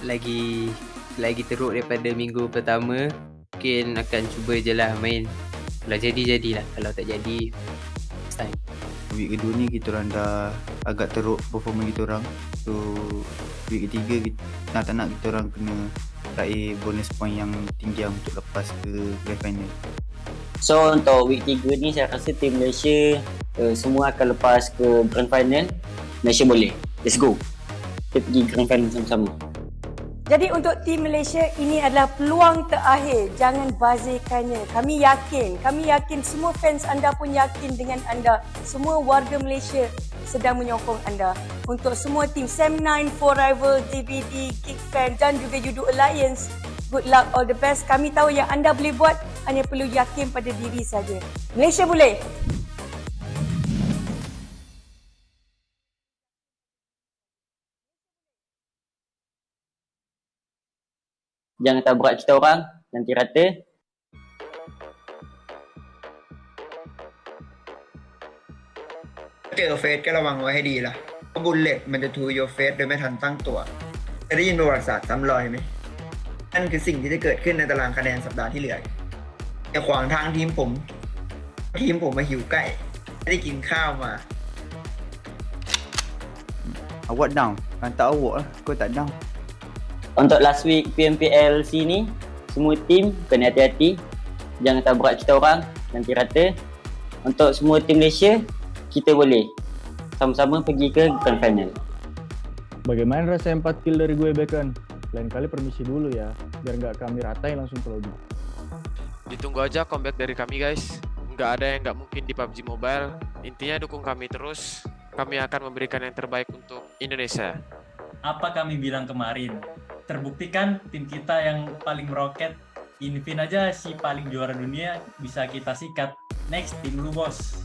lagi teruk daripada minggu pertama. Mungkin akan cuba je lah main. Kalau jadi jadilah, kalau tak jadi next time. Week kedua ni kita orang dah agak teruk performa kita orang. So week ketiga tak nak kita orang kena raih bonus point yang tinggi untuk lepas ke grand final. So untuk week 3 ni saya rasa tim Malaysia semua akan lepas ke grand final. Malaysia boleh. Let's go. Kita pergi grand final sama-sama. Jadi untuk tim Malaysia, ini adalah peluang terakhir. Jangan bazirkannya. Kami yakin semua fans anda pun yakin dengan anda. Semua warga Malaysia sedang menyokong anda. Untuk semua tim Sam9, Forever, DVD, Geek Fam dan juga Yoodo Alliance, good luck, all the best. Kami tahu yang anda boleh buat, hanya perlu yakin pada diri saja. Malaysia boleh! Jangan tabrak kita orang, nanti rata.เจอเฟสก็ระวังไว้ให้ดีล่ะเพราะบุลเลตมันจะทูโยเฟสโดยไม่ทันตั้งตัวจะได้ยินประวัติศาสตร์ซ้ำรอยไหมนั่นคือสิ่งที่จะเกิดขึ้นในตารางคะแนนสัปดาห์ที่เหลืออย่าขวางทางทีมผมมาหิวไก่ไม่ได้กินข้าวมา Awak down? Kan tak awak lah, kau tak down. Untuk last week PMPL SEA ni, semua tim kena hati-hati. Jangan tabrak kita orang, nanti rata. Untuk semua tim Malaysia, kita boleh sama-sama pergi ke grand final. Bagaimana rasa 4 kill dari gue Bacon? Lain kali permisi dulu ya, biar nggak kami ratain langsung ke lobby. Ditunggu aja comeback dari kami guys. Nggak ada yang nggak mungkin di PUBG Mobile. Intinya dukung kami terus. Kami akan memberikan yang terbaik untuk Indonesia. Apa kami bilang kemarin? Terbuktikan tim kita yang paling meroket. Invin aja si paling juara dunia bisa kita sikat. Next, tim lu bos.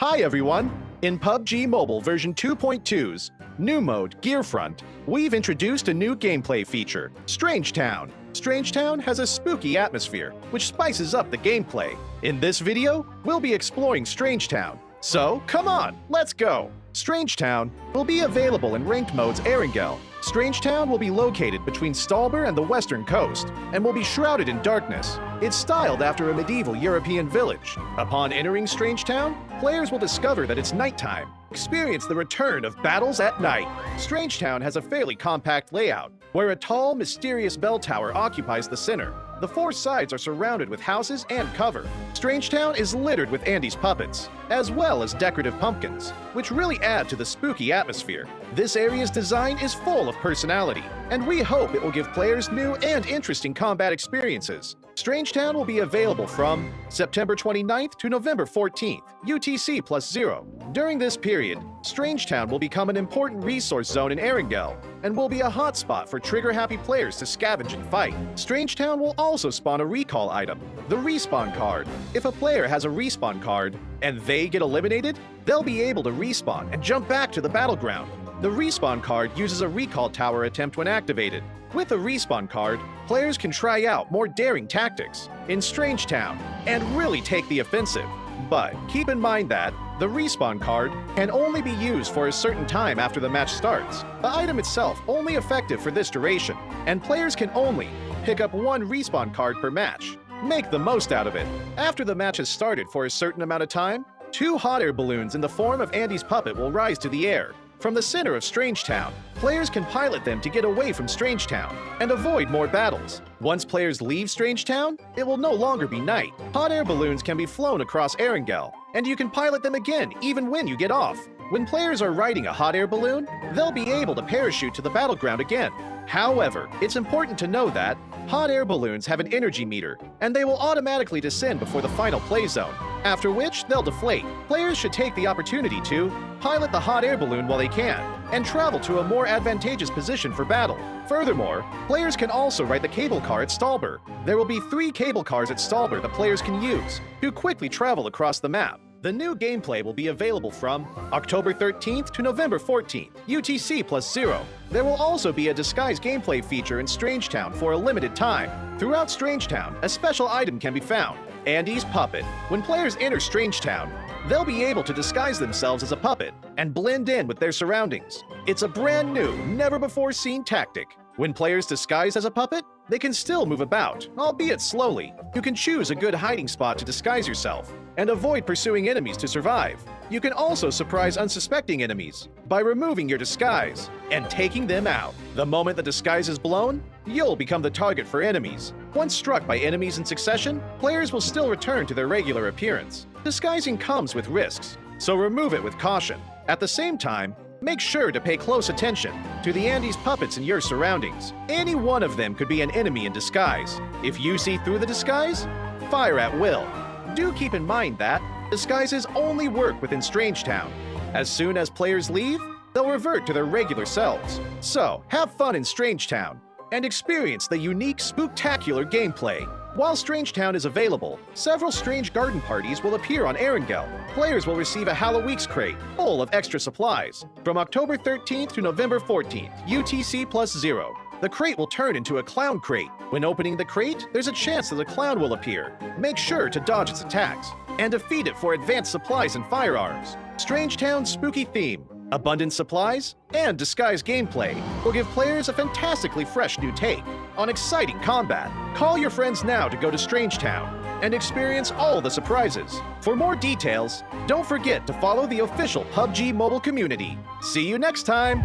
Hi everyone! In PUBG Mobile version 2.2's new mode, Gearfront, we've introduced a new gameplay feature, Strange Town. Strange Town has a spooky atmosphere, which spices up the gameplay. In this video, we'll be exploring Strange Town. So, come on, let's go! Strange Town will be available in ranked modes Erangel. Strange Town will be located between Stalber and the western coast, and will be shrouded in darkness. It's styled after a medieval European village. Upon entering Strange Town, players will discover that it's nighttime. Experience the return of battles at night. Strange Town has a fairly compact layout, where a tall, mysterious bell tower occupies the center. The four sides are surrounded with houses and cover. Strange Town is littered with Andy's puppets, as well as decorative pumpkins, which really add to the spooky atmosphere. This area's design is full of personality, and we hope it will give players new and interesting combat experiences. Strange Town will be available from September 29th to November 14th, UTC +0. During this period, Strange Town will become an important resource zone in Erangel, and will be a hotspot for trigger-happy players to scavenge and fight. Strange Town will also spawn a recall item, the Respawn card. If a player has a Respawn card, and they get eliminated, they'll be able to respawn and jump back to the battleground. The Respawn card uses a recall tower attempt when activated. With a Respawn card, players can try out more daring tactics in Strange Town and really take the offensive. But keep in mind that the Respawn card can only be used for a certain time after the match starts. The item itself only effective for this duration, and players can only pick up one Respawn card per match. Make the most out of it. After the match has started for a certain amount of time, 2 hot air balloons in the form of Andy's puppet will rise to the air. From the center of Strange Town, players can pilot them to get away from Strange Town and avoid more battles. Once players leave Strange Town, it will no longer be night. Hot air balloons can be flown across Erangel, and you can pilot them again even when you get off. When players are riding a hot air balloon, they'll be able to parachute to the battleground again. However, it's important to know that hot air balloons have an energy meter, and they will automatically descend before the final play zone, after which they'll deflate. Players should take the opportunity to pilot the hot air balloon while they can, and travel to a more advantageous position for battle. Furthermore, players can also ride the cable car at Stalber. There will be 3 cable cars at Stalber that players can use to quickly travel across the map. The new gameplay will be available from October 13th to November 14th, UTC +0. There will also be a disguise gameplay feature in Strange Town for a limited time. Throughout Strange Town, a special item can be found, Andy's puppet. When players enter Strange Town, they'll be able to disguise themselves as a puppet and blend in with their surroundings. It's a brand new, never-before-seen tactic. When players disguise as a puppet, they can still move about, albeit slowly. You can choose a good hiding spot to disguise yourself and avoid pursuing enemies to survive. You can also surprise unsuspecting enemies by removing your disguise and taking them out. The moment the disguise is blown, you'll become the target for enemies. Once struck by enemies in succession, players will still return to their regular appearance. Disguising comes with risks, so remove it with caution. At the same time, make sure to pay close attention to the Andy's puppets in your surroundings. Any one of them could be an enemy in disguise. If you see through the disguise, fire at will. Do keep in mind that disguises only work within Strange Town. As soon as players leave, they'll revert to their regular selves. So, have fun in Strange Town and experience the unique, spooktacular gameplay. While Strange Town is available, several strange garden parties will appear on Erangel. Players will receive a Halloween crate full of extra supplies from October 13th to November 14th, UTC +0. The crate will turn into a clown crate. When opening the crate, there's a chance that a clown will appear. Make sure to dodge its attacks and defeat it for advanced supplies and firearms. Strange Town's spooky theme, abundant supplies, and disguised gameplay will give players a fantastically fresh new take on exciting combat. Call your friends now to go to Strange Town and experience all the surprises. For more details, don't forget to follow the official PUBG mobile community. See you next time!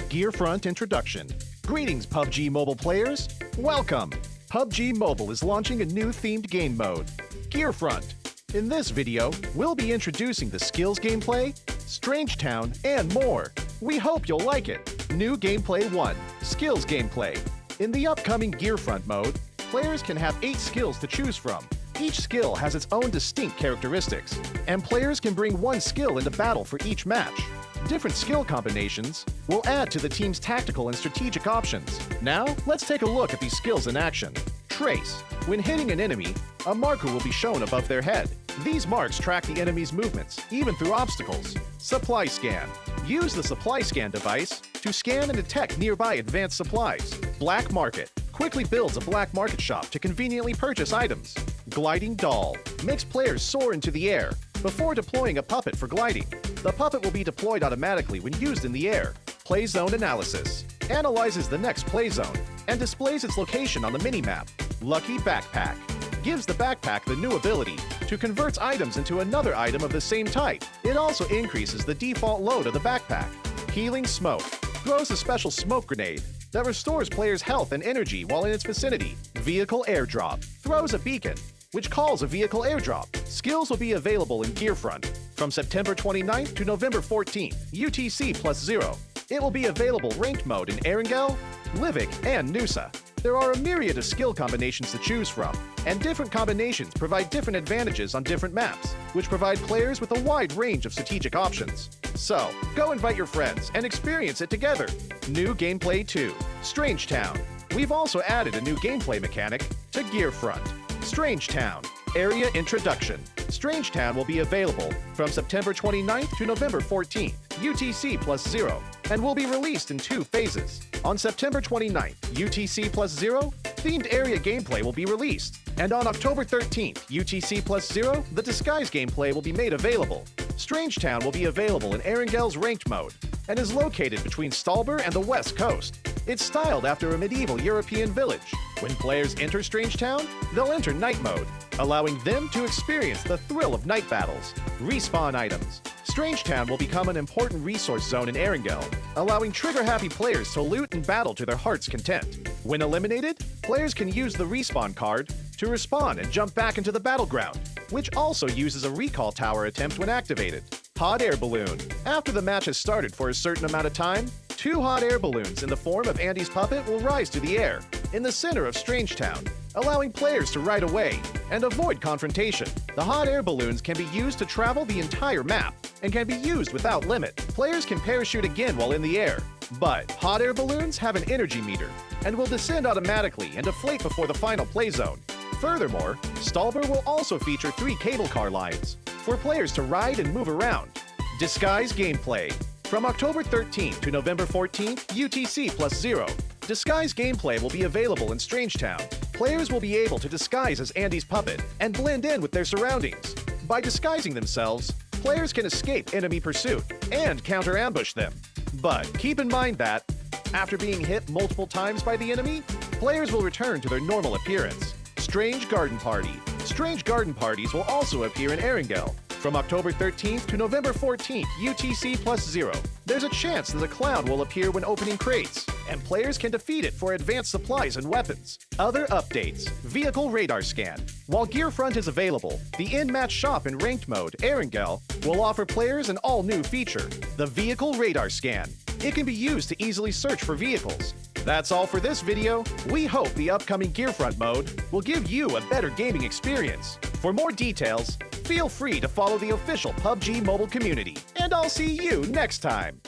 Gearfront Introduction. Greetings, PUBG Mobile players. Welcome. PUBG Mobile is launching a new themed game mode, Gearfront. In this video, we'll be introducing the skills gameplay, Strange Town, and more. We hope you'll like it. New Gameplay 1, Skills Gameplay. In the upcoming Gearfront mode, players can have 8 skills to choose from. Each skill has its own distinct characteristics, and players can bring one skill into battle for each match. Different skill combinations will add to the team's tactical and strategic options. Now, let's take a look at these skills in action. Trace. When hitting an enemy, a marker will be shown above their head. These marks track the enemy's movements, even through obstacles. Supply Scan. Use the Supply Scan device to scan and detect nearby advanced supplies. Black Market. Quickly builds a black market shop to conveniently purchase items. Gliding Doll. Makes players soar into the air before deploying a puppet for gliding. The puppet will be deployed automatically when used in the air. Play Zone Analysis. Analyzes the next play zone and displays its location on the minimap. Lucky Backpack. Gives the backpack the new ability to convert items into another item of the same type. It also increases the default load of the backpack. Healing Smoke. Throws a special smoke grenade that restores players' health and energy while in its vicinity. Vehicle Airdrop. Throws a beacon, which calls a vehicle airdrop. Skills will be available in Gearfront from September 29th to November 14th, UTC +0. It will be available ranked mode in Erangel, Livik, and Nusa. There are a myriad of skill combinations to choose from, and different combinations provide different advantages on different maps, which provide players with a wide range of strategic options. So, go invite your friends and experience it together. New Gameplay 2, Strange Town. We've also added a new gameplay mechanic to Gearfront. Strange Town, Area Introduction. Strange Town will be available from September 29th to November 14th, UTC +0, and will be released in 2 phases. On September 29th, UTC +0, themed area gameplay will be released. And on October 13th, UTC +0, the disguise gameplay will be made available. Strange Town will be available in Erangel's ranked mode and is located between Stalber and the West Coast. It's styled after a medieval European village. When players enter Strange Town, they'll enter night mode, allowing them to experience the thrill of night battles. Respawn items. Strange Town will become an important resource zone in Erangel, allowing trigger-happy players to loot and battle to their heart's content. When eliminated, players can use the respawn card to respawn and jump back into the battleground, which also uses a recall tower attempt when activated. Hot Air Balloon. After the match has started for a certain amount of time, 2 hot air balloons in the form of Andy's puppet will rise to the air in the center of Strange Town, allowing players to ride away and avoid confrontation. The hot air balloons can be used to travel the entire map and can be used without limit. Players can parachute again while in the air, but hot air balloons have an energy meter and will descend automatically and deflate before the final play zone. Furthermore, Stalber will also feature 3 cable car lines for players to ride and move around. Disguise gameplay. From October 13th to November 14th, UTC +0, disguise gameplay will be available in Strange Town. Players will be able to disguise as Andy's puppet and blend in with their surroundings. By disguising themselves, players can escape enemy pursuit and counter-ambush them. But keep in mind that, after being hit multiple times by the enemy, players will return to their normal appearance. Strange Garden Party. Strange garden parties will also appear in Erangel. From October 13th to November 14th, UTC +0. There's a chance that a clown will appear when opening crates, and players can defeat it for advanced supplies and weapons. Other updates. Vehicle Radar Scan. While Gearfront is available, the in-match shop in ranked mode, Erangel, will offer players an all-new feature, the Vehicle Radar Scan. It can be used to easily search for vehicles. That's all for this video. We hope the upcoming Gearfront mode will give you a better gaming experience. For more details, feel free to follow the official PUBG mobile community. And I'll see you next time.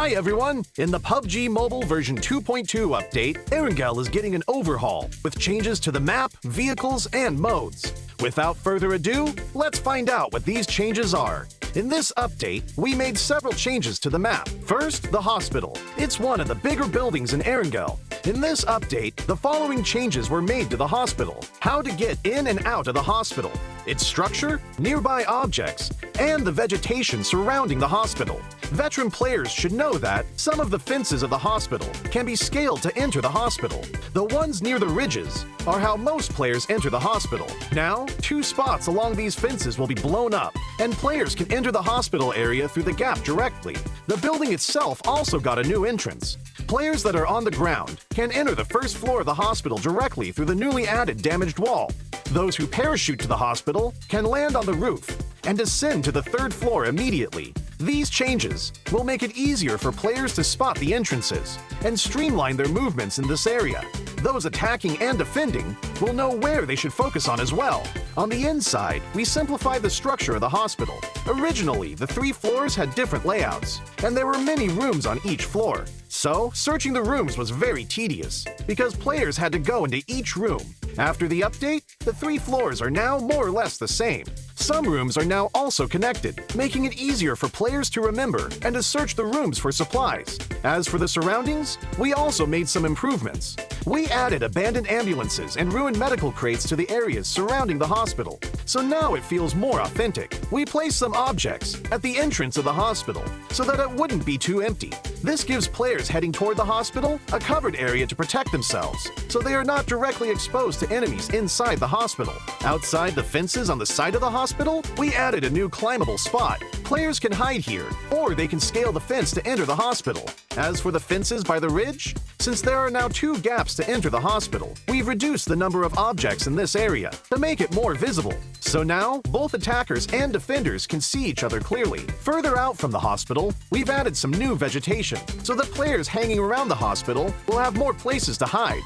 Hi everyone! In the PUBG Mobile version 2.2 update, Erangel is getting an overhaul with changes to the map, vehicles, and modes. Without further ado, let's find out what these changes are. In this update, we made several changes to the map. First, the hospital. It's one of the bigger buildings in Erangel. In this update, the following changes were made to the hospital. How to get in and out of the hospital, its structure, nearby objects, and the vegetation surrounding the hospital. Veteran players should know that some of the fences of the hospital can be scaled to enter the hospital. The ones near the ridges are how most players enter the hospital. Now, 2 spots along these fences will be blown up, and players can enter the hospital area through the gap directly. The building itself also got a new entrance. Players that are on the ground can enter the first floor of the hospital directly through the newly added damaged wall. Those who parachute to the hospital can land on the roof and descend to the 3rd floor immediately. These changes will make it easier for players to spot the entrances and streamline their movements in this area. Those attacking and defending will know where they should focus on as well. On the inside, we simplified the structure of the hospital. Originally, the 3 floors had different layouts, and there were many rooms on each floor. So, searching the rooms was very tedious, because players had to go into each room. After the update, the 3 floors are now more or less the same. Some rooms are now also connected, making it easier for players to remember and to search the rooms for supplies. As for the surroundings, we also made some improvements. We added abandoned ambulances and ruined medical crates to the areas surrounding the hospital, so now it feels more authentic. We placed some objects at the entrance of the hospital so that it wouldn't be too empty. This gives players heading toward the hospital a covered area to protect themselves, so they are not directly exposed to enemies inside the hospital. Outside the fences on the side of the hospital, we added a new climbable spot. Players can hide here, or they can scale the fence to enter the hospital. As for the fences by the ridge, since there are now 2 gaps to enter the hospital, we've reduced the number of objects in this area to make it more visible. So now, both attackers and defenders can see each other clearly. Further out from the hospital, we've added some new vegetation, so that players hanging around the hospital will have more places to hide.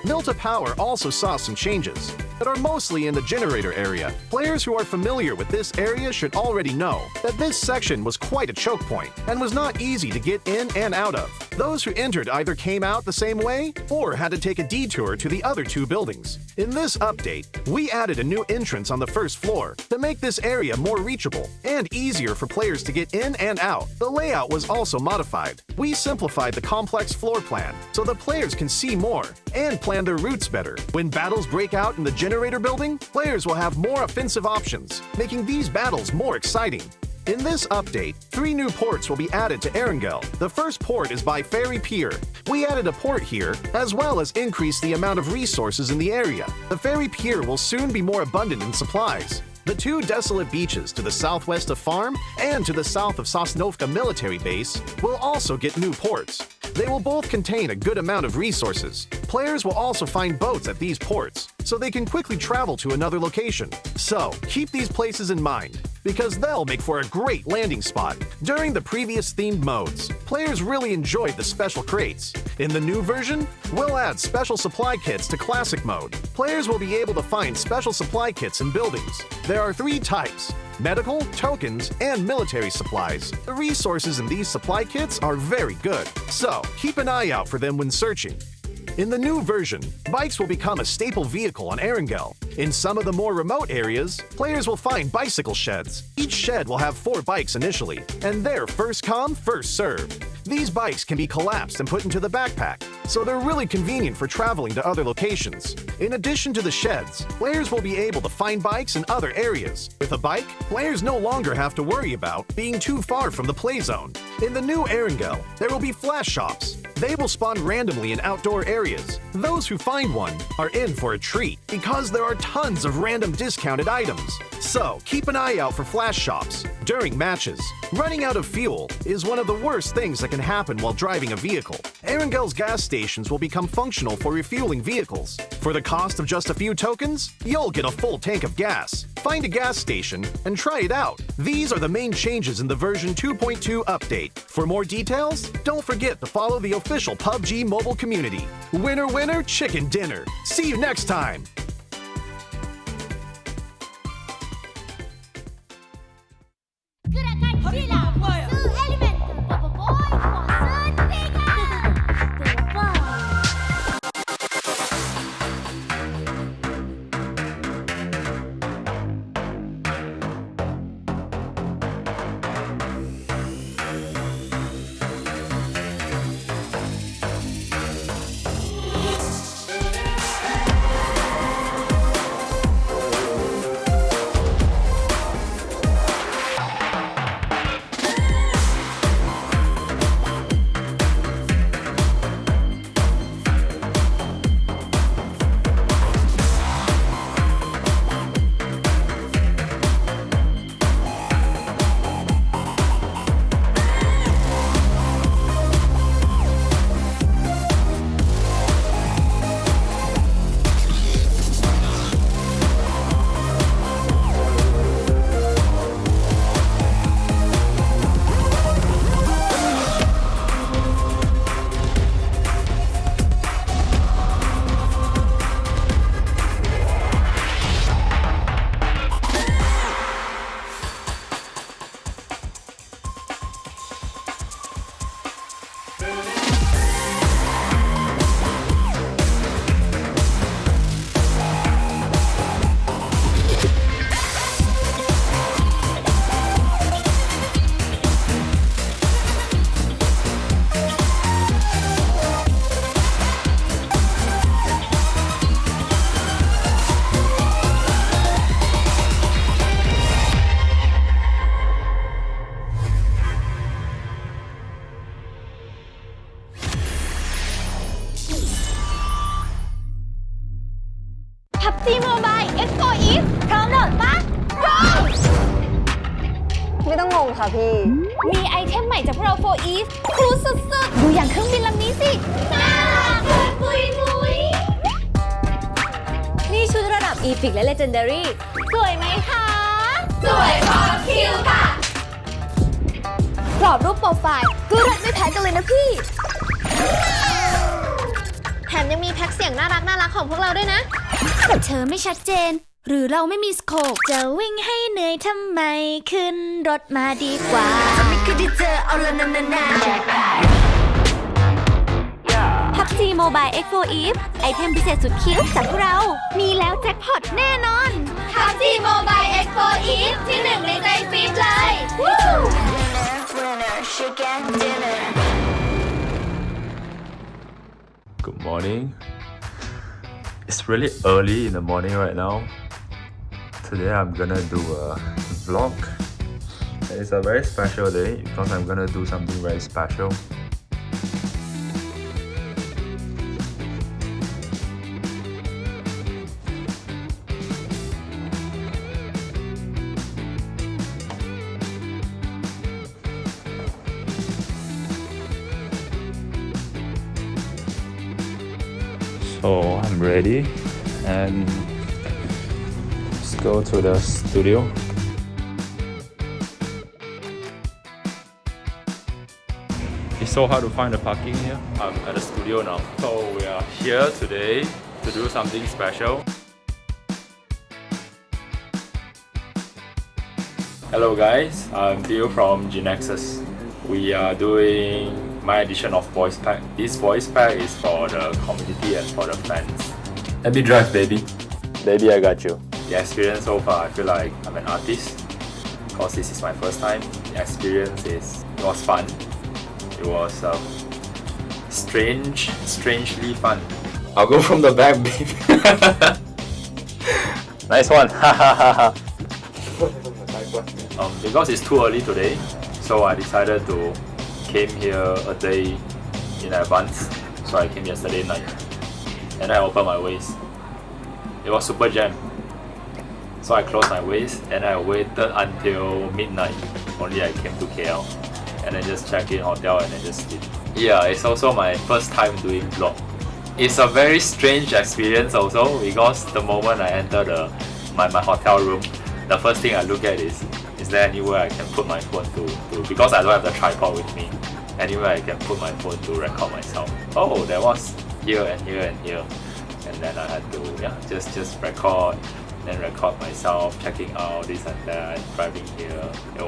Milta Power also saw some changes that are mostly in the generator area. Players who are familiar with this area should already know that this section was quite a choke point and was not easy to get in and out of. Those who entered either came out the same way or had to take a detour to the other 2 buildings. In this update, we added a new entrance on the 1st floor to make this area more reachable and easier for players to get in and out. The layout was also modified. We simplified the complex floor plan so the players can see more and plan their routes better. When battles break out in the generator building, players will have more offensive options, making these battles more exciting. In this update, 3 new ports will be added to Erangel. The first port is by Ferry Pier. We added a port here, as well as increased the amount of resources in the area. The Ferry Pier will soon be more abundant in supplies. The 2 desolate beaches to the southwest of Farm and to the south of Sosnovka military base will also get new ports. They will both contain a good amount of resources. Players will also find boats at these ports, so they can quickly travel to another location. So, keep these places in mind, because they'll make for a great landing spot. During the previous themed modes, players really enjoyed the special crates. In the new version, we'll add special supply kits to classic mode. Players will be able to find special supply kits in buildings. There are 3 types: medical, tokens, and military supplies. The resources in these supply kits are very good, so keep an eye out for them when searching. In the new version, bikes will become a staple vehicle on Erangel. In some of the more remote areas, players will find bicycle sheds. Each shed will have 4 bikes initially, and they're first come, first served. These bikes can be collapsed and put into the backpack, so they're really convenient for traveling to other locations. In addition to the sheds, players will be able to find bikes in other areas. With a bike, players no longer have to worry about being too far from the play zone. In the new Erangel, there will be flash shops. They will spawn randomly in outdoor areas. Those who find one are in for a treat, because there are tons of random discounted items. So, keep an eye out for flash shops during matches. Running out of fuel is one of the worst things that can happen while driving a vehicle. Erangel's gas stations will become functional for refueling vehicles. For the cost of just a few tokens, you'll get a full tank of gas. Find a gas station and try it out. These are the main changes in the version 2.2 update. For more details, don't forget to follow the official PUBG mobile community. Winner, winner, chicken dinner. See you next time. Gerakan kilat musuh elemen Papa Boy kuasa งงค่ะพี่ มีไอเทมใหม่จากพวกเรา4 Eve ครูสุดๆ ดูอย่างเครื่องบินลำนี้สิน่ารักปุยนี่ชุดระดับ Epic และ Legendary สวยไหมคะ สวยพอคิวค่ะกรอบรูปโปรไฟล์ก็เลิศไม่แพ้กันเลยนะพี่ แถมยังมีแพ็คเสียงน่ารักของพวกเราด้วยนะแต่เธอไม่ชัดเจน หรือเราไม่มีสโคปจะวิ่งให้เหนื่อยทำไมขึ้นรถมาดีกว่าไม่เคยได้เจอเอาละนาPUBG Mobile X4 Eve ไอเทมพิเศษสุดคิ้วจากพวกเรา มีแล้วแจ็คพอตแน่นอน PUBG Mobile X4 Eve ที่1ในใจฟีดเลย Good morning. It's really early in the morning right now. Today I'm gonna do a vlog. It's a very special day because I'm gonna do something very special. So I'm ready and let's go to the studio. It's so hard to find the parking here. I'm at the studio now. So we are here today to do something special. Hello guys, I'm Theo from GIDS. We are doing my edition of voice pack. This voice pack is for the community and for the fans. Let me drive, baby. Baby, I got you. The experience so far, I feel like I'm an artist because this is my first time. The experience it was fun. It was strangely fun. I'll go from the back, baby. Nice one. Because it's too early today, so I decided to came here a day in advance. So I came yesterday night and I opened my waist. It was super jam. So I closed my waist and I waited until midnight. Only I came to KL and then just check in hotel and then just sleep. Yeah, it's also my first time doing vlog. It's a very strange experience also because the moment I enter my hotel room, the first thing I look at is there anywhere I can put my phone to because I don't have the tripod with me. Anywhere I can put my phone to record myself. Oh, there was here and here and here. And then I had to just record, then record myself, checking out this and that, driving here. It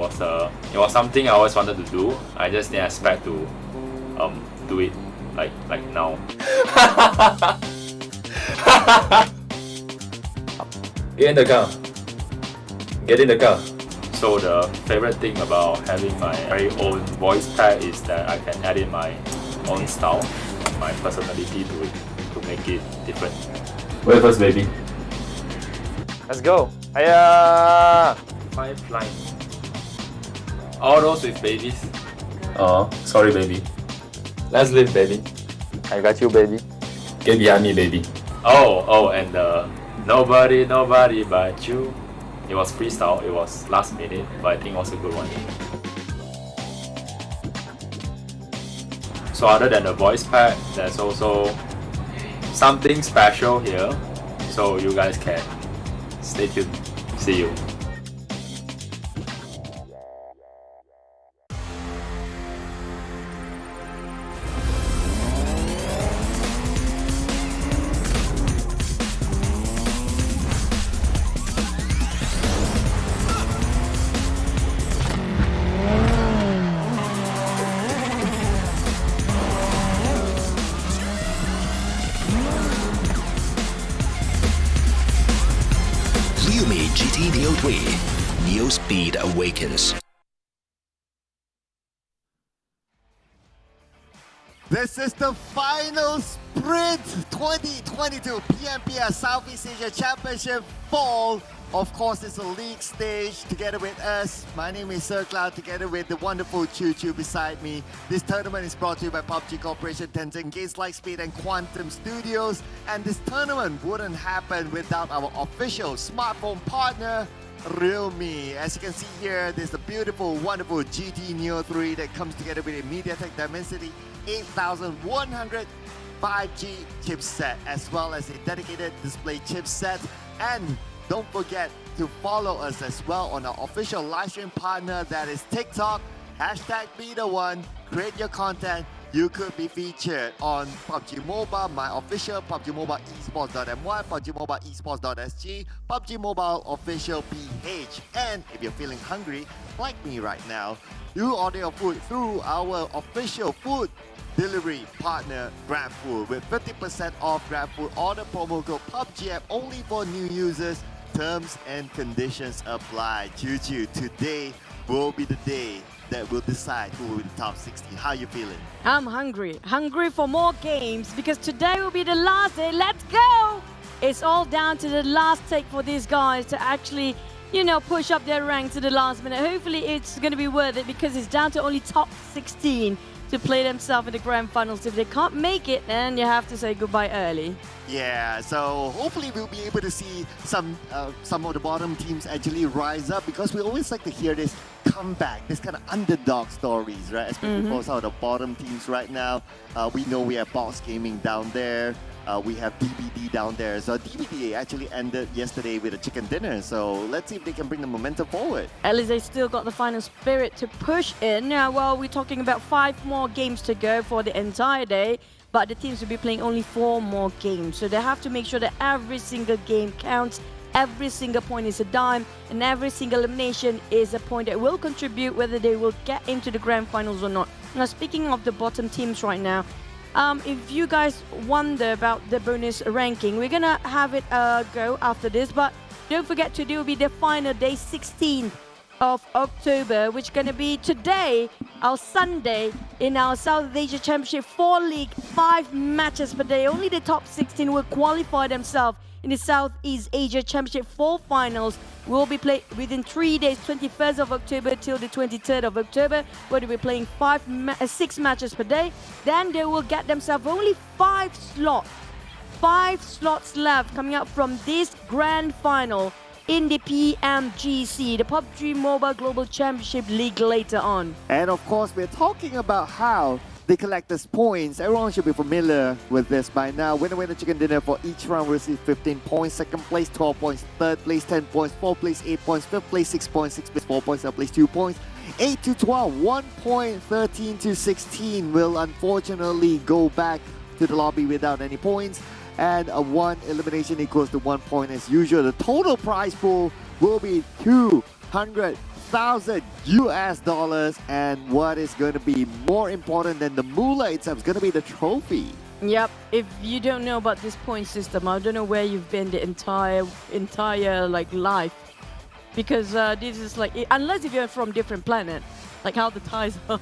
was something I always wanted to do. I just didn't expect to do it like now. Get in the car. Get in the car. So the favorite thing about having my very own voice pack is that I can add in my own style, my personality to it, to make it different. Wait first, baby. Let's go. Hiya! 5 flying. All those with babies. Oh, sorry, baby. Let's live, baby. I got you, baby. Get behind me, baby. Oh, and nobody but you. It was freestyle, it was last minute, but I think it was a good one. So other than the voice pack, there's also something special here. So you guys can stay tuned. See you. GT Neo 3. Neo Speed Awakens. This is the final sprint 2022 PMPS Southeast Asia Championship Fall. Of course, it's a league stage together with us. My name is Sir Cloud together with the wonderful Choo Choo beside me. This tournament is brought to you by PUBG Corporation, Tencent Games, Lightspeed and Quantum Studios. And this tournament wouldn't happen without our official smartphone partner, real me. As you can see here, there's the beautiful, wonderful GT Neo 3 that comes together with a MediaTek Dimensity 8100 5G chipset, as well as a dedicated display chipset. And don't forget to follow us as well on our official livestream partner, that is TikTok. #BeTheOne. Create your content. You could be featured on PUBG Mobile, my official PUBG Mobile Esports.my, PUBG Mobile Esports.sg, PUBG Mobile official PH. And if you're feeling hungry, like me right now, you order your food through our official food delivery partner, GrabFood, with 50% off GrabFood. Order promo code PUBG app only for new users. Terms and conditions apply. Juju, today will be the day that will decide who will be the top 16. How you feeling? I'm hungry for more games, because today will be the last day. Let's go! It's all down to the last take for these guys to actually, push up their rank to the last minute. Hopefully it's going to be worth it, because it's down to only top 16 to play themselves in the grand finals. If they can't make it, then you have to say goodbye early. Yeah, so hopefully we'll be able to see some of the bottom teams actually rise up, because we always like to hear this comeback, this kind of underdog stories, right? Especially for some of the bottom teams right now. We know we have Box Gaming down there. We have DBD down there. So DBD actually ended yesterday with a chicken dinner. So let's see if they can bring the momentum forward. At least they still got the final spirit to push in. Now, well, we're talking about 5 more games to go for the entire day, but the teams will be playing only 4 more games. So they have to make sure that every single game counts. Every single point is a dime, and every single elimination is a point that will contribute whether they will get into the grand finals or not. Now, speaking of the bottom teams right now, if you guys wonder about the bonus ranking, we're gonna have it go after this, but don't forget today will be the final day, 16th of October, which is gonna be today, our Sunday, in our South Asia Championship Fall League. 5 matches per day. Only the top 16 will qualify themselves in the Southeast Asia Championship Fall finals. Will be played within 3 days, 21st of October till the 23rd of October, where they'll be playing 6 matches per day. Then they will get themselves only 5 slots. 5 slots left coming up from this grand final in the PMGC, the PUBG Mobile Global Championship League later on. And of course, we're talking about how they collect these points. Everyone should be familiar with this by now. Winner chicken dinner for each round will receive 15 points. Second place 12 points. Third place 10 points. Fourth place 8 points. Fifth place 6 points. Sixth place 4 points. Seventh place 2 points. 8 to 12 1 point. 13 to 16 will unfortunately go back to the lobby without any points. And a 1 elimination equals to 1 point as usual. The total prize pool will be $200,000 US, and what is going to be more important than the moolah itself is going to be the trophy. Yep. If you don't know about this point system, I don't know where you've been the entire life, because this is unless if you're from different planet, like how the Thais are.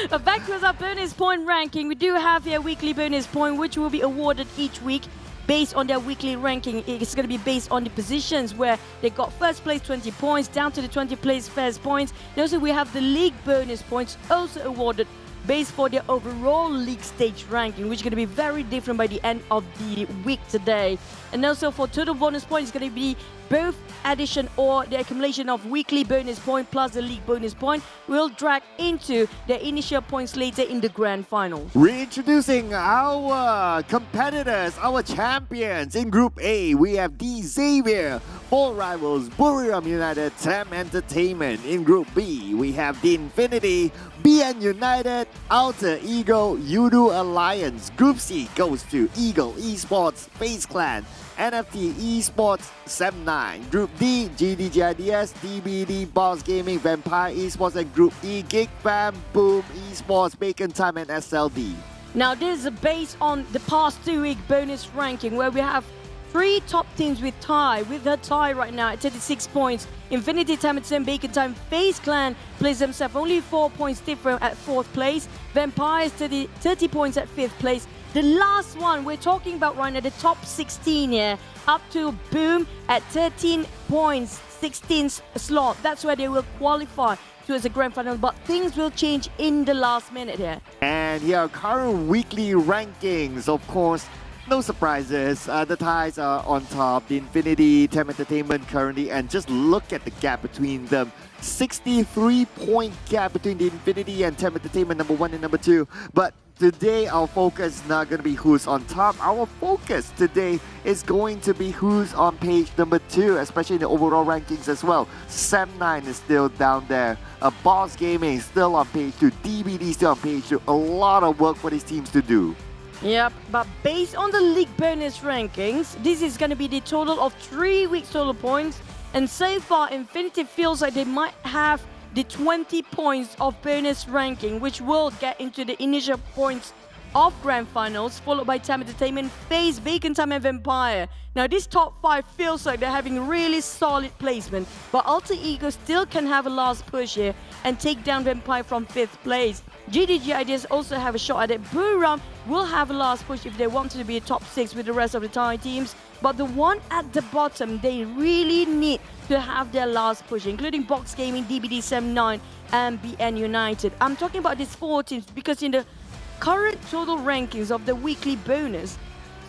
But back to our bonus point ranking. We do have here weekly bonus point, which will be awarded each week based on their weekly ranking. It's going to be based on the positions where they got first place 20 points down to the 20 place first points. And also we have the league bonus points also awarded based for their overall league stage ranking, which is going to be very different by the end of the week today. And also for total bonus points, it's going to be both addition or the accumulation of weekly bonus point plus the league bonus point will drag into the initial points later in the grand final. Reintroducing our competitors, our champions. In Group A, we have D Xavier, Fall Rivals, Buriram United, TEM Entertainment. In Group B, we have the Infinity, BN United, Alter Ego, Yoodo Alliance. Group C goes to Ego Esports, FaZe Clan, NFT Esports, 7-9. Group D, GIDS, DBD, Boss Gaming, Vampire Esports, and Group E, Geek Fam, Boom Esports, Bacon Time, and SLD. Now this is based on the past 2-week bonus ranking, where we have 3 top teams with a tie right now at 36 points. Infinity Time at 7, Bacon Time, FaZe Clan plays themselves only 4 points different at 4th place. Vampires 30 points at 5th place. The last one we're talking about right now, the top 16 here, up to Boom at 13 points, 16th slot. That's where they will qualify towards the grand final, but things will change in the last minute here. And here are current weekly rankings. Of course, no surprises. The ties are on top. The Infinity, TEM Entertainment currently, and just look at the gap between them. 63-point gap between the Infinity and TEM Entertainment, number 1 and number 2. But today, our focus is not going to be who's on top. Our focus today is going to be who's on page number 2, especially in the overall rankings as well. Sam9 is still down there. Boss Gaming is still on page 2. DBD still on page 2. A lot of work for these teams to do. Yep, but based on the league bonus rankings, this is going to be the total of 3 weeks total points. And so far, Infinity feels like they might have the 20 points of bonus ranking, which will get into the initial points of Grand Finals, followed by TEM Entertainment, FaZe, Bacon Time, and Vampire. Now, this top 5 feels like they're having really solid placement, but Alter Ego still can have a last push here and take down Vampire from 5th place. GIDS also have a shot at it. Buriram will have a last push if they want to be a top 6 with the rest of the Thai teams. But the one at the bottom, they really need to have their last push, including Box Gaming, DBD, Sam9, and BN United. I'm talking about these 4 teams because in the current total rankings of the weekly bonus,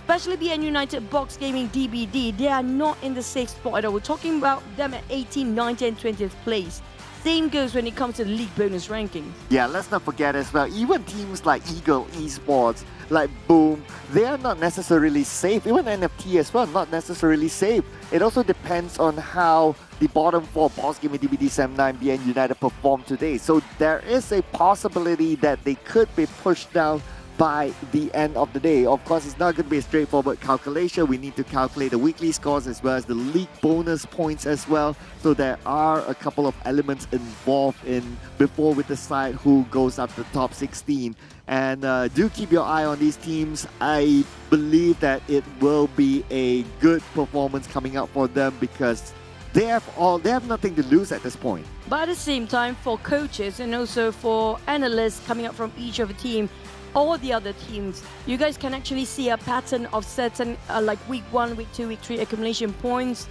especially BN United, Box Gaming, DBD, they are not in the safe spot at all. We're talking about them at 18th, 19th, and 20th place. Same goes when it comes to the league bonus rankings. Yeah, let's not forget as well, even teams like Ego Esports, like Boom, they are not necessarily safe. Even NFT as well, not necessarily safe. It also depends on how the bottom 4, Boss Gaming, DBD, Sam9, BN United perform today. So there is a possibility that they could be pushed down by the end of the day. Of course, it's not going to be a straightforward calculation. We need to calculate the weekly scores as well as the league bonus points as well. So there are a couple of elements involved in before we decide who goes up to the top 16. And do keep your eye on these teams. I believe that it will be a good performance coming up for them because they have nothing to lose at this point. But at the same time, for coaches and also for analysts coming up from each of the team, all the other teams, you guys can actually see a pattern of certain like week 1, week 2, week 3 accumulation points.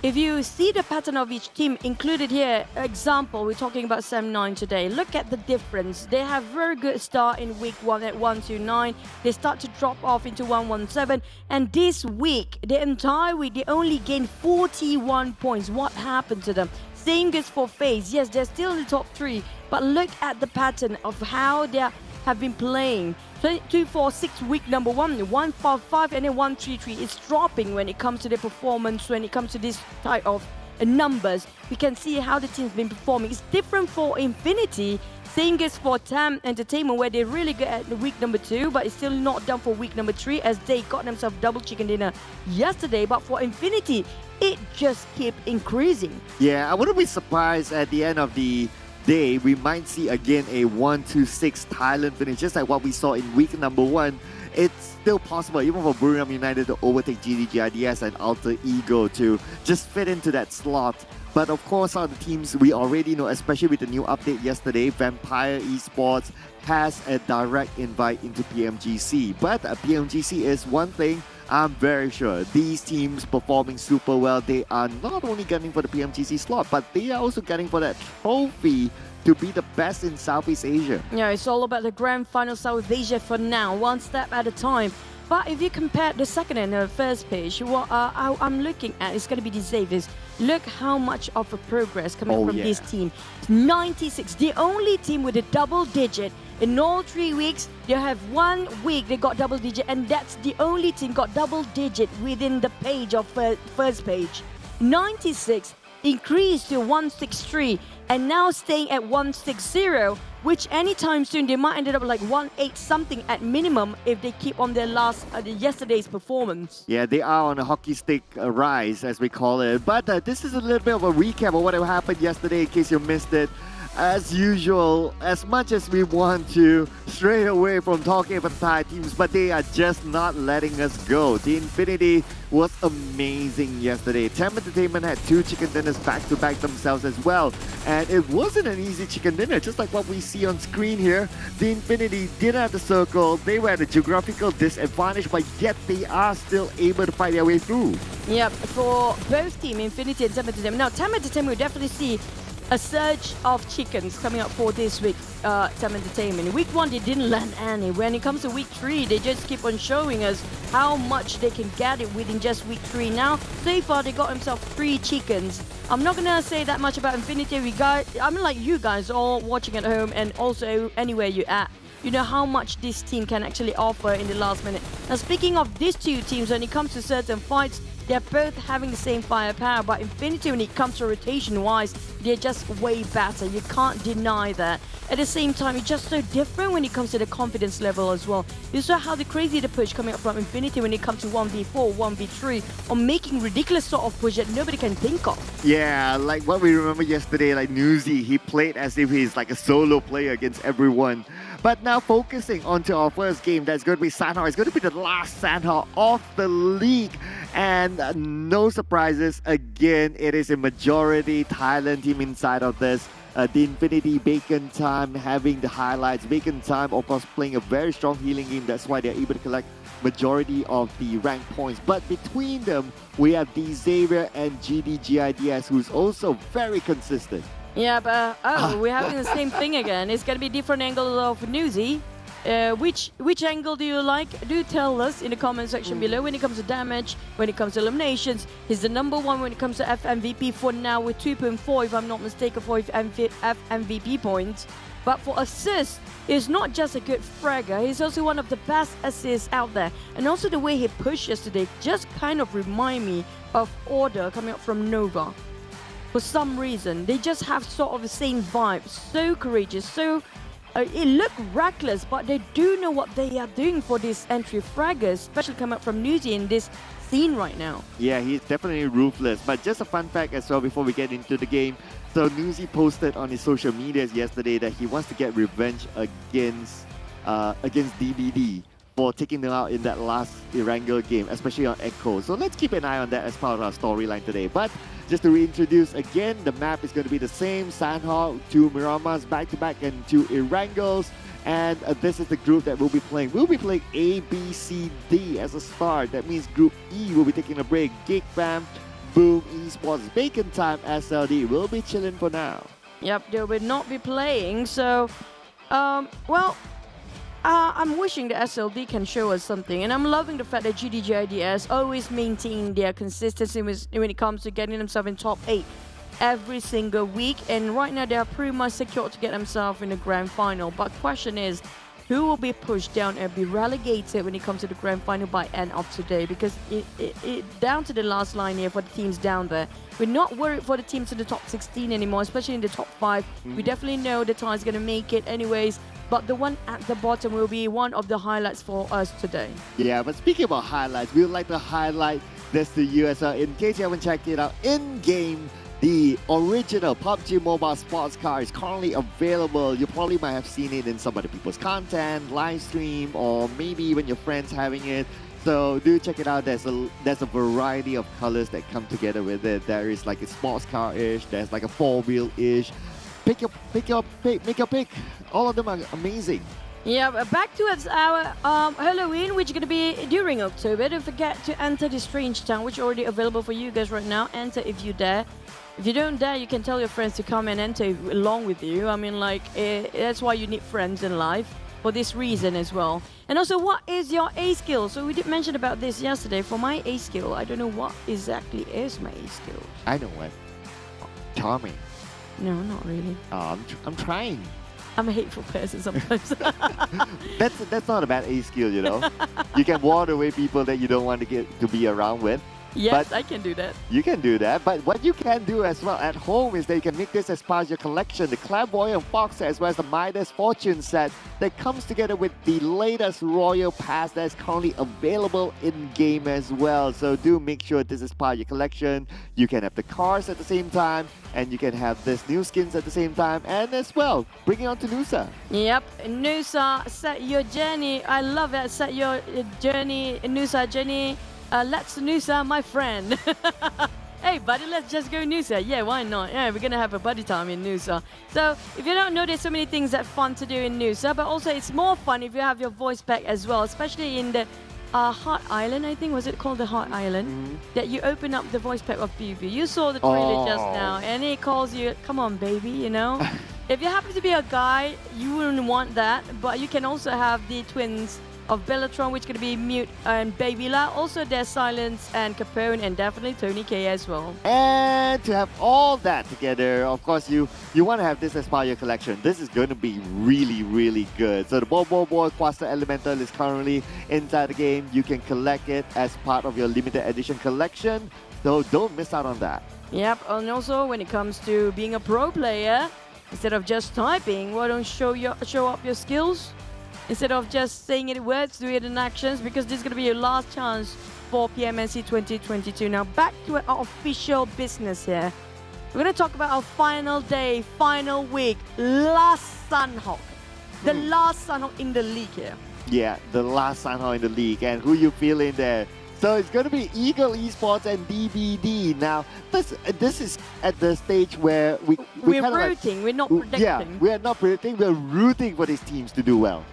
If you see the pattern of each team included here, example, we're talking about Sam9 today. Look at the difference. They have very good start in week 1 at 129. They start to drop off into 117. And this week, the entire week, they only gained 41 points. What happened to them? Same goes for FaZe. Yes, they're still in the top 3. But look at the pattern of how they have been playing. 246 week number 1, 155, and then 133. It's dropping when it comes to the performance, when it comes to this type of numbers. We can see how the team's been performing. It's different for Infinity. Same goes for TEM Entertainment, where they're really good at the week number 2, but it's still not done for week number 3, as they got themselves double chicken dinner yesterday. But for Infinity, it just keeps increasing. Yeah, I wouldn't be surprised at the end of the day, we might see again a 1-2-6 Thailand finish, just like what we saw in week number 1. It's still possible, even for Buriram United to overtake GIDS and Alter Ego to just fit into that slot. But of course, other teams we already know, especially with the new update yesterday, Vampire Esports has a direct invite into PMGC. But PMGC is one thing I'm very sure. These teams performing super well. They are not only gunning for the PMGC slot, but they are also gunning for that trophy to be the best in Southeast Asia. Yeah, it's all about the Grand Final South Asia for now, one step at a time. But if you compare the second and the first page, what I'm looking at is going to be the Xaviers. Look how much of a progress coming from this team. 96, the only team with a double digit. In all 3 weeks, they have 1 week they got double digit, and that's the only team got double digit within the page of first page. 96 increased to 163 and now staying at 160, which anytime soon they might end up like 1-8 something at minimum if they keep on their yesterday's performance. Yeah, they are on a hockey stick rise, as we call it. But this is a little bit of a recap of what happened yesterday in case you missed it. As usual, as much as we want to stray away from talking about Thai teams, but they are just not letting us go. The Infinity was amazing yesterday. TEM Entertainment had 2 chicken dinners back-to-back themselves as well. And it wasn't an easy chicken dinner, just like what we see on screen here. The Infinity didn't have the circle. They were at a geographical disadvantage, but yet they are still able to fight their way through. Yep, for both team, Infinity and TEM Entertainment. Now, TEM Entertainment will definitely see a surge of chickens coming up for this week, TEM Entertainment. Week 1, they didn't land any. When it comes to week 3, they just keep on showing us how much they can get it within just week 3. Now, so far, they got themselves 3 chickens. I'm not gonna say that much about Infinity. I mean, like you guys all watching at home and also anywhere you're at. You know how much this team can actually offer in the last minute. Now, speaking of these two teams, when it comes to certain fights, they're both having the same firepower, but Infinity, when it comes to rotation-wise, they're just way better. You can't deny that. At the same time, it's just so different when it comes to the confidence level as well. You saw how the crazy the push coming up from Infinity when it comes to 1v4, 1v3, or making ridiculous sort of push that nobody can think of. Yeah, like what we remember yesterday, like Newsy, he played as if he's like a solo player against everyone. But now focusing onto our first game, that's going to be Sanhao. It's going to be the last Sanhao of the league. And no surprises, again, it is a majority Thailand team inside of this. The Infinity Bacon Time having the highlights. Bacon Time, of course, playing a very strong healing game. That's why they're able to collect majority of the rank points. But between them, we have the Xavier and GIDS, who's also very consistent. Yeah, but we're having the same thing again. It's gonna be different angles of Newsy. Which angle do you like? Do tell us in the comment section below. When it comes to damage, when it comes to eliminations, he's the number 1 when it comes to FMVP for now with 2.4, if I'm not mistaken, for FMVP points. But for assists, he's not just a good fragger, he's also one of the best assists out there. And also the way he pushed yesterday just kind of remind me of Order coming up from Nova. For some reason, they just have sort of the same vibe. So courageous, so it looked reckless, but they do know what they are doing for these entry fraggers, especially coming up from Newsy in this scene right now. Yeah, he's definitely ruthless. But just a fun fact as well before we get into the game. So Newsy posted on his social medias yesterday that he wants to get revenge against DBD for taking them out in that last Erangel game, especially on Echo. So let's keep an eye on that as part of our storyline today. But just to reintroduce again, the map is going to be the same. Sanhao, 2 Miramas back-to-back and 2 Erangels. And this is the group that we'll be playing. We'll be playing A, B, C, D as a start. That means Group E will be taking a break. Geek Fam, Boom, Esports, Bacon Time, SLD. We'll be chilling for now. Yep, they will not be playing. So, I'm wishing the SLD can show us something, and I'm loving the fact that GIDS always maintain their consistency when it comes to getting themselves in top 8 every single week, and right now they are pretty much secure to get themselves in the grand final. But question is, who will be pushed down and be relegated when it comes to the grand final by end of today? Because it down to the last line here for the teams down there. We're not worried for the teams in the top 16 anymore, especially in the top 5. We definitely know the Thai is going to make it anyways. But the one at the bottom will be one of the highlights for us today. Yeah, but speaking about highlights, we would like to highlight this to you as well. In case you haven't checked it out, in-game, the original PUBG Mobile sports car is currently available. You probably might have seen it in some other people's content, live stream, or maybe even your friends having it. So do check it out. There's a variety of colors that come together with it. There is like a sports car-ish, there's like a 4-wheel-ish. Make your pick. All of them are amazing. Yeah, back to our Halloween, which is going to be during October. Don't forget to enter the Strange Town, which is already available for you guys right now. Enter if you dare. If you don't dare, you can tell your friends to come and enter along with you. I mean, like, that's why you need friends in life, for this reason as well. And also, what is your A skill? So we did mention about this yesterday. For my A skill, I don't know what exactly is my A skill. I know what. Charming. No, not really. I'm trying. I'm a hateful person sometimes. That's not a bad A skill, you know. You can ward away people that you don't want to get to be around with. Yes, I can do that. You can do that, but what you can do as well at home is that you can make this as part of your collection. The Clairvoyant Fox set as well as the Midas Fortune set that comes together with the latest Royal Pass that is currently available in-game as well. So do make sure this is part of your collection. You can have the cars at the same time, and you can have this new skins at the same time, and as well, bring it on to Nusa. Yep, Nusa, set your journey. I love it. Set your journey, Nusa journey. Let's Nusa, my friend. Hey, buddy, let's just go Nusa. Yeah, why not? Yeah, we're going to have a buddy time in Nusa. So, if you don't know, there's so many things that fun to do in Nusa, but also it's more fun if you have your voice back as well, especially in the Hot Island, I think. Was it called the Hot Island? That you open up the voice pack of PUBG. You saw the trailer just now, and it calls you, come on, baby, you know? If you happen to be a guy, you wouldn't want that, but you can also have the twins of Bellatron, which could be Mute and Babyla. Also, there's Silence and Capone, and definitely Tony K as well. And to have all that together, of course, you want to have this as part of your collection. This is going to be really, really good. So the Bobo Quasta Elemental is currently inside the game. You can collect it as part of your limited edition collection. So don't miss out on that. Yep, and also when it comes to being a pro player, instead of just typing, why don't show up your skills? Instead of just saying it in words, do it in actions, because this is going to be your last chance for PMNC 2022. Now back to our official business here. We're going to talk about our final day, final week, last Sunhawk. The last Sunhawk in the league here. Yeah, the last Sunhawk in the league. And who you feeling there? So it's going to be Ego Esports and DBD. Now, this is at the stage where we're rooting, we're not predicting. Yeah, we're not predicting, we're rooting for these teams to do well.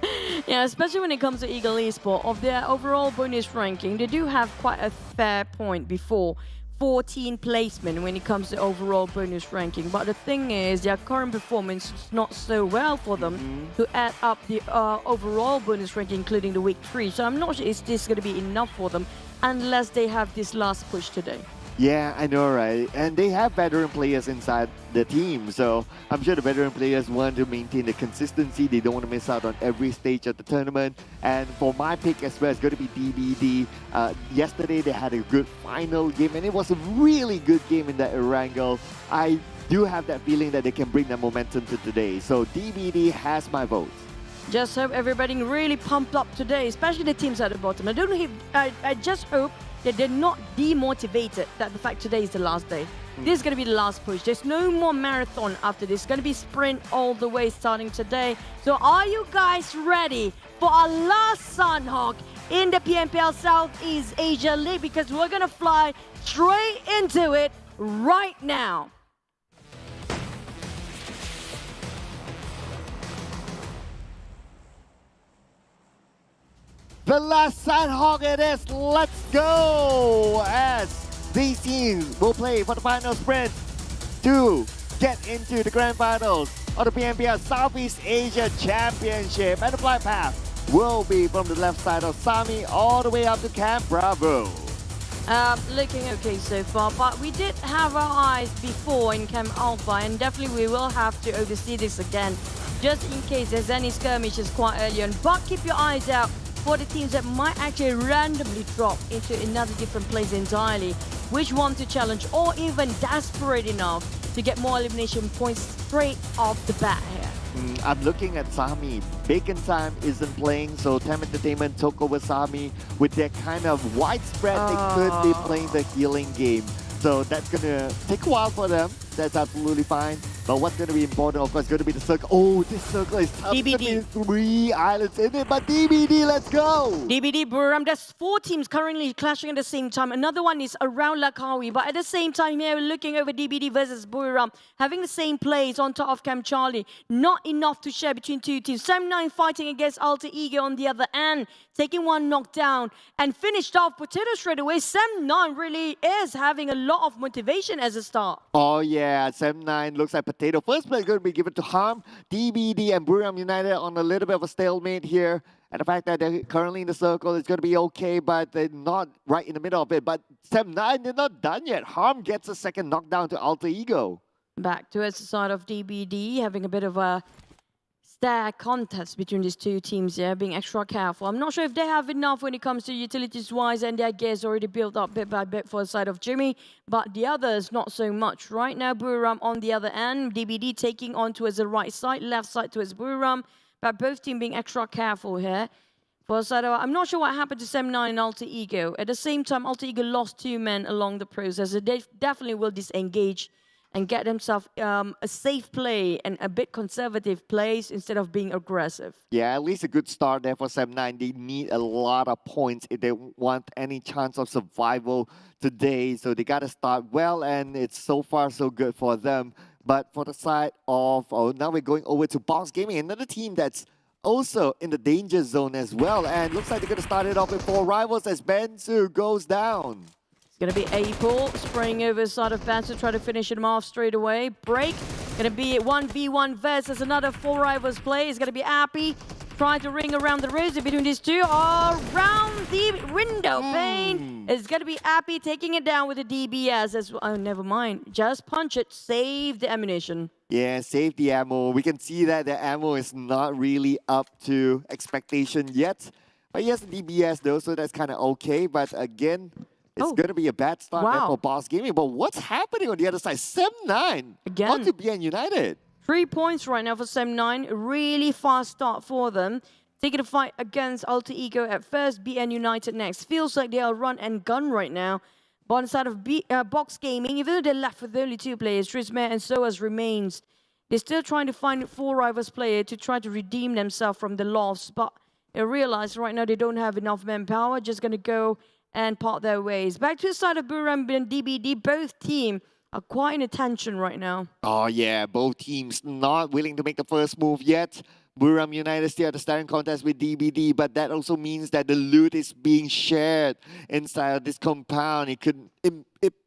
Yeah, especially when it comes to Ego Esports. Of their overall bonus ranking, they do have quite a fair point before 14 placement when it comes to overall bonus ranking. But the thing is, their current performance is not so well for them to add up the overall bonus ranking, including the week 3. So I'm not sure is this going to be enough for them unless they have this last push today. Yeah, I know, right? And they have veteran players inside the team, so I'm sure the veteran players want to maintain the consistency. They don't want to miss out on every stage of the tournament. And for my pick as well, it's going to be DBD. Yesterday, they had a good final game, and it was a really good game in that Erangel. I do have that feeling that they can bring that momentum to today. So DBD has my vote. Just hope everybody really pumped up today, especially the teams at the bottom. I just hope that they're not demotivated that the fact today is the last day. This is going to be the last push. There's no more marathon after this. It's going to be sprint all the way starting today. So are you guys ready for our last Sunhawk in the PMPL Southeast Asia League? Because we're going to fly straight into it right now. The last Sunhawk it is. Let's go! As these teams will play for the final sprint to get into the grand finals of the PMPS Southeast Asia Championship. And the flight path will be from the left side of Sami all the way up to Camp Bravo. Looking okay so far, but we did have our eyes before in Camp Alpha, and definitely we will have to oversee this again, just in case there's any skirmishes quite early on. But keep your eyes out for the teams that might actually randomly drop into another different place entirely, which want to challenge or even desperate enough to get more elimination points straight off the bat here. I'm looking at Sami. Bacon Time isn't playing, so TEM Entertainment took over Sami with their kind of widespread. They could be playing the healing game. So that's going to take a while for them. That's absolutely fine. But what's going to be important, of course, is going to be the circle. Oh, this circle is tough. DBD. 3 islands in it, but DBD, let's go! DBD, Buriram, there's 4 teams currently clashing at the same time. Another one is around Lakawi, but at the same time here, we're looking over DBD versus Buriram, having the same plays on top of Camp Charlie. Not enough to share between two teams. Sam9 fighting against Alter Ego on the other end, taking one knockdown and finished off Potato straight away. Sam9 really is having a lot of motivation as a start. Oh yeah, Sam9 looks like Potato. First place going to be given to Harm. DBD and Buriram United on a little bit of a stalemate here. And the fact that they're currently in the circle is going to be okay, but they're not right in the middle of it. But Sam9, they're not done yet. Harm gets a second knockdown to Alter Ego. Back towards the side of DBD, having a bit of a stare contest between these two teams here, being extra careful. I'm not sure if they have enough when it comes to utilities-wise, and their gears already built up bit by bit for the side of Jimmy, but the others not so much. Right now, Buriram on the other end, DBD taking on towards the right side, left side towards Buriram, but both teams being extra careful here. For the side of, I'm not sure what happened to Sam9 and Alter Ego. At the same time, Alter Ego lost 2 men along the process, so they definitely will disengage and get themselves a safe play and a bit conservative plays instead of being aggressive. Yeah, at least a good start there for Sam9. They need a lot of points if they want any chance of survival today. So they got to start well, and it's so far so good for them. But for the side of, now we're going over to Box Gaming, another team that's also in the danger zone as well. And looks like they're going to start it off with 4 rivals as Bensu goes down. It's going to be April spraying over the side of Bensu, try to finish him off straight away. Break, going to be 1v1 versus another 4 rivals play. It's going to be Appy trying to ring around the rosy between these two. Around the window pane. It's going to be Appy taking it down with the DBS as well. Oh, never mind. Just punch it. Save the ammunition. Yeah, save the ammo. We can see that the ammo is not really up to expectation yet. But yes, the DBS though, so that's kind of okay. But again, it's going to be a bad start there for Boss Gaming. But what's happening on the other side? Sem9 again on to BN United. 3 points right now for Sem9. Really fast start for them. Taking a fight against Alter Ego at first, BN United next. Feels like they are run and gun right now. But on the side of Box Gaming, even though they're left with only 2 players, Trismare and Soas remains. They're still trying to find 4 rivals player to try to redeem themselves from the loss. But they realize right now they don't have enough manpower. Just going to go and part their ways. Back to the side of Buriram and DBD, both teams are quite in attention right now. Oh yeah, both teams not willing to make the first move yet. Buriram United still at the starting contest with DBD, but that also means that the loot is being shared inside of this compound.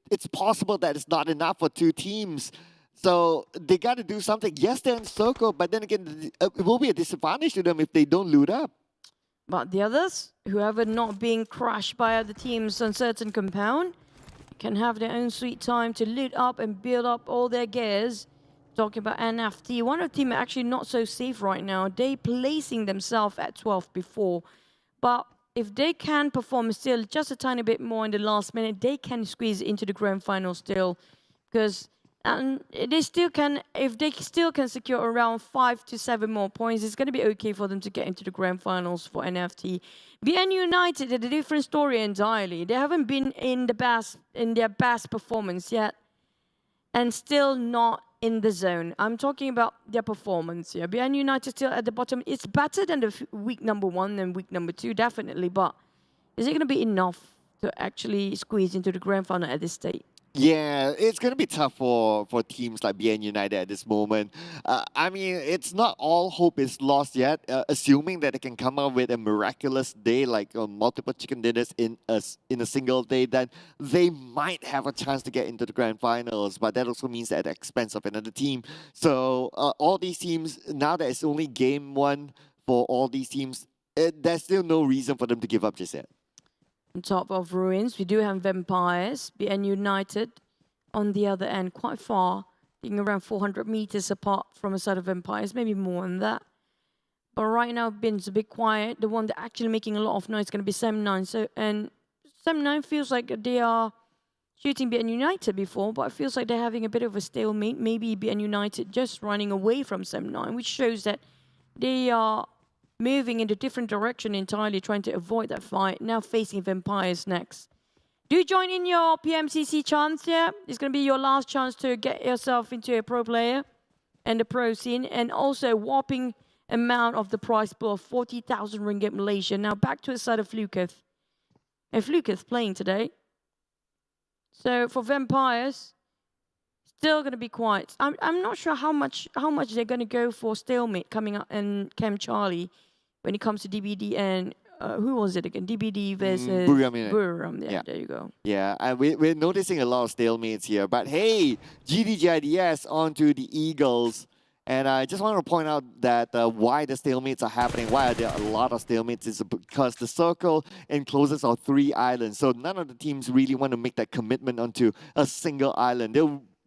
It's possible that it's not enough for 2 teams. So they got to do something. Yes, they're in circle, but then again, it will be a disadvantage to them if they don't loot up. But the others, whoever not being crushed by other teams on certain compound, can have their own sweet time to loot up and build up all their gears. Talking about NFT, one of the team are actually not so safe right now. They placing themselves at 12th before. But if they can perform still just a tiny bit more in the last minute, they can squeeze into the grand final still. Because they still can, if they still can secure around 5 to 7 more points, it's going to be okay for them to get into the grand finals for NFT. BN United had a different story entirely. They haven't been in their best performance yet, and still not in the zone. I'm talking about their performance here. BN United still at the bottom. It's better than the week number 1 and week number 2, definitely. But is it going to be enough to actually squeeze into the grand final at this stage? Yeah, it's going to be tough for teams like BN United at this moment. I mean, it's not all hope is lost yet. Assuming that they can come up with a miraculous day, like multiple chicken dinners in a single day, then they might have a chance to get into the grand finals. But that also means at the expense of another team. So all these teams, now that it's only game 1 for all these teams, there's still no reason for them to give up just yet. On top of Ruins, we do have Vampires, BN United on the other end, quite far, being around 400 meters apart from a side of Vampires, maybe more than that. But right now, Bin's a bit quiet. The one that actually making a lot of noise is going to be Sem9. So, and Sem9 feels like they are shooting BN United before, but it feels like they're having a bit of a stalemate. Maybe BN United just running away from Sem9, which shows that they are moving in a different direction entirely, trying to avoid that fight. Now facing Vampires next. Do join in your PMCC chance here. It's going to be your last chance to get yourself into a pro player and the pro scene. And also whopping amount of the prize pool of 40,000 ringgit Malaysia. Now back to the side of Fluketh. And Fluketh playing today. So for Vampires, still going to be quiet. I'm not sure how much they're going to go for stalemate coming up in Chem Charlie when it comes to DBD and who was it again? DBD versus Buriram. Yeah, there you go. Yeah, we're noticing a lot of stalemates here. But hey, GIDS onto the Eagles. And I just want to point out that why the stalemates are happening, why are there a lot of stalemates, is because the circle encloses our 3 islands. So none of the teams really want to make that commitment onto a single island.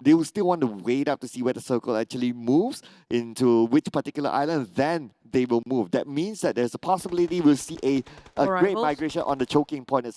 They will still want to wait up to see where the circle actually moves into which particular island, then they will move. That means that there's a possibility we'll see a great migration on the choking point at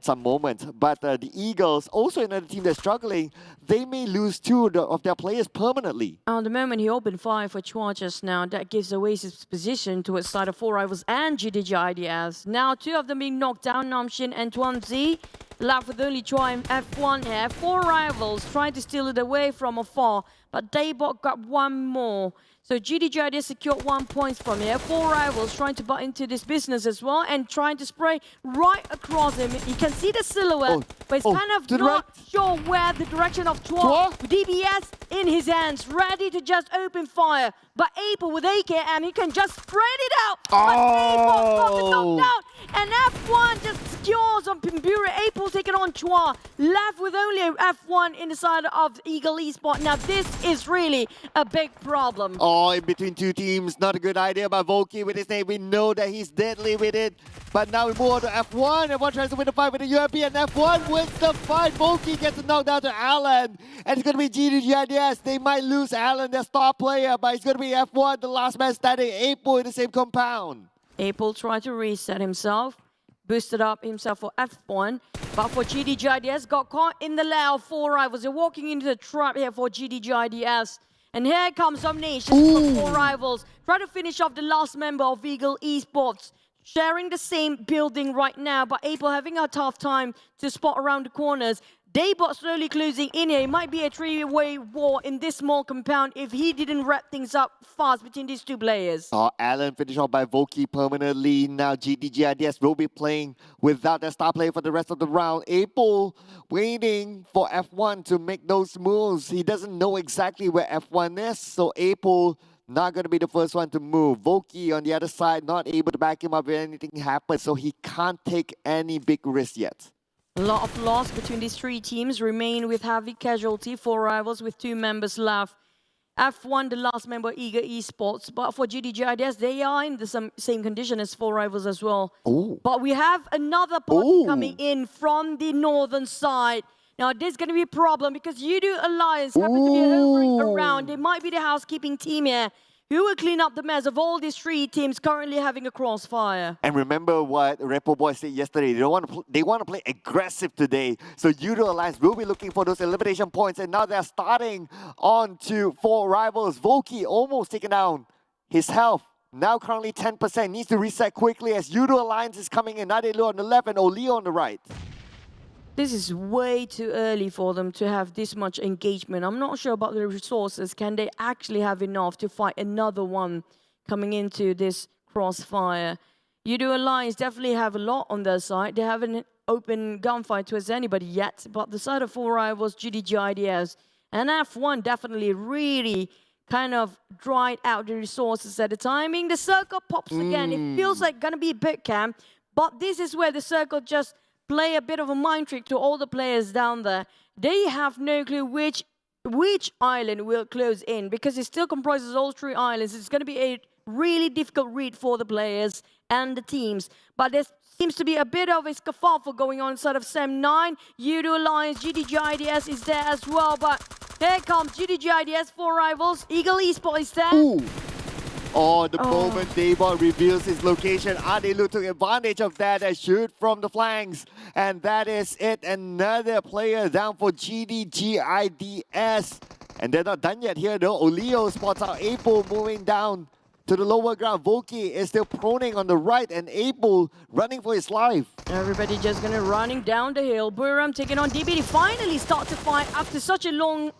some moment. But the Eagles, also another team that's struggling, they may lose 2 of their players permanently. At the moment, he opened fire for Chua just now. That gives away his position towards side of 4 rivals and GIDS. Now 2 of them being knocked down, Namshin and Tuanzi. Left with only Chua and F1 here. 4 rivals trying to steal it away from afar. but Daybot got one more. So GDGIDS secured 1 point from here. 4 rivals trying to butt into this business as well and trying to spray right across him. You can see the silhouette, but it's kind of not sure where the direction of Chua. DBS in his hands, ready to just open fire. But Apel with AKM, he can just spread it out. But Apel got the knockdown. And F1 just secures on Pimbura. Apel taking on Chua. Left with only F1 in the side of Ego Esports. Now this is really a big problem. Oh, in between two teams, not a good idea by Volky with his name. We know that he's deadly with it. But now we move on to F1. F1 tries to win the fight with the UMP, and F1 wins the fight. Volky gets a knockdown to Alan. And it's going to be GDGIDS. They might lose Alan, their star player, but it's going to be F1, the last man standing. Apel in the same compound. Apel tried to reset himself, boosted up himself for F1, but for GDGIDS, got caught in the lair of 4 rivals. They're walking into the trap here for GDGIDS. And here comes Domination for 4 rivals. Try to finish off the last member of Ego Esports. Sharing the same building right now, but Apel having a tough time to spot around the corners. Daybot slowly closing in here. It might be a 3-way war in this small compound if he didn't wrap things up fast between these two players. Oh, Alan finished off by Volky permanently. Now GDGIDS will be playing without their star player for the rest of the round. Apel waiting for F1 to make those moves. He doesn't know exactly where F1 is, so Apel not going to be the first one to move. Volky on the other side not able to back him up if anything happens, so he can't take any big risk yet. A lot of loss between these 3 teams remain with heavy casualty. 4 rivals with 2 members left. F1, the last member, Ego Esports. But for GDGIDS, they are in the same condition as 4 rivals as well. Ooh. But we have another party coming in from the northern side. Now, this is going to be a problem because Yoodo Alliance happen to be hovering around. They might be the housekeeping team here who will clean up the mess of all these 3 teams currently having a crossfire. And remember what Repo Boy said yesterday. They want to play aggressive today. So Yoodo Alliance will be looking for those elimination points. And now they're starting on to 4 rivals. Volky almost taken down his health. Now currently 10%. Needs to reset quickly as Yoodo Alliance is coming in. Nadelu on the left and Olio on the right. This is way too early for them to have this much engagement. I'm not sure about the resources. Can they actually have enough to fight another one coming into this crossfire? Yoodo Alliance definitely have a lot on their side. They haven't opened gunfight towards anybody yet, but the side of 4 rivals, GDGIDS, and F1 definitely really kind of dried out the resources at the timing. The circle pops again. It feels like gonna be a big camp, but this is where the circle just play a bit of a mind trick to all the players down there. They have no clue which island will close in because it still comprises all 3 islands. It's going to be a really difficult read for the players and the teams. But there seems to be a bit of a scuffle going on inside of SEM9. Yoodo Alliance, GDGIDS is there as well. But here comes GDGIDS, 4 rivals. Ego Esports is there. Ooh. Oh, the moment Daybot reveals his location, Adelu took advantage of that and shoot from the flanks. And that is it. Another player down for GDGIDS. And they're not done yet here though. Olio spots out Apel moving down to the lower ground. Volky is still proning on the right and Apel running for his life. Everybody just gonna running down the hill. Buriram taking on DBD. Finally start to fight after such a long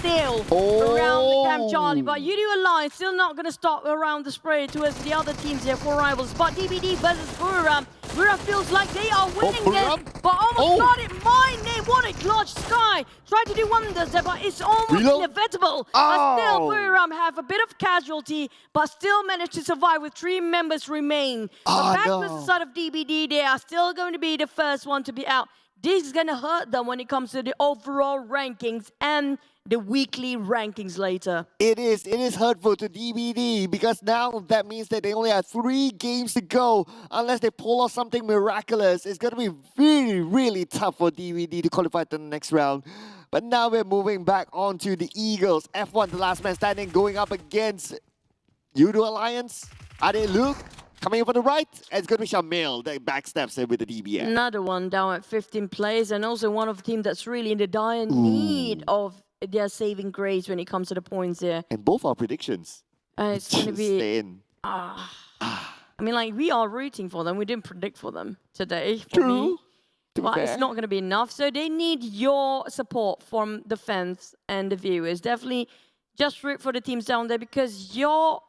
sail around the Camp Charlie. But Yoodo Alliance still not gonna stop around the spray towards the other teams here, 4 rivals. But DBD versus Buriram. Buriram feels like they are winning this, but almost got it. My name, what a clutch. Sky tried to do wonders there, but it's almost inevitable. But still, Buriram have a bit of casualty, but still managed to survive with 3 members remain. But back to the side of DBD, they are still going to be the first one to be out. This is going to hurt them when it comes to the overall rankings and the weekly rankings later. It is hurtful to DBD because now that means that they only have 3 games to go. Unless they pull off something miraculous, it's going to be really, really tough for DBD to qualify to the next round. But now we're moving back on to the Eagles. F1, the last man standing, going up against Yoodo Alliance. Are they Luke? Coming in from the right, it's going to be Shamil that backstabs him with the DBS. Another one down at 15 players, and also one of the teams that's really in the dire need of their saving grace when it comes to the points here. And both our predictions. It's going to be... I mean, like, we are rooting for them. We didn't predict for them today. For me. But it's not going to be enough. So they need your support from the fans and the viewers. Definitely just root for the teams down there because your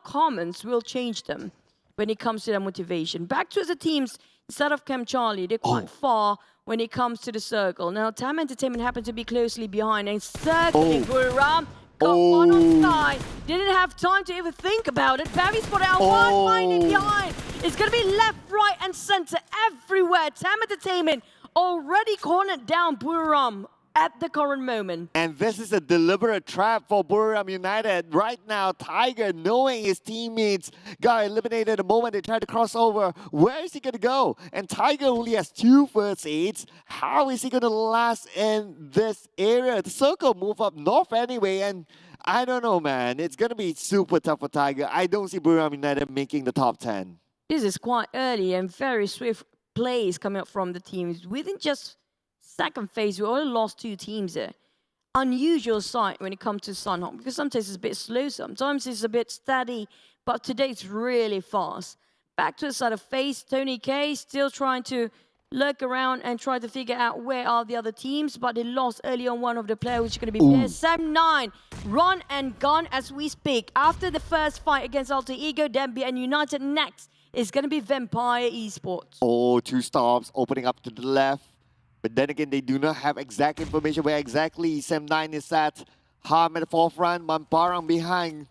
comments will change them when it comes to their motivation. Back to the teams, instead of Cam Charlie, they're quite far when it comes to the circle. Now, TEM Entertainment happened to be closely behind and circling Buriram. Got one on Sky. Didn't have time to even think about it. Barry spotted out one minded behind. It's going to be left, right, and center everywhere. TEM Entertainment already cornered down Buriram at the current moment. And this is a deliberate trap for Buriram United. Right now, Tiger, knowing his teammates got eliminated the moment they tried to cross over, where is he going to go? And Tiger only has 2 first aids. How is he going to last in this area? The circle move up north anyway, and I don't know, man. It's going to be super tough for Tiger. I don't see Buriram United making the top 10. This is quite early and very swift plays coming up from the teams. Within just second phase, we only lost 2 teams there. Unusual sight when it comes to Sunhawk, because sometimes it's a bit slow, sometimes it's a bit steady, but today it's really fast. Back to the side of phase, Tony K still trying to lurk around and try to figure out where are the other teams, but they lost early on one of the players, which is going to be Sam9. Run and gun as we speak. After the first fight against Alter Ego, Demby and United next is going to be Vampire Esports. 2 stops opening up to the left. But then again, they do not have exact information where exactly Sam9 is at. Harm at the forefront, Mamparang behind.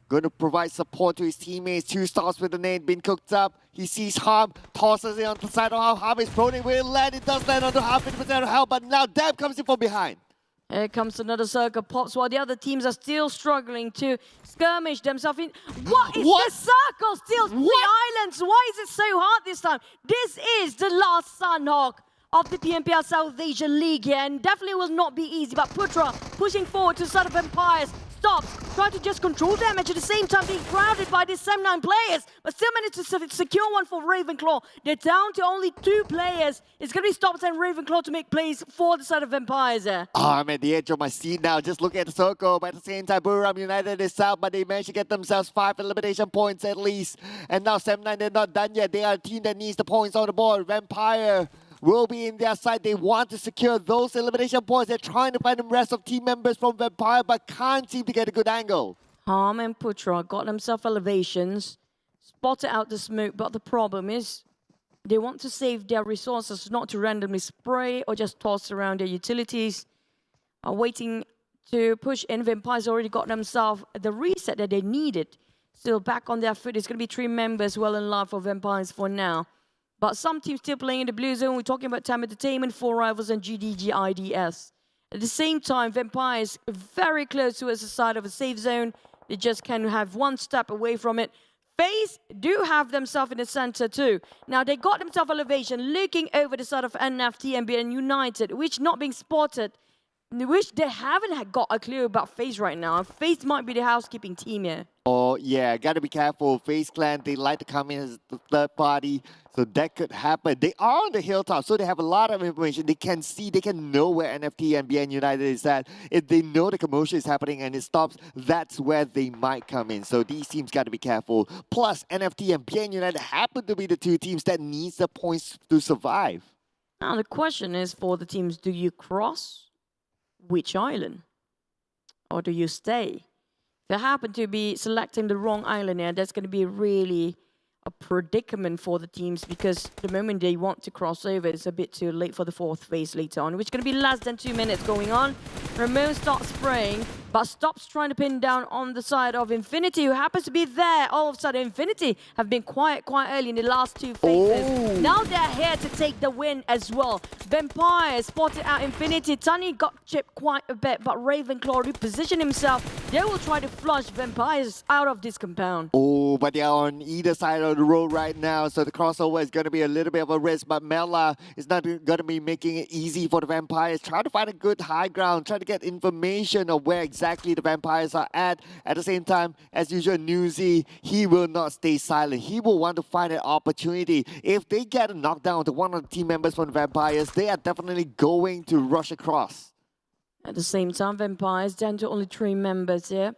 Going to provide support to his teammates. 2 stops with the nade being cooked up. He sees Harm, tosses it on the side of Harm. Harm is proning, will land. It does land on the 50% of health, but now Dab comes in from behind. Here comes another circle pops while the other teams are still struggling to skirmish themselves in. What is this circle still? 3 islands. Why is it so hard this time? This is the last Sunhawk of the PMPL South Asia League here, and definitely will not be easy. But Putra pushing forward to the side of Empires. Stops, trying to just control damage at the same time being crowded by these Sam9 players, but still managed to secure one for Ravenclaw. They're down to only 2 players. It's going to be Stops and Ravenclaw to make plays for the side of Empires there. I'm at the edge of my seat now, just looking at the circle, but at the same time, Buriram United is out, but they managed to get themselves 5 elimination points at least. And now Sam9, they're not done yet. They are a team that needs the points on the board. Vampire will be in their side. They want to secure those elimination points. They're trying to find the rest of team members from Vampire, but can't seem to get a good angle. Harm and Putra got themselves elevations, spotted out the smoke, but the problem is they want to save their resources, not to randomly spray or just toss around their utilities. Are waiting to push in. Vampire's already got themselves the reset that they needed. Still back on their foot. It's going to be 3 members well in line for Vampires for now. But some teams still playing in the blue zone. We're talking about TEM Entertainment, 4 Rivals, and GIDS. At the same time, Vampires very close to the side of a safe zone. They just can have 1 step away from it. FaZe do have themselves in the center too. Now they got themselves elevation, looking over the side of NFT and United, which not being spotted, which they haven't got a clue about FaZe right now. FaZe might be the housekeeping team here. Oh yeah, gotta be careful. FaZe Clan, they like to come in as the third party, so that could happen. They are on the hilltop, so they have a lot of information. They can see, they can know where NFT and BN United is at. If they know the commotion is happening and it stops, that's where they might come in. So these teams gotta be careful. Plus, NFT and BN United happen to be the 2 teams that needs the points to survive. Now the question is for the teams, do you cross which island? Or do you stay? If you happen to be selecting the wrong island here, that's going to be really a predicament for the teams, because the moment they want to cross over, it's a bit too late for the 4th phase later on, which is going to be less than 2 minutes going on. Ramon starts spraying, but stops trying to pin down on the side of Infinity, who happens to be there. All of a sudden, Infinity have been quite early in the last 2 phases. Now they're here to take the win as well. Vampire spotted out Infinity. Tani got chipped quite a bit, but Ravenclaw repositioned himself. They will try to flush Vampires out of this compound. Oh, but they are on either side of the road right now, so the crossover is going to be a little bit of a risk, but Mela is not going to be making it easy for the Vampires. Trying to find a good high ground, trying to get information of where exactly the Vampires are at. At the same time, as usual, Newsy, he will not stay silent. He will want to find an opportunity. If they get a knockdown to one of the team members from the Vampires, they are definitely going to rush across. At the same time, Vampires down to only 3 members here.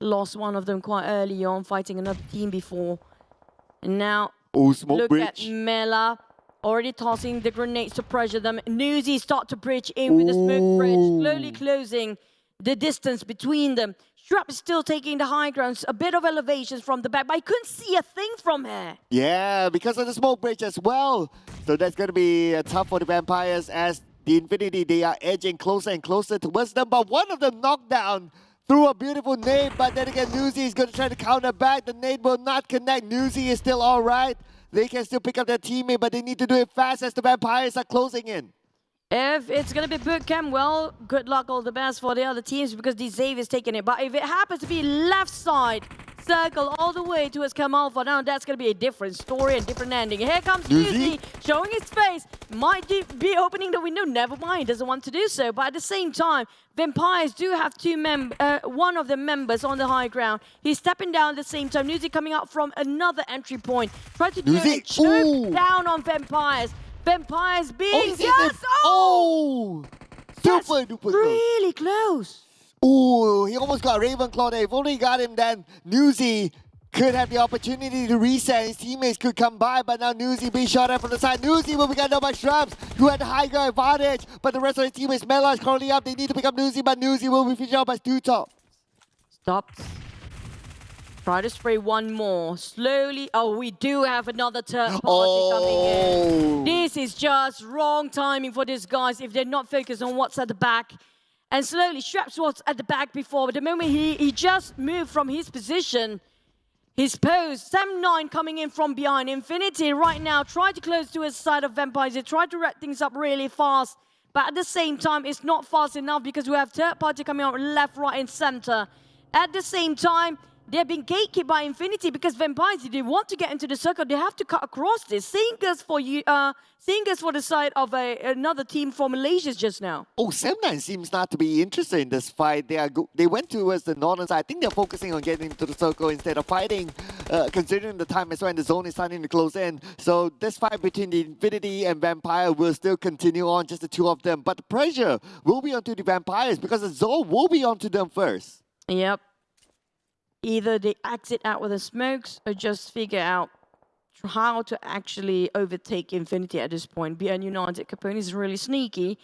Lost one of them quite early on, fighting another team before. And now, smoke look bridge. at Mela. already tossing the grenades to pressure them. Newsy start to bridge in with the smoke bridge, slowly closing the distance between them. Shrap is still taking the high grounds, a bit of elevations from the back, but I couldn't see a thing from here. Yeah, because of the smoke bridge as well. So that's going to be tough for the Vampires as the Infinity, they are edging closer and closer towards them. But one of them knocked down through a beautiful nade, but then again, Newsy is going to try to counter back. The nade will not connect. Newsy is still all right. They can still pick up their teammate, but they need to do it fast as the Vampires are closing in. If it's going to be bootcamp, well, good luck, all the best for the other teams because the Xavier is taking it. But if it happens to be left side circle all the way towards Cam Alpha, now that's going to be a different story and different ending. Here comes Newsy showing his face. Might be opening the window. Never mind, doesn't want to do so. But at the same time, Vampires do have one of the members on the high ground. He's stepping down at the same time. Newsy coming out from another entry point. Try to do a choke down on Vampires. Vampires being super duper really close. Ooh, he almost got Ravenclaw there. If only he got him, then Newsy could have the opportunity to reset. His teammates could come by, but now Newsy being shot at from the side. Newsy will be got down by Shrubs, who had the high ground advantage, but the rest of his teammates, Mela is currently up. They need to pick up Newsy, but Newsy will be finished out by Stu-Top. Stop. Try to spray one more. Slowly. Oh, we do have another third party coming in. This is just wrong timing for these guys if they're not focused on what's at the back. And slowly, Straps was at the back before, but the moment he just moved from his position, his pose, Sam9 coming in from behind. Infinity right now try to close to his side of Vampires. They try to wrap things up really fast, but at the same time, it's not fast enough because we have third party coming out left, right, and center. At the same time, they're being gatekept by Infinity because Vampires, if they want to get into the circle, they have to cut across this. Seeing us for the side of another team from Malaysia just now. Oh, Sam9 seems not to be interested in this fight. They went towards the northern side. I think they're focusing on getting into the circle instead of fighting, considering the time as well, and the zone is starting to close in. So this fight between the Infinity and Vampire will still continue on, just the two of them. But the pressure will be onto the Vampires because the zone will be onto them first. Yep. Either they exit out with the smokes or just figure out how to actually overtake Infinity at this point. BN United, Capone is really sneaky.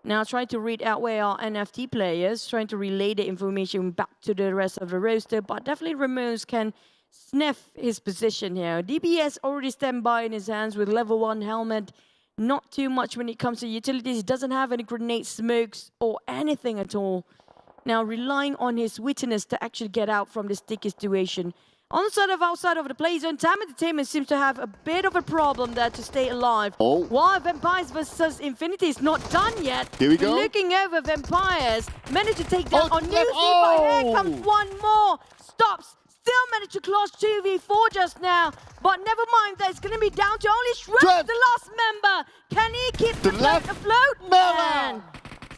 Now trying to read out where our NFT players, trying to relay the information back to the rest of the roster, but definitely Ramos can sniff his position here. DBS already stand by in his hands with level 1 helmet. Not too much when it comes to utilities. He doesn't have any grenade smokes or anything at all. Now relying on his witness to actually get out from this sticky situation. On the side of outside of the play zone, TEM Entertainment seems to have a bit of a problem there to stay alive. While Vampires versus Infinity is not done yet. Here we go. Looking over Vampires, managed to take down on Newsy, but here comes one more. Stops. Still managed to close 2v4 just now. But never mind, that's going to be down to only Shrub, the last member. Can he keep the flag afloat? Man.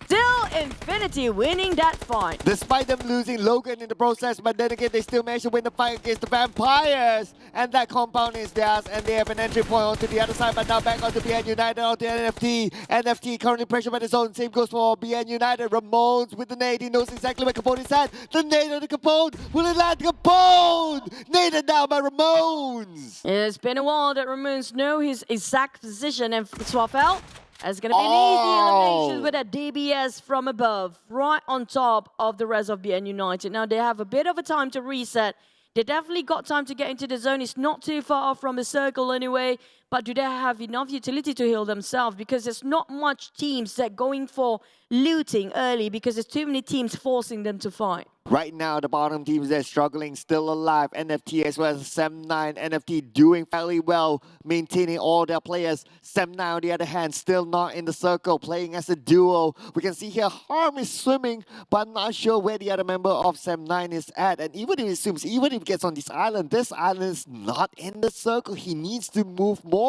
Still Infinity winning that fight. Despite them losing Logan in the process, but then again, they still managed to win the fight against the Vampires. And that compound is theirs, and they have an entry point onto the other side, but now back onto BN United, onto NFT. NFT currently pressured by the zone. Same goes for BN United. Ramones with the nade. He knows exactly where Capone is at. The nade on the Capone. Will it land Capone? Naded down by Ramones. It's been a while that Ramones know his exact position, and Swafel. It's going to be an easy elimination with a DBS from above, right on top of the rest of BN United. Now, they have a bit of a time to reset. They definitely got time to get into the zone. It's not too far off from the circle anyway. But do they have enough utility to heal themselves? Because there's not much teams that going for looting early because there's too many teams forcing them to fight. Right now, the bottom teams are struggling, still alive. NFT as well as Sam9. NFT doing fairly well, maintaining all their players. Sam9, on the other hand, still not in the circle, playing as a duo. We can see here, Harm is swimming, but not sure where the other member of Sam9 is at. And even if he swims, even if he gets on this island is not in the circle. He needs to move more.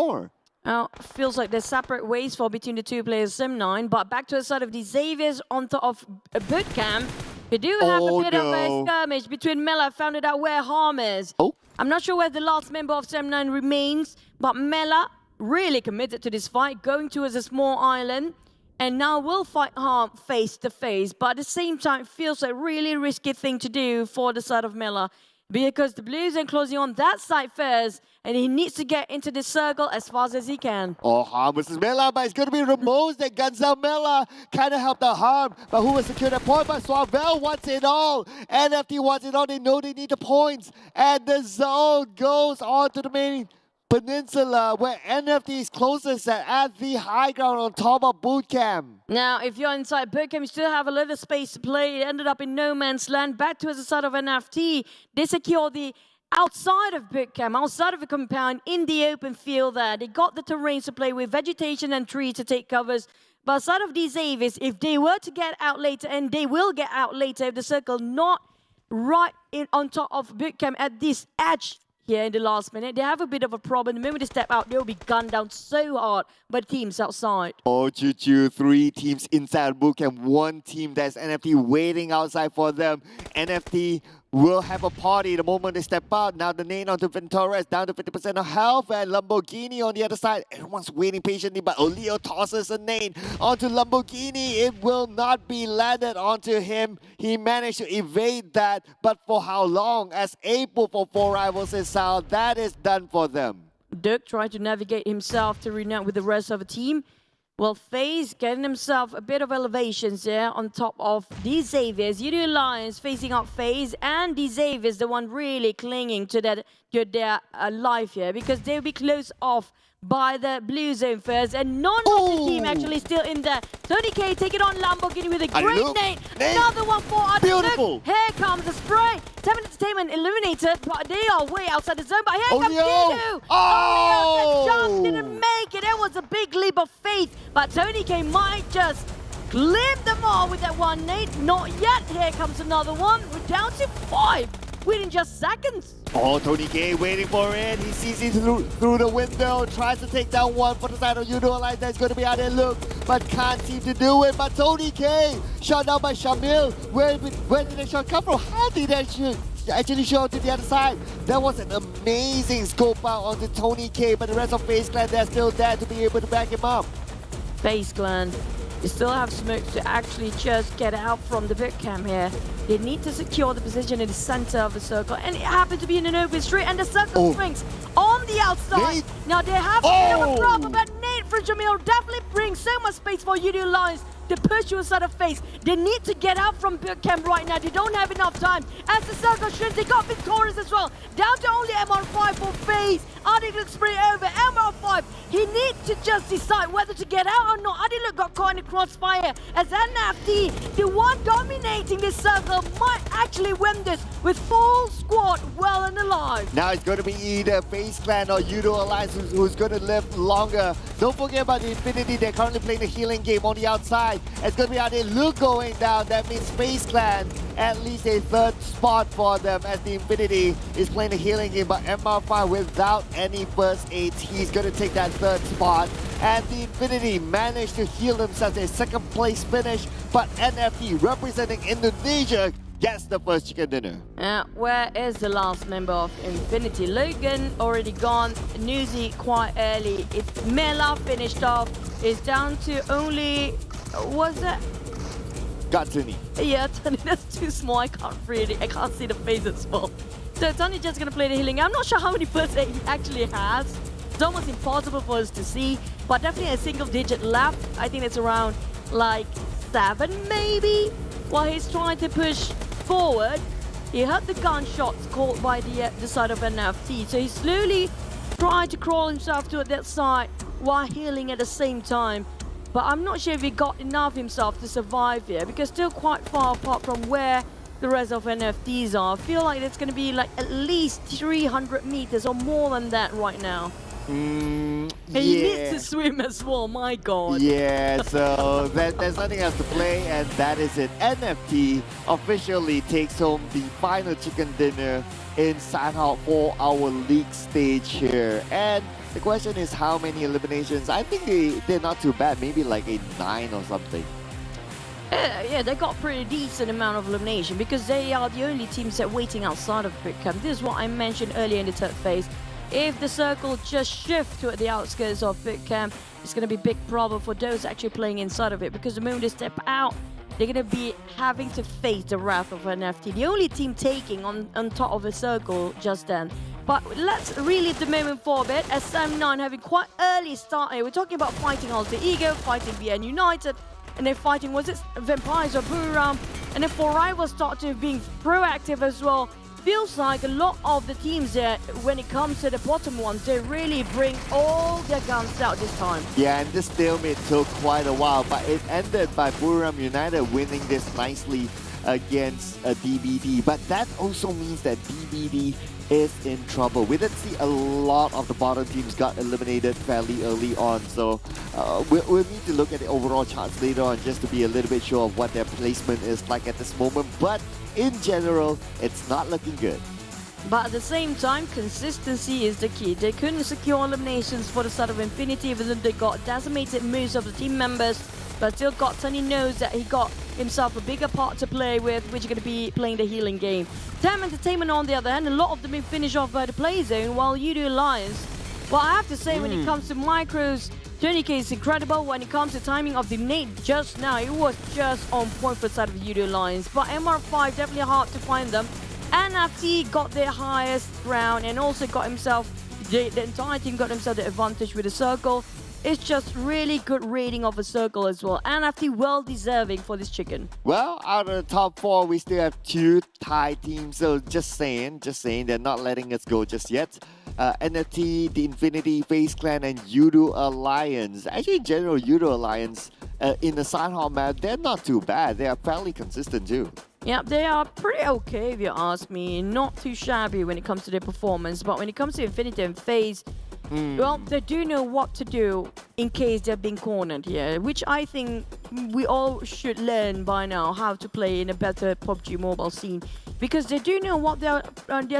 Well, feels like there's separate ways for between the two players, Sim9, but back to the side of the Xaviers on top of Bootcamp. We do have a bit of a skirmish between Mela, found out where Harm is. I'm not sure where the last member of Sim9 remains, but Mela really committed to this fight, going towards a small island, and now will fight Harm face to face, but at the same time, it feels like a really risky thing to do for the side of Mela. because the Blues are closing on that side first, and he needs to get into the circle as fast as he can. Oh, Harm versus Mela, but it's going to be Ramos that guns out Mela. Kind of helped out Harm, but who will secure the point? But Swavel wants it all. NFT wants it all. They know they need the points. And the zone goes on to the main peninsula where NFT is closest at the high ground on top of Bootcamp. Now, if you're inside Bootcamp, you still have a little space to play. It ended up in no man's land. Back towards the side of NFT. They secure the outside of Bootcamp, outside of the compound, in the open field there. They got the terrain to play with, vegetation and trees to take covers. But outside of these Avis, if they were to get out later, and they will get out later if the circle not right in on top of Bootcamp at this edge here in the last minute, they have a bit of a problem. The moment they step out, they'll be gunned down so hard by teams outside. Oh, choo-choo, 3 teams inside Bootcamp, 1 team that's NFT waiting outside for them. NFT will have a party the moment they step out. Now the nade onto Venturez, down to 50% of health, and Lamborghini on the other side. Everyone's waiting patiently, but Olio tosses a nade onto Lamborghini. It will not be landed onto him. He managed to evade that, but for how long? As April for 4 rivals is out, that is done for them. Dirk tried to navigate himself to reunite with the rest of the team. Well, FaZe getting himself a bit of elevations there on top of the Xaviers. Yoodo Alliance facing up FaZe, and the Xaviers, the one really clinging to their life here, because they'll be closed off by the blue zone first, and none of the team actually still in there. Tony K taking on Lamborghini with a great nade. Another one for Beautiful. Here comes the spray. TEM Entertainment eliminated, but they are way outside the zone. But here comes Yoodo. Oh, just didn't make it. It was a big leap of faith, but Tony K might just clip them all with that one nade. Not yet. Here comes another one. We're down to 5 within just seconds. Oh, Tony K waiting for it. He sees it through the window, tries to take down one for the side of Yoodo Alliance. That's going to be out there, look, but can't seem to do it. But Tony K shot down by Shamil. Where did the shot come from? How did that actually show to the other side? That was an amazing scope out onto Tony K, but the rest of FaZe Clan, they're still there to be able to back him up. FaZe Clan, they still have smoke to actually just get out from the Bootcamp here. They need to secure the position in the center of the circle, and it happened to be in an open street, and the circle swings on the outside. Now they have a bit of a problem, but nade from Jamil definitely brings so much space for Yoodo Alliance to push you inside of FaZe. They need to get out from Bootcamp right now. They don't have enough time. As the circle shrinks, they got victorious as well. Down to only MR5 for FaZe. Adiluk spray over. MR5, he needs to just decide whether to get out or not. Adiluk got caught in the crossfire as NFT, the one dominating this circle, might actually win this with full squad well and alive. Now it's going to be either FaZe Clan or Yoodo Alliance who's going to live longer. Don't forget about the Infinity. They're currently playing the healing game on the outside. It's going to be out there, Luke going down. That means FaZe Clan, at least a 3rd spot for them, as the Infinity is playing the healing game. But MR5 without any first aid, he's going to take that 3rd spot. And the Infinity managed to heal themselves a 2nd place finish. But NFT, representing Indonesia, gets the first chicken dinner. Where is the last member of Infinity? Logan already gone. Newsy quite early. It's Mela finished off. It's down to only, was it? Got Tony. Yeah, Tony, that's too small. I can't see the face as well. So Tony just gonna play the healing. I'm not sure how many first aid he actually has. It's almost impossible for us to see, but definitely a single digit left. I think it's around like 7 maybe. While he's trying to push forward, he heard the gunshots called by the side of NFT. So he's slowly trying to crawl himself to that side while healing at the same time. But I'm not sure if he got enough himself to survive here, because still quite far apart from where the rest of NFTs are. I feel like it's going to be like at least 300 meters or more than that right now. He needs to swim as well, my god. Yeah, so there's nothing else to play, and that is it. NFT officially takes home the final chicken dinner inside out for our league stage here. And the question is how many eliminations? I think they're not too bad, maybe like a 9 or something. Yeah, they got pretty decent amount of elimination, because they are the only teams that are waiting outside of Bootcamp. This is what I mentioned earlier in the 3rd phase. If the circle just shifts to the outskirts of Bootcamp, it's going to be a big problem for those actually playing inside of it, because the moment they step out, they're going to be having to face the wrath of NFT. The only team taking on top of a circle just then. But let's relive the moment for a bit, as Sam9 having quite early start here. We're talking about fighting Alter Ego, fighting BN United, and then fighting, was it Vampires or Buriram? And then 4Rivals start to being proactive as well. Feels like a lot of the teams there, when it comes to the bottom ones, they really bring all their guns out this time. Yeah, and this stalemate took quite a while, but it ended by Buriram United winning this nicely against DBD. But that also means that DBD is in trouble. We did see a lot of the bottom teams got eliminated fairly early on, so we'll need to look at the overall charts later on just to be a little bit sure of what their placement is like at this moment. But in general, it's not looking good. But at the same time, consistency is the key. They couldn't secure eliminations for the start of Infinity, even though they got decimated most of the team members. But still, Sunny knows that he got himself a bigger part to play with, which is going to be playing the healing game. TEM Entertainment, on the other hand, a lot of them been finished off by the play zone, while Yoodo Alliance, well, I have to say, when it comes to micros, 20k is incredible. When it comes to timing of the nade just now, it was just on point for the side of Yoodo Alliance. But MR5, definitely hard to find them. NFT got their highest ground and also got himself, the entire team got himself the advantage with the circle. It's just really good rating of a circle as well. NFT well deserving for this chicken. Well, out of the top 4, we still have 2 Thai teams. So just saying, they're not letting us go just yet. NFT, the Infinity, FaZe Clan, and Yoodo Alliance. Actually, in general, Yoodo Alliance in the Sanhao map, they're not too bad. They are fairly consistent too. Yeah, they are pretty okay if you ask me. Not too shabby when it comes to their performance. But when it comes to Infinity and FaZe, well, they do know what to do in case they're being cornered here, which I think we all should learn by now, how to play in a better PUBG mobile scene, because they do know what their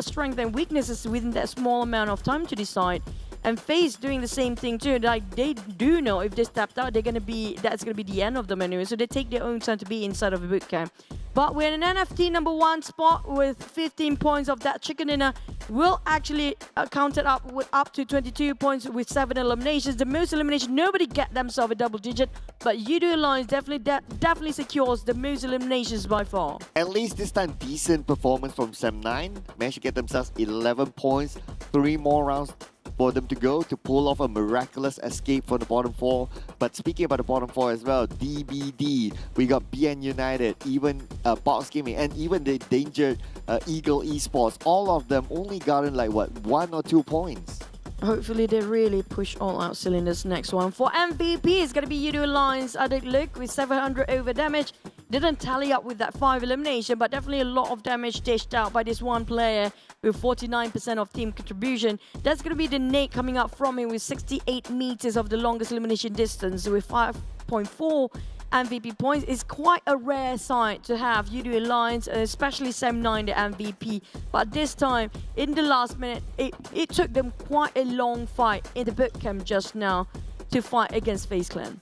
strengths and weaknesses within that small amount of time to decide. And FaZe doing the same thing too. Like, they do know if they stepped out, that's gonna be the end of them anyway. So they take their own time to be inside of a boot camp. But we're in an NFT #1 spot with 15 points of that chicken dinner. Will actually count it up with up to 22 points with 7 eliminations. The most eliminations, nobody get themselves a double digit, but Yoodo Alliance definitely secures the most eliminations by far. At least this time, decent performance from Sam9. Managed to get themselves 11 points, 3 more rounds for them to go to pull off a miraculous escape from the bottom 4. But speaking about the bottom 4 as well, DBD, we got BN United, even Box Gaming, and even the endangered Ego Esports. All of them only gotten like, what, 1 or 2 points. Hopefully they really push all out cylinders next one. For MVP, it's going to be Yoodo Alliance. I did look with 700 over damage. Didn't tally up with that 5 elimination, but definitely a lot of damage dished out by this one player with 49% of team contribution. That's going to be the nade coming up from him with 68 meters of the longest elimination distance with 5.4 MVP points. It's quite a rare sight to have Yoodo Alliance, especially Sam9, the MVP. But this time, in the last minute, it took them quite a long fight in the bootcamp just now to fight against FaZe Clan.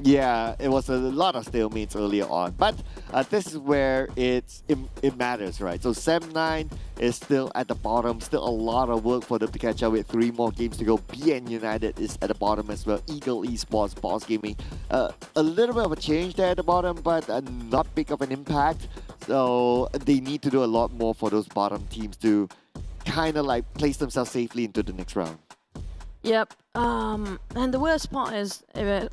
Yeah, it was a lot of stalemates earlier on, but this is where it matters, right? So Sam9 is still at the bottom, still a lot of work for them to catch up with. 3 more games to go. BN United is at the bottom as well. Eagle Esports, Boss Gaming, a little bit of a change there at the bottom, but not big of an impact. So they need to do a lot more for those bottom teams to kind of like place themselves safely into the next round. Yep, and the worst part is,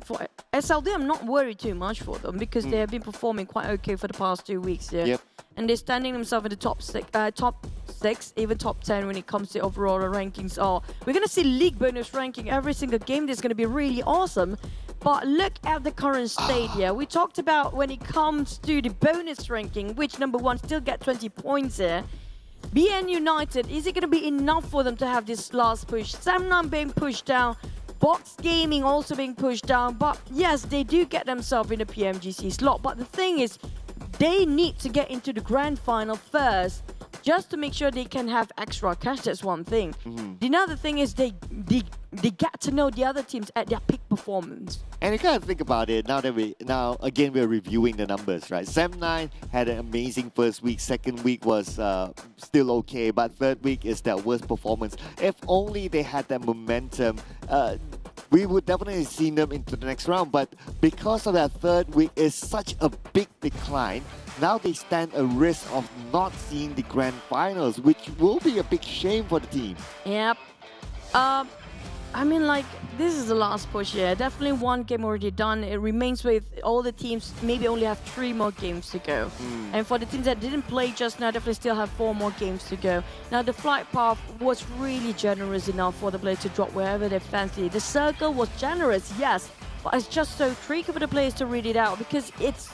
for SLD, I'm not worried too much for them because they have been performing quite okay for the past 2 weeks. Yeah, and they're standing themselves in the top 6, even top 10 when it comes to overall rankings. We're gonna see league bonus ranking every single game. That's gonna be really awesome. But look at the current state here. We talked about when it comes to the bonus ranking, which #1 still get 20 points here. BN United, is it going to be enough for them to have this last push? Sam9 being pushed down, Box Gaming also being pushed down, but yes, they do get themselves in a PMGC slot. But the thing is, they need to get into the grand final first, just to make sure they can have extra cash. That's one thing. The another thing is they get to know the other teams at their peak performance. And you kind of think about it now again we're reviewing the numbers, right? Sam9 had an amazing first week. Second week was still okay, but third week is their worst performance. If only they had that momentum, we would definitely see them into the next round. But because of that third week is such a big decline, now they stand a risk of not seeing the grand finals, which will be a big shame for the team. Yep. I mean, like, this is the last push, yeah. Definitely one game already done. It remains with all the teams, maybe only have 3 more games to go. And for the teams that didn't play just now, definitely still have 4 more games to go. Now, the flight path was really generous enough for the players to drop wherever they fancy. The circle was generous, yes, but it's just so tricky for the players to read it out because it's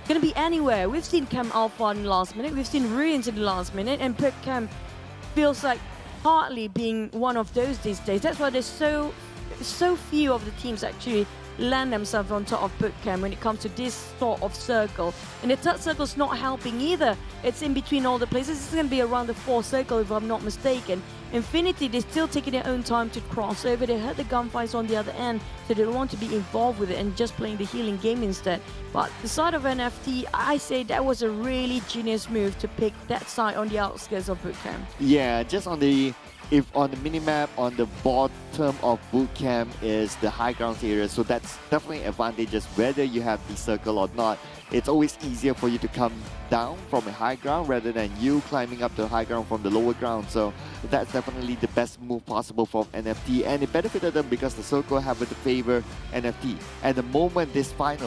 going to be anywhere. We've seen Cam Alpha in the last minute, we've seen Ruins in the last minute, and Pick Cam feels like partly being one of those these days. That's why there's so few of the teams actually land themselves on top of bootcamp when it comes to this sort of circle. And the third circle's not helping either. It's in between all the places. It's going to be around the 4th circle if I'm not mistaken. Infinity, they're still taking their own time to cross over. They heard the gunfights on the other end, so they don't want to be involved with it and just playing the healing game instead. But the side of NFT, I say that was a really genius move to pick that side on the outskirts of bootcamp. Yeah, just on the minimap, on the bottom of bootcamp is the high ground area, so that's definitely advantageous whether you have the circle or not. It's always easier for you to come down from a high ground rather than you climbing up the high ground from the lower ground. So that's definitely the best move possible from NFT, and it benefited them because the circle happened to favor NFT. At the moment this kind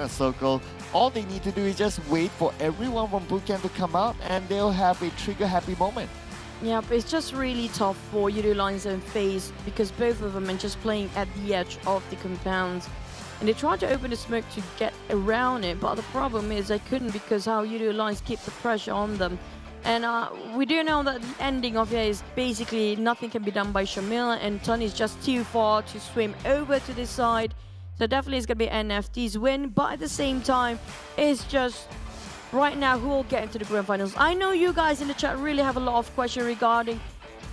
of circle, all they need to do is just wait for everyone from bootcamp to come out and they'll have a trigger happy moment. Yeah, but it's just really tough for Yoodo Alliance and FaZe because both of them are just playing at the edge of the compounds. And they tried to open the smoke to get around it, but the problem is they couldn't because how Yoodo Alliance keep the pressure on them. And we do know that the ending of it is basically nothing can be done by Shamil, and Tony is just too far to swim over to this side. So definitely it's going to be NFT's win, but at the same time, it's just right now who will get into the grand finals. I know you guys in the chat really have a lot of questions regarding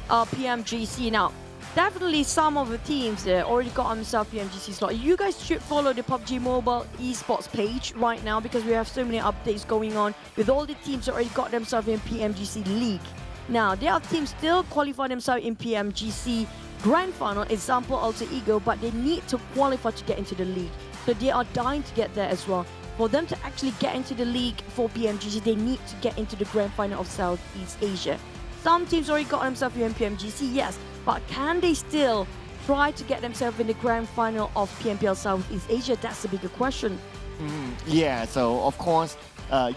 PMGC. Now, definitely some of the teams there already got themselves PMGC slot. You guys should follow the PUBG Mobile Esports page right now because we have so many updates going on with all the teams that already got themselves in PMGC League. Now, there are teams still qualify themselves in PMGC Grand Final, example Alter Ego, but they need to qualify to get into the league. So they are dying to get there as well. For them to actually get into the league for PMGC, they need to get into the Grand Final of Southeast Asia. Some teams already got themselves in PMGC, yes, but can they still try to get themselves in the Grand Final of PMPL Southeast Asia? That's the bigger question. Yeah, so of course,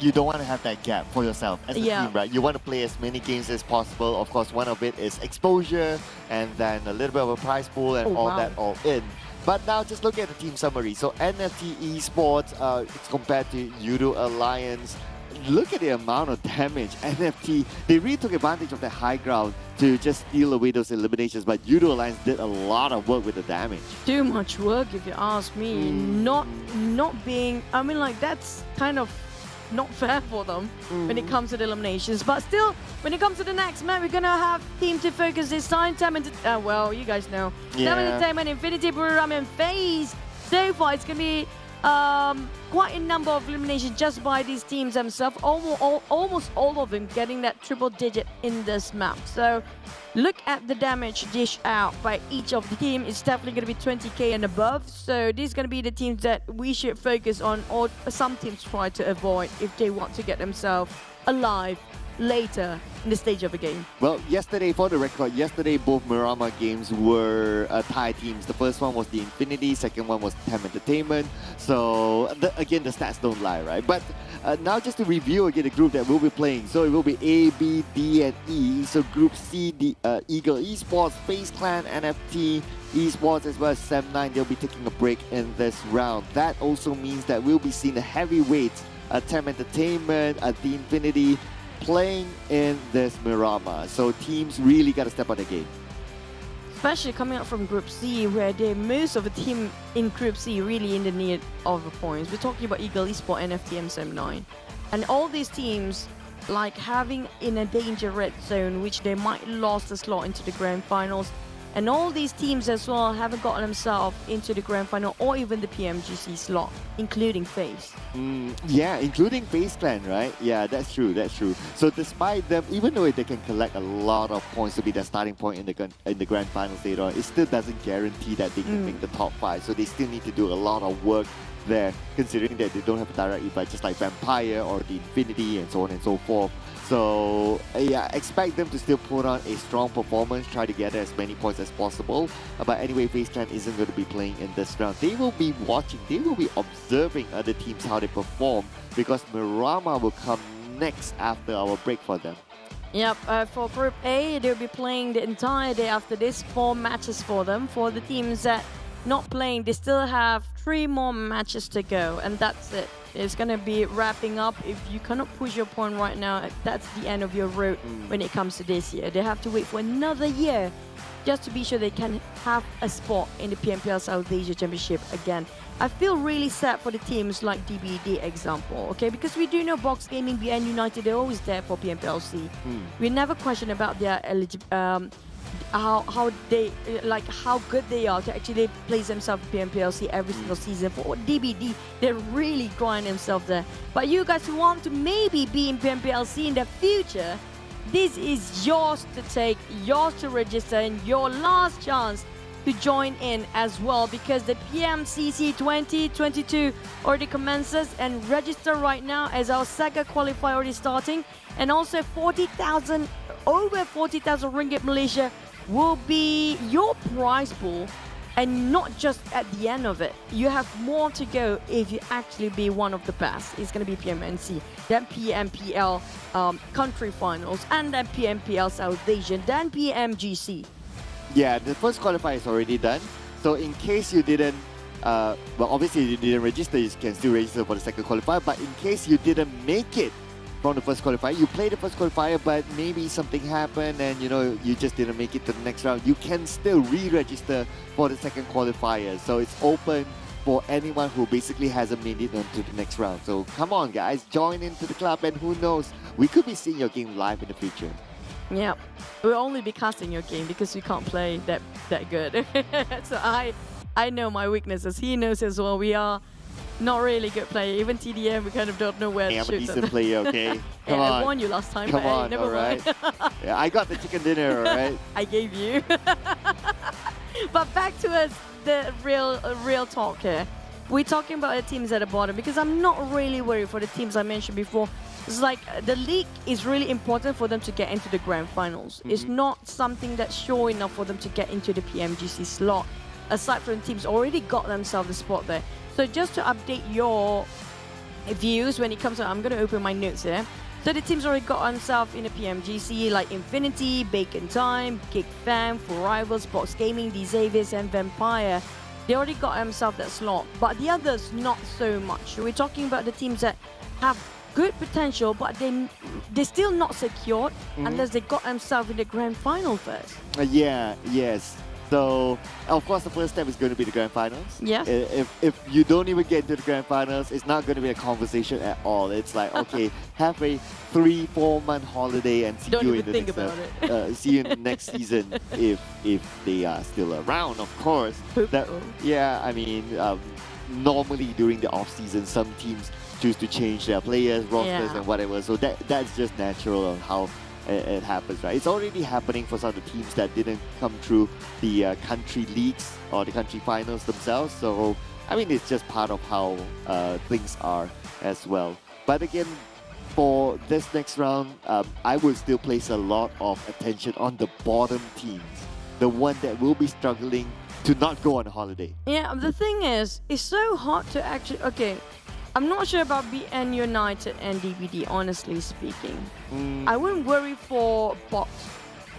you don't want to have that gap for yourself as a team, right? You want to play as many games as possible. Of course, one of it is exposure and then a little bit of a prize pool and that all in. But now just look at the team summary. So NFT Esports, it's compared to Yoodo Alliance. Look at the amount of damage. NFT, they really took advantage of the high ground to just steal away those eliminations. But Yoodo Alliance did a lot of work with the damage. Too much work if you ask me. Not being, I mean, like, that's kind of not fair for them when it comes to the eliminations. But still, when it comes to the next match, we're gonna have team to focus this time. TEM well, you guys know. TEM Entertainment, Infinity, Buriram, and FaZe. So far, it's gonna be quite a number of eliminations just by these teams themselves. Almost all of them getting that triple digit in this map. So look at the damage dished out by each of the team. It's definitely going to be 20k and above. So these are going to be the teams that we should focus on, or some teams try to avoid if they want to get themselves alive later in the stage of the game. Well, yesterday, for the record, both Miramar games were tie teams. The first one was the Infinity, second one was TEM Entertainment. So again, the stats don't lie, right? But now just to review again the group that we'll be playing. So it will be A, B, D, and E. So Group C, the Ego Esports, FaZe Clan, NFT Esports, as well as Sem9. They'll be taking a break in this round. That also means that we'll be seeing the heavyweights, TEM Entertainment, the Infinity, playing in this Miramar. So teams really got to step on the game. Especially coming out from Group C, where most of the team in Group C really in the need of the points. We're talking about Ego Esports, NFT, and Sem9. And all these teams, like having in a danger red zone, which they might lose the slot into the grand finals. And all these teams as well haven't gotten themselves into the grand final or even the PMGC slot, including FaZe. Yeah, including FaZe Clan, right? Yeah, that's true. So despite them, even though they can collect a lot of points to be their starting point in the grand finals later on, it still doesn't guarantee that they can make the top 5. So they still need to do a lot of work there, considering that they don't have a direct invite just like Vampire or the Infinity and so on and so forth. So yeah, expect them to still put on a strong performance, try to gather as many points as possible. But anyway, FaZe Clan isn't going to be playing in this round. They will be watching, they will be observing other teams how they perform, because Buriram will come next after our break for them. Yep, for Group A, they'll be playing the entire day after this, 4 matches for them. For the teams that not playing, they still have 3 more matches to go, and that's it. It's going to be wrapping up. If you cannot push your point right now, that's the end of your road when it comes to this year. They have to wait for another year just to be sure they can have a spot in the PMPL South Asia Championship again. I feel really sad for the teams like DBD example, okay? Because we do know Box Gaming, BN United, they're always there for PMPL SEA. We never question about their how good they are to actually place themselves in PMPL SEA every single season. For DBD, they really grind themselves there. But you guys who want to maybe be in PMPL SEA in the future, this is yours to take, yours to register, and your last chance to join in as well, because the PMCC 2022 already commences, and register right now as our Sega qualifier already starting, and also 40,000, over 40,000 ringgit Malaysia will be your prize pool, and not just at the end of it. You have more to go if you actually be one of the best. It's going to be PMNC, then PMPL country finals, and then PMPL South Asian, then PMGC. Yeah, the first qualifier is already done. So in case you didn't, well, obviously you didn't register, you can still register for the second qualifier. But in case you didn't make it from the first qualifier, you played the first qualifier, but maybe something happened and you just didn't make it to the next round, you can still re-register for the second qualifier. So it's open for anyone who basically hasn't made it onto the next round. So come on guys, join into the club, and who knows, we could be seeing your game live in the future. Yeah, we'll only be casting your game because we can't play that good. So I know my weaknesses. He knows as well. We are not really good player. Even TDM, we kind of don't know where to shoot. I'm a decent player, okay? Come on. I won you last time. Come on, never alright. mind. Yeah, I got the chicken dinner, alright? I gave you. But back to us, the real talk here. We're talking about the teams at the bottom, because I'm not really worried for the teams I mentioned before. It's like the league is really important for them to get into the grand finals. It's not something that's sure enough for them to get into the PMGC slot, aside from teams already got themselves a spot there. So just to update your views when it comes to, I'm going to open my notes here. So the teams already got themselves in the PMGC, like Infinity, Bacon Time, Geek Fam, For Rivals, Box Gaming, Xaviers, and Vampire. They already got themselves that slot, but the others not so much. We're talking about the teams that have good potential, but they're still not secured unless they got themselves in the grand final first. Yes. So, of course, the first step is going to be the grand finals. Yes. If you don't even get into the grand finals, it's not going to be a conversation at all. It's like, okay, have a 3-4 month holiday and see you in the next see you in the next season if they are still around, of course. I mean, normally during the off season, some teams choose to change their players, rosters, and whatever. So that's just natural on how it happens, right? It's already happening for some of the teams that didn't come through the country leagues or the country finals themselves. So, I mean, it's just part of how things are as well. But again, for this next round, I would still place a lot of attention on the bottom teams, the one that will be struggling to not go on a holiday. Yeah, the thing is, it's so hard to actually... Okay, I'm not sure about BN United and DBD, honestly speaking. I wouldn't worry for Box,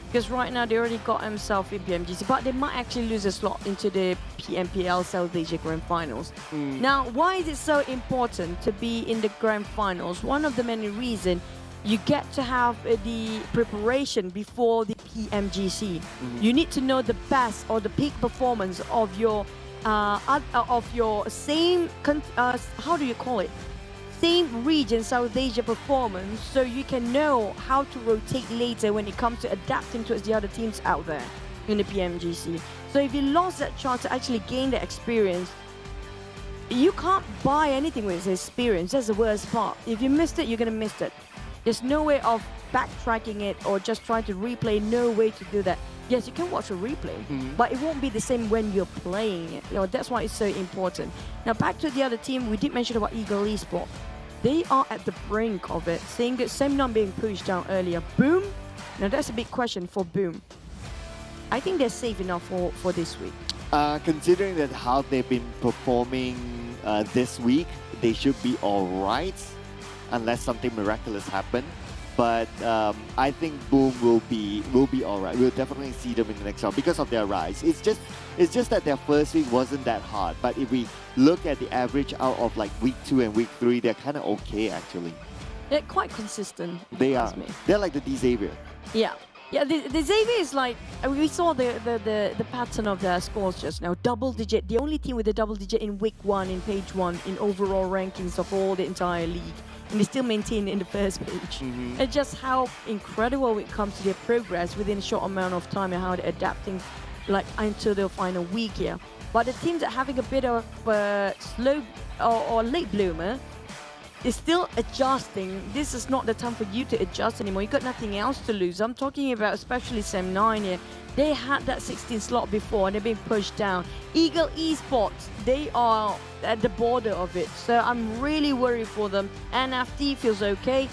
because right now they already got themselves in PMGC, but they might actually lose a slot into the PMPL South Asia Grand Finals. Now, why is it so important to be in the Grand Finals? One of the many reasons, you get to have the preparation before the PMGC. You need to know the best or the peak performance of your same, how do you call it? Same region, South Asia performance, so you can know how to rotate later when it comes to adapting towards the other teams out there. in the PMGC. So if you lost that chance to actually gain the experience, you can't buy anything with this experience. That's the worst part. If you missed it, you're gonna miss it. There's no way of backtracking it or just trying to replay. No way to do that. Yes, you can watch a replay, but it won't be the same when you're playing it. You know, that's why it's so important. Now back to the other team, we did mention about Ego Esports. They are at the brink of it, seeing that Semnon being pushed down earlier. Boom. Now that's a big question for Boom. I think they're safe enough for this week. Considering that how they've been performing this week, they should be all right, unless something miraculous happens. But I think Boom will be all right. We'll definitely see them in the next round because of their rise. It's just that their first week wasn't that hard. But if we look at the average out of like week 2 and week 3, they're kind of okay actually. They're quite consistent. They are. They're like the D-Xavier. Yeah. Yeah, the Xavier is like, we saw the pattern of their scores just now. Double digit, the only team with a double digit in week 1, in page 1, in overall rankings of all the entire league. And they still maintain in the first page. And just how incredible it comes to their progress within a short amount of time and how they're adapting like until the final week here. But the teams that are having a bit of slow or late bloomer is still adjusting. This is not the time for you to adjust anymore. You got nothing else to lose. I'm talking about especially Sem9 here. They had that 16 slot before and they're being pushed down. Ego Esports, they are at the border of it. So I'm really worried for them. NFT feels okay.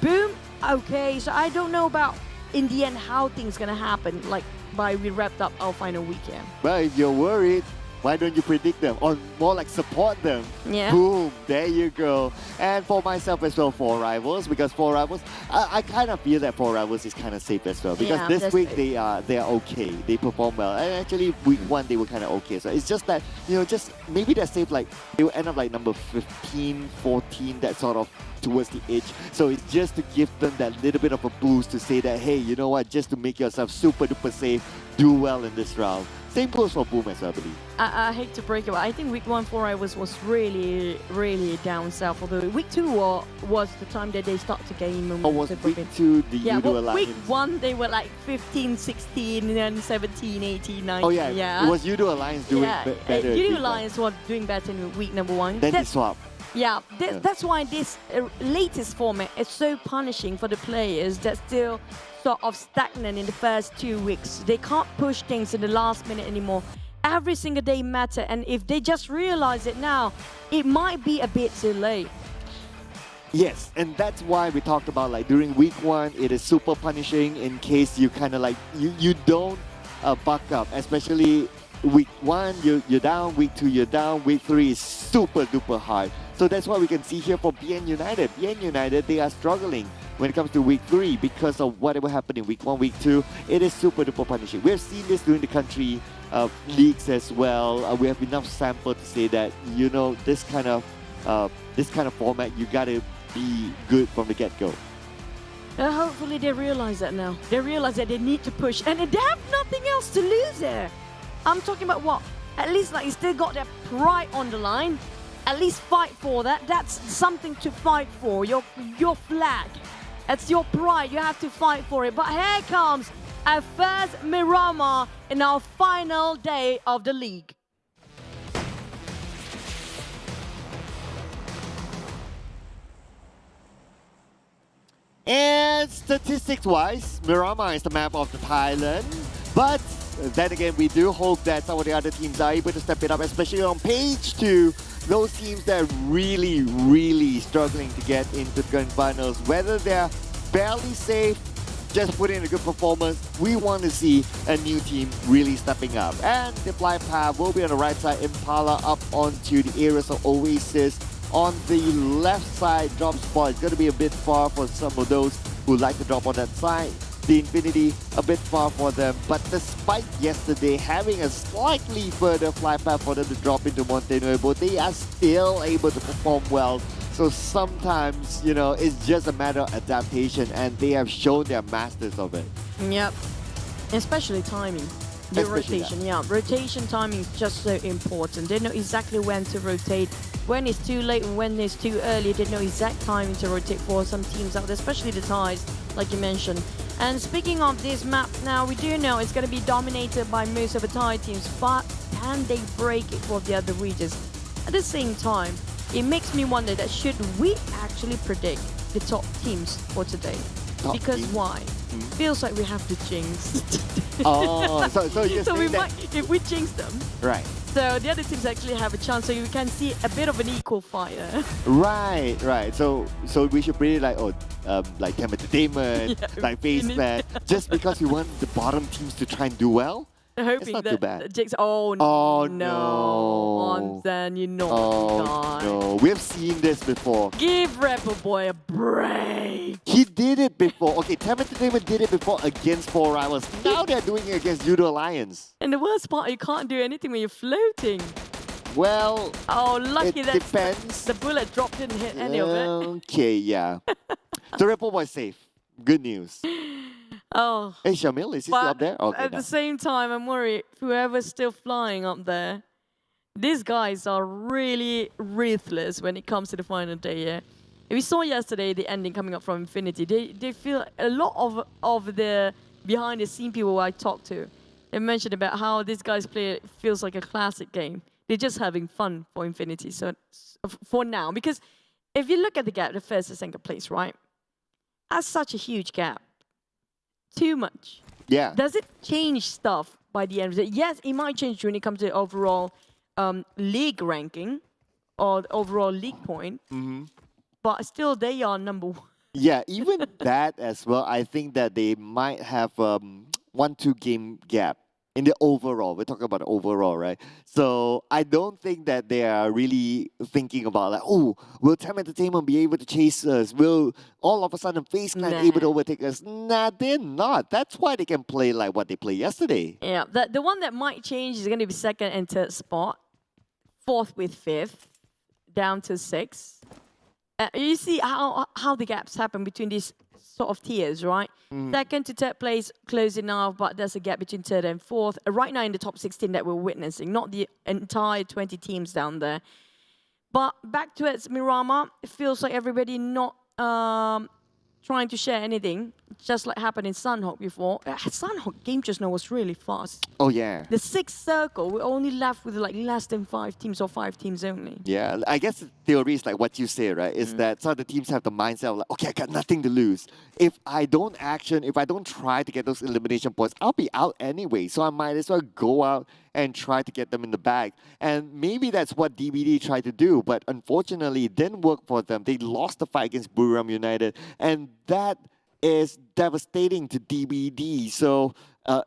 Boom, okay. So I don't know about in the end how things gonna happen. Like by we wrapped up our final weekend. Well, if you're worried, why don't you predict them? Or more like support them? Yeah. Boom, there you go. And for myself as well, 4 Rivals, because 4 Rivals, I kind of feel that 4 Rivals is kind of safe as well. Because this week they are okay. They perform well. And actually week 1 they were kind of okay. So it's just that, you know, just maybe they're safe, like they will end up like number 15, 14, that sort of towards the edge. So it's just to give them that little bit of a boost to say that, hey, you know what, just to make yourself super duper safe, do well in this round. Same goes for Boom as well, I believe. I hate to break it, but I think week 1 4 Rivals was really, really down south. Although week 2 was the time that they start to gain momentum. Or was week 2 the Yoodo Alliance? Week 1 they were like 15, 16, and then 17, 18, 19. Oh yeah, it was Yoodo Alliance doing better. Yoodo Alliance was doing better in week number 1. Then they swapped. Yeah, that's why this latest format is so punishing for the players that still sort of stagnant in the first 2 weeks. They can't push things in the last minute anymore. Every single day matter, and if they just realize it now, it might be a bit too late. Yes, and that's why we talked about like during week 1, it is super punishing in case you kind of like, you don't buck up, especially week 1, you're down, week 2, you're down, week 3 is super duper hard. So that's why we can see here for BN United. BN United, they are struggling when it comes to week 3 because of whatever happened in week 1, week 2. It is super duper punishing. We've seen this during the country leagues as well. We have enough sample to say that, you know, this kind of format, you gotta be good from the get-go. Hopefully they realize that now. They realize that they need to push, and they have nothing else to lose there. I'm talking about what? At least like you still got their pride on the line. At least fight for that. That's something to fight for. Your flag. That's your pride. You have to fight for it. But here comes our first Miramar in our final day of the league. And statistics-wise, Miramar is the map of the Thailand. But then again, we do hope that some of the other teams are able to step it up, especially on page 2. Those teams that are really, really struggling to get into the grand finals, whether they're barely safe, just put in a good performance, we want to see a new team really stepping up. And the fly path will be on the right side, Impala up onto the areas of Oasis. On the left side, drop spot is going to be a bit far for some of those who like to drop on that side. The Infinity, a bit far for them, but despite yesterday having a slightly further fly path for them to drop into Monte Nuevo, they are still able to perform well. So sometimes, you know, it's just a matter of adaptation, and they have shown their masters of it. Yep, especially timing. The rotation, yeah. Rotation timing is just so important. They know exactly when to rotate, when it's too late and when it's too early. They know exact timing to rotate for some teams out there, especially the Thais, like you mentioned. And speaking of this map, now we do know it's going to be dominated by most of the Thai teams, but can they break it for the other regions? At the same time, it makes me wonder that should we actually predict the top teams for today? Because why? Feels like we have to jinx. Oh, so you're so we saying that... might, if we jinx them, Right. so the other teams actually have a chance. So you can see a bit of an equal fight. Right. So we should really like like TEM Entertainment, Yeah, like FaZe Clan, just because we want the bottom teams to try and do well. Hoping not that too bad. Jinx. Oh no! Then you know. Oh no, we have seen this before. Give Rebel Boy a break. He did it before. Okay, TEM Entertainment did it before against 4 Rivals. Now they're doing it against Yoodo Alliance. And the worst part, you can't do anything when you're floating. Well, oh, lucky it that depends. The bullet drop didn't hit any of it. Okay, yeah. So Rebel Boy safe. Good news. Oh. Hey, Shamil, is he still up there? Okay, at the same time, I'm worried whoever's still flying up there, these guys are really ruthless when it comes to the final day, yeah? We saw yesterday the ending coming up from Infinity. They feel a lot of the behind the scene people I talked to. They mentioned about how these guys play feels like a classic game. They're just having fun for Infinity. So for now, because if you look at the gap, the first and second place, right? That's such a huge gap. Too much. Yeah. Does it change stuff by the end of it? Yes, it might change when it comes to overall league ranking or the overall league point. But still, they are number one. Yeah, even that as well, I think that they might have 1-2 game gap in the overall. We're talking about the overall, right? So I don't think that they are really thinking about like, oh, will TEM Entertainment be able to chase us? Will all of a sudden FaZe Clan able to overtake us? Nah, they're not. That's why they can play like what they played yesterday. Yeah, the one that might change is going to be second and third spot, fourth with fifth, down to sixth. You see how the gaps happen between these sort of tiers, right? Second to third place, close enough, but there's a gap between third and fourth. Right now in the top 16 that we're witnessing, not the entire 20 teams down there. But back to it, Mirama, it feels like everybody not trying to share anything, just like happened in Sunhawk before. Sunhawk game just now was really fast. Oh, yeah. The sixth circle, we're only left with like less than 5 teams or 5 teams only. Yeah, I guess the theory is like what you say, right? Is that some of the teams have the mindset of like, okay, I got nothing to lose. If I don't action, if I don't try to get those elimination points, I'll be out anyway. So I might as well go out and try to get them in the bag. And maybe that's what DBD tried to do, but unfortunately it didn't work for them. They lost the fight against Buriram United, and that is devastating to DBD. So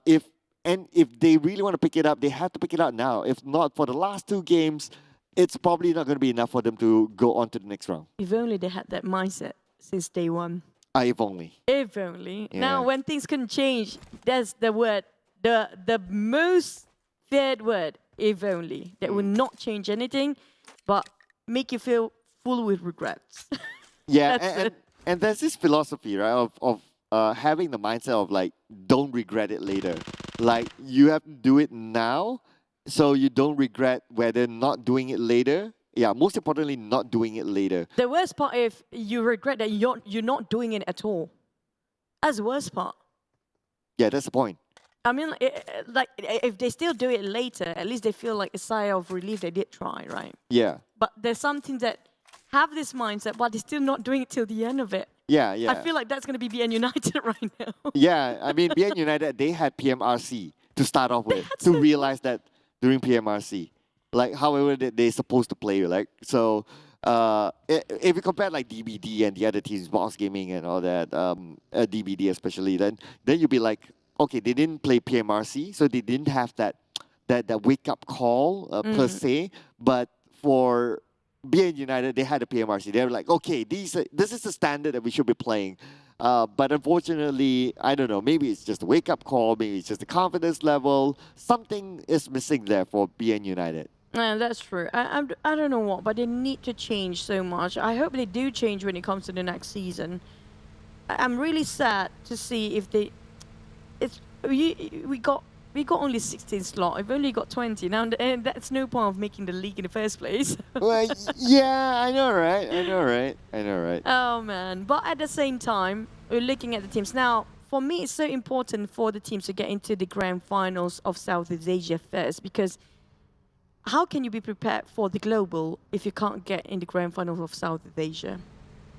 if they really want to pick it up, they have to pick it up now. If not, for the last 2 games, it's probably not going to be enough for them to go on to the next round. If only they had that mindset since day one. If only. If only. Yeah. Now, when things can change, that's the word, the most feared word, if only. That will not change anything, but make you feel full with regrets. Yeah, and there's this philosophy, right, of having the mindset of like, don't regret it later. Like, you have to do it now, so you don't regret whether not doing it later. Yeah, most importantly, not doing it later. The worst part, if you regret that you're not doing it at all. That's the worst part. Yeah, that's the point. I mean, like, if they still do it later, at least they feel like a sigh of relief they did try, right? Yeah. But there's some teams that have this mindset, but they're still not doing it till the end of it. Yeah, yeah. I feel like that's going to be BN United right now. Yeah, I mean, BN United, they had PMRC to start off with, to realize that during PMRC. Like, however they're supposed to play, like, so if you compare like DBD and the other teams, Box Gaming and all that, DBD especially, then you'll be like, okay, they didn't play PMRC, so they didn't have that wake-up call per se, but for BN United, they had a PMRC. They were like, okay, this is the standard that we should be playing. But unfortunately, I don't know, maybe it's just a wake-up call, maybe it's just a confidence level. Something is missing there for BN United. Yeah, that's true. I don't know what, but they need to change so much. I hope they do change when it comes to the next season. I'm really sad to see if they... We got only 16 slots. We've only got 20 now, and that's no point of making the league in the first place. Well, yeah, I know, right? I know, right? Oh man! But at the same time, we're looking at the teams now. for me, it's so important for the teams to get into the grand finals of Southeast Asia first, because how can you be prepared for the global if you can't get in the grand finals of Southeast Asia?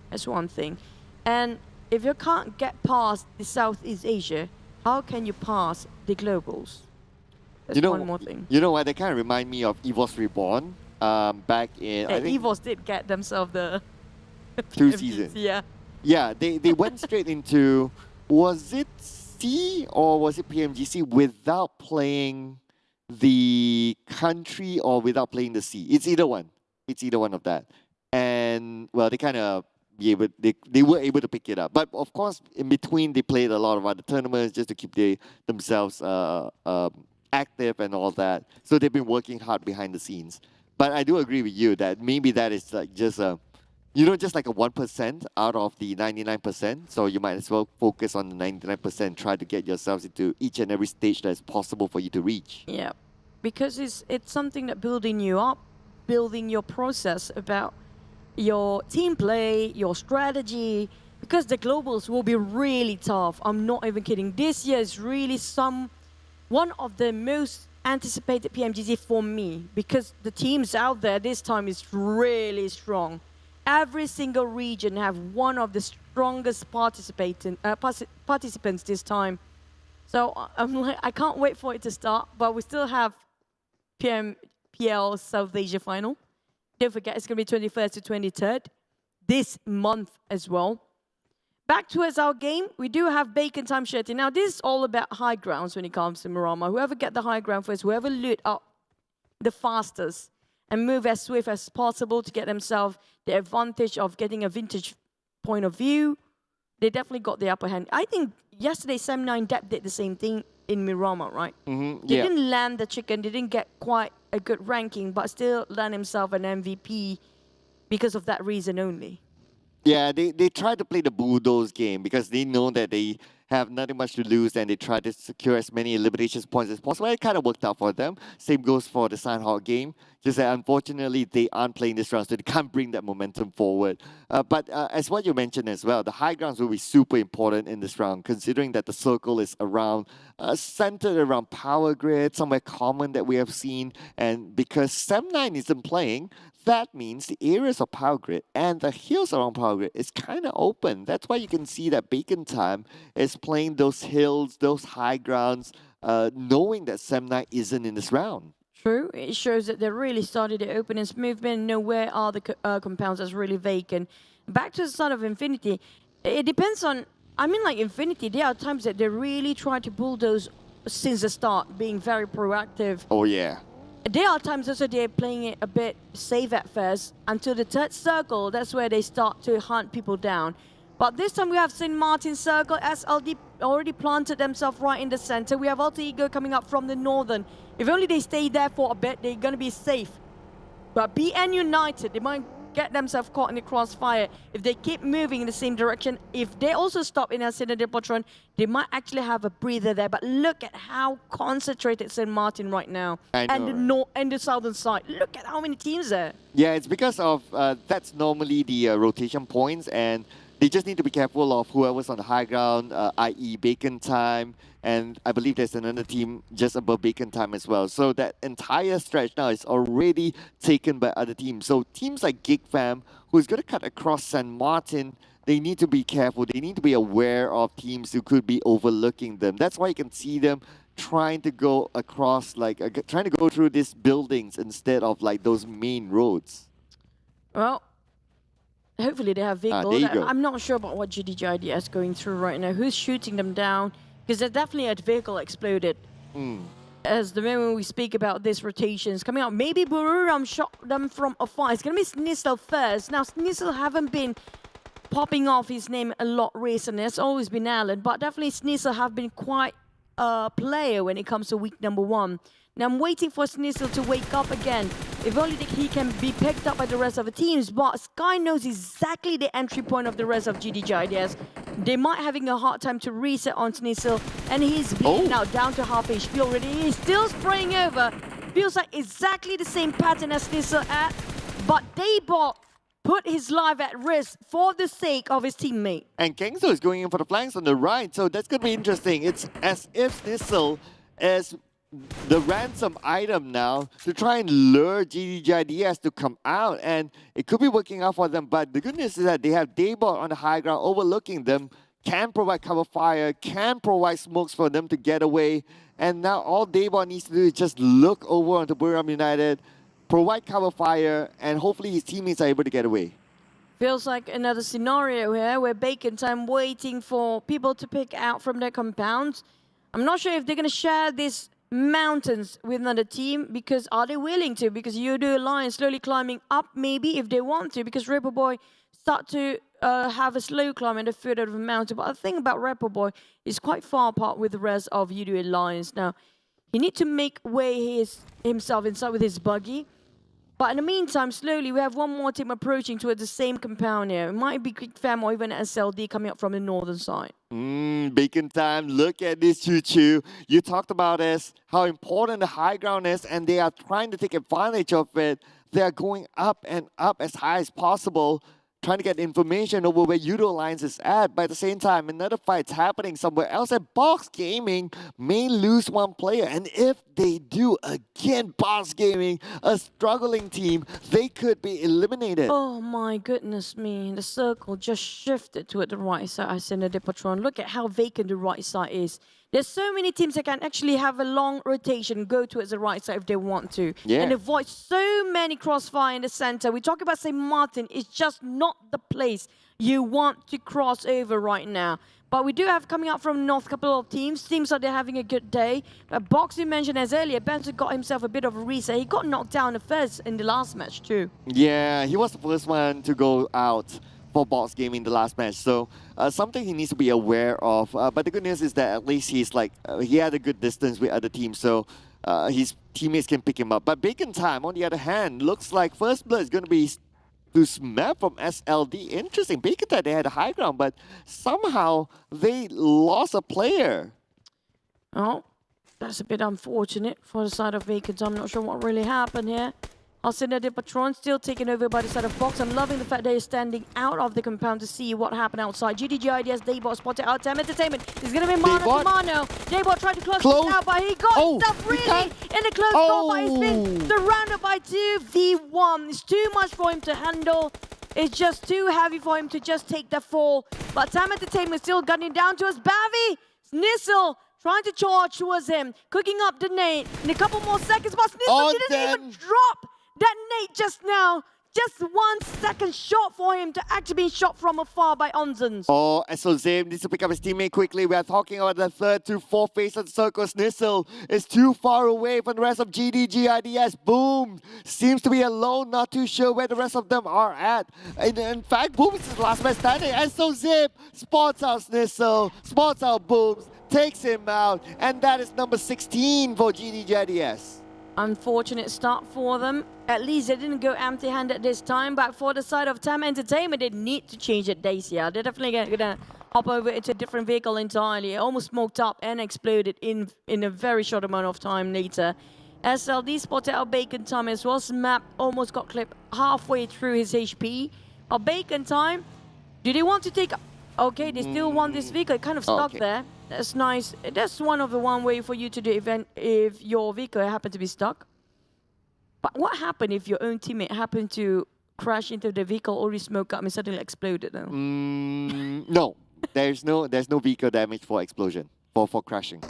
That's one thing. And if you can't get past the Southeast Asia, how can you pass the globals? That's one more thing. You know what? They kind of remind me of EVOS Reborn back in... I think EVOS did get themselves the... 2 seasons. Yeah. Yeah, they went straight into... Was it C or was it PMGC without playing the country or without playing the C? It's either one. It's either one of that. And, well, they kind of... They were able to pick it up. But of course, in between, they played a lot of other tournaments just to keep themselves active and all that. So they've been working hard behind the scenes. But I do agree with you that maybe that is like just a, just like a 1% out of the 99%. So you might as well focus on the 99%, try to get yourselves into each and every stage that is possible for you to reach. Yeah, because it's something that building you up, building your process about your team play, your strategy, because the globals will be really tough. I'm not even kidding. This year is really one of the most anticipated PMGC for me, because the teams out there this time is really strong. Every single region have one of the strongest participants this time. So I'm like, I can't wait for it to start, but we still have PMPL South Asia final. Don't forget, it's going to be 21st to 23rd this month as well. Back towards our game, we do have Bacon Time shirting. Now, this is all about high grounds when it comes to Buriram. Whoever get the high ground first, whoever loot up the fastest and move as swift as possible to get themselves the advantage of getting a vintage point of view, they definitely got the upper hand. I think yesterday, Sem9 Dep did the same thing in Buriram, right? Mm-hmm. They didn't land the chicken, they didn't get quite a good ranking, but still land himself an MVP because of that reason only. Yeah, they try to play the bulldoze game because they know that they have nothing much to lose and they try to secure as many elimination points as possible. It kind of worked out for them. Same goes for the Sanhok game. Just that unfortunately they aren't playing this round, so they can't bring that momentum forward. But as what you mentioned as well, the high grounds will be super important in this round, considering that the circle is around, centered around power grid, somewhere common that we have seen. And because Sem9 isn't playing, that means the areas of power grid and the hills around power grid is kind of open. That's why you can see that Bacon Time is playing those hills, those high grounds, knowing that Sem9 isn't in this round. True, it shows that they really started the openness movement, know where are the compounds that's really vacant. Back to the start of Infinity, it depends on, like Infinity, there are times that they really try to bulldoze since the start, being very proactive. Oh yeah. There are times also they're playing it a bit safe at first, until the third circle, that's where they start to hunt people down. But this time we have St. Martin's Circle, SLD already planted themselves right in the center. We have Alter Ego coming up from the northern. If only they stay there for a bit, they're going to be safe. But BN United, they might get themselves caught in the crossfire. If they keep moving in the same direction, if they also stop in Ascendant Depotron, they might actually have a breather there. But look at how concentrated St. Martin right now. And the southern side. Look at how many teams there. Yeah, it's because of, that's normally the rotation points, and they just need to be careful of whoever's on the high ground, i.e. Bacon Time, and I believe there's another team just above Bacon Time as well. So that entire stretch now is already taken by other teams. So teams like Geek Fam, who's going to cut across San Martin, they need to be careful. They need to be aware of teams who could be overlooking them. That's why you can see them trying to go across, like trying to go through these buildings instead of like those main roads. Well, hopefully they have vehicles. There you go. I'm not sure about what GIDS is going through right now. Who's shooting them down? Because there's definitely a vehicle exploded. As the moment we speak about these rotations coming out, maybe Buriram shot them from afar. It's going to be Snizzle first. Now, Snizzle haven't been popping off his name a lot recently. It's always been Alan, but definitely Snizzle have been quite a player when it comes to week number 1. Now I'm waiting for Snizzle to wake up again. If only he can be picked up by the rest of the teams, but Sky knows exactly the entry point of the rest of GIDS. They might having a hard time to reset on Snizzle, and he's bleeding now down to half HP already. He's still spraying over. Feels like exactly the same pattern as Snizzle at, but they bought put his life at risk for the sake of his teammate. And Kengzo is going in for the flanks on the right, so that's going to be interesting. It's as if Nissel is the ransom item now to try and lure GIDS to come out, and it could be working out for them, but the good news is that they have Daybot on the high ground overlooking them, can provide cover fire, can provide smokes for them to get away, and now all Daybot needs to do is just look over onto Buriram United, provide cover fire, and hopefully his teammates are able to get away. Feels like another scenario here where Bacon Time waiting for people to pick out from their compounds. I'm not sure if they're going to share this mountains with another team, because are they willing to? Because Yoodo Alliance slowly climbing up, maybe if they want to, because Ripper Boy start to have a slow climb at the foot of the mountain. But the thing about Ripper Boy is quite far apart with the rest of Yoodo Alliance. Now, he need to make way himself inside with his buggy. But in the meantime, slowly, we have one more team approaching towards the same compound here. It might be Geek Fam or even SLD coming up from the northern side. Bacon Time, look at this choo-choo. You talked about this, how important the high ground is, and they are trying to take advantage of it. They are going up and up as high as possible, trying to get information over where Yoodo Alliance is at. But at the same time, another fight's happening somewhere else, and Box Gaming may lose one player. And if they do, again, Box Gaming, a struggling team, they could be eliminated. Oh my goodness me, the circle just shifted to the right side. I send the Patron. Look at how vacant the right side is. There's so many teams that can actually have a long rotation, go towards the right side if they want to, and avoid so many crossfire in the center. We talk about St. Martin, it's just not the place you want to cross over right now. But we do have coming up from north a couple of teams. Seems like they're having a good day. Box, you mentioned as earlier, Benson got himself a bit of a reset. He got knocked down the first in the last match too. Yeah, he was the first one to go out for Box Gaming the last match, so something he needs to be aware of. But the good news is that at least he's like, he had a good distance with other teams, so his teammates can pick him up. But Bacon Time, on the other hand, looks like first blood is going to be to Smap from SLD. Interesting, Bacon Time, they had a high ground, but somehow they lost a player. Oh, that's a bit unfortunate for the side of Bacon Time. I'm not sure what really happened here. Alcina de Patron still taken over by the side of Box. I'm loving the fact they're standing out of the compound to see what happened outside. GIDS, Daybot spotted out. TEM Entertainment. It's going to be mano to mano. Daybot tried to close it out, but he got himself really in a close call, but he's been surrounded by 2v1. It's too much for him to handle. It's just too heavy for him to just take the fall. But TEM Entertainment still gunning down to us. Bavi, Nissel trying to charge towards him, cooking up the nade. In a couple more seconds, but Nissel didn't even drop that nade just now. Just 1 second shot for him to actually be shot from afar by Onzens. Oh, and so Zim needs to pick up his teammate quickly. We are talking about the third to fourth phase of the circles. Nissel is too far away from the rest of GIDS. Boom! Seems to be alone, not too sure where the rest of them are at. And in fact, Boom is his last man standing. And so Zip spots out Nissel, spots out Booms, takes him out, and that is number 16 for GIDS. Unfortunate start for them. At least they didn't go empty-handed this time, but for the side of TEM Entertainment, they need to change it days here. They're definitely gonna hop over into a different vehicle entirely. It almost smoked up and exploded in a very short amount of time later. SLD spotted out Bacon Time as well. Smap almost got clipped halfway through his HP. Bacon Time, do they want to take... Okay, they still want this vehicle. It kind of stuck there. That's nice. That's one way for you to do event if your vehicle happened to be stuck. But what happened if your own teammate happened to crash into the vehicle, already smoke up and suddenly exploded though? No, there's no vehicle damage for explosion, for crashing.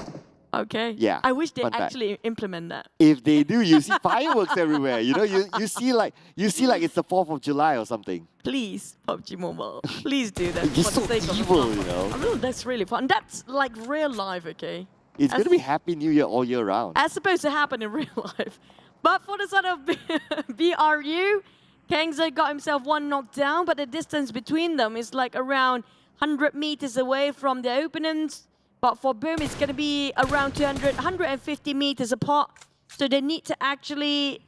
Okay. Yeah. I wish they actually implement that. If they do, you see fireworks everywhere. You know, you see like it's the 4th of July or something. Please, PUBG Mobile. Please do that. You're so evil, you know. I mean, that's really fun. That's like real life, okay? It's going to be Happy New Year all year round. As supposed to happen in real life. But for the side of BRU, Kangza got himself one knocked down, but the distance between them is like around 100 meters away from the opponents. But for Boom, it's going to be around 150 meters apart. So they need to actually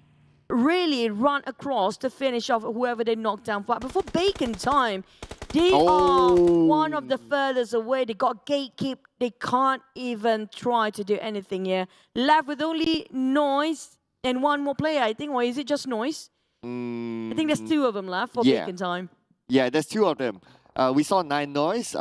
really run across to finish off whoever they knock down. But for Bacon Time, they are one of the furthest away. They got gatekeep. They can't even try to do anything here. Left with only Noise and one more player, I think. Or is it just Noise? I think there's 2 of them left for Yeah. Bacon Time. Yeah, there's 2 of them. We saw 9 Noise.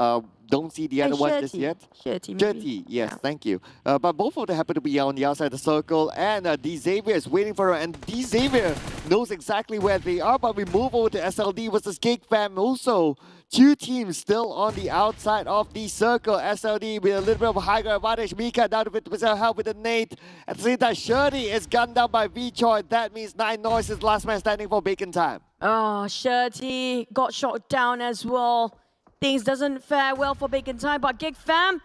Don't see the other one just yet. Shirty, yes, thank you. But both of them happen to be on the outside of the circle, and D Xavier is waiting for her, and D Xavier knows exactly where they are. But we move over to SLD versus Geek Fam. Also, 2 teams still on the outside of the circle. SLD with a little bit of a higher advantage. Mika down to 50% help with the nade. At the same time, Shirty is gunned down by V-Choi. That means 9 Noise is last man standing for Bacon Time. Oh, Shirty got shot down as well. Things doesn't fare well for Bacon Time, but Geek Fam,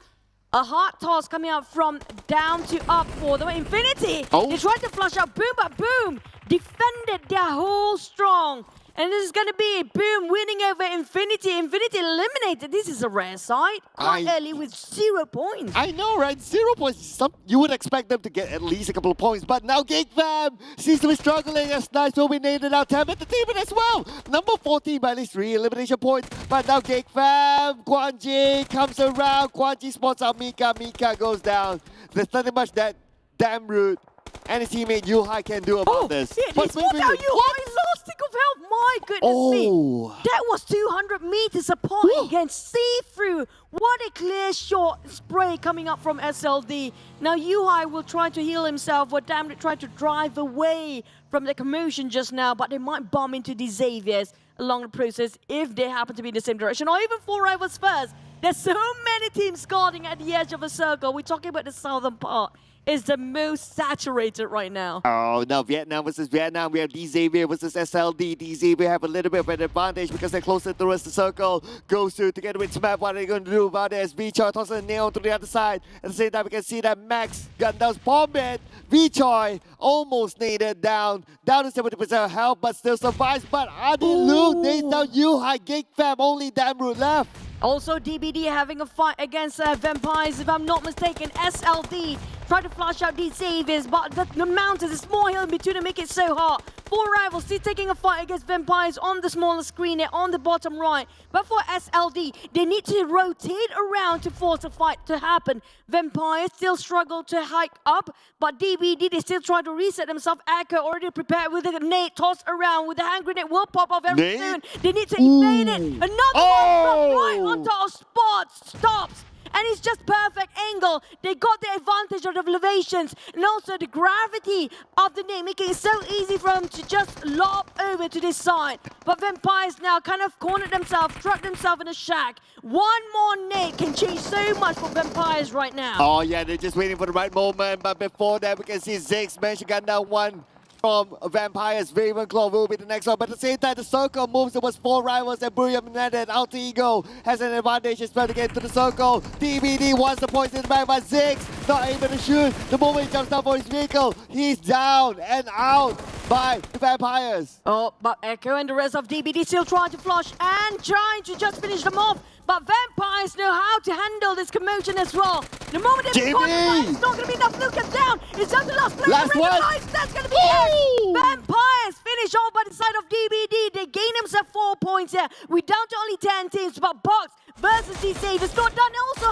a hard toss coming out from down to up for the Infinity. Oh. They tried to flush out Boom, but Boom defended their whole strong. And this is going to be Boom winning over Infinity. Infinity eliminated. This is a rare sight. Quite early with 0 points. I know, right? 0 points. You would expect them to get at least a couple of points. But now Geek Fam seems to be struggling as Nice will be named out. TEM Entertainment as well. Number 14 by at least 3 elimination points. But now Geek Fam, Quan Ji comes around. Quan Ji spots out Mika. Mika goes down. There's nothing much that damn rude and his teammate Yuhai can do about this. Yeah, they spot out Yuhai, lost stick of health. My goodness me. That was 200 meters apart against see-through. What a clear shot spray coming up from SLD. Now Yuhai will try to heal himself, or damn it, try to drive away from the commotion just now, but they might bump into the Xaviers along the process if they happen to be in the same direction, or even 4 rivals first. There's so many teams guarding at the edge of a circle. We're talking about the southern part. Is the most saturated right now. Oh, now Vietnam versus Vietnam. We have D Xavier versus SLD. D Xavier have a little bit of an advantage because they're closer towards the circle. Goes through together with Smap. What are they going to do about this? V-Choi tosses a nail to the other side. At the same time, we can see that Max gun down bomb it. V-Choi almost naded down. Down to 70% health, but still survives. But Adi Luke nades down Yuhai. Geek Fam, only damn root left. Also, DBD having a fight against Vampires, if I'm not mistaken. SLD try to flush out these Xaviers, but the mountains, a small hill in between to make it so hard. 4 rivals still taking a fight against Vampires on the smaller screen there on the bottom right. But for SLD, they need to rotate around to force a fight to happen. Vampires still struggle to hike up, but DBD, they still try to reset themselves. Echo already prepared with a nade tossed around with the hand grenade will pop off very soon. They need to evade it. Another one right onto our spot. Stops. And it's just perfect angle. They got the advantage of the elevations and also the gravity of the nade, making it so easy for them to just lob over to this side. But Vampires now kind of cornered themselves, trapped themselves in a shack. One more nade can change so much for Vampires right now. Oh yeah, they're just waiting for the right moment. But before that, we can see Ziggs managed to gun down one from Vampires. Ravenclaw will be the next one. But at the same time, the circle moves towards 4 rivals and Buriram netted. Alter Ego has an advantage. It's trying to get to the circle. DBD wants the points in the back, but Ziggs not able to shoot. The moment he jumps down for his vehicle, he's down and out by the Vampires. Oh, but Echo and the rest of DBD still trying to flush and trying to just finish them off. But Vampires know how to handle this commotion as well. The moment they become it's not going to be enough. Look at down. It's just the last player. Last one. That's going to be it. Vampires finish off by the side of DBD. They gain themselves 4 points here. We're down to only 10 teams, but Box versus D-Save is not done. Also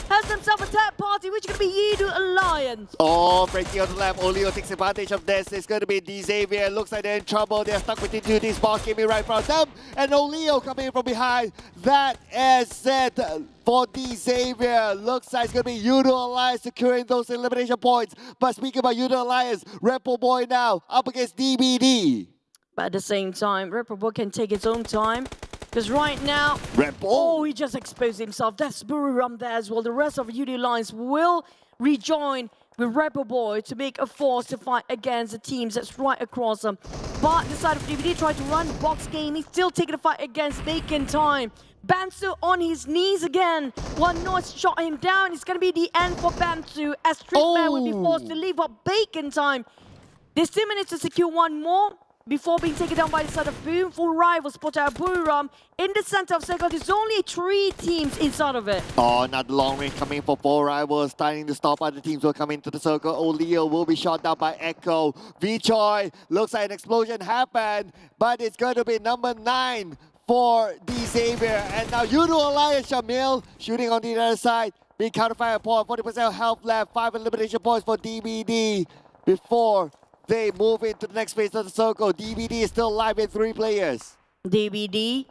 has himself a third party, which is going to be Yoodo Alliance. Oh, breaking on the lap. Oleo takes advantage of this. It's going to be D Xavier. Looks like they're in trouble. They're stuck between 2 teams. Boss came in right in front of them. And Oleo coming in from behind. That is set for D Xavier. Looks like it's going to be Yoodo Alliance securing those elimination points. But speaking about Yoodo Alliance, Repo Boy now up against DBD. But at the same time, Repo Boy can take its own time. Because right now, he just exposed himself. That's Buriram there as well. The rest of Yoodo Alliance will rejoin with Repo Boy to make a force to fight against the teams that's right across them. But the side of DVD tried to run box game. He's still taking the fight against Bacon Time. Bansu on his knees again. One Noise shot him down. It's going to be the end for Bansu as Streetman will be forced to leave up Bacon Time. There's 2 minutes to secure one more before being taken down by the side of Boom. 4 rivals spot out Buriram. In the center of circle, there's only 3 teams inside of it. Oh, not the long range coming for 4 rivals. Starting to stop other teams will come into the circle. Oleo will be shot down by Echo. V-Choi, looks like an explosion happened, but it's going to be number 9 for D Xavier. And now Yoodo Alliance, Shamil shooting on the other side. Being counterfired upon 40% health left. 5 elimination points for DBD before they move into the next phase of the circle. DBD is still alive with 3 players. DBD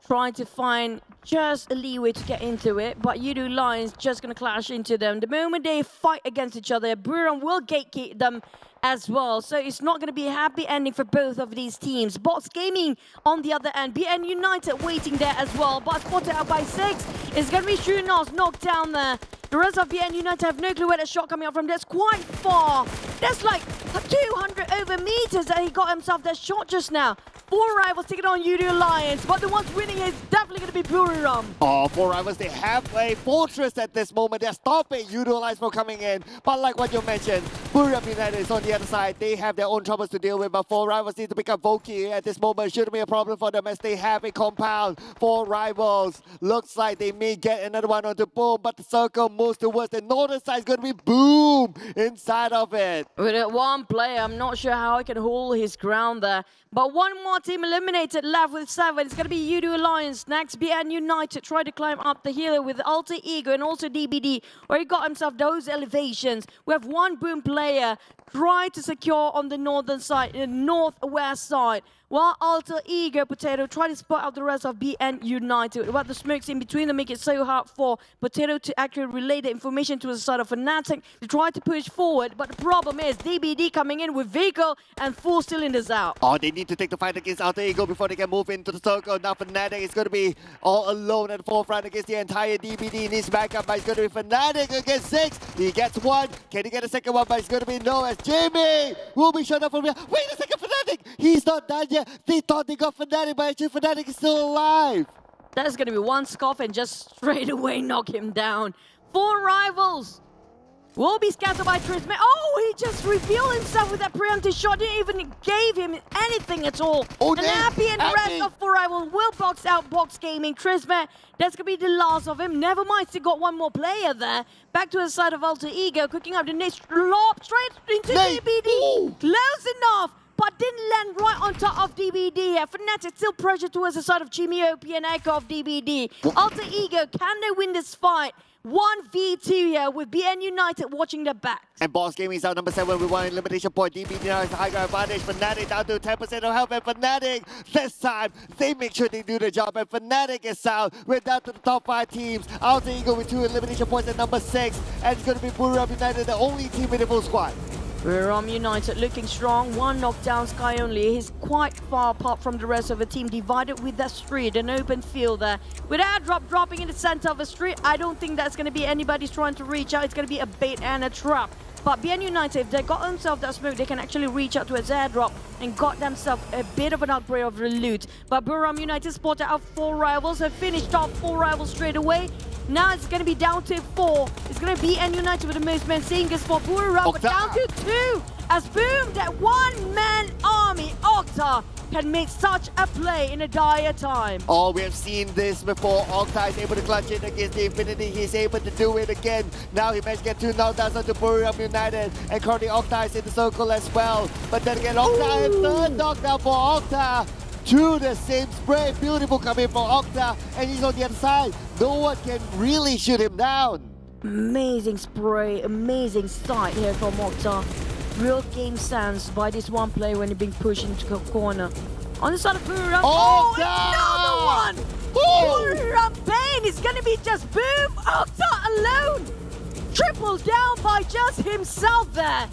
trying to find just a leeway to get into it, but Yoodo Alliance just going to clash into them. The moment they fight against each other, Buriram will gatekeep them as well. So it's not going to be a happy ending for both of these teams. Box Gaming on the other end, BN United waiting there as well, but spotted out by 6. It's going to be ShineLikeDiamond knocked down there. The rest of BN United have no clue where the shot coming out from. That's quite far. That's like 200 over meters that he got himself that shot just now. 4 rivals taking on Yoodo Alliance, but the ones winning is definitely going to be Buriram. Oh, 4 rivals, they have a fortress at this moment. They're stopping Yoodo Alliance from coming in. But like what you mentioned, Buriram United is on the other side. They have their own troubles to deal with, but 4 rivals need to pick up Voki at this moment. Shouldn't be a problem for them as they have a compound. 4 rivals. Looks like they may get another one onto Boom, but the circle moves towards the northern side. It's going to be Boom inside of it. With that one player, I'm not sure how he can hold his ground there. But one more team eliminated, left with 7. It's going to be Yoodo Alliance. Next, BN United try to climb up the hill with Alter Ego and also DBD, where he got himself those elevations. We have one Boom player try to secure on the northern side, the northwest side, while Alter Ego Potato try to spot out the rest of BN United. But the smokes in between them make it so hard for Potato to actually relay the information to the side of Fnatic to try to push forward. But the problem is DBD coming in with vehicle and full cylinders out. Oh, they need to take the fight against Alter Ego before they can move into the circle. Now Fnatic is going to be all alone at the forefront against the entire DBD. Needs backup, but it's going to be Fnatic against 6. He gets 1. Can he get a second one? But it's going to be no, as Jimmy will be shut up from here. Wait a second, Fnatic! He's not done yet. They thought they got Fnatic, but actually Fnatic is still alive. That's going to be one scoff and just straight away knock him down. 4 rivals will be scattered by Trismet. Oh, he just revealed himself with that preemptive shot. Didn't even gave him anything at all. Oh, and Happy and the rest of 4 rivals will box out Box Gaming. Trismet, that's going to be the last of him. Never mind, still got one more player there. Back to the side of Alter Ego, cooking up the next lob straight into DBD. Ooh. Close enough, but didn't land right on top of DBD here. Fnatic still pressure towards the side of Jimmy OP and Echo of DBD. Alter Ego, can they win this fight? 1v2 here with BN United watching their back. And Boss Gaming is out number 7 with 1 elimination point. DBD now has a high ground advantage. Fnatic down to 10% of health. And Fnatic, this time, they make sure they do the job. And Fnatic is out. We're down to the top 5 teams. Alter Ego with 2 elimination points at number 6. And it's going to be Buriram United, the only team with a full squad. Buriram United looking strong. 1 knockdown, Sky only. He's quite far apart from the rest of the team, divided with that street, an open field there. With airdrop dropping in the center of the street, I don't think that's going to be anybody's trying to reach out. It's going to be a bait and a trap. But BN United, if they got themselves that smoke, they can actually reach out to its airdrop and got themselves a bit of an upgrade of the loot. But Buriram United spotted out 4 rivals, have finished off 4 rivals straight away. Now it's going to be down to 4. It's going to be BN United with the most men seeing us for Buriram, but down to 2. As Boom, that 1-man army, Octa, can make such a play in a dire time. Oh, we have seen this before. Octa is able to clutch it against the Infinity. He's able to do it again. Now he managed to get 2 knockdowns onto Buriram United. And currently Octa is in the circle as well. But then again, Octa is 3rd knockdown for Octa. 2 the same spray. Beautiful coming from Octa. And he's on the other side. No one can really shoot him down. Amazing spray, amazing sight here from Octa. Real game sense by this one player when he's being pushed into the corner. On the side of Buriram, another one! Buriram Pain is gonna be just Boom, Octa alone! Triple down by just himself there.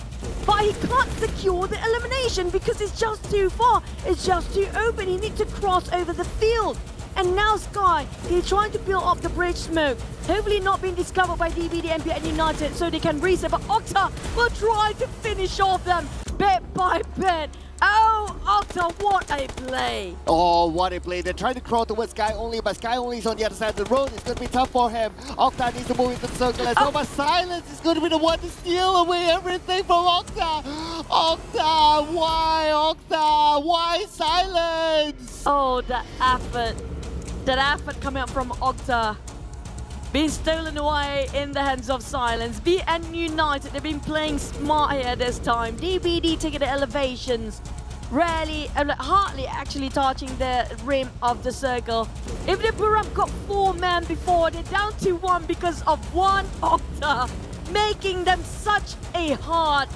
But he can't secure the elimination because it's just too far. It's just too open. He needs to cross over the field. And now Sky, he's trying to build up the bridge smoke. Hopefully not being discovered by DBD and United so they can reset. But Octa will try to finish off them bit by bit. Oh, Octa, what a play. Oh, what a play. They're trying to crawl towards Sky Only, but Sky Only is on the other side of the road. It's going to be tough for him. Octa needs to move into the circle as well, but Silence is going to be the one to steal away everything from Octa. Octa, why Octa? Why Silence? Oh, that effort. That effort coming up from Octa. Being stolen away in the hands of Silence. BN United, they've been playing smart here this time. DBD taking the elevations. Rarely, hardly actually touching the rim of the circle. If the Buriram got 4 men before, they're down to 1 because of one Octa. Making them such a hard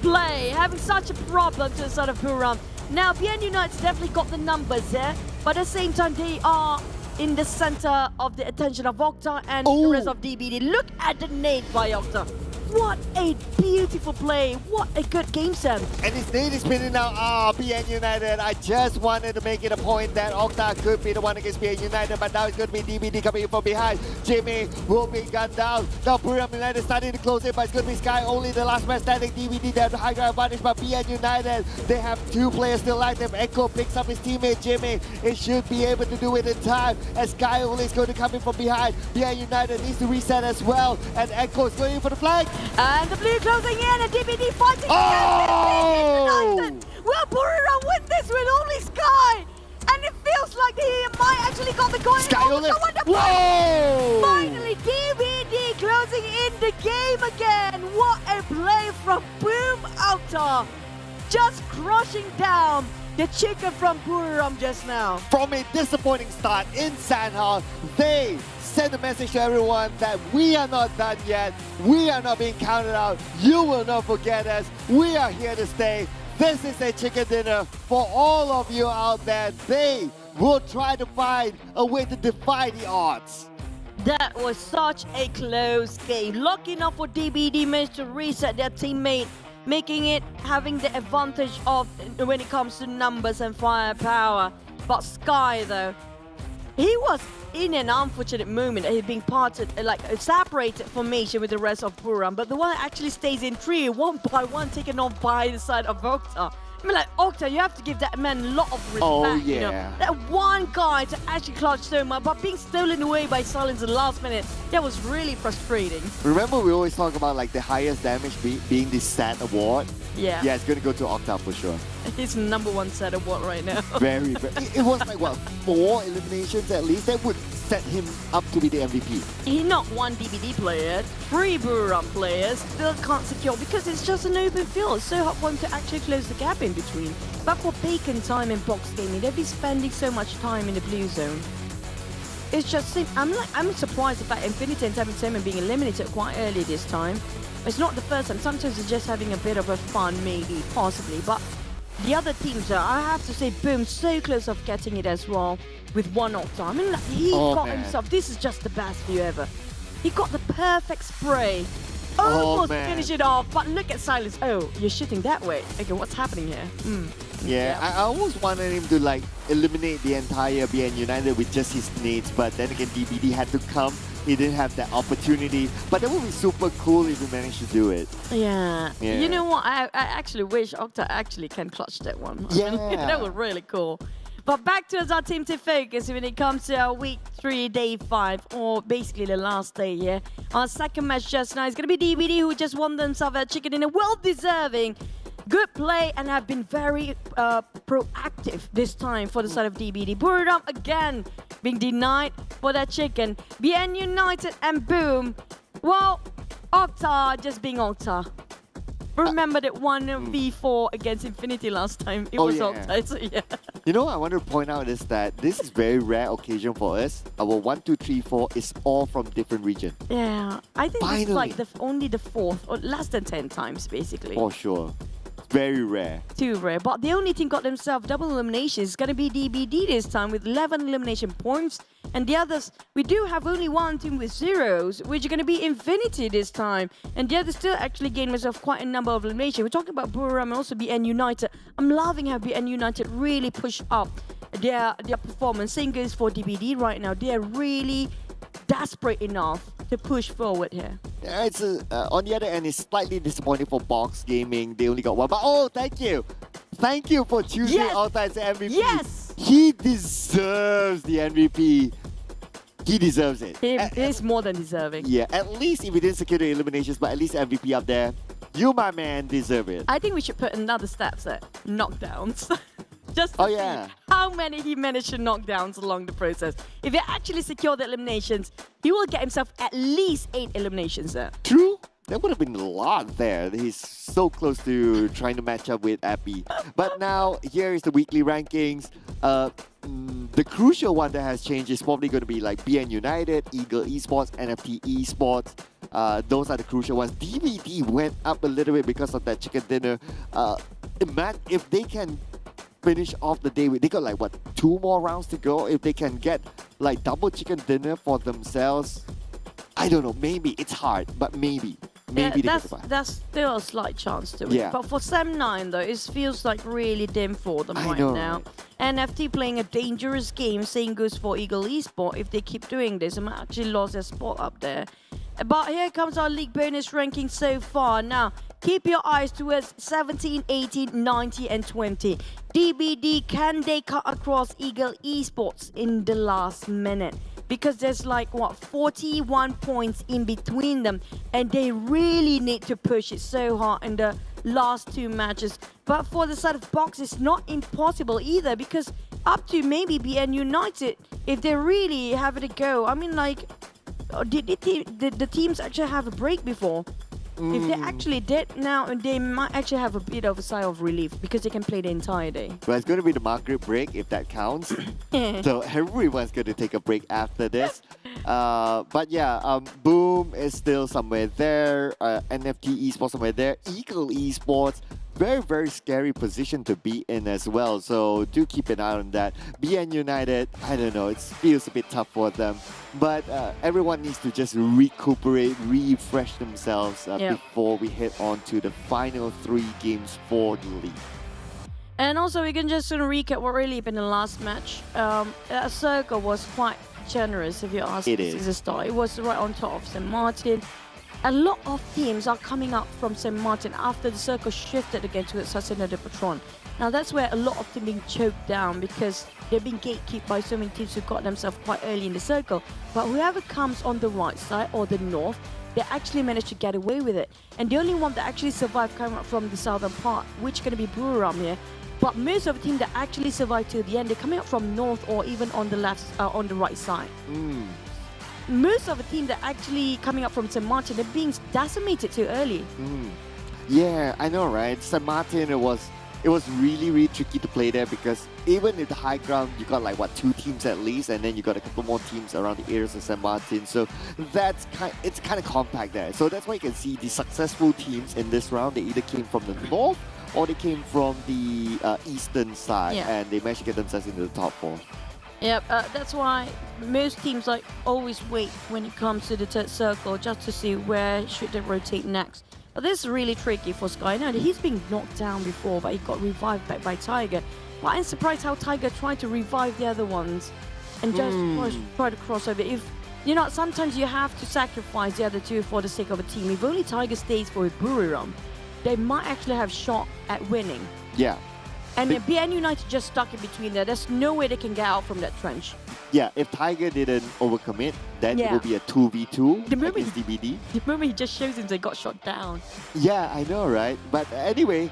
play, having such a problem to the side of Buriram. Now, BN United's definitely got the numbers there, but at the same time, they are in the center of the attention of Octa and the rest of DBD. Look at the nade by Octa. What a beautiful play. What a good game, Sam. And his nade is spinning now. PN United. I just wanted to make it a point that Octa could be the one against PN United, but now it's going to be DBD coming in from behind. Jimmy will be gunned down. Now Buriram United starting to close in, but it's going to be Sky only the last man standing. DBD, they have the high ground advantage, but PN United, they have 2 players still active. Echo picks up his teammate Jimmy. It should be able to do it in time, as Sky only is going to come in from behind. PN United needs to reset as well, and Echo is going in for the flag. And the blue closing in, and DBD fighting against Will Buriram win this with only Sky? And it feels like he might actually got the coin. Sky only. Whoa! Finally, DBD closing in the game again. What a play from Boom Octa. Just crushing down the chicken from Buriram just now. From a disappointing start in Sandhall, they send a message to everyone that we are not done yet. We are not being counted out. You will not forget us. We are here to stay. This is a chicken dinner for all of you out there. They will try to find a way to defy the odds. That was such a close game. Lucky enough for DBD managed to reset their teammate, making it having the advantage of when it comes to numbers and firepower. But Sky though, he was in an unfortunate moment. He'd been parted, like a separated formation with the rest of Buriram, but the one that actually stays in 3, one by one, taken off by the side of Octa. I mean, like, Octa, you have to give that man a lot of respect. Oh, yeah. You know? That one guy to actually clutch so much, but being stolen away by Silence in the last minute, that was really frustrating. Remember, we always talk about like the highest damage being the SAT award? Yeah. Yeah, it's going to go to Octa for sure. He's #1 SAT award right now. Very. It was like, what, 4 eliminations at least? That would set him up to be the MVP. He not one DBD player, 3 Buriram players still can't secure because it's just an open field. It's so hard for him to actually close the gap in between. But for bacon time in box gaming, they'd be spending so much time in the blue zone. It's just, I'm surprised about Infinity Entertainment being eliminated quite early this time. It's not the first time. Sometimes it's just having a bit of a fun, maybe, possibly. But the other teams, I have to say, Boom, so close of getting it as well with 1 Octa. I mean, like, he got himself, this is just the best view ever. He got the perfect spray. Almost finish it off, but look at Silence. Oh, you're shooting that way. Okay, what's happening here? Yeah, I almost wanted him to like eliminate the entire BN United with just his nades, but then again, DBD had to come. He didn't have that opportunity, but that would be super cool if he managed to do it. Yeah. You know what? I actually wish Octa actually can clutch that one. I mean, that was really cool. But back to our team to focus when it comes to our week 3, day 5, or basically the last day here. Our second match just now is going to be DBD, who just won themselves a chicken dinner. Well-deserving. Good play and have been very proactive this time for the side of DBD. Buriram again being denied for that chicken. BN United and Boom. Well, Octa just being Octa. Remember that 1v4 against Infinity last time? It was Octa, so yeah. You know what I want to point out is that this is very rare occasion for us. Our 1, 2, 3, 4 is all from different region. Yeah, I think it's like only the 4th, or less than 10 times, basically. For sure. Very rare. Too rare. But the only team got themselves double eliminations is going to be DBD this time with 11 elimination points. And the others, we do have only one team with 0s, which are going to be Infinity this time. And the others still actually gained themselves quite a number of eliminations. We're talking about Buriram and also BN United. I'm loving how BN United really push up their performance. Same goes for DBD right now. They're really desperate enough to push forward here. Yeah, it's on the other end, it's slightly disappointing for Box Gaming. They only got 1, but oh, thank you. Thank you for choosing Octa as the MVP. Yes! He deserves the MVP. He deserves it. He is more than deserving. Yeah, at least if he didn't secure the eliminations, but at least MVP up there. You, my man, deserve it. I think we should put another stats at knockdowns. Just to see how many he managed to knock down along the process. If he actually secured the eliminations, he will get himself at least 8 eliminations there. True. That would have been a lot there. He's so close to trying to match up with Appy. But now, here is the weekly rankings. The crucial one that has changed is probably going to be like BN United, Ego Esports, NFT Esports. Those are the crucial ones. DVD went up a little bit because of that chicken dinner. If they can finish off the day they got like what 2 more rounds to go. If they can get like double chicken dinner for themselves, I don't know. Maybe it's hard, but maybe they that's still a slight chance to it. Yeah. But for Sem9 though, it feels like really dim for them right now. NFT playing a dangerous game, same goes for Ego Esports. If they keep doing this, they might actually lose their spot up there. But here comes our league bonus ranking so far. Now, keep your eyes towards 17, 18, 19 and 20. DBD, can they cut across Ego Esports in the last minute? Because there's like, 41 points in between them. And they really need to push it so hard in the last 2 matches. But for the side of Box, it's not impossible either. Because up to maybe BN United, if they really have it a go. I mean, like, did the teams actually have a break before? If they actually did now, they might actually have a bit of a sigh of relief because they can play the entire day. Well, it's going to be the Margaret break if that counts. So everyone's going to take a break after this. But yeah, Boom is still somewhere there. NFT Esports somewhere there. Eagle Esports, very, very scary position to be in as well. So do keep an eye on that. BN United, I don't know, it feels a bit tough for them. But everyone needs to just recuperate, refresh themselves before we head on to the final 3 games for the league. And also, we can just recap what really happened in the last match. Circle was quite generous, if you ask me. It start. It was right on top of St. Martin. A lot of teams are coming up from St. Martin after the Circle shifted again to Assassino de Patron. Now, that's where a lot of them being choked down because they've been gatekept by so many teams who got themselves quite early in the Circle. But whoever comes on the right side or the north, they actually managed to get away with it. And the only one that actually survived coming up from the southern part, which is going to be Buriram here. But most of the team that actually survived to the end, they're coming up from north or even on the left, on the right side. Most of the team that actually coming up from St. Martin, they're being decimated too early. Yeah, I know, right? St. Martin, it was really, really tricky to play there because even in the high ground, you got like 2 teams at least, and then you got a couple more teams around the areas of St. Martin. So it's kind of compact there. So that's why you can see the successful teams in this round. They either came from the north or they came from the eastern side, and they managed to get themselves into the top 4. Yep, that's why most teams always wait when it comes to the third circle just to see where should they rotate next. But this is really tricky for Sky. Now, he's been knocked down before, but he got revived back by Tiger. But I'm surprised how Tiger tried to revive the other ones and just try to cross over. If sometimes you have to sacrifice the other 2 for the sake of a team. If only Tiger stays for Buriram, they might actually have shot at winning. Yeah. And BN United just stuck in between there. There's no way they can get out from that trench. Yeah, if Tiger didn't overcommit, then it will be a 2v2 against DBD. The moment he just shows him they got shot down. Yeah, I know, right? But anyway,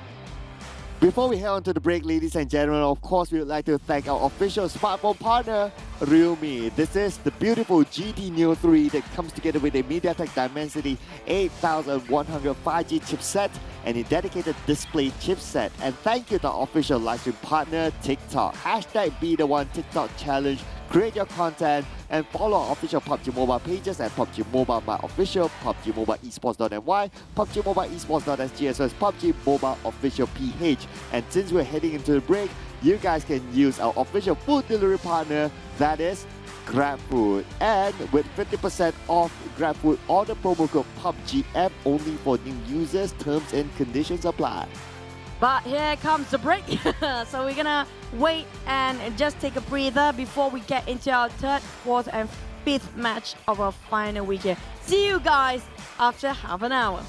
before we head on to the break, ladies and gentlemen, of course, we would like to thank our official smartphone partner, Realme. This is the beautiful GT Neo 3 that comes together with a MediaTek Dimensity 8100 5G chipset and a dedicated display chipset. And thank you to our official livestream partner, TikTok. Hashtag #BeTheOne TikTok Challenge. Create your content and follow our official PUBG Mobile pages at PUBG Mobile My Official, PUBG Mobile Esports.ny, PUBG Mobile Esports.sg, as well as PUBG Mobile Official PH. And since we're heading into the break, you guys can use our official food delivery partner, that is GrabFood. And with 50% off GrabFood, order promo code PUBGM only for new users. Terms and conditions apply. But here comes the break. So we're gonna wait and just take a breather before we get into our 3rd, 4th and 5th match of our final weekend. See you guys after half an hour.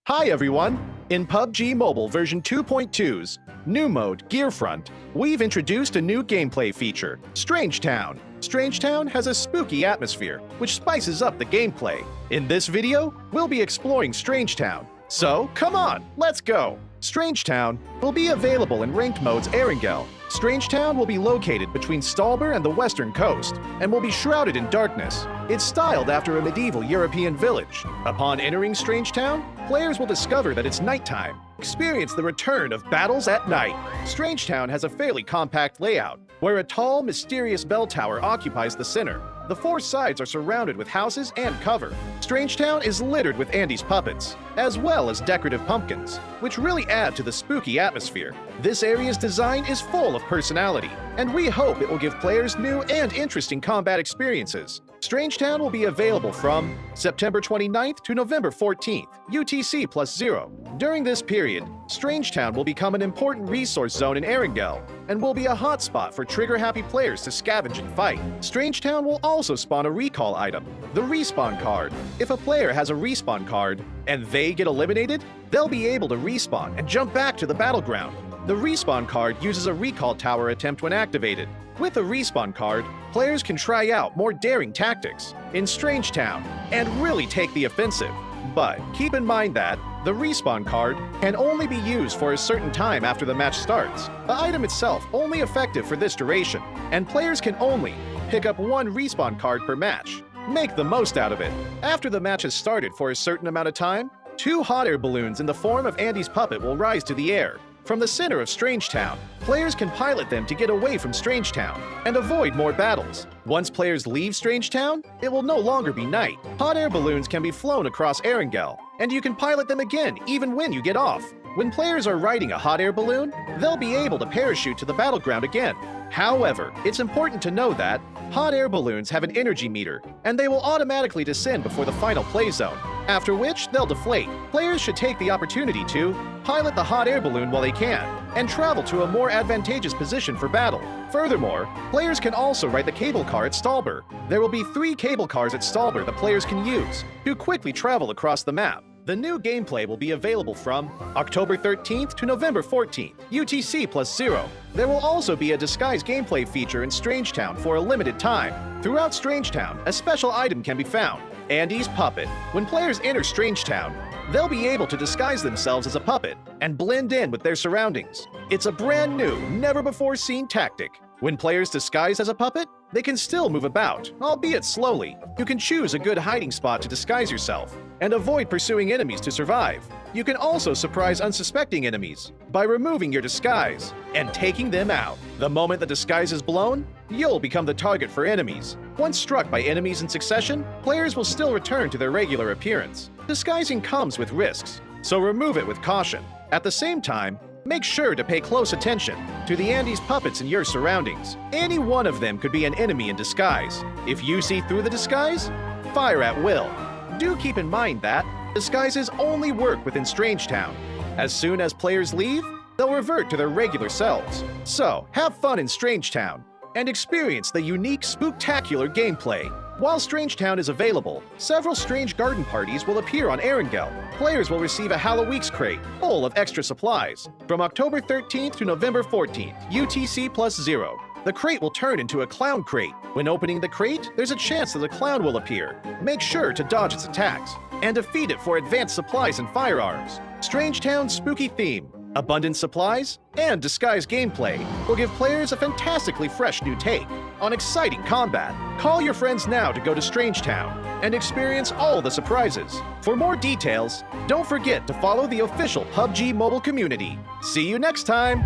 Hi everyone! In PUBG Mobile version 2.2's new mode, Gear Front, we've introduced a new gameplay feature, Strange Town. Strange Town has a spooky atmosphere, which spices up the gameplay. In this video, we'll be exploring Strange Town. So, come on, let's go! Strange Town will be available in ranked modes Erangel. Strange Town will be located between Stalber and the western coast, and will be shrouded in darkness. It's styled after a medieval European village. Upon entering Strange Town, players will discover that it's nighttime. Experience the return of battles at night. Strange Town has a fairly compact layout, where a tall, mysterious bell tower occupies the center. The four sides are surrounded with houses and cover. Strange Town is littered with Andy's puppets, as well as decorative pumpkins, which really add to the spooky atmosphere. This area's design is full of personality, and we hope it will give players new and interesting combat experiences. Strange Town will be available from September 29th to November 14th, UTC +0. During this period, Strange Town will become an important resource zone in Erangel, and will be a hotspot for trigger-happy players to scavenge and fight. Strange Town will also spawn a recall item, the Respawn card. If a player has a Respawn card, and they get eliminated, they'll be able to respawn and jump back to the battleground. The Respawn card uses a recall tower attempt when activated. With a Respawn card, players can try out more daring tactics in Strange Town and really take the offensive. But keep in mind that the Respawn card can only be used for a certain time after the match starts. The item itself only effective for this duration, and players can only pick up one Respawn card per match. Make the most out of it. After the match has started for a certain amount of time, 2 hot air balloons in the form of Andy's puppet will rise to the air. From the center of Strange Town, players can pilot them to get away from Strange Town and avoid more battles. Once players leave Strange Town, it will no longer be night. Hot air balloons can be flown across Erangel, and you can pilot them again even when you get off. When players are riding a hot air balloon, they'll be able to parachute to the battleground again. However, it's important to know that hot air balloons have an energy meter, and they will automatically descend before the final play zone, after which they'll deflate. Players should take the opportunity to pilot the hot air balloon while they can, and travel to a more advantageous position for battle. Furthermore, players can also ride the cable car at Stalber. There will be 3 cable cars at Stalber that players can use to quickly travel across the map. The new gameplay will be available from October 13th to November 14th, UTC +0. There will also be a disguise gameplay feature in Strange Town for a limited time. Throughout Strange Town, a special item can be found, Andy's puppet. When players enter Strange Town, they'll be able to disguise themselves as a puppet and blend in with their surroundings. It's a brand new, never-before-seen tactic. When players disguise as a puppet, they can still move about, albeit slowly. You can choose a good hiding spot to disguise yourself and avoid pursuing enemies to survive. You can also surprise unsuspecting enemies by removing your disguise and taking them out. The moment the disguise is blown, you'll become the target for enemies. Once struck by enemies in succession, players will still return to their regular appearance. Disguising comes with risks, so remove it with caution. At the same time, make sure to pay close attention to the Andy's puppets in your surroundings. Any one of them could be an enemy in disguise. If you see through the disguise, fire at will. Do keep in mind that disguises only work within Strange Town. As soon as players leave, they'll revert to their regular selves. So, have fun in Strange Town and experience the unique, spooktacular gameplay. While Strange Town is available, several strange garden parties will appear on Erangel. Players will receive a Halloweeks crate full of extra supplies. From October 13th to November 14th, UTC +0. The crate will turn into a clown crate. When opening the crate, there's a chance that a clown will appear. Make sure to dodge its attacks and defeat it for advanced supplies and firearms. Strange Town's spooky theme, abundant supplies, and disguise gameplay will give players a fantastically fresh new take on exciting combat. Call your friends now to go to Strange Town and experience all the surprises. For more details, don't forget to follow the official PUBG mobile community. See you next time!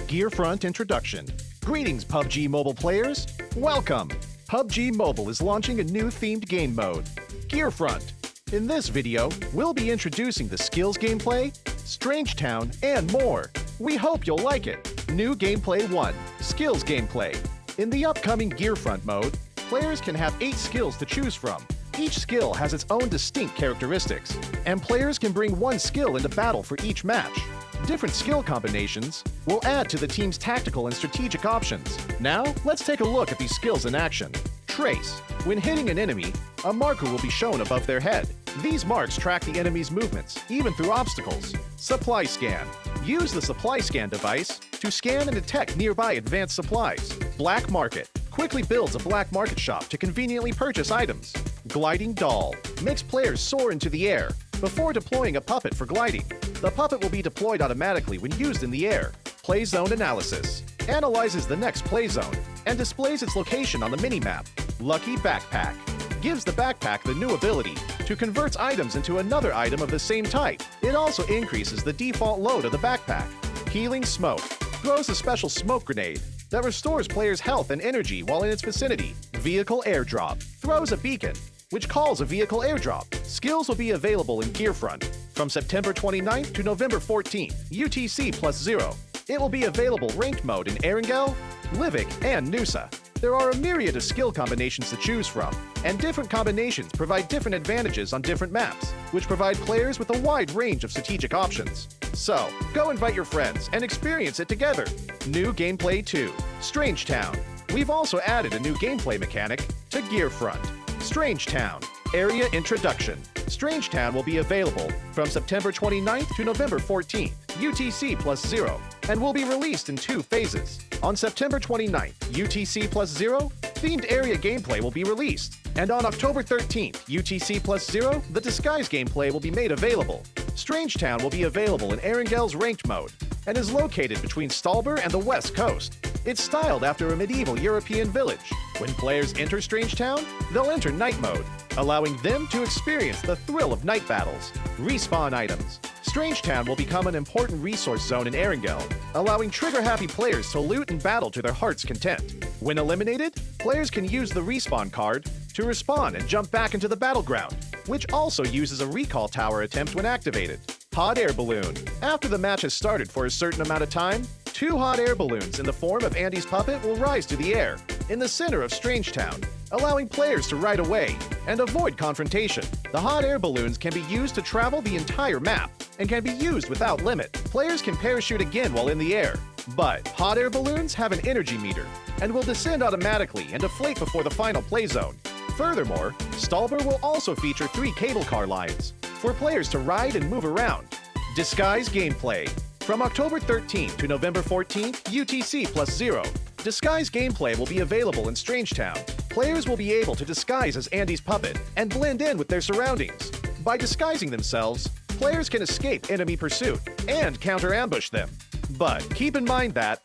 Gearfront introduction. Greetings, PUBG Mobile players. Welcome. PUBG Mobile is launching a new themed game mode, Gearfront. In this video, we'll be introducing the skills gameplay, Strange Town, and more. We hope you'll like it. New Gameplay 1, Skills Gameplay. In the upcoming Gearfront mode, players can have 8 skills to choose from. Each skill has its own distinct characteristics, and players can bring 1 skill into battle for each match. Different skill combinations will add to the team's tactical and strategic options. Now, let's take a look at these skills in action. Trace. When hitting an enemy, a marker will be shown above their head. These marks track the enemy's movements, even through obstacles. Supply Scan. Use the Supply Scan device to scan and detect nearby advanced supplies. Black Market. Quickly builds a black market shop to conveniently purchase items. Gliding Doll. Makes players soar into the air before deploying a puppet for gliding. The puppet will be deployed automatically when used in the air. Play Zone Analysis. Analyzes the next play zone and displays its location on the minimap. Lucky Backpack. Gives the backpack the new ability to convert items into another item of the same type. It also increases the default load of the backpack. Healing Smoke. Throws a special smoke grenade that restores players' health and energy while in its vicinity. Vehicle Airdrop. Throws a beacon, which calls a vehicle airdrop. Skills will be available in Gearfront from September 29th to November 14th, UTC +0. It will be available ranked mode in Erangel, Livik, and Nusa. There are a myriad of skill combinations to choose from, and different combinations provide different advantages on different maps, which provide players with a wide range of strategic options. So, go invite your friends and experience it together. New Gameplay 2, Strange Town. We've also added a new gameplay mechanic to Gearfront. Strange Town, Area Introduction. Strange Town will be available from September 29th to November 14th, UTC +0, and will be released in 2 phases. On September 29th, UTC +0, themed area gameplay will be released. And on October 13th, UTC +0, the disguise gameplay will be made available. Strange Town will be available in Erangel's ranked mode and is located between Stalber and the West Coast. It's styled after a medieval European village. When players enter Strange Town, they'll enter night mode, allowing them to experience the thrill of night battles. Respawn items. Strange Town will become an important resource zone in Erangel, allowing trigger-happy players to loot and battle to their heart's content. When eliminated, players can use the respawn card to respawn and jump back into the battleground, which also uses a recall tower attempt when activated. Hot Air Balloon. After the match has started for a certain amount of time, 2 hot air balloons in the form of Andy's puppet will rise to the air in the center of Strange Town, allowing players to ride away and avoid confrontation. The hot air balloons can be used to travel the entire map and can be used without limit. Players can parachute again while in the air, but hot air balloons have an energy meter and will descend automatically and deflate before the final play zone. Furthermore, Stalber will also feature 3 cable car lines for players to ride and move around. Disguise gameplay. From October 13th to November 14th, UTC +0. Disguise gameplay will be available in Strange Town. Players will be able to disguise as Andy's puppet and blend in with their surroundings. By disguising themselves, players can escape enemy pursuit and counter-ambush them. But keep in mind that,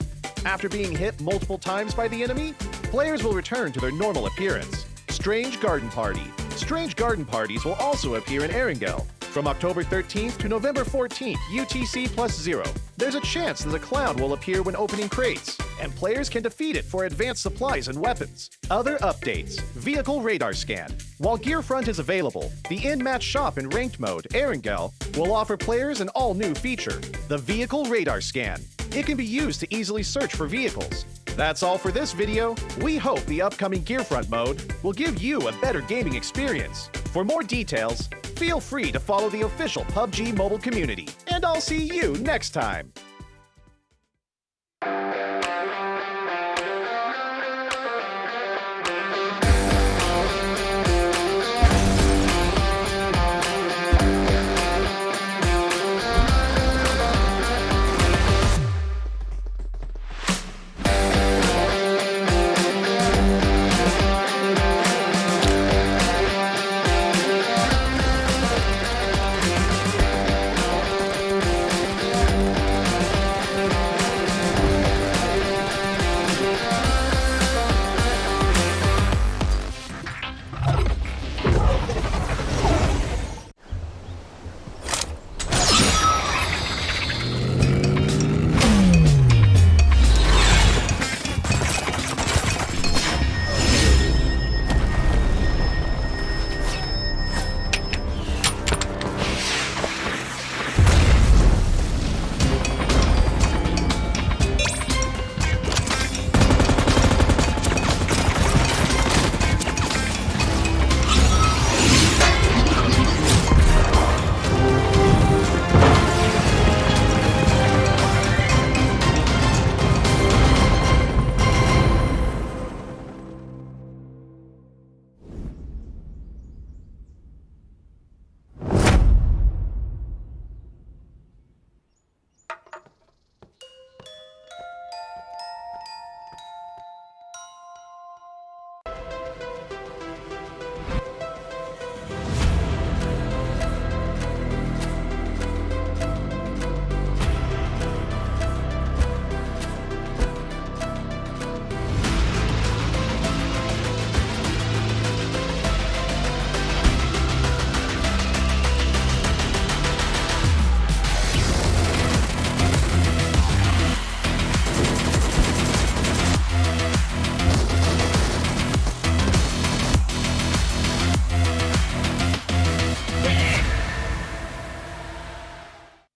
after being hit multiple times by the enemy, players will return to their normal appearance. Strange Garden Party. Strange garden parties will also appear in Erangel. From October 13th to November 14th, UTC +0. There's a chance that a clown will appear when opening crates, and players can defeat it for advanced supplies and weapons. Other updates. Vehicle Radar Scan. While Gearfront is available, the in-match shop in ranked mode, Erangel, will offer players an all-new feature, the Vehicle Radar Scan. It can be used to easily search for vehicles. That's all for this video. We hope the upcoming Gearfront mode will give you a better gaming experience. For more details, feel free to follow the official PUBG mobile community. And I'll see you next time.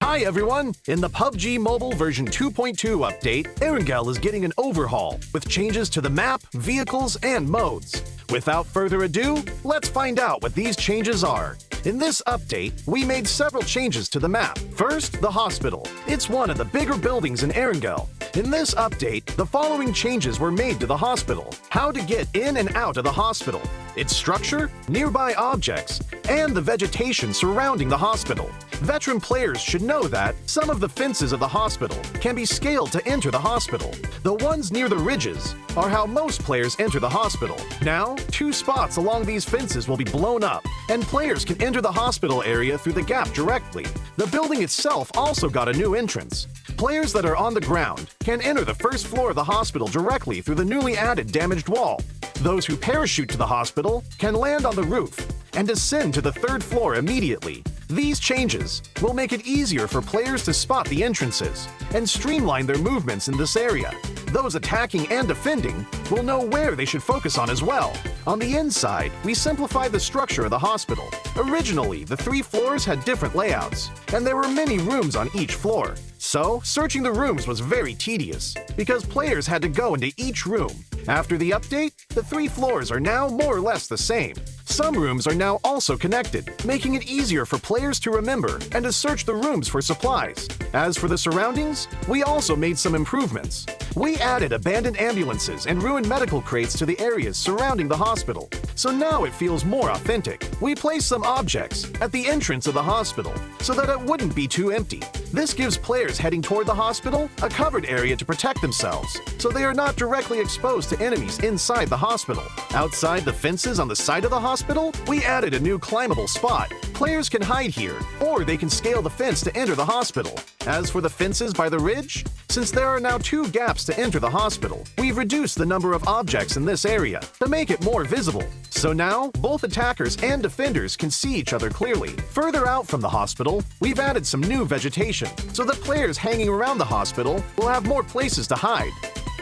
Hi everyone! In the PUBG Mobile version 2.2 update, Erangel is getting an overhaul with changes to the map, vehicles, and modes. Without further ado, let's find out what these changes are. In this update, we made several changes to the map. First, the hospital. It's one of the bigger buildings in Erangel. In this update, the following changes were made to the hospital. How to get in and out of the hospital, its structure, nearby objects, and the vegetation surrounding the hospital. Veteran players should know that some of the fences of the hospital can be scaled to enter the hospital. The ones near the ridges are how most players enter the hospital. Now, 2 spots along these fences will be blown up, and players can enter the hospital area through the gap directly. The building itself also got a new entrance. Players that are on the ground can enter the first floor of the hospital directly through the newly added damaged wall. Those who parachute to the hospital can land on the roof and descend to the 3rd floor immediately. These changes will make it easier for players to spot the entrances and streamline their movements in this area. Those attacking and defending will know where they should focus on as well. On the inside, we simplified the structure of the hospital. Originally, the 3 floors had different layouts, and there were many rooms on each floor. So, searching the rooms was very tedious, because players had to go into each room. After the update, the 3 floors are now more or less the same. Some rooms are now also connected, making it easier for players to remember and to search the rooms for supplies. As for the surroundings, we also made some improvements. We added abandoned ambulances and ruined medical crates to the areas surrounding the hospital, so now it feels more authentic. We placed some objects at the entrance of the hospital so that it wouldn't be too empty. This gives players heading toward the hospital a covered area to protect themselves, so they are not directly exposed to enemies inside the hospital. Outside the fences on the side of the hospital, we added a new climbable spot. Players can hide here, or they can scale the fence to enter the hospital. As for the fences by the ridge, since there are now 2 gaps to enter the hospital, we've reduced the number of objects in this area to make it more visible. So now, both attackers and defenders can see each other clearly. Further out from the hospital, we've added some new vegetation, so that players hanging around the hospital will have more places to hide.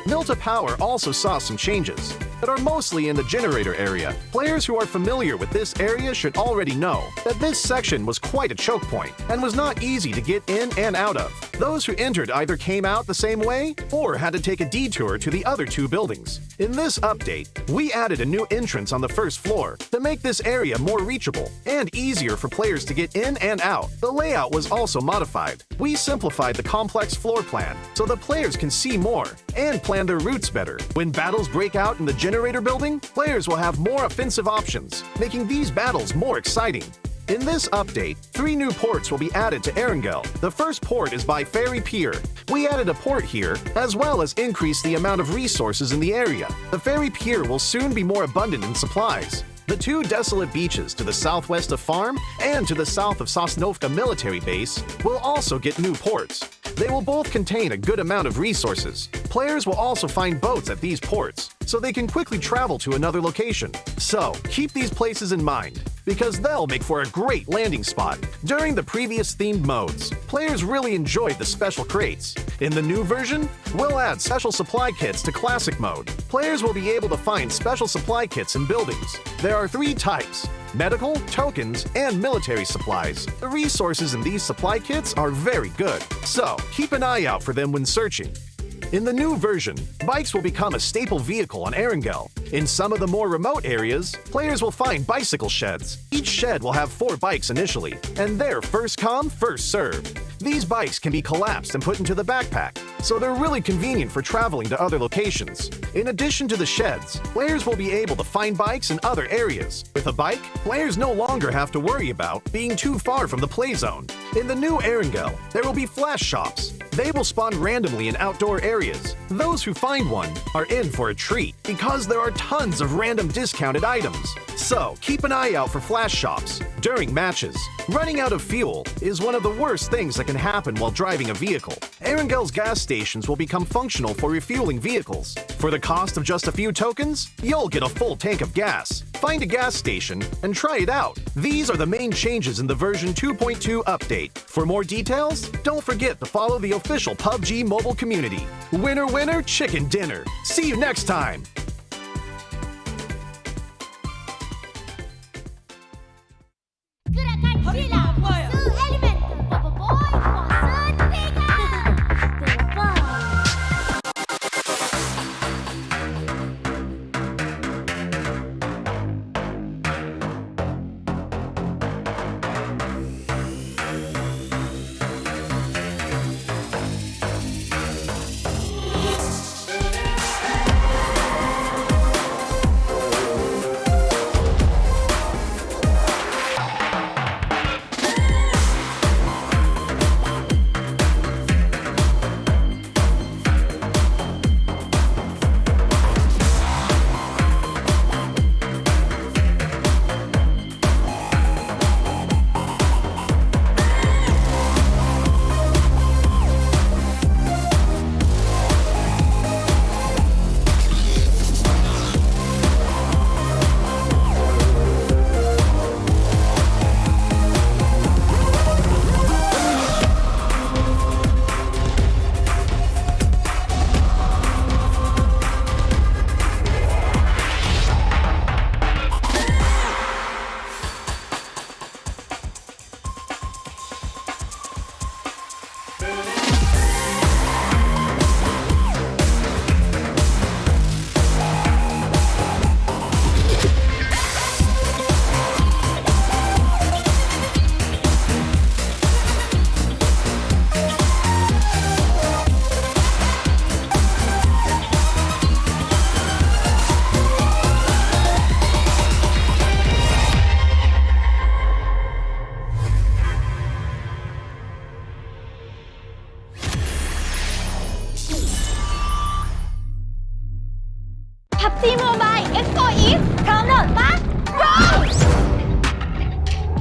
Milta Power also saw some changes that are mostly in the generator area. Players who are familiar with this area should already know that this section was quite a choke point and was not easy to get in and out of. Those who entered either came out the same way or had to take a detour to the other 2 buildings. In this update, we added a new entrance on the 1st floor to make this area more reachable and easier for players to get in and out. The layout was also modified. We simplified the complex floor plan so that players can see more and plan their routes better. When battles break out in the generator building, players will have more offensive options, making these battles more exciting. In this update, 3 new ports will be added to Erangel. The first port is by Ferry Pier. We added a port here, as well as increased the amount of resources in the area. The Ferry Pier will soon be more abundant in supplies. The 2 desolate beaches to the southwest of Farm and to the south of Sosnovka military base will also get new ports. They will both contain a good amount of resources. Players will also find boats at these ports, so they can quickly travel to another location. So, keep these places in mind, because they'll make for a great landing spot. During the previous themed modes, players really enjoyed the special crates. In the new version, we'll add special supply kits to classic mode. Players will be able to find special supply kits in buildings. There are 3 types: medical, tokens, and military supplies. The resources in these supply kits are very good, so keep an eye out for them when searching. In the new version, bikes will become a staple vehicle on Erangel. In some of the more remote areas, players will find bicycle sheds. Each shed will have 4 bikes initially, and they're first come, first served. These bikes can be collapsed and put into the backpack, so they're really convenient for traveling to other locations. In addition to the sheds, players will be able to find bikes in other areas. With a bike, players no longer have to worry about being too far from the play zone. In the new Erangel, there will be flash shops. They will spawn randomly in outdoor areas. Those who find one are in for a treat, because there are tons of random discounted items. So, keep an eye out for flash shops during matches. Running out of fuel is one of the worst things that can happen while driving a vehicle. Erangel's gas stations will become functional for refueling vehicles. For the cost of just a few tokens, you'll get a full tank of gas. Find a gas station and try it out. These are the main changes in the version 2.2 update. For more details, don't forget to follow the official PUBG mobile community. Winner, winner, chicken dinner. See you next time. Gerakan silam musuh elemental Papa Boy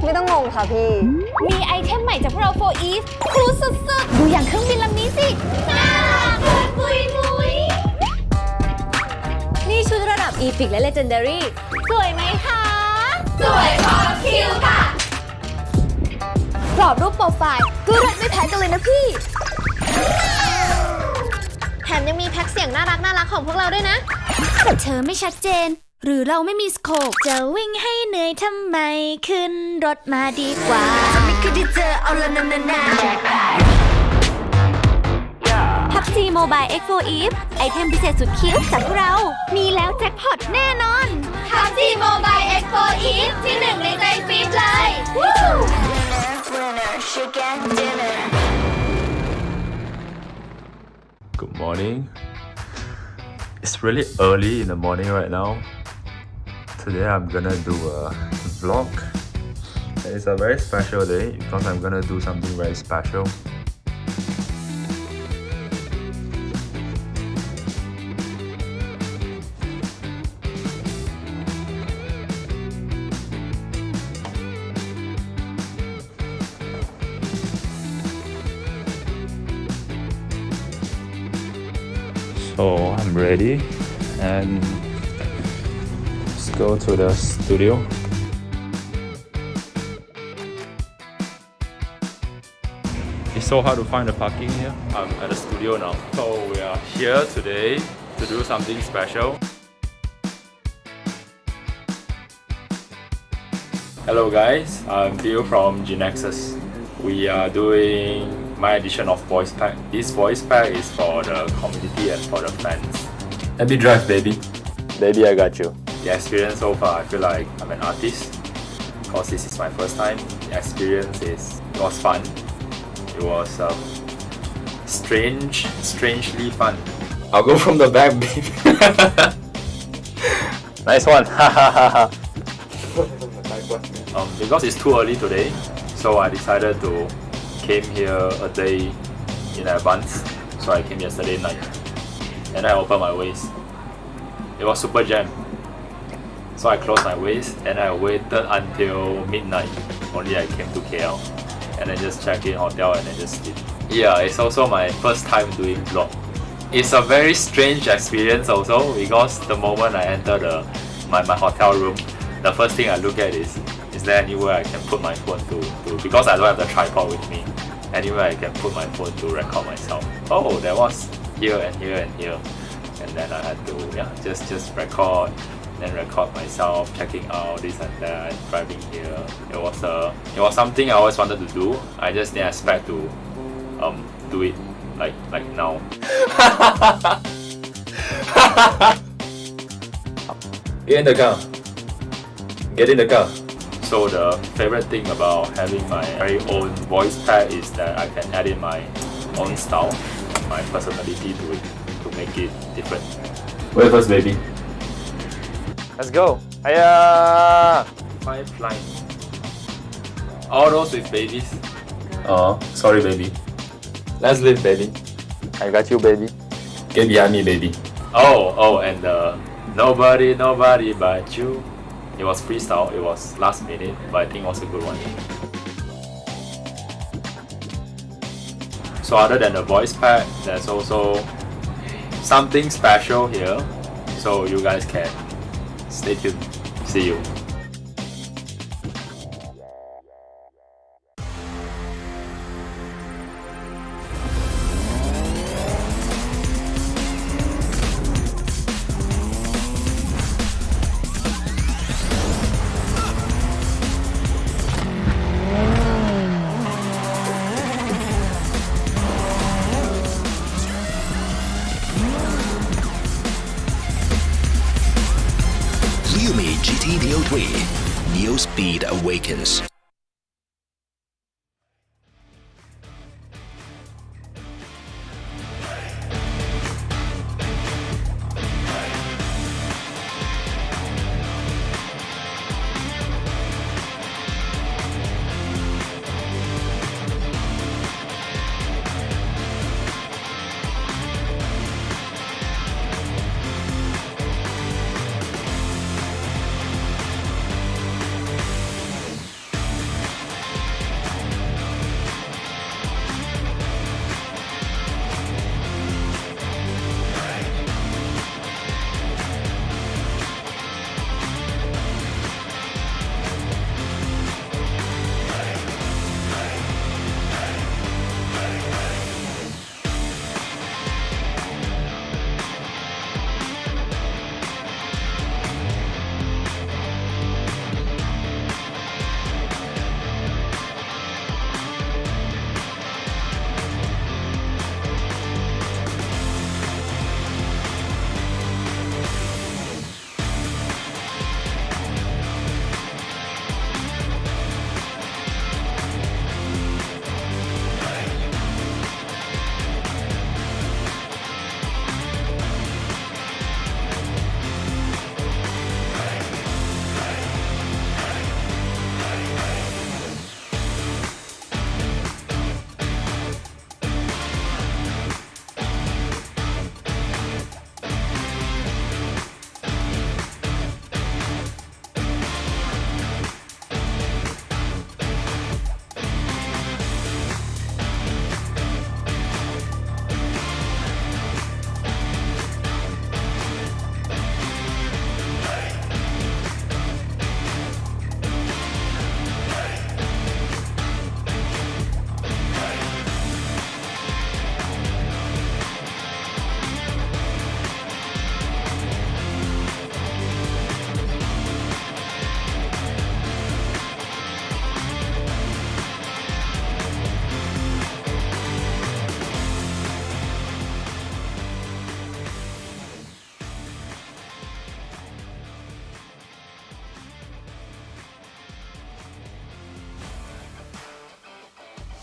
ไม่ต้องงงค่ะพี่ มีไอเทมใหม่จากพวกเรา 4 Eve ครูสุดๆ ดูอย่างเครื่องบินลำนี้สิ น่ารักปุยปุย นี่ชุดระดับ Epic และ Legendary สวยไหมคะ สวยพอคิวค่ะกรอบรูปโปรไฟล์ก็เลิศไม่แพ้กันเลยนะพี่ แถมยังมีแพ็คเสียงน่ารักของพวกเราด้วยนะ เธอไม่ชัดเจน หรือเราไม่มีสโคปจะวิ่งให้เหนื่อยทำไมขึ้นรถมาดีกว่าไม่เคยได้เจอเอาละนาPUBG Mobile X4 Eve ไอเทมพิเศษสุดคิ้วจากพวกเรา มีแล้วแจ็คพอตแน่นอน PUBG Mobile X4 Eve ที่หนึ่งในใจฟีดเลย Good morning. It's really early in the morning right now. Today I'm gonna do a vlog. It's a very special day because I'm gonna do something very special. So I'm ready and let's go to the studio. It's so hard to find the parking here. I'm at the studio now. So we are here today to do something special. Hello guys, I'm Bill from GIDS. We are doing my edition of voice pack. This voice pack is for the community and for the fans. Let me drive, baby. Baby, I got you. The experience so far, I feel like I'm an artist because this is my first time. The experience it was fun. It was strangely fun. I'll go from the back, baby. Nice one. Because it's too early today, so I decided to came here a day in advance. So I came yesterday night and I opened my waist. It was super jam. So I closed my waist and I waited until midnight. Only I came to KL and then just checked in hotel and then just sleep. Yeah, it's also my first time doing vlog. It's a very strange experience also because the moment I enter my hotel room, the first thing I look at is there anywhere I can put my phone to because I don't have the tripod with me. Anywhere I can put my phone to record myself. Oh, there was here and here and here. And then I had to just record, then record myself, checking out this and that, driving here. It was something I always wanted to do. I just didn't expect to do it like now. Get in the car. Get in the car. So the favorite thing about having my very own voice pack is that I can add in my own style, my personality to it, to make it different. Wait first, baby. Let's go. Hiya! Five flying. All those with babies. Oh, sorry, baby. Let's live, baby. I got you, baby. Get behind me, baby. Oh, and nobody but you. It was freestyle, it was last minute, but I think it was a good one. So other than the voice pack, there's also something special here. So you guys can stay tuned. See you. GT Neo 3, Neo Speed Awakens.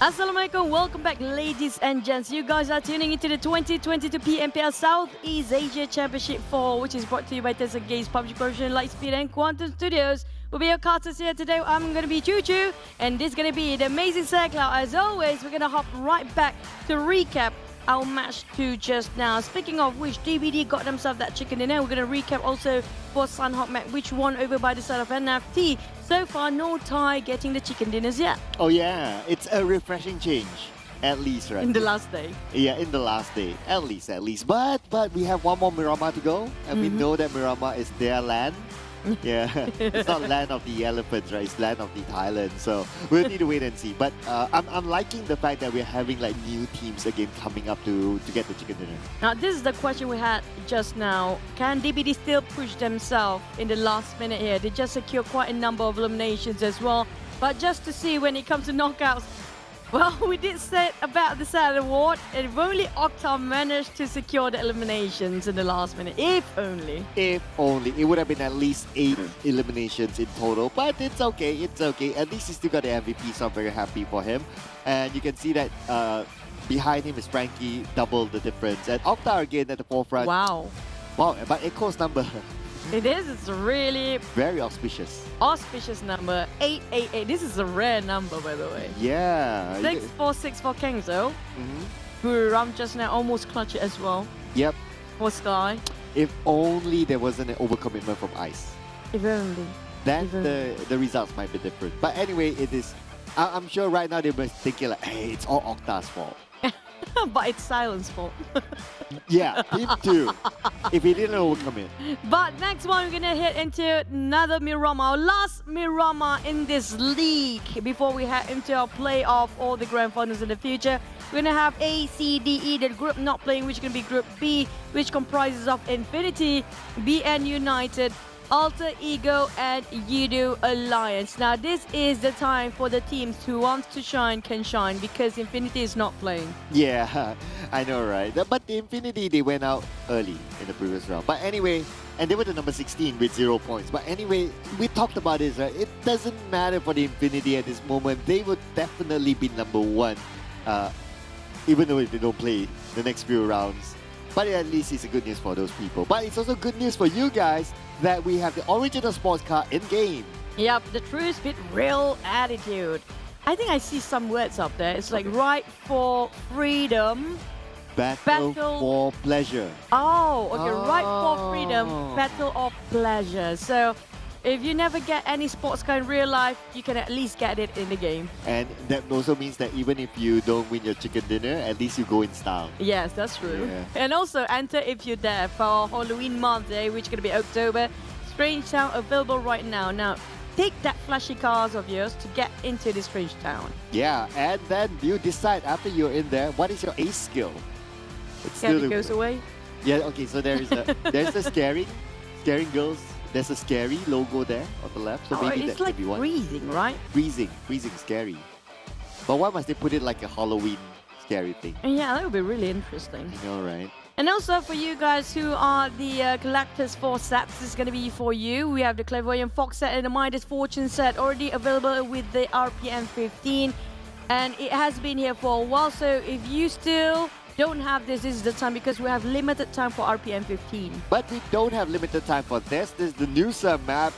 Assalamualaikum, welcome back ladies and gents. You guys are tuning into the 2022 PMPL Southeast Asia Championship Fall, which is brought to you by Tesla Games, PUBG Corporation, Lightspeed and Quantum Studios. We'll be your casters here today. I'm going to be Choo Choo and this is going to be the amazing circle. As always, we're going to hop right back to recap our match to just now. Speaking of which, DBD got themselves that chicken dinner. We're going to recap also for Sunhawk Mac, which won over by the side of NFT. So far, no tie getting the chicken dinners yet. Oh yeah, it's a refreshing change. At least, right? In the last day. Yeah, in the last day. At least. But we have one more Miramar to go. And we know that Miramar is their land. Yeah, it's not land of the elephants, right? It's land of the Thailand. So we'll need to wait and see. But I'm liking the fact that we're having like new teams again coming up to get the chicken dinner. Now, this is the question we had just now. Can DBD still push themselves in the last minute here? They just secure quite a number of eliminations as well. But just to see when it comes to knockouts, well, we did say about the sad award, and if only Octa managed to secure the eliminations in the last minute. If only. If only. It would have been at least 8 eliminations in total. But it's okay. It's okay. At least he still got the MVP, so I'm very happy for him. And you can see that behind him is Frankie, double the difference. And Octa again at the forefront. Wow. Wow, but a close number. It is. It's a really very auspicious. Auspicious number. 888. This is a rare number, by the way. Yeah. 646 for Kengzo. Buriram just now almost clutch it as well. Yep. For Sky. If only there wasn't an overcommitment from Ice. If only. Then the results might be different. But anyway, it is. I'm sure right now they were thinking like, hey, it's all Octa's fault. But it's Silent's fault. Yeah, him too. If he didn't overcome it. But next one, we're going to hit into another Miramar. Last Miramar in this league before we head into our playoff or the grand finals in the future. We're going to have A, C, D, E, the group not playing, which is going to be Group B, which comprises of Infinity, BN United, Alter Ego and Yoodo Alliance. Now this is the time for the teams who want to shine can shine because Infinity is not playing. Yeah, I know, right? But the Infinity, they went out early in the previous round. But anyway, and they were the number 16 with 0 points. But anyway, we talked about this, right? It doesn't matter for the Infinity at this moment. They would definitely be number 1, even though if they don't play the next few rounds. But at least it's a good news for those people. But it's also good news for you guys that we have the original sports car in-game. Yep, the true spit real attitude. I think I see some words up there. It's like right for freedom. Battle for pleasure. Oh, okay. Right for freedom, battle of pleasure. So if you never get any sports car in real life, you can at least get it in the game. And that also means that even if you don't win your chicken dinner, at least you go in style. Yes, that's true. Yeah. And also enter if you're there for Halloween month, which is going to be October. Strange Town available right now. Now, take that flashy cars of yours to get into the Strange Town. Yeah, and then you decide after you're in there, what is your ace skill? It goes away. Yeah, okay, so there's the scaring girls. There's a scary logo there on the left, so maybe it's that like could be one. freezing, right? Freezing, scary. But why must they put it like a Halloween scary thing? Yeah, that would be really interesting. I know, right? And also for you guys who are the collectors for sets, this is going to be for you. We have the Clairvoyant Fox set and the Midas Fortune set already available with the RPM 15. And it has been here for a while, so if you still don't have this is the time because we have limited time for RPM 15. But we don't have limited time for this. This is the new map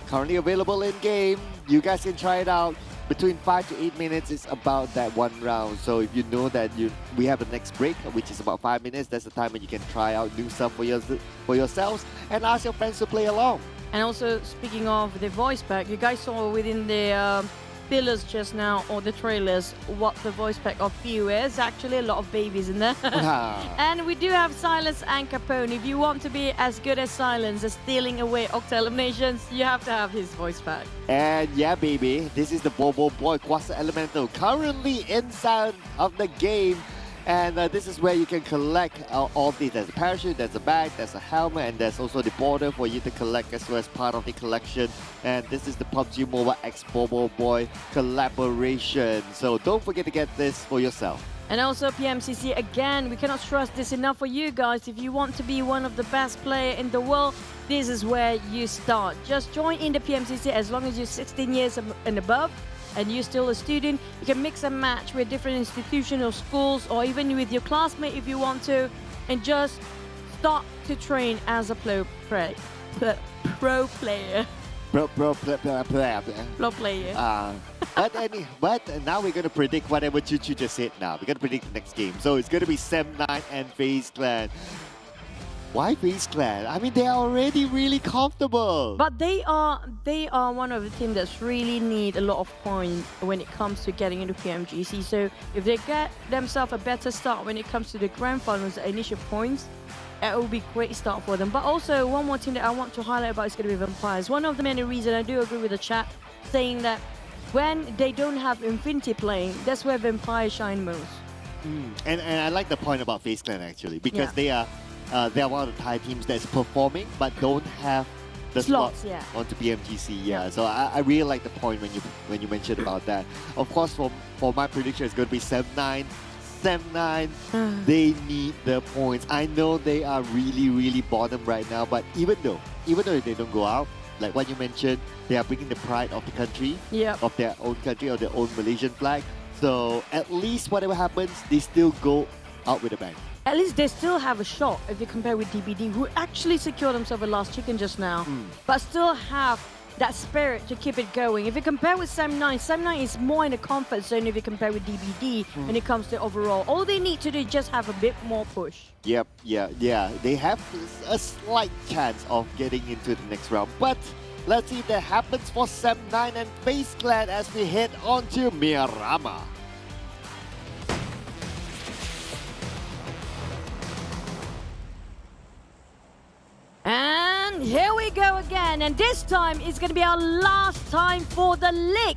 currently available in game. You guys can try it out. Between 5 to 8 minutes is about that one round. So if you know that we have the next break, which is about 5 minutes, that's the time when you can try out new stuff for yourselves and ask your friends to play along. And also speaking of the voice pack, you guys saw within the pillars just now or the trailers what the voice pack of Pew is. Actually a lot of babies in there. And we do have Silence and Capone. If you want to be as good as Silence as stealing away Octa eliminations, you have to have his voice pack. And yeah, baby, this is the Bobo Boy Quasi Elemental currently inside of the game. And this is where you can collect all these. There's a parachute, there's a bag, there's a helmet, and there's also the border for you to collect as well as part of the collection. And this is the PUBG Mobile X Bobo Boy collaboration. So don't forget to get this for yourself. And also PMCC, again, we cannot stress this enough for you guys. If you want to be one of the best players in the world, this is where you start. Just join in the PMCC as long as you're 16 years and above. and you're still a student, you can mix and match with different institutions or schools, or even with your classmate if you want to, and just start to train as a pro player. Pro player. But now we're gonna predict whatever Chuchu just said. Now we're gonna predict the next game. So it's gonna be Sem9 and FaZe Clan. Why FaZe Clan? I mean, they are already really comfortable. But they are one of the teams that's really need a lot of points when it comes to getting into PMGC. So if they get themselves a better start when it comes to the grand finals, the initial points, it will be a great start for them. But also one more thing that I want to highlight about is going to be Vampires. One of the many reasons I do agree with the chat saying that when they don't have Infinity playing, that's where Vampires shine most. And I like the point about FaZe Clan actually, because they are one of the Thai teams that's performing but don't have the slots onto PMGC. So I really like the point when you mentioned about that. Of course, for my prediction, it's going to be Sem9. They need the points. I know they are really bottom right now, but even though they don't go out, like what you mentioned, they are bringing the pride of the country, of their own country, or their own Malaysian flag. So at least whatever happens, they still go out with a bang. At least they still have a shot if you compare with DBD, who actually secured themselves a last chicken just now, but still have that spirit to keep it going. If you compare with Sem9, Sem9 is more in the comfort zone if you compare with DBD when it comes to overall. All they need to do is just have a bit more push. Yep, yeah. They have a slight chance of getting into the next round. But let's see if that happens for Sem9 and FaZe Clan as we head on to Miramar. And here we go again, and this time is going to be our last time for the lick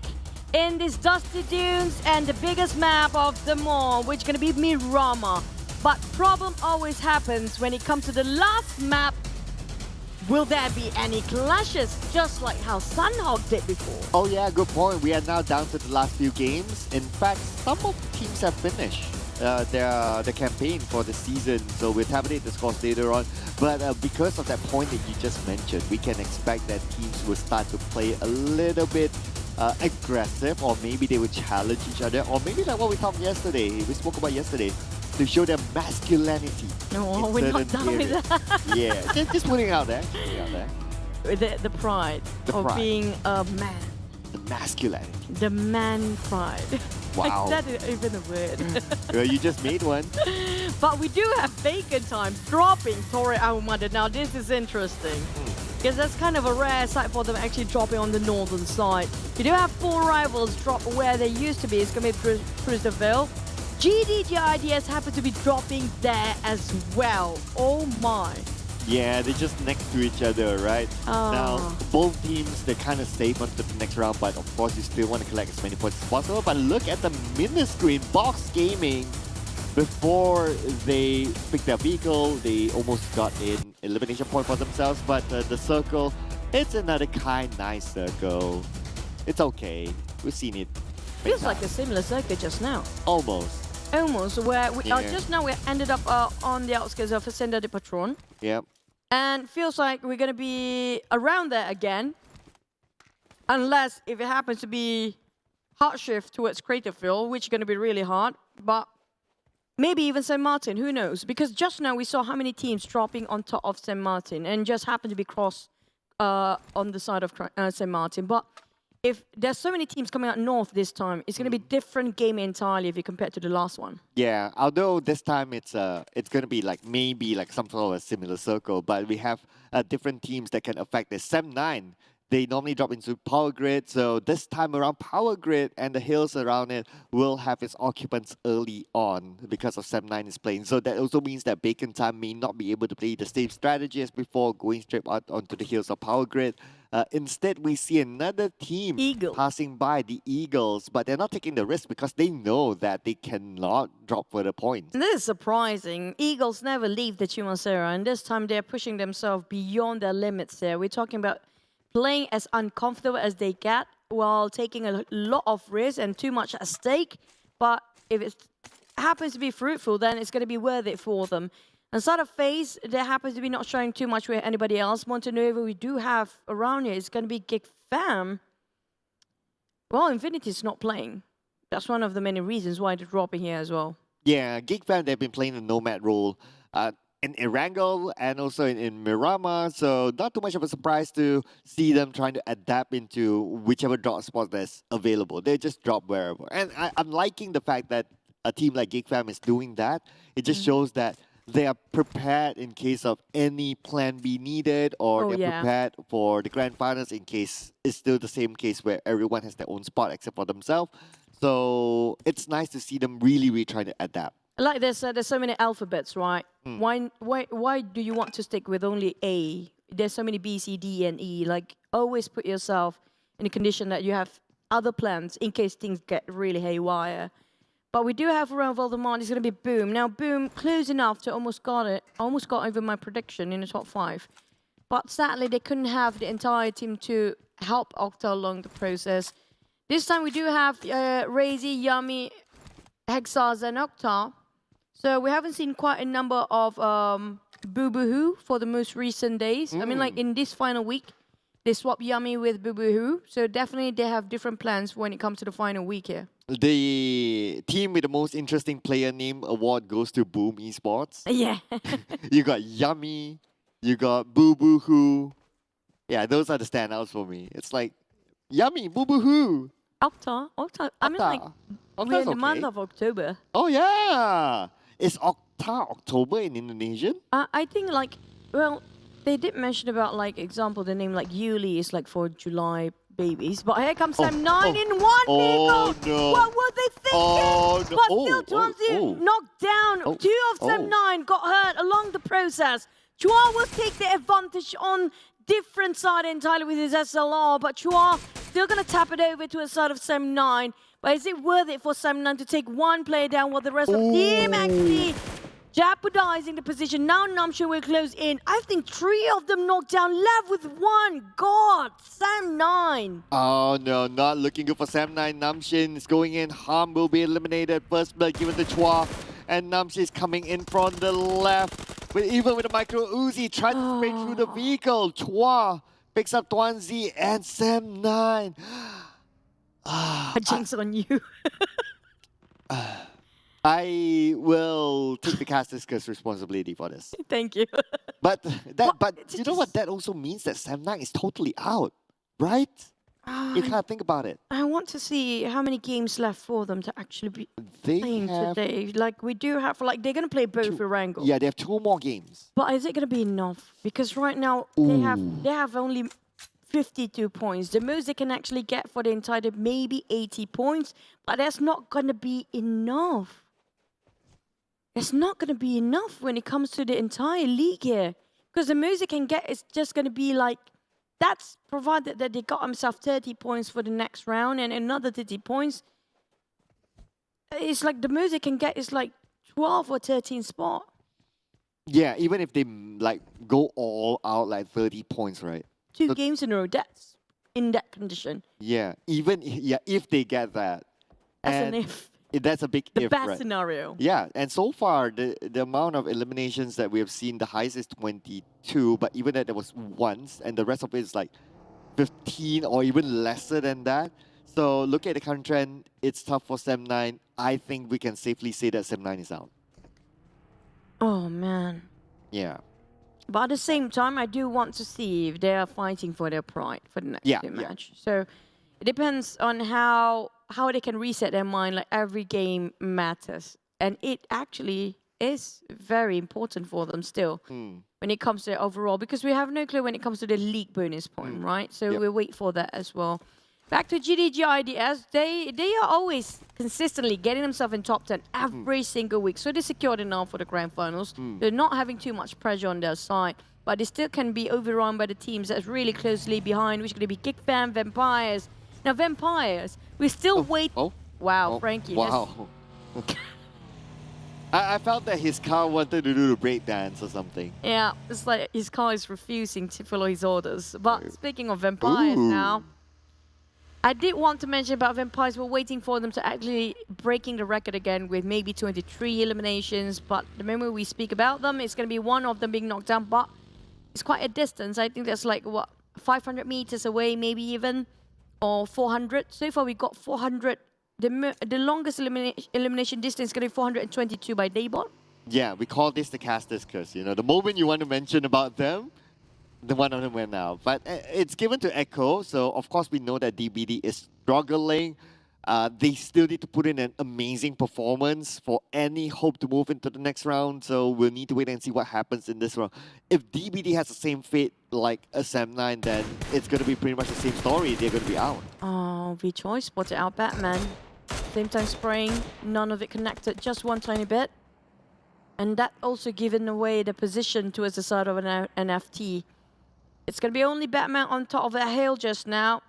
in this Dusty Dunes and the biggest map of them all, which is going to be Miramar. But problem always happens when it comes to the last map. Will there be any clashes, just like how Sunhawk did before? Oh yeah, good point. We are now down to the last few games. In fact, some of the teams have finished the campaign for the season, so we'll tabulate the scores later on. But because of that point that you just mentioned, we can expect that teams will start to play a little bit aggressive, or maybe they will challenge each other, or maybe like what we spoke about yesterday, to show their masculinity. No, we're not done with that. Yeah, just putting it out there. The pride of being a man. The masculinity. The man pride. Wow. That is even a word. Well, you just made one. But we do have Bacon Time dropping Torre Ahumada. Now this is interesting, because that's kind of a rare sight for them actually dropping on the northern side. You do have 4 rivals drop where they used to be. It's going to be Cruiserville. GIDS happen to be dropping there as well. Oh my. Yeah, they're just next to each other, right? Now, both teams, they're kind of safe onto the next round, but of course you still want to collect as many points as possible. But look at the mini-screen, Box Gaming. Before they picked their vehicle, they almost got an elimination point for themselves, but the circle, it's another nice circle. It's okay. We've seen it. Feels like a similar circuit just now. Almost, where we just now we ended up on the outskirts of Hacienda de Patron. Yep. And feels like we're going to be around there again. Unless if it happens to be hard shift towards Craterville, which is going to be really hard. But maybe even St. Martin, who knows? Because just now we saw how many teams dropping on top of St. Martin and just happened to be cross on the side of St. Martin. But if there's so many teams coming out north this time, it's going to be a different game entirely if you compare it to the last one. Yeah, although this time it's going to be like maybe like some sort of a similar circle, but we have different teams that can affect this. Sem9, they normally drop into Power Grid, so this time around Power Grid and the hills around it will have its occupants early on because of Sem9 is playing. So that also means that Bacon Time may not be able to play the same strategy as before, going straight out onto the hills of Power Grid. Instead, we see another team passing by, the Eagles, but they're not taking the risk because they know that they cannot drop for the points. This is surprising. Eagles never leave the Chumacera, and this time they're pushing themselves beyond their limits there. We're talking about playing as uncomfortable as they get while taking a lot of risk and too much at stake. But if it happens to be fruitful, then it's going to be worth it for them. Inside of FaZe, they happens to be not showing too much with anybody else. Montenegro we do have around here is going to be Geek Fam. Well, Infinity's not playing. That's one of the many reasons why they're dropping here as well. Yeah, Geek Fam, they've been playing the Nomad role in Erangel and also in Miramar, so not too much of a surprise to see them trying to adapt into whichever drop spot that's available. They just drop wherever. And I'm liking the fact that a team like Geek Fam is doing that. It just shows that they are prepared in case of any plan B needed, or they're prepared for the grand finals in case it's still the same case where everyone has their own spot except for themselves. So it's nice to see them really trying to adapt. Like there's so many alphabets, right? Why do you want to stick with only A? There's so many B, C, D, and E. Like, always put yourself in a condition that you have other plans in case things get really haywire. But we do have around Voldemort. It's going to be Boom. Now, Boom, close enough to almost got it. Almost got over my prediction in the top 5. But sadly, they couldn't have the entire team to help Octa along the process. This time, we do have Razy, Yummy, Hexaz, and Octa. So we haven't seen quite a number of Boo Boo Hoo for the most recent days. I mean, like in this final week, they swap Yummy with Boo Boo Hoo. So definitely, they have different plans when it comes to the final week here. The team with the most interesting player name award goes to Boom Esports. Yeah. You got Yummy, you got Boo Boo Hoo. Yeah, those are the standouts for me. It's like, Yummy, Boo Boo Hoo. Octa. I mean, like, we're in the month of October. Oh, yeah. Is October in Indonesian? I think, like, well, they did mention about, like, example, the name, like, Yuli is, like, for July babies. But here comes Sam 9 in one, Oh, people. no. What were they thinking? Oh, no. But still, Tuanzi knocked down. 2 of Sam 9 got hurt along the process. Chua will take the advantage on different side entirely with his SLR, but Chua still going to tap it over to a side of Sam 9. But is it worth it for Sam 9 to take one player down while the rest of team actually jeopardizing the position? Now Namshin will close in. I think 3 of them knocked down, left with 1. God, Sam 9. Oh no, not looking good for Sam 9. Namshin is going in. Harm will be eliminated. First blood given to Chua. And Namshin is coming in from the left. But even with a micro Uzi trying to spray through the vehicle. Chua picks up Tuanzi and Sam 9. A jinx on you. I will take the caster's curse responsibility for this. Thank you. But you know what? That also means that Sam 9 is totally out, right? You can't think about it. I want to see how many games left for them to actually be playing today. Like, we do have, like, they're going to play both Erangel. Yeah, they have 2 more games. But is it going to be enough? Because right now, they have only 52 points. The most they can actually get for the entire, maybe 80 points. But that's not going to be enough. It's not going to be enough when it comes to the entire league here. Because the most they can get is just going to be like, that's provided that they got themselves 30 points for the next round and another 30 points. It's like the most they can get is like 12 or 13 spot. Yeah, even if they like go all out like 30 points, right? 2 games in a row, that's in that condition. Yeah, even if they get that. That's an if. That's a big The if, best right? scenario. Yeah, and so far, the amount of eliminations that we have seen, the highest is 22, but even that there was once, and the rest of it is like 15 or even lesser than that. So look at the current trend, it's tough for Sam 9. I think we can safely say that Sam 9 is out. Oh, man. Yeah. But at the same time, I do want to see if they are fighting for their pride for the next match. So it depends on how they can reset their mind. Like, every game matters. And it actually is very important for them still when it comes to overall. Because we have no clue when it comes to the league bonus point, right? So we'll wait for that as well. Back to GIDS, they are always consistently getting themselves in top 10 every single week. So they secured enough for the grand finals. They're not having too much pressure on their side. But they still can be overrun by the teams that's really closely behind, which is going to be Geek Fam, Vampires. Now, Vampires, we still wait. Wow, Frankie. Wow. I felt that his car wanted to do the breakdance or something. Yeah, it's like his car is refusing to follow his orders. But speaking of Vampires now, I did want to mention about Vampires. We're waiting for them to actually breaking the record again with maybe 23 eliminations. But the moment we speak about them, it's going to be one of them being knocked down. But it's quite a distance. I think that's like, what, 500 meters away, maybe even. or 400. So far we got 400. The longest elimination distance is going to be 422 by Daybot. Yeah, we call this the caster's curse. You know, the moment you want to mention about them, the one of them went out. But it's given to Echo, so of course we know that DBD is struggling. They still need to put in an amazing performance for any hope to move into the next round. So we'll need to wait and see what happens in this round. If DBD has the same fate like a Sam9, then it's going to be pretty much the same story. They're going to be out. Oh, V-Choice spotted out Batman. Same time spraying, none of it connected, just one tiny bit. And that also given away the position towards the side of an NFT. It's going to be only Batman on top of a hill just now.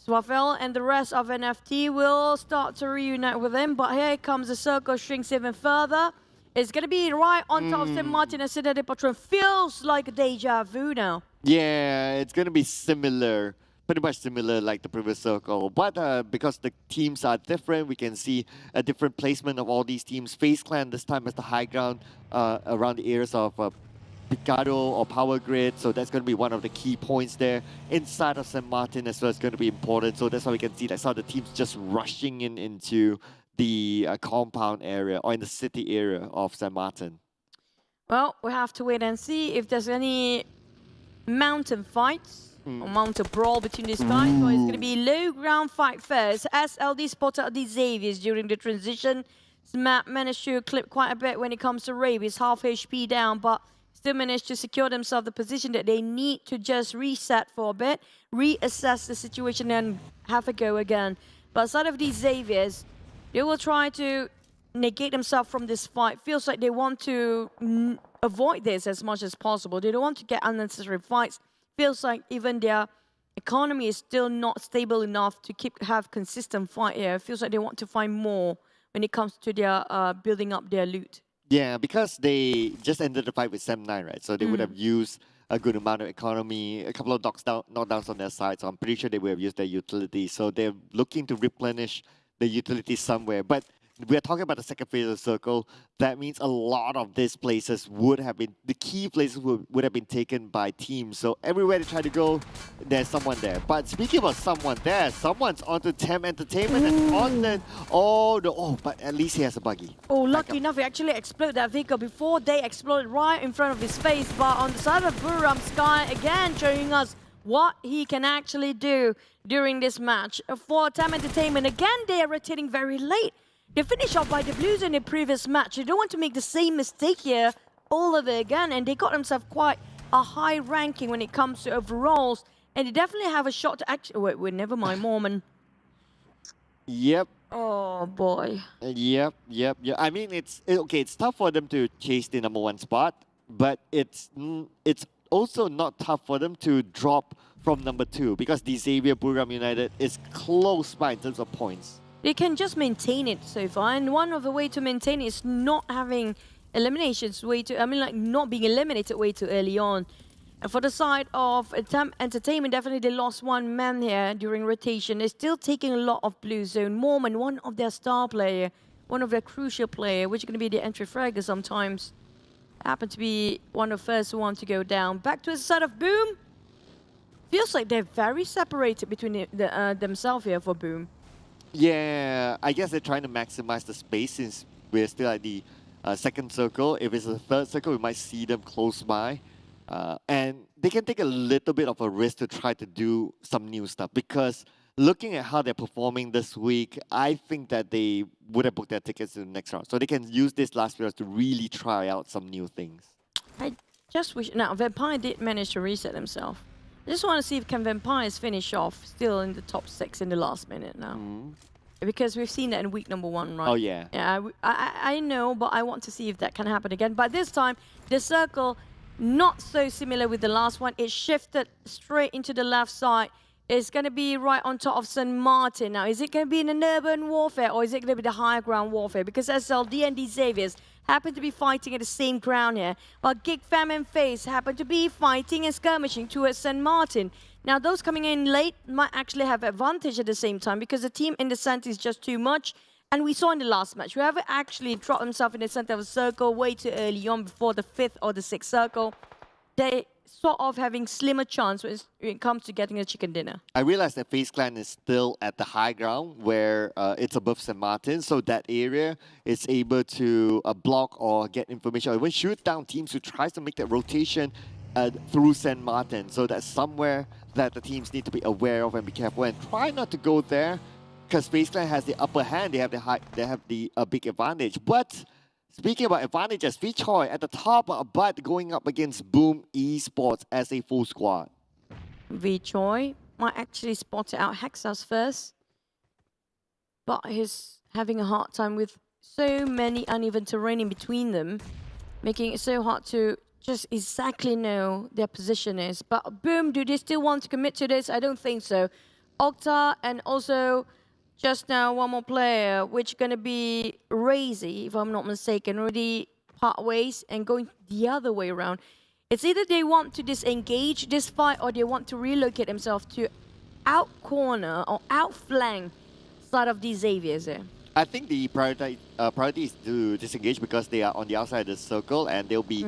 Swaffel and the rest of NFT will start to reunite with him, but here comes the circle, shrinks even further. It's going to be right on top of St. Martin and Cidade de Patron. Feels like a deja vu now. Yeah, it's going to be similar. Pretty much similar like the previous circle. But because the teams are different, we can see a different placement of all these teams. FaZe Clan this time has the high ground around the areas of Picado or Power Grid. So that's going to be one of the key points there. Inside of St. Martin as well is going to be important. So that's why we can see that some of the teams just rushing into the compound area or in the city area of St. Martin. Well, we have to wait and see if there's any mountain fights. Or mountain brawl between these guys, so it's going to be low ground fight first. SLD spotted the Xaviers during the transition. Smap managed to clip quite a bit when it comes to Ray. He's half HP down, but still managed to secure themselves the position that they need to just reset for a bit, reassess the situation and have a go again. But aside of these Xaviers, they will try to negate themselves from this fight. Feels like they want to avoid this as much as possible. They don't want to get unnecessary fights. Feels like even their economy is still not stable enough to have consistent fight here. It feels like they want to find more when it comes to their building up their loot. Yeah, because they just ended the fight with Sam9, right? So they would have used a good amount of economy, a couple of knockdowns on their side. So I'm pretty sure they would have used their utilities. So they're looking to replenish the utilities somewhere. But we're talking about the second phase of the circle. That means a lot of these places would have been, the key places would have been taken by teams. So everywhere they try to go, there's someone there. But speaking about someone there, someone's onto TEM Entertainment and on the, but at least he has a buggy. Oh, lucky enough, he actually exploded that vehicle before they exploded right in front of his face. But on the side of Buriram, Sky again showing us what he can actually do during this match. For TEM Entertainment, again, they are rotating very late. They finished off by the Blues in the previous match. They don't want to make the same mistake here all over again, and they got themselves quite a high ranking when it comes to overalls, and they definitely have a shot to actually... Wait, never mind, Mormon. Yep. Oh, boy. Yep. I mean, it's tough for them to chase the #1 spot, but it's also not tough for them to drop from #2 because the Xavier Buriram United is close by in terms of points. They can just maintain it so far, and one of the way to maintain it is not having eliminations not being eliminated way too early on. And for the side of TEM Entertainment, definitely they lost one man here during rotation. They're still taking a lot of blue zone. Mormon, one of their star player, one of their crucial player, which is going to be the entry fragger sometimes, happened to be one of the first one to go down. Back to the side of Boom. Feels like they're very separated between themselves here for Boom. Yeah, I guess they're trying to maximize the space since we're still at the second circle. If it's the third circle, we might see them close by. And they can take a little bit of a risk to try to do some new stuff because looking at how they're performing this week, I think that they would have booked their tickets to the next round. So they can use this last period to really try out some new things. I just wish... Now, Vampire did manage to reset himself. I just want to see if can Vampires finish off still in the top 6 in the last minute now. Because we've seen that in week #1, right? Oh, yeah. Yeah, I know, but I want to see if that can happen again. But this time, the circle, not so similar with the last one. It shifted straight into the left side. It's going to be right on top of St. Martin. Now, is it going to be in an urban warfare or is it going to be the higher ground warfare? Because SLD and the Xaviers happen to be fighting at the same ground here. While Geek Fam and FaZe happen to be fighting and skirmishing towards St. Martin. Now, those coming in late might actually have advantage at the same time because the team in the center is just too much. And we saw in the last match, whoever actually dropped himself in the center of a circle way too early on before the 5th or the 6th circle, they sort of having slimmer chance when it comes to getting a chicken dinner. I realize that FaZe Clan is still at the high ground where it's above St. Martin, so that area is able to block or get information or even shoot down teams who tries to make that rotation through St. Martin. So that's somewhere that the teams need to be aware of and be careful and try not to go there because FaZe Clan has the upper hand. They have the big advantage. But speaking about advantages, Vichoi at the top, but going up against Boom Esports as a full squad. Vichoi might actually spot out Hexas first, but he's having a hard time with so many uneven terrain in between them, making it so hard to just exactly know their position is. But Boom, do they still want to commit to this? I don't think so. Okta and also just now one more player, which going to be Razy, if I'm not mistaken, already part ways and going the other way around. It's either they want to disengage this fight or they want to relocate themselves to out corner or outflank side of these Xaviers there. I think the priority is to disengage because they are on the outside of the circle and they'll be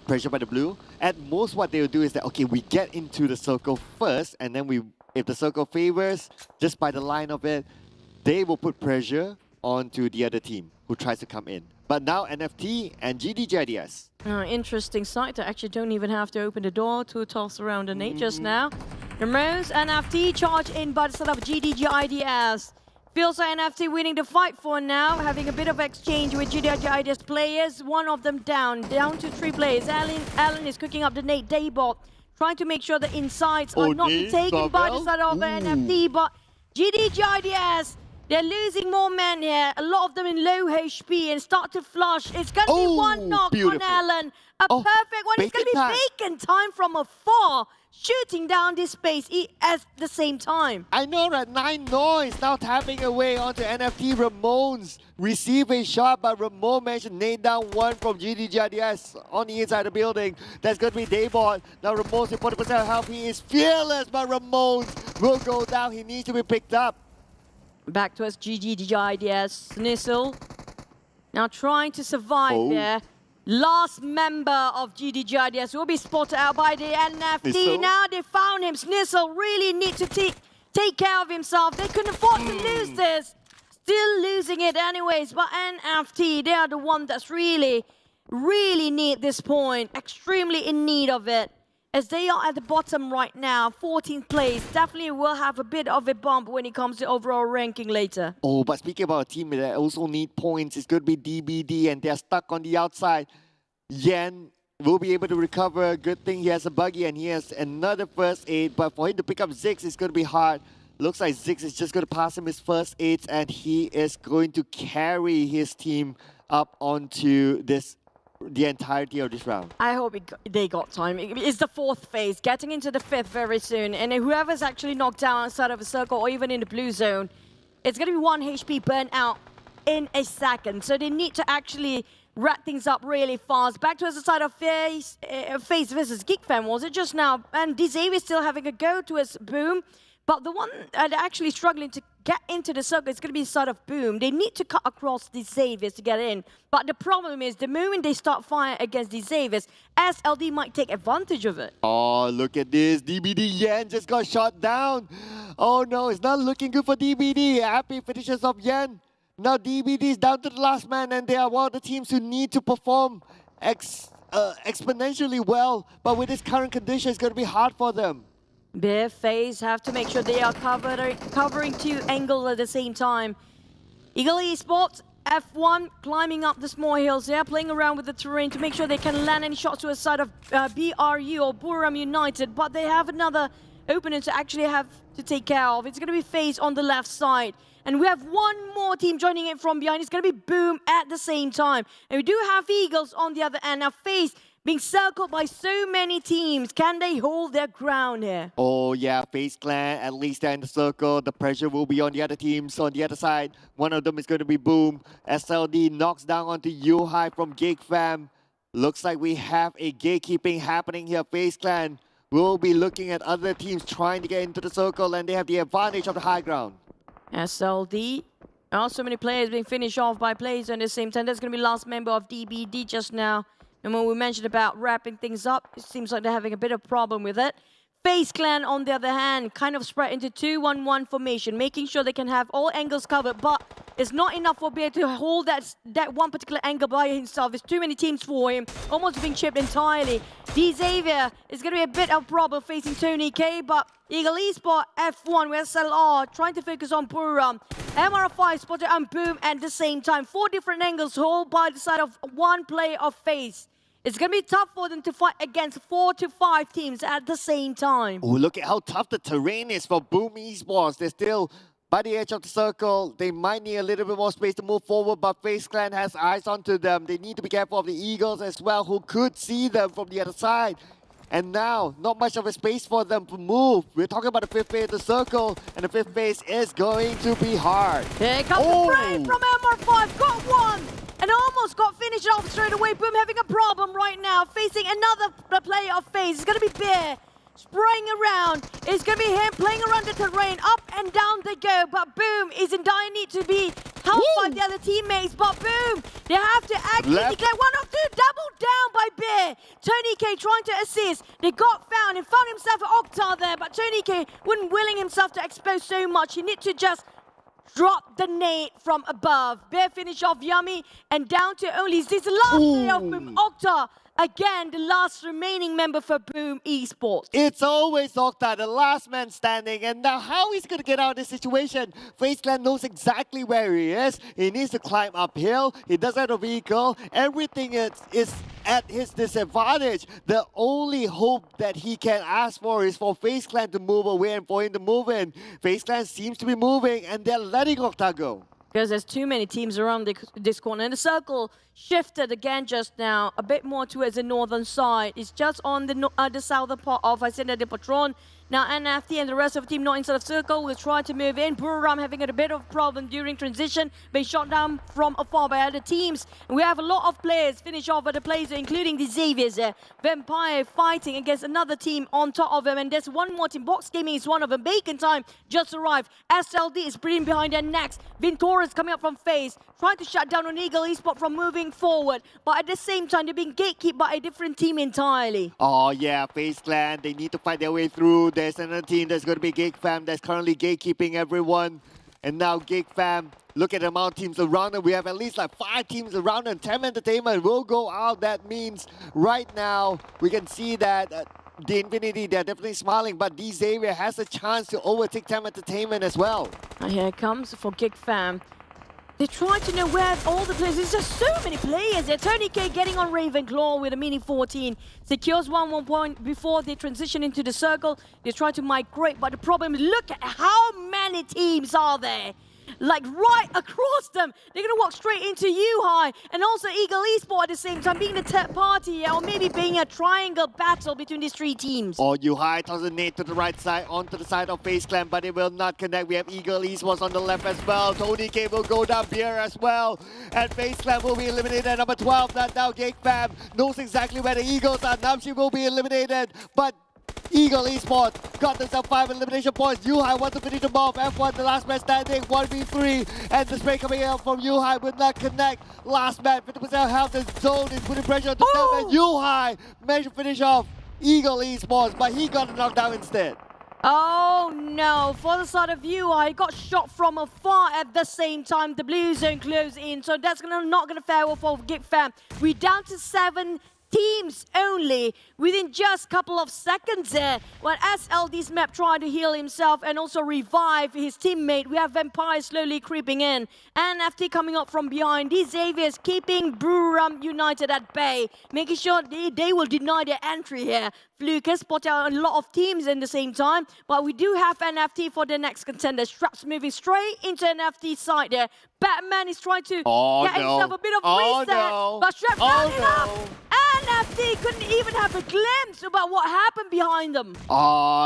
pressured by the blue. At most, what they'll do is that, okay, we get into the circle first and then if the circle favors, just by the line of it, they will put pressure onto the other team who tries to come in. But now NFT and GIDS. Interesting sight. They actually don't even have to open the door to toss around the nade just now. The Rose NFT charge in by the side of GIDS. Feels like NFT winning the fight for now, having a bit of exchange with GIDS players. One of them down to 3 players. Alan is cooking up the nade. Daybot trying to make sure the insides are not taken by the side of NFT, but GIDS, they're losing more men here. A lot of them in low HP and start to flush. It's going to be one knock on Alan. A perfect one. It's going to be bacon time from afar, shooting down this space at the same time. I know that 9 Noise now tapping away onto NFT. Ramones receive a shot, but Ramon managed to nade down one from GIDS on the inside of the building. That's going to be Daybot. Now Ramones with 40% health. He is fearless, but Ramones will go down. He needs to be picked up. Back to us, GIDS. Nissel now trying to survive there. Last member of GIDS will be spotted out by the NFT. Snissel. Now they found him. Snissel really need to take care of himself. They couldn't afford to lose this. Still losing it anyways. But NFT, they are the one that's really need this point. Extremely in need of it. As they are at the bottom right now, 14th place, definitely will have a bit of a bump when it comes to overall ranking later. Oh, but speaking about a team that also need points, it's going to be DBD and they're stuck on the outside. Yen will be able to recover. Good thing he has a buggy and he has another first aid, but for him to pick up Ziggs, it's going to be hard. Looks like Ziggs is just going to pass him his first aids and he is going to carry his team up onto the entirety of this round. I hope they got time. It's the 4th phase, getting into the 5th very soon. And whoever's actually knocked down outside of a circle or even in the blue zone, it's going to be 1 HP burnt out in a second. So they need to actually wrap things up really fast. Back to the side of FaZe versus Geek Fam, was it just now? And Dizave is still having a go towards Boom. But the one that actually struggling to get into the circle is going to be the side of Boom. They need to cut across these Xaviers to get in. But the problem is, the moment they start firing against these Xaviers, SLD might take advantage of it. Oh, look at this. DBD Yen just got shot down. Oh no, it's not looking good for DBD. Happy finishes of Yen. Now DBD is down to the last man and they are one of the teams who need to perform exponentially well. But with this current condition, it's going to be hard for them. Their FaZe have to make sure they are covering 2 angles at the same time. Ego Esports, F1, climbing up the small hills. They are playing around with the terrain to make sure they can land any shots to the side of BRU or Buriram United. But they have another opening to actually have to take care of. It's going to be FaZe on the left side. And we have one more team joining in from behind. It's going to be Boom at the same time. And we do have Eagles on the other end. Now FaZe being circled by so many teams. Can they hold their ground here? Oh yeah, FaZe Clan, at least they're in the circle. The pressure will be on the other teams on the other side. One of them is going to be Boom. SLD knocks down onto Yuhai from Geek Fam. Looks like we have a gatekeeping happening here. FaZe Clan will be looking at other teams trying to get into the circle and they have the advantage of the high ground. SLD. So many players being finished off by players at the same time. That's going to be last member of DBD just now. And when we mentioned about wrapping things up, it seems like they're having a bit of problem with it. FaZe Clan, on the other hand, kind of spread into 2-1-1 formation, making sure they can have all angles covered, but it's not enough for Bear to hold that one particular angle by himself. There's too many teams for him, almost being chipped entirely. Xavier is going to be a bit of problem facing Tony K, but Ego Esports, F1 with SLR, trying to focus on Buriram. MR5 spotted on Boom at the same time. 4 different angles, all by the side of one player of FaZe. It's going to be tough for them to fight against 4 to 5 teams at the same time. Oh, look at how tough the terrain is for Boom Esports. They're still by the edge of the circle. They might need a little bit more space to move forward, but FaZe Clan has eyes onto them. They need to be careful of the Eagles as well, who could see them from the other side. And now, not much of a space for them to move. We're talking about the 5th phase of the circle, and the 5th phase is going to be hard. Here comes the frame from MR5, got one! And almost got finished off straight away. Boom having a problem right now, facing another player of FaZe. It's going to be Bear spraying around. It's going to be him playing around the terrain. Up and down they go, but Boom is in dire need to be helped by the other teammates. But Boom, they have to actually declare 1 of 2. Double down by Bear. Tony K trying to assist. They got found and found himself an Octa there, but Tony K wasn't willing himself to expose so much. He need to just drop the nade from above. Bear finish off Yummy, and down to only this last player of Boom, Octa. Again, the last remaining member for Boom Esports. It's always Octa, the last man standing. And now how he's going to get out of this situation? FaZe Clan knows exactly where he is. He needs to climb uphill. He doesn't have a vehicle. Everything is at his disadvantage. The only hope that he can ask for is for FaZe Clan to move away and for him to move in. FaZe Clan seems to be moving, and they're letting Octa go. Because there's too many teams around this corner. And the circle shifted again just now, a bit more towards the northern side. It's just on the southern part of Hacienda de Patron. Now NFT and the rest of the team not inside the circle will try to move in. Buriram having a bit of problem during transition, being shot down from afar by other teams. And we have a lot of players finish off at the players, including the Xaviers there. Vampire fighting against another team on top of them. And there's one more team. Box Gaming is one of them. Bacon Time just arrived. SLD is pretty behind their necks. Vintora's coming up from FaZe, trying to shut down on Ego Esports from moving forward. But at the same time, they're being gatekept by a different team entirely. Oh yeah, FaZe Clan, they need to fight their way through. There's another team that's going to be Geek Fam that's currently gatekeeping everyone. And now Geek Fam, look at the amount of teams around them. We have at least like 5 teams around them. TEM Entertainment will go out. That means right now we can see that the Infinity, they're definitely smiling, but Xavier has a chance to overtake TEM Entertainment as well. And here it comes for Geek Fam. They try to know where all the players. There's just so many players there. Tony K getting on Ravenclaw with a mini 14. Secures 1 point before they transition into the circle. They try to migrate, but the problem is look at how many teams are there. Like right across them. They're going to walk straight into Yuhai and also Eagle Esports at the same time, being the third party, or maybe being a triangle battle between these 3 teams. Oh, Yuhai tosses a nade to the right side, onto the side of FaZe Clan, but it will not connect. We have Eagle Esports on the left as well. Tony K will go down Beer as well. And FaZe Clan will be eliminated at number 12. Not now Geek Fam knows exactly where the Eagles are. Namshi will be eliminated, but Eagle Esports got themselves 5 elimination points. Yuhai wants to finish them off. F1, the last man standing, 1v3. And the spray coming out from Yuhai will not connect. Last man, 50% health. The zone is putting pressure on the them. And Yuhai managed to finish off Eagle Esports, but he got knocked down instead. Oh no, for the side of Yuhai, got shot from afar at the same time. The blue zone closed in, so that's not gonna fare well for Geek Fam. We're down to 7 teams only within just a couple of seconds there. When SLD's map trying to heal himself and also revive his teammate, we have Vampire slowly creeping in. And NFT coming up from behind. These Xaviers keeping Buriram United at bay, making sure they will deny their entry here. Fluke has spotted out a lot of teams in the same time, but we do have NFT for the next contender. Straps moving straight into NFT side there. Batman is trying to get himself a bit of reset, but Straps not enough. NFT couldn't even have a glimpse about what happened behind them.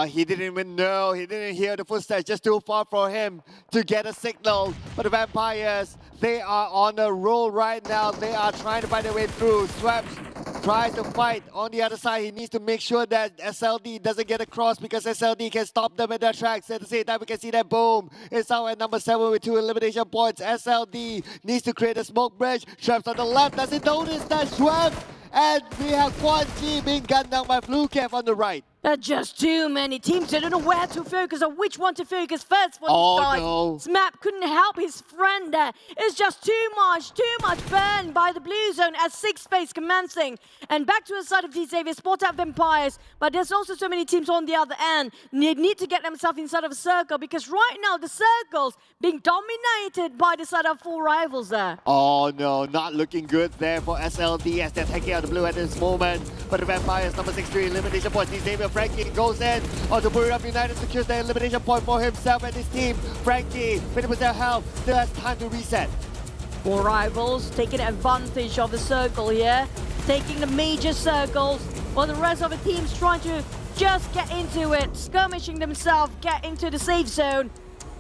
He didn't even know. He didn't hear the footsteps. Just too far for him to get a signal. But the Vampires, they are on a roll right now. They are trying to find their way through. Swaps tries to fight on the other side. He needs to make sure that SLD doesn't get across because SLD can stop them in their tracks. At the same time, we can see that Boom is out at number 7 with 2 elimination points. SLD needs to create a smoke bridge. Schweppes on the left. Does he notice that Schweppes And we have Quan Chi being gunned down by Blue Cap on the right. There are just too many teams. They don't know where to focus or which one to focus first for these guys. No. Smap couldn't help his friend there. It's just too much burn by the blue zone as 6th phase commencing. And back to the side of Xavier, spot out Vampires. But there's also so many teams on the other end. They need to get themselves inside of a circle because right now the circle's being dominated by the side of 4 rivals there. Oh no, not looking good there for SLD as they're taking out the blue at this moment. But the Vampires, number 63 elimination points. Xavier Frankie goes in onto Buriram United, secures the elimination point for himself and his team. Frankie, 50% health, still has time to reset. 4 rivals taking advantage of the circle here, taking the major circles, while the rest of the teams trying to just get into it, skirmishing themselves, get into the safe zone.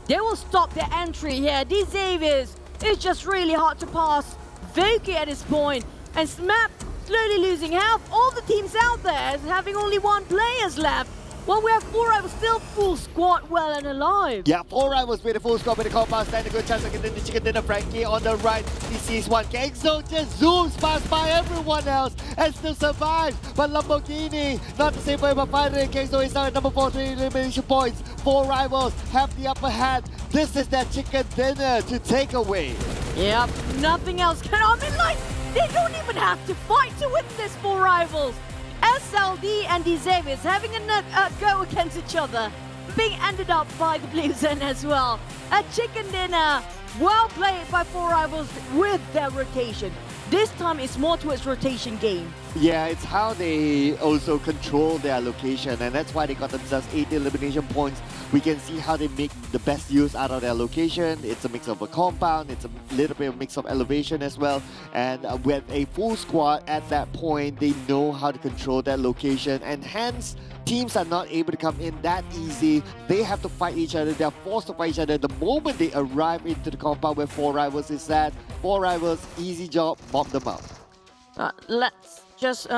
They will stop their entry here. These Xaviers, it's just really hard to pass. Voki at this point, and Smap slowly losing health. All the teams out there having only 1 players left. Well, we have 4 rivals still full squad, well and alive. Yeah, 4 rivals with a full squad with the compound stand. A good chance of getting the chicken dinner. Frankie on the right. He sees one. Gangzo just zooms past by everyone else and still survives. But Lamborghini, not the same way, but finally Gangzo is now at number 4, 3 elimination points. 4 rivals have the upper hand. This is their chicken dinner to take away. Yep, nothing else can. I mean, like, they don't even have to fight to win this 4 rivals. SLD and the Xaviers having a go against each other, being ended up by the blue zone as well. A chicken dinner, well played by 4 rivals with their rotation. This time it's more towards rotation game. Yeah, it's how they also control their location, and that's why they got themselves 8 elimination points. We can see how they make the best use out of their location. It's a mix of a compound, it's a little bit of a mix of elevation as well. And with a full squad at that point, they know how to control that location, and hence teams are not able to come in that easy. They have to fight each other. They're forced to fight each other the moment they arrive into the compound where 4 rivals is at. 4 rivals, easy job, mop them up. Let's just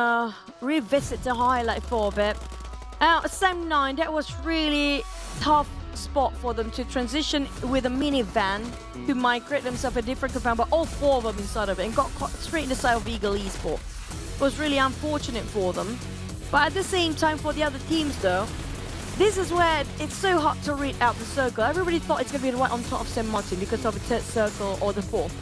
revisit the highlight for a bit. SEM9, that was really tough spot for them to transition with a minivan to migrate themselves a different compound, but all 4 of them inside of it and got caught straight in the side of Ego Esports. It was really unfortunate for them. But at the same time, for the other teams though, this is where it's so hard to read out the circle. Everybody thought it's going to be right on top of St. Martin because of the 3rd circle or the 4th.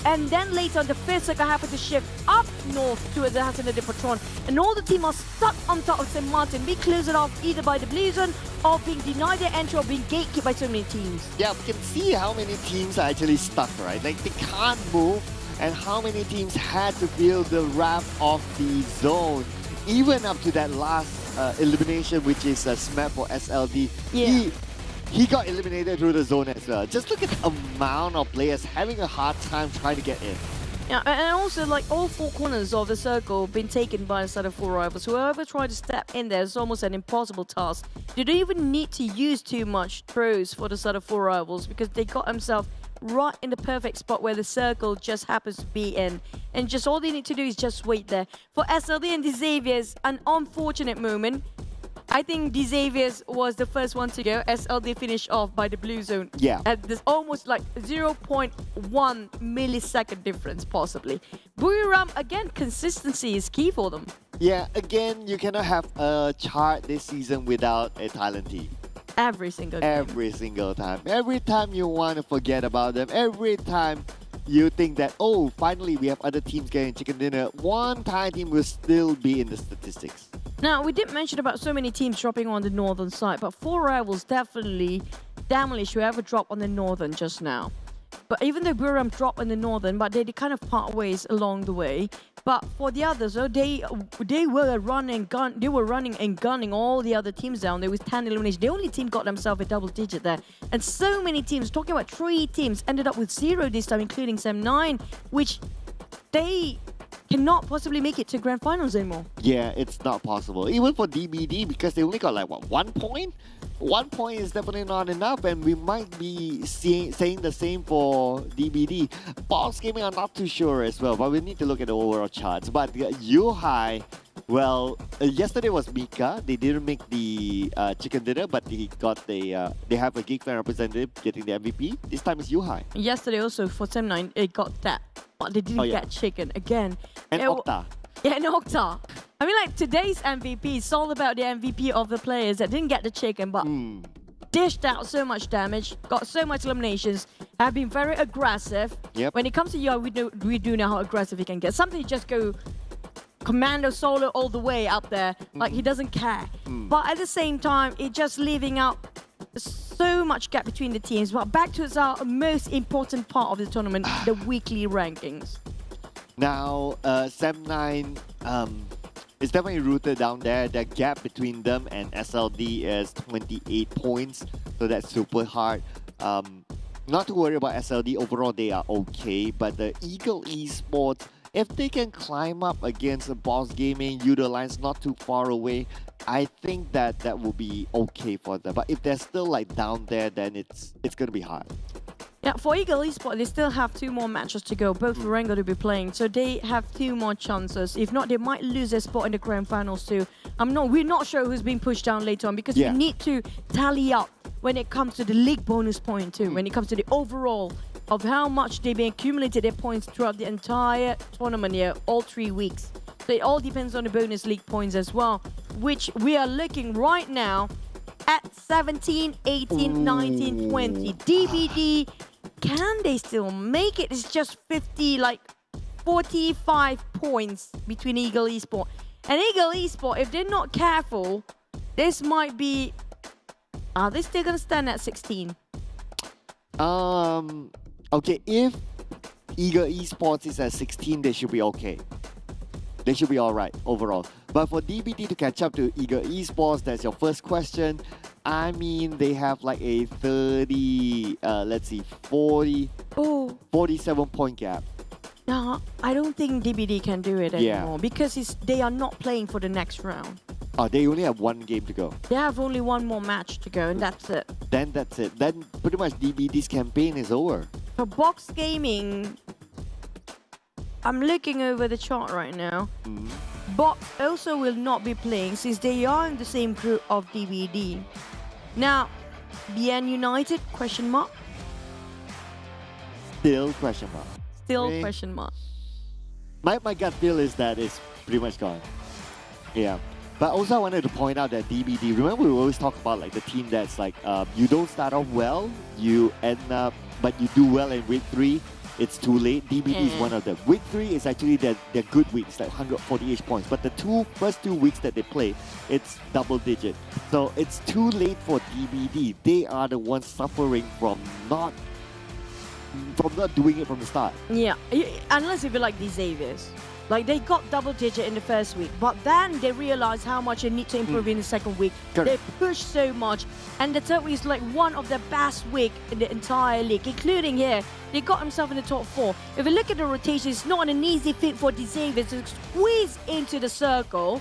And then later on, the 5th circle happened to shift up north to the Hassan de Patron. And all the team are stuck on top of St. Martin, being closed off either by the blue zone or being denied their entry or being gatekept by so many teams. Yeah, we can see how many teams are actually stuck, right? Like, they can't move, and how many teams had to feel the wrath of the zone. Even up to that last elimination, which is Smap for SLD. Yeah. He got eliminated through the zone as well. Just look at the amount of players having a hard time trying to get in. Yeah, and also like all 4 corners of the circle been taken by a set of 4 rivals. Whoever tried to step in there is almost an impossible task. They don't even need to use too much throws for the set of 4 rivals because they got themselves right in the perfect spot where the circle just happens to be in. And just all they need to do is just wait there. For SLD and the Xaviers, an unfortunate moment. I think the Xaviers was the first one to go. SLD finished off by the blue zone. Yeah. At this almost like 0.1 millisecond difference, possibly. Buriram, again, consistency is key for them. Yeah, again, you cannot have a chart this season without a Thailand team. Every single game. Every single time. Every time you want to forget about them, every time you think that, oh, finally we have other teams getting chicken dinner, one Thai team will still be in the statistics. Now, we did mention about so many teams dropping on the northern side, but 4 rivals definitely demolish whoever dropped on the northern just now. But even though Buriram dropped on the northern, but they kind of part ways along the way. But for the others, they were running and gunning all the other teams down. There was 10 eliminations. The only team got themselves a double digit there. And so many teams, talking about 3 teams, ended up with 0 this time, including SEM9, which they cannot possibly make it to grand finals anymore. Yeah, it's not possible. Even for DBD, because they only got like, what, 1 point? 1 point is definitely not enough, and we might be saying the same for DBD. Boss Gaming, I'm not too sure as well, but we need to look at the overall charts. But U-High, well, yesterday was Mika. They didn't make the chicken dinner, but they got the they have a Geek Fam representative getting the MVP. This time it's U-High. Yesterday also for SEM9, it got that. But they didn't get chicken again. And Octa. Yeah, Nocta. I mean, like, today's MVP is all about the MVP of the players that didn't get the chicken, but dished out so much damage, got so much eliminations, have been very aggressive. Yep. When it comes to Yoodo, we do know how aggressive he can get. Sometimes he just go commando solo all the way up there, like he doesn't care. But at the same time, it just leaving out so much gap between the teams. But back to our most important part of the tournament, the weekly rankings. Now, Sem9 is definitely rooted down there. The gap between them and SLD is 28 points, so that's super hard. Not to worry about SLD, overall they are okay, but the Ego Esports, if they can climb up against a Boss Gaming, Yoodo Alliance not too far away, I think that will be okay for them. But if they're still like down there, then it's going to be hard. Yeah, for Ego Esports, they still have 2 more matches to go, both Erangel to be playing, so they have 2 more chances. If not, they might lose their spot in the grand finals too. We're not sure who's being pushed down later on, because we need to tally up when it comes to the league bonus point too, when it comes to the overall of how much they've been accumulated their points throughout the entire tournament here, all 3 weeks. So it all depends on the bonus league points as well, which we are looking right now at 17, 18, 19, 20. DBD, can they still make it? It's just 45 points between Eagle Esports. And Eagle Esports, if they're not careful, this might be... Are they still going to stand at 16? Okay, if Eagle Esports is at 16, they should be okay. They should be alright overall. But for DBD to catch up to Ego Esports, that's your first question. I mean, they have like a 47 point gap. No, I don't think DBD can do it anymore because they are not playing for the next round. Oh, they only have 1 game to go. They have only 1 more match to go and that's it. Then that's it. Then pretty much DBD's campaign is over. For Box Gaming, I'm looking over the chart right now. Box also will not be playing since they are in the same group of DBD. Now, BN United, question mark? Still question mark. Still question mark. My gut feel is that it's pretty much gone. Yeah. But also I wanted to point out that DBD, remember we always talk about like the team that's like, you don't start off well, you end up, but you do well in week 3. It's too late. DBD is one of them. Week 3 is actually their good weeks, like 140-ish points. But the first two weeks that they play, it's double digit. So it's too late for DBD. They are the ones suffering from not doing it from the start. Yeah, unless if you like the Xaviers. Like they got double digit in the first week, but then they realized how much they need to improve in the second week. Correct. They pushed so much, and the third week is like one of the best week in the entire league, including here. They got themselves in the top 4. If you look at the rotation, it's not an easy feat for the Xaviers to squeeze into the circle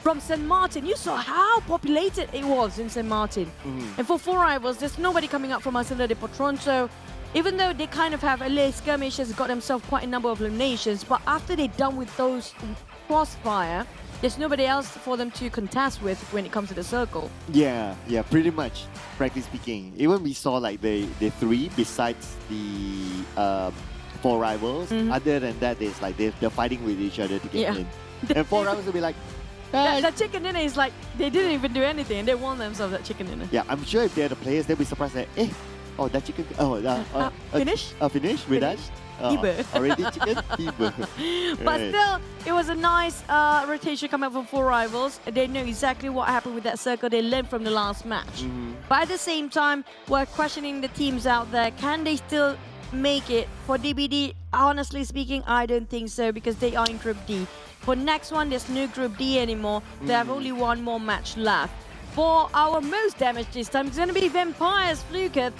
from St. Martin. You saw how populated it was in St. Martin. And for 4 rivals, there's nobody coming up from Marcelo de Potronto. Even though they kind of have LA Skirmishes got themselves quite a number of eliminations, but after they're done with those crossfire, there's nobody else for them to contest with when it comes to the circle. Yeah, pretty much, frankly speaking. Even we saw like the 3 besides the 4 rivals. Other than that, it's like they're fighting with each other to get in. And 4 rivals will be like, that chicken dinner is like, they didn't even do anything. They won themselves that chicken dinner. Yeah, I'm sure if they're the players, they'll be surprised that, oh, that chicken. Finish? Finish? We're done? Already chicken? But still, it was a nice rotation coming up from 4 rivals. They know exactly what happened with that circle. They learned from the last match. But at the same time, we're questioning the teams out there. Can they still make it? For DBD, honestly speaking, I don't think so because they are in Group D. For next one, there's no Group D anymore. They have only 1 more match left. For our most damage this time, it's going to be Vampires Fluket,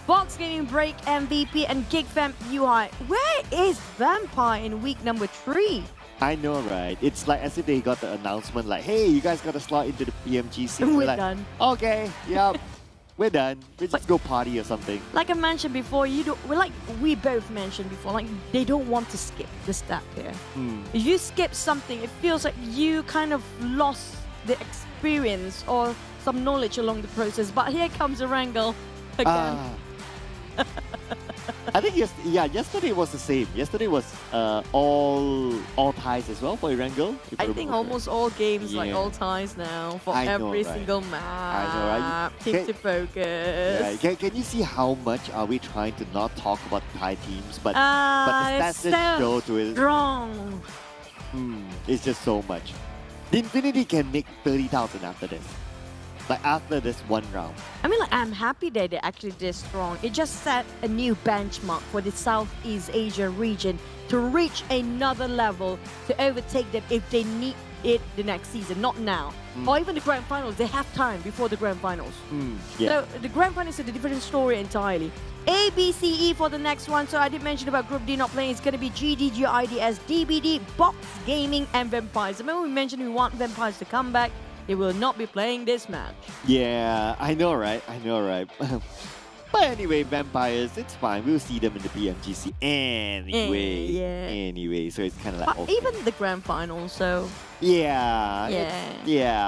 Box Gaming Break MVP, and Geek Fam UI. Where is Vampire in week number 3? I know, right? It's like as if they got the announcement like, hey, you guys got to slot into the PMG scene. We're like, done. Okay, yep, we're done. We just go party or something. Like I mentioned before, we both mentioned before, like they don't want to skip the step here. If you skip something, it feels like you kind of lost the experience or some knowledge along the process. But here comes Erangel again. I think yesterday was the same. Yesterday was all ties as well for Erangel. I think almost all games like Yeah. all ties now for I know, every right? single match. I know, right? Team to focus. Yeah. Can you see how much are we trying to not talk about Thai teams, but the it's stats just show so to it. strong. It's just so much. The Infinity can make 30,000 after this. Like after this one round. I mean, like, I'm happy that they're actually this strong. It just set a new benchmark for the Southeast Asia region to reach another level to overtake them if they need it the next season, not now. Or even the grand finals, they have time before the grand finals. So the grand finals is a different story entirely. A, B, C, E for the next one. So I did mention about Group D not playing. It's going to be GD, GIDS, DBD, Box Gaming, and Vampires. Remember we mentioned we want Vampires to come back. They will not be playing this match. Yeah, I know, right? But anyway, Vampires, it's fine. We'll see them in the PMGC anyway. Anyway, so it's kind of like... But even the grand final, so... Yeah,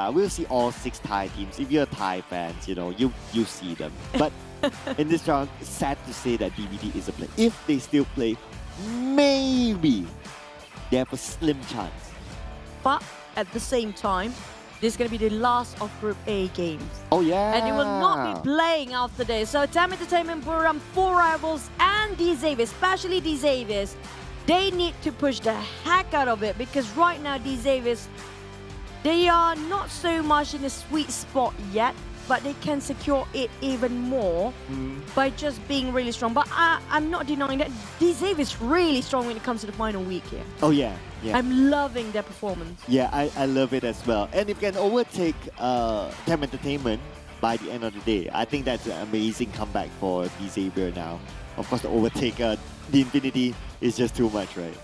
we'll see all 6 Thai teams. If you're Thai fans, you see them. But in this round, it's sad to say that DVD is a play. If they still play, maybe they have a slim chance. But at the same time, this is going to be the last of Group A games. Oh, yeah. And they will not be playing after this. So TEM Entertainment, Buriram, 4 Rivals, and D-Xavier, especially D-Xavier, they need to push the heck out of it because right now D-Xavier, they are not so much in a sweet spot yet, but they can secure it even more by just being really strong. But I'm not denying that D-Xavier is really strong when it comes to the final week here. Oh, yeah. I'm loving their performance. Yeah, I love it as well. And if you can overtake TEM Entertainment by the end of the day, I think that's an amazing comeback for D-Xavier now. Of course, to overtake the Infinity is just too much, right?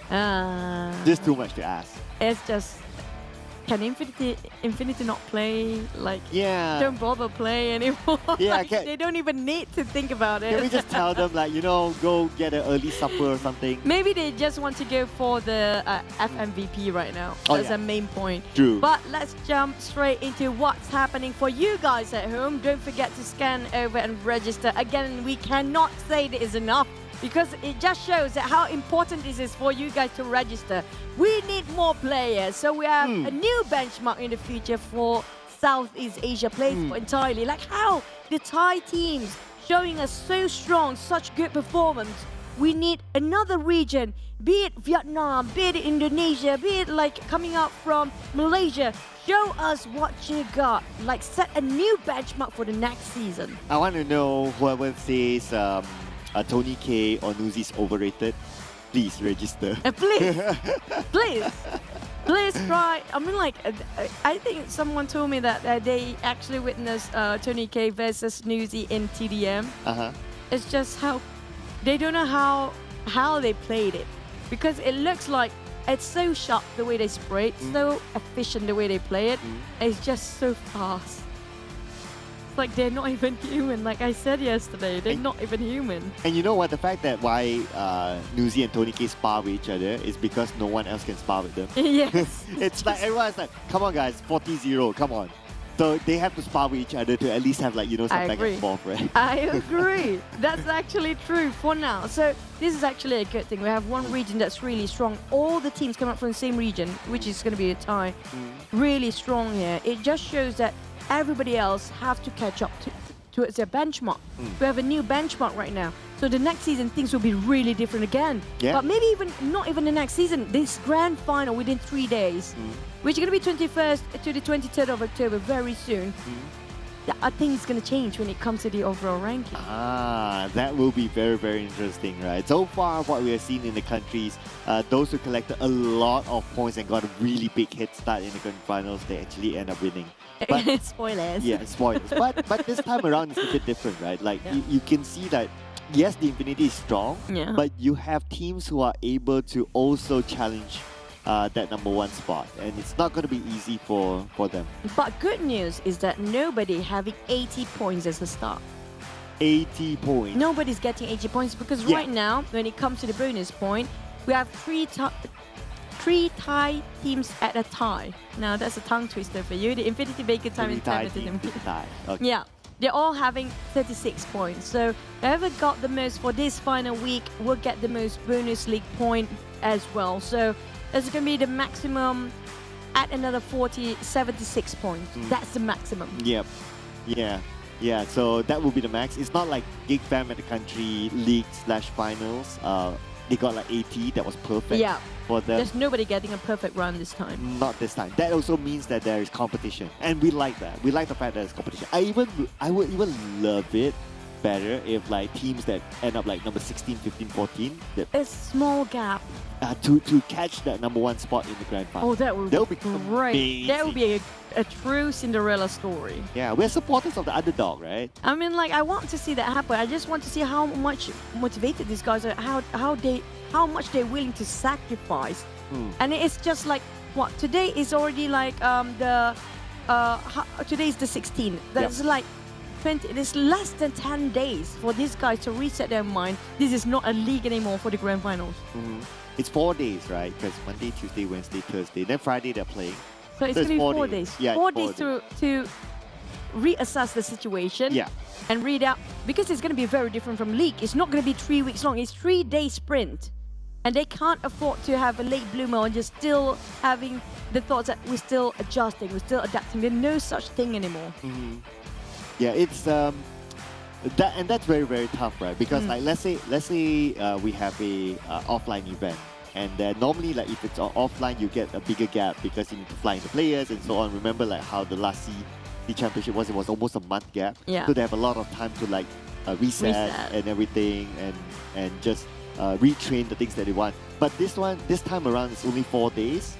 Just too much to ask. It's just... Can Infinity not play? Like, don't bother play anymore. Yeah, like, they don't even need to think about it. Can we just tell them, like, go get an early supper or something? Maybe they just want to go for the FMVP right now. That's a main point. True. But let's jump straight into what's happening for you guys at home. Don't forget to scan over and register. Again, we cannot say that is enough, because it just shows that how important this is for you guys to register. We need more players, so we have a new benchmark in the future for Southeast Asia players entirely. Like how the Thai teams showing us so strong, such good performance. We need another region, be it Vietnam, be it Indonesia, be it like coming out from Malaysia. Show us what you got. Like set a new benchmark for the next season. I want to know whoever says Tony K or Nuzi's overrated, please register. Please try. I mean, like, I think someone told me that they actually witnessed Tony K versus Nuzi in TDM. It's just how they don't know how they played it, because it looks like it's so sharp the way they spray it, so efficient the way they play it. It's just so fast. Like they're not even human, like I said yesterday. They're not even human. And you know what? The fact that why Nuzi and Tony K spar with each other is because no one else can spar with them. Yes. It's like everyone's like, come on guys, 40-0, come on. So they have to spar with each other to at least have like, some back and forth, right? I agree. That's actually true for now. So this is actually a good thing. We have one region that's really strong. All the teams come up from the same region, which is going to be a tie. Really strong here. It just shows that everybody else have to catch up to their benchmark. We have a new benchmark right now. So the next season, things will be really different again. But maybe not even the next season, this grand final within 3 days, which is going to be 21st to the 23rd of October very soon. I think it's going to change when it comes to the overall ranking. That will be very, very interesting, right? So far, what we have seen in the countries, those who collected a lot of points and got a really big head start in the grand finals, they actually end up winning. But, spoilers. Yeah, spoilers. but this time around, it's a bit different, right? Like, you can see that, yes, the Infinity is strong, but you have teams who are able to also challenge that #1 spot, and it's not going to be easy for them. But good news is that nobody having 80 points as a start. 80 points. Nobody's getting 80 points because right now, when it comes to the bonus point, we have three Thai teams at a tie. Now that's a tongue twister for you. The Infinity Baker time and time. Okay. Yeah. they're all having 36 points. So whoever got the most for this final week will get the most bonus league point as well. So it's going to be the maximum at another 76 points. That's the maximum. Yep. Yeah. So that will be the max. It's not like Geek Fam at the country league/finals. They got like 80. That was perfect. Yeah. For them. There's nobody getting a perfect run this time. Not this time. That also means that there is competition, and we like that. We like the fact that there's competition. I would even love it better if like teams that end up like number 16, 15, 14. A small gap. To catch that number 1 spot in the grand final. Oh, that would be great. Amazing. That would be a true Cinderella story. Yeah, we're supporters of the underdog, right? I mean, like, I want to see that happen. I just want to see how much motivated these guys are, how much they're willing to sacrifice. And it's just like, what, today is already like today is the 16th. That's like 20, it's less than 10 days for these guys to reset their mind. This is not a league anymore for the grand finals. It's 4 days, right? Because Monday, Tuesday, Wednesday, Thursday. Then Friday they're playing. So it's going to be 4 days. Yeah, 4 days to reassess the situation and read out. Because it's going to be very different from league. It's not going to be 3 weeks long. It's 3 day sprint. And they can't afford to have a late bloomer or just still having the thoughts that we're still adjusting, we're still adapting. There's no such thing anymore. Yeah, it's and that's very, very tough, right? Because like let's say we have a offline event, and normally like if it's offline you get a bigger gap because you need to fly in the players and so on. Remember like how the last SEA Championship was? It was almost a month gap. Yeah. So they have a lot of time to like reset and everything and just retrain the things that they want. But this time around it's only 4 days.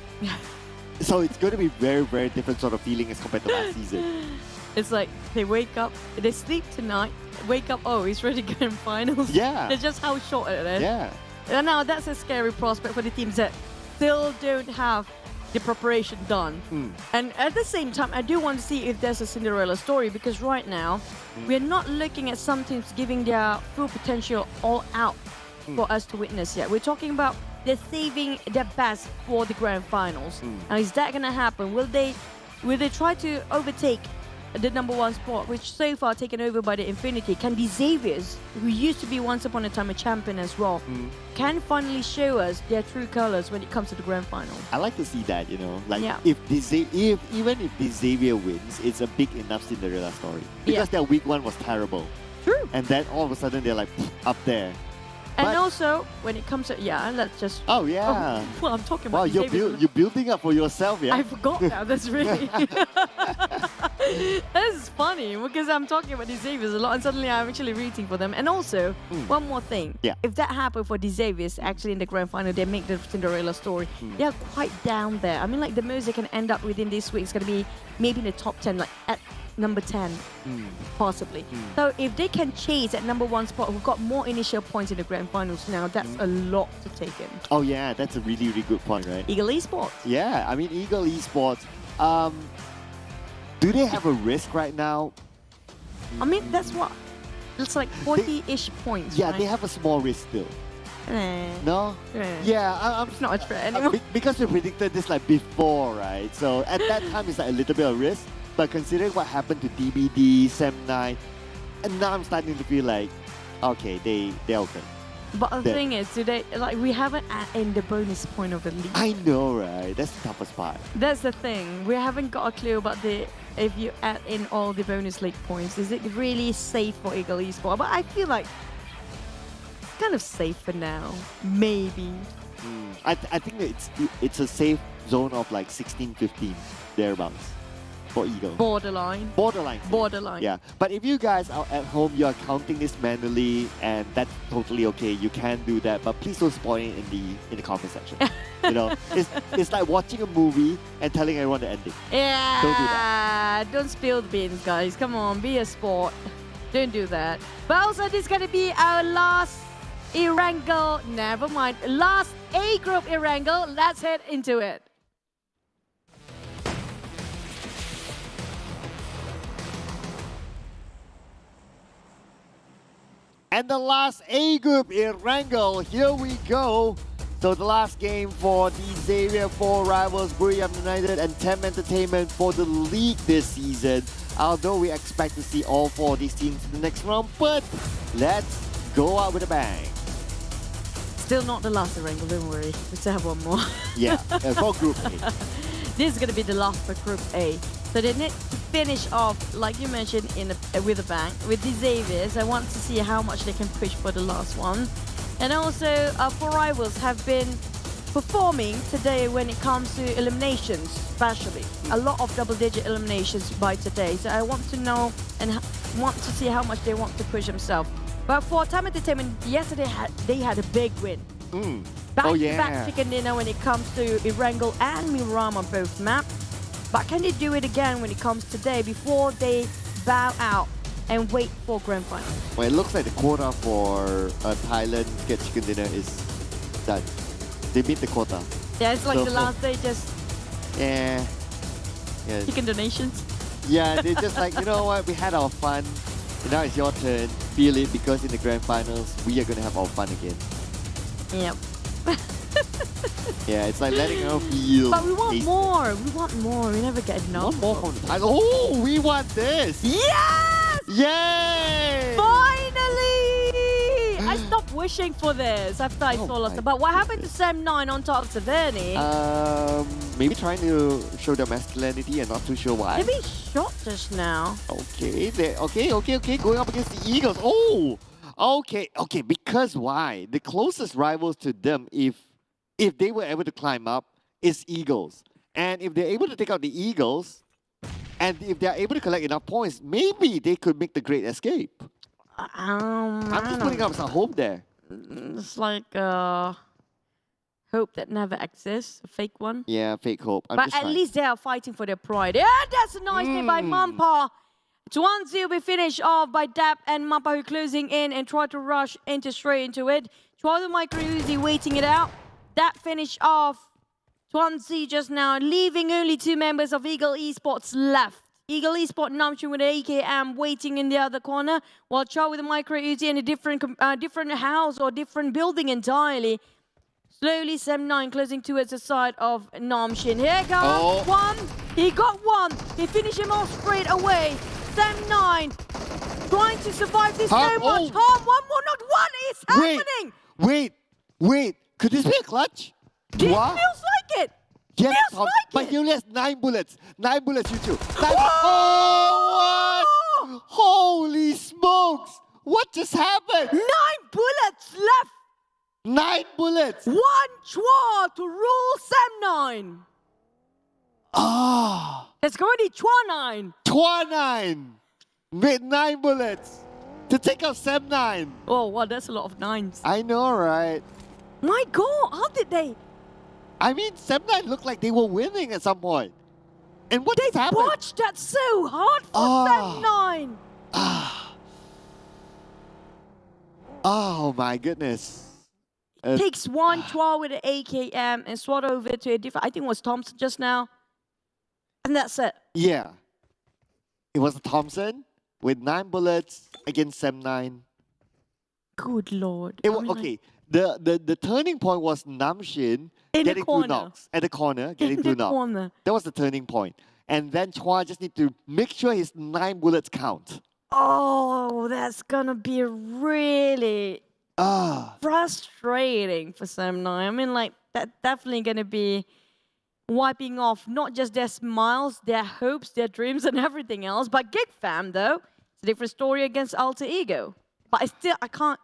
So it's going to be very, very different sort of feeling as compared to last season. It's like they wake up, they sleep tonight, wake up, oh, it's ready to go in finals. Yeah. That's just how short it is. Yeah. And now that's a scary prospect for the teams that still don't have the preparation done. And at the same time, I do want to see if there's a Cinderella story, because right now, we're not looking at some teams giving their full potential all out for us to witness yet. We're talking about they're saving their best for the grand finals. Now, is that going to happen? Will they try to overtake the number 1 spot, which so far taken over by the Infinity? Can the Xaviers, who used to be once upon a time a champion as well, can finally show us their true colors when it comes to the grand final? I like to see that, you know, like even if the Xavier wins, it's a big enough Cinderella story, because their week 1 was terrible. True. And then all of a sudden they're like up there. And also, when it comes to, let's just... Oh, yeah. Well, I'm talking about... Wow, you're building up for yourself, yeah? I forgot now, that's really... This is funny, because I'm talking about the Xaviers a lot, and suddenly I'm actually rooting for them. And also, one more thing. Yeah. If that happened for the Xaviers, actually in the grand final, they make the Cinderella story, they are quite down there. I mean, like, the most they can end up within this week is going to be maybe in the top 10, like at number 10, possibly. So if they can chase at number 1 spot, we've got more initial points in the grand finals now. That's a lot to take in. Oh yeah, that's a really, really good point, right? Ego Esports. Yeah, I mean, Ego Esports, do they have a risk right now? I mean, that's what, it's like 40-ish points, Yeah, right? they have a small risk still. No? Yeah, it's not a threat anymore. Because we predicted this like before, right? So at that time, it's like a little bit of risk. But considering what happened to DBD, Sem9, and now I'm starting to feel like, okay, they're okay. But the thing is, today, like, we haven't added in the bonus point of the league. I know, right? That's the toughest part. That's the thing. We haven't got a clue about if you add in all the bonus league points, is it really safe for Ego Esports? But I feel like it's kind of safe for now. Maybe. I think it's a safe zone of like 16, 15, thereabouts. For Ego. Borderline. Yeah. But if you guys are at home, you're counting this manually, and that's totally okay. You can do that, but please don't spoil it in the comment section. You know, it's like watching a movie and telling everyone the ending. Yeah. Don't do that. Don't spill the beans, guys. Come on, be a sport. Don't do that. But also, this is gonna be our last Erangel. Never mind. Last A group Erangel. Let's head into it. And the last A group in Erangel, here we go. So the last game for the Xavier 4 rivals, Buriram United and TEM Entertainment for the league this season. Although we expect to see all 4 of these teams in the next round, but let's go out with a bang. Still not the last Erangel, don't worry. We still have one more. Yeah, for Group A. This is going to be the last for Group A. So they need to finish off, like you mentioned, with a bang. With the Xaviers, I want to see how much they can push for the last one. And also, 4 rivals have been performing today when it comes to eliminations, especially. A lot of double-digit eliminations by today. So I want to know and want to see how much they want to push themselves. But for TEM Entertainment, yesterday they had a big win. Back-to-back chicken dinner when it comes to Erangel and Buriram on both maps. But can they do it again when it comes today before they bow out and wait for grand final? Well, it looks like the quota for Thailand Get Chicken Dinner is done. They beat the quota. Yeah, it's like the last day just... Yeah. Chicken donations. Yeah, they're just like, you know what, we had our fun. And now it's your turn. Feel it, because in the grand finals, we are going to have our fun again. Yep. Yeah, it's like letting her feel. But we want more. We want more. We never get enough. More from the Thailand. Oh, we want this. Yes! Yay! Finally! I stopped wishing for this after I saw lots. But what happened to Sam 9 on top of Severny? Maybe trying to show their masculinity and not too sure why. Maybe shot just now. Okay, okay. Going up against the Eagles. Oh! Okay, because why? The closest rivals to them, if they were able to climb up, is Eagles. And if they're able to take out the Eagles, and if they're able to collect enough points, maybe they could make the great escape. I'm just putting up some hope there. It's like hope that never exists, a fake one. Yeah, fake hope. But at least they are fighting for their pride. Yeah, that's a nice hit by Mampa. 1-0 will be finished off by Dap and Mampa, who closing in and try to rush straight into it. Try the micro Uzi waiting it out. That finished off 1-0 just now, leaving only 2 members of Ego Esports left. Ego Esports Namjoon with AKM waiting in the other corner, while Chow with the micro Uzi in a different house or different building entirely. Slowly, Sam9 closing towards the side of Namjoon. Here comes one. He got one. He finished him off straight away. Sam9 trying to survive this so much harm. One more, not one. It's happening. Wait. Could this be a clutch? This feels like it. Yes, feels like but he only has 9 bullets. 9 bullets, Yuju. What? Holy smokes! What just happened? 9 bullets left. 9 bullets. 1 Chua to rule Sam9. Let's go to Chua9. Chua9 with 9 bullets to take out Sam9. Oh, wow, that's a lot of 9s. I know, right? My God, how did they? I mean, Sam9 looked like they were winning at some point. And what just happened? They botched that so hard for Sam9. Oh my goodness. Takes 1 Chua with an AKM and swat over to a different, I think it was Thompson just now. And that's it. Yeah. It was Thompson with 9 bullets against Sam9. Good Lord. Okay. The turning point was Namjoon getting 2 knocks at the corner, getting 2 knocks. That was the turning point. And then Chua just need to make sure his 9 bullets count. Oh, that's gonna be really frustrating for Sam9. I mean, like, that's definitely gonna be wiping off not just their smiles, their hopes, their dreams, and everything else. But Geek Fam, though, it's a different story against Alter Ego. But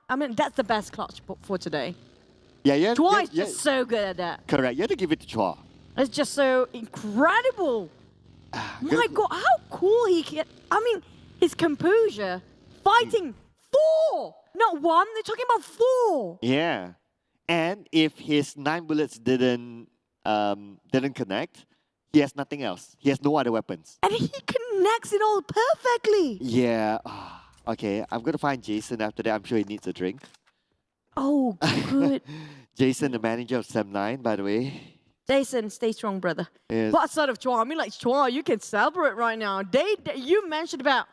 I mean, that's the best clutch for today. Yeah. Chua is just so good at that. Correct. You have to give it to Chua. It's just so incredible. My God, how cool he can. I mean, his composure. Fighting 4, not 1. They're talking about 4. Yeah. And if his 9 bullets didn't connect, he has nothing else. He has no other weapons. And he connects it all perfectly. Yeah. Okay, I'm going to find Jason after that. I'm sure he needs a drink. Oh, good. Jason, the manager of Sam9, by the way. Jason, stay strong, brother. Yes. What sort of Chua? I mean, like, Chua, you can celebrate right now. You mentioned about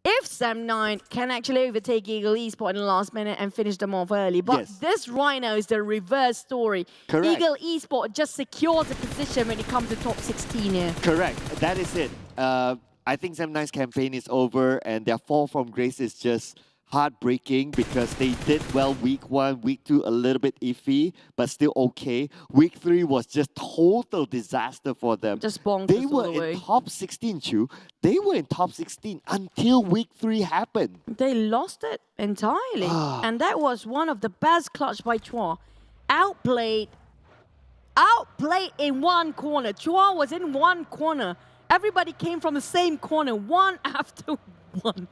if Sam9 can actually overtake Eagle Esports in the last minute and finish them off early. But this right now is the reverse story. Correct. Eagle Esports just secures a position when it comes to top 16 here. Correct. That is it. I think Sam9's campaign is over, and their fall from grace is just heartbreaking because they did well week 1, week 2 a little bit iffy, but still okay. Week 3 was just total disaster for them. Just bonkers. They were in top 16, Chu. They were in top 16 until week 3 happened. They lost it entirely. And that was one of the best clutch by Chua. Outplayed in one corner. Chua was in one corner. Everybody came from the same corner, one after one.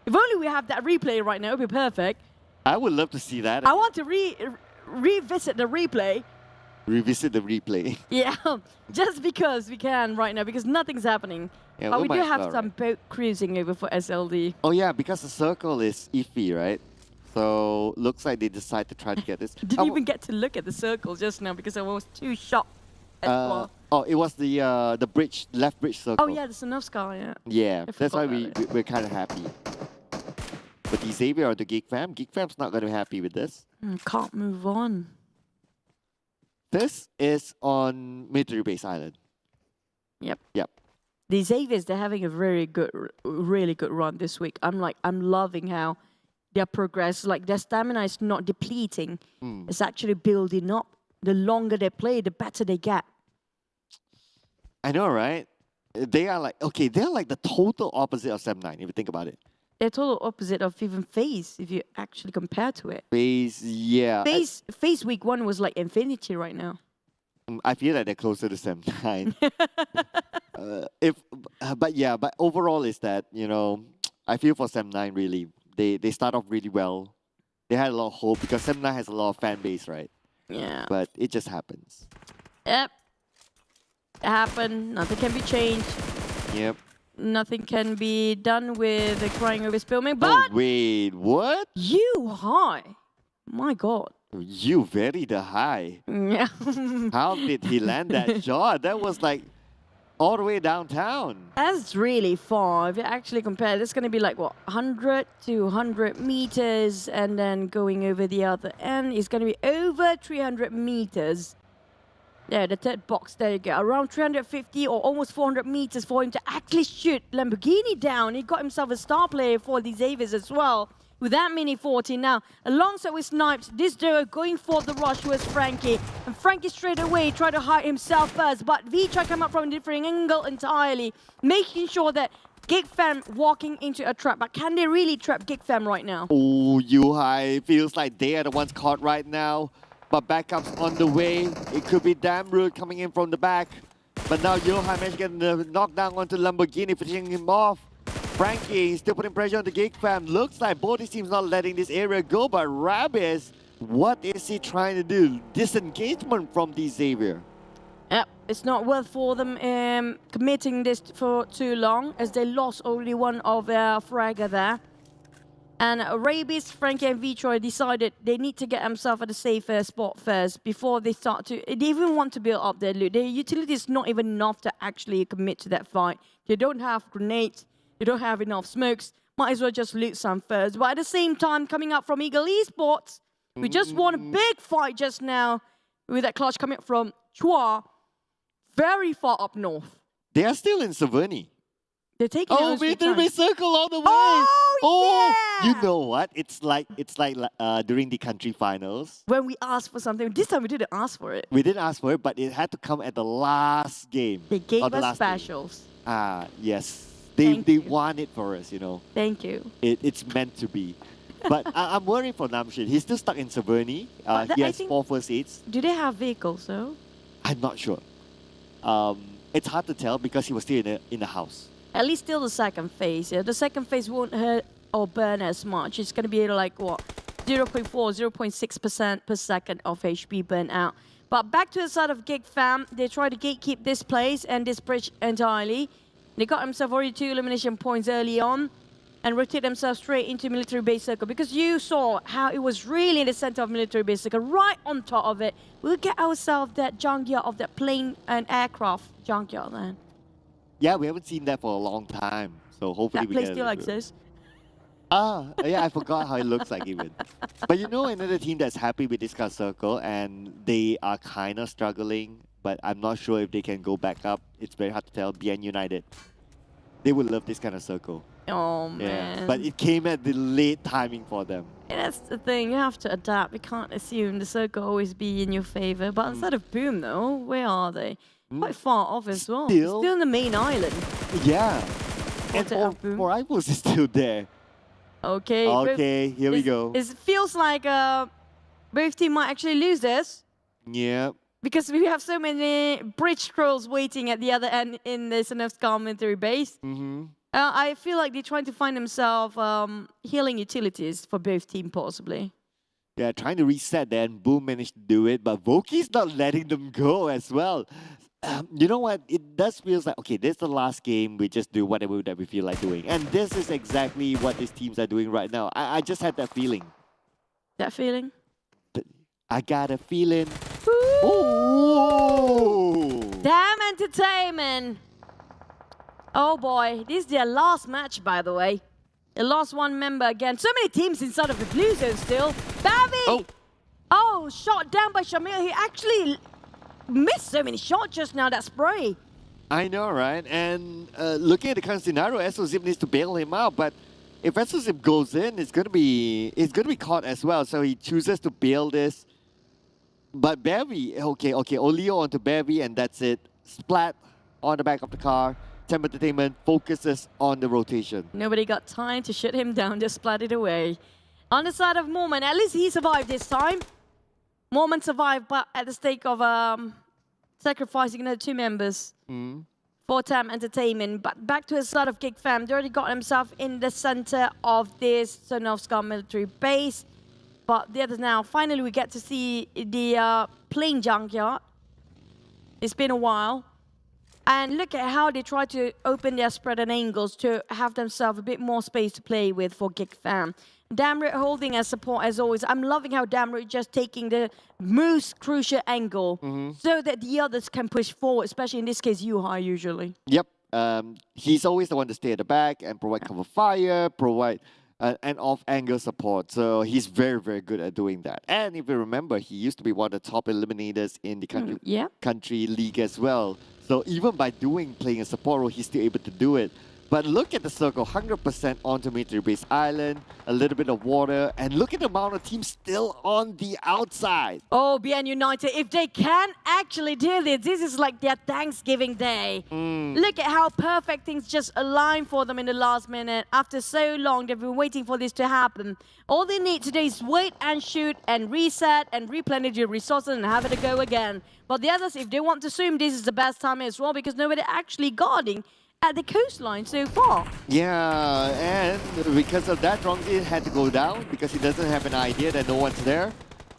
If only we have that replay right now, it would be perfect. I would love to see that. I want to revisit the replay. Revisit the replay. Yeah, just because we can right now, because nothing's happening. Yeah, but we do might have well, some boat cruising over for SLD. Oh yeah, because the circle is iffy, right? So looks like they decide to try to get this. Didn't even get to look at the circle just now because I was too shocked. Oh, it was the bridge, left bridge circle. Oh yeah, the Sanovska, yeah. Yeah, that's why forgot we're kind of happy. But the Xavier or the Geek Fam, Geek Fam's not going to be happy with this. Can't move on. This is on Military Base Island. Yep. Yep. The Xaviers, they're having a really good run this week. I'm loving how their progress, like their stamina is not depleting. It's actually building up. The longer they play, the better they get. I know, right? They are like, okay, they're like the total opposite of Sam9, if you think about it. They're total opposite of even FaZe, if you actually compare to it. FaZe, yeah. FaZe week 1 was like infinity right now. I feel like they're closer to Sam9. But overall is that, you know, I feel for Sam9 really. They start off really well. They had a lot of hope because Sam9 has a lot of fan base, right? Yeah. But it just happens. Yep. It happened. Nothing can be changed. Yep. Nothing can be done with the crying over spillman. But oh, wait, what? You high. My God. You very the high. Yeah. How did he land that shot? That was like all the way downtown. That's really far. If you actually compare, it's going to be like, what, 100 to 100 meters, and then going over the other end is going to be over 300 meters. Yeah, the third box, there you go. Around 350 or almost 400 meters for him to actually shoot Lamborghini down. He got himself a star player for the Xaviers as well. With that mini 40 now, alongside with Snipes, this duo going for the rush was Frankie. And Frankie straight away tried to hide himself first, but V tried to come up from a different angle entirely, making sure that Geek Fam walking into a trap. But can they really trap Geek Fam right now? Oh, Yuhai, feels like they are the ones caught right now. But backup's on the way. It could be damn rude coming in from the back. But now Yuhai managed to get the knockdown onto Lamborghini, finishing him off. Frankie still putting pressure on the Geek Fam. Looks like both his teams not letting this area go, but Rabis, what is he trying to do? Disengagement from the Xavier. Yep, it's not worth for them committing this for too long, as they lost only one of their fragger there. And Rabis, Frankie and Vitroy decided they need to get themselves at a safer spot first before they start to... They even want to build up their loot. Their utility is not even enough to actually commit to that fight. They don't have grenades. They don't have enough smokes. Might as well just loot some first. But at the same time, coming up from Eagle Esports, we just won a big fight just now with that clutch coming from Chua, very far up north. They are still in Saverny. They're taking Military Circle all the way. Yeah. You know what? It's like during the country finals. When we asked for something, this time we didn't ask for it. We didn't ask for it, but it had to come at the last game. They gave us specials. Yes. They want it for us, you know. Thank you. It's meant to be. But I'm worried for Namshin. He's still stuck in Saverny. He has 4 first aids. Do they have vehicles though? I'm not sure. It's hard to tell because he was still in the house. At least still the second phase. Yeah? The second phase won't hurt or burn as much. It's going to be like, what, 0.4, 0.6% per second of HP burn out. But back to the side of Geek Fam, they try to gatekeep this place and this bridge entirely. They got themselves already 2 elimination points early on and rotate themselves straight into military base circle, because you saw how it was really in the center of military base circle, right on top of it. We'll get ourselves that junkyard of that plane and aircraft junkyard then. Yeah, we haven't seen that for a long time. So hopefully That we place get still it. exists. Yeah, I forgot how it looks like even. But you know another team that's happy with this kind of circle and they are kind of struggling, but I'm not sure if they can go back up. It's very hard to tell. BN United. They would love this kind of circle. Oh, man. Yeah, but it came at the late timing for them. And that's the thing, you have to adapt. You can't assume the circle always be in your favor. But instead of Boom, though, where are they? Quite far off as well. Still in the main island. Yeah. And for Rivals is still there. Okay. Okay, here we go. It feels like both teams might actually lose this. Yeah. Because we have so many bridge trolls waiting at the other end in the SNF's military base. I feel like they're trying to find themselves healing utilities for both teams, possibly. Yeah, trying to reset there, and Boom managed to do it, but Voki's not letting them go as well. You know what? It does feel like, okay, this is the last game, we just do whatever that we feel like doing. And this is exactly what these teams are doing right now. I just had that feeling. That feeling? I got a feeling. Ooh. TEM Entertainment. Oh boy, this is their last match, by the way. They lost one member again. So many teams inside of the blue zone still. Bavi! Oh, shot down by Shamil. He actually missed so many shots just now, that spray. I know, right? And looking at the current scenario, SOZIP needs to bail him out, but if SOZIP goes in, it's gonna be caught as well. So he chooses to bail this. But Bevy, okay, Olio onto Bevy, and that's it. Splat on the back of the car. TEM Entertainment focuses on the rotation. Nobody got time to shut him down, just splat it away. On the side of Mormon, at least he survived this time. Mormon survived, but at the stake of sacrificing another 2 members for TEM Entertainment. But back to the side of Geek Fam, they already got himself in the center of this Sonovska military base. But the others now, finally we get to see the plane junkyard. It's been a while. And look at how they try to open their spread and angles to have themselves a bit more space to play with for Geek Fam. Damrit holding as support as always. I'm loving how Damrit just taking the most crucial angle so that the others can push forward, especially in this case, Yuhai usually. Yep. He's always the one to stay at the back and provide cover fire, provide and off-angle support. So he's very, very good at doing that. And if you remember, he used to be one of the top eliminators in the country league as well. So even by playing a support role, he's still able to do it. But look at the circle, 100% onto military base island, a little bit of water, and look at the amount of teams still on the outside. Oh, BN United, if they can actually do this, this is like their Thanksgiving day. Look at how perfect things just align for them in the last minute. After so long, they've been waiting for this to happen. All they need to do is wait and shoot and reset and replenish your resources and have it a go again. But the others, if they want to swim, this is the best time as well because nobody actually guarding at the coastline so far. Yeah, and because of that, Rongji had to go down because he doesn't have an idea that no one's there.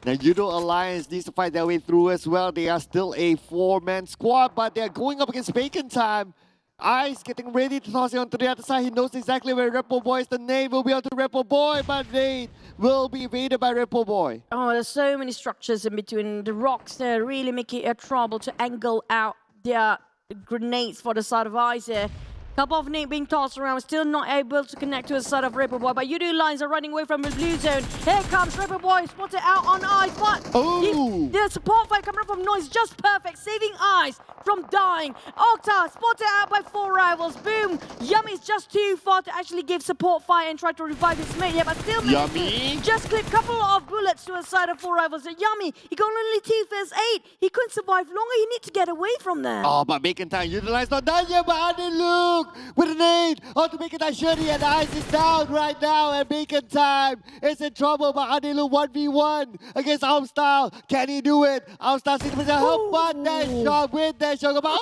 Now, Yoodo Alliance needs to fight their way through as well. They are still a 4-man squad, but they're going up against Bacon Time. Ice getting ready to toss it onto the other side. He knows exactly where Repo Boy is. The name will be onto Repo Boy, but they will be evaded by Repo Boy. Oh, there's so many structures in between. The rocks there really make it a trouble to angle out their grenades for the side of Ice here. Couple of nades being tossed around, still not able to connect to the side of Ripper Boy, but Yoodo Alliance are running away from the blue zone. Here comes Ripper Boy, spotted out on Ice, but the support fight coming up from Noise, just perfect, saving Ice from dying. Octa spotted out by 4 rivals. Boom, Yummy's just too far to actually give support fire and try to revive his mate here, but still Yummy just clip couple of bullets to the side of 4 rivals. Yummy, he got only 2 first aid. He couldn't survive longer, he needs to get away from there. Oh, but Bacon Time, Yoodo Alliance not done yet, but Adi Luke with a nade onto Bacon Time Shirley, and Ice is down right now, and Bacon Time is in trouble, but Adi Luke 1v1 against Armstyle. Can he do it? Armstyle sees himself help, but that shot with that shot about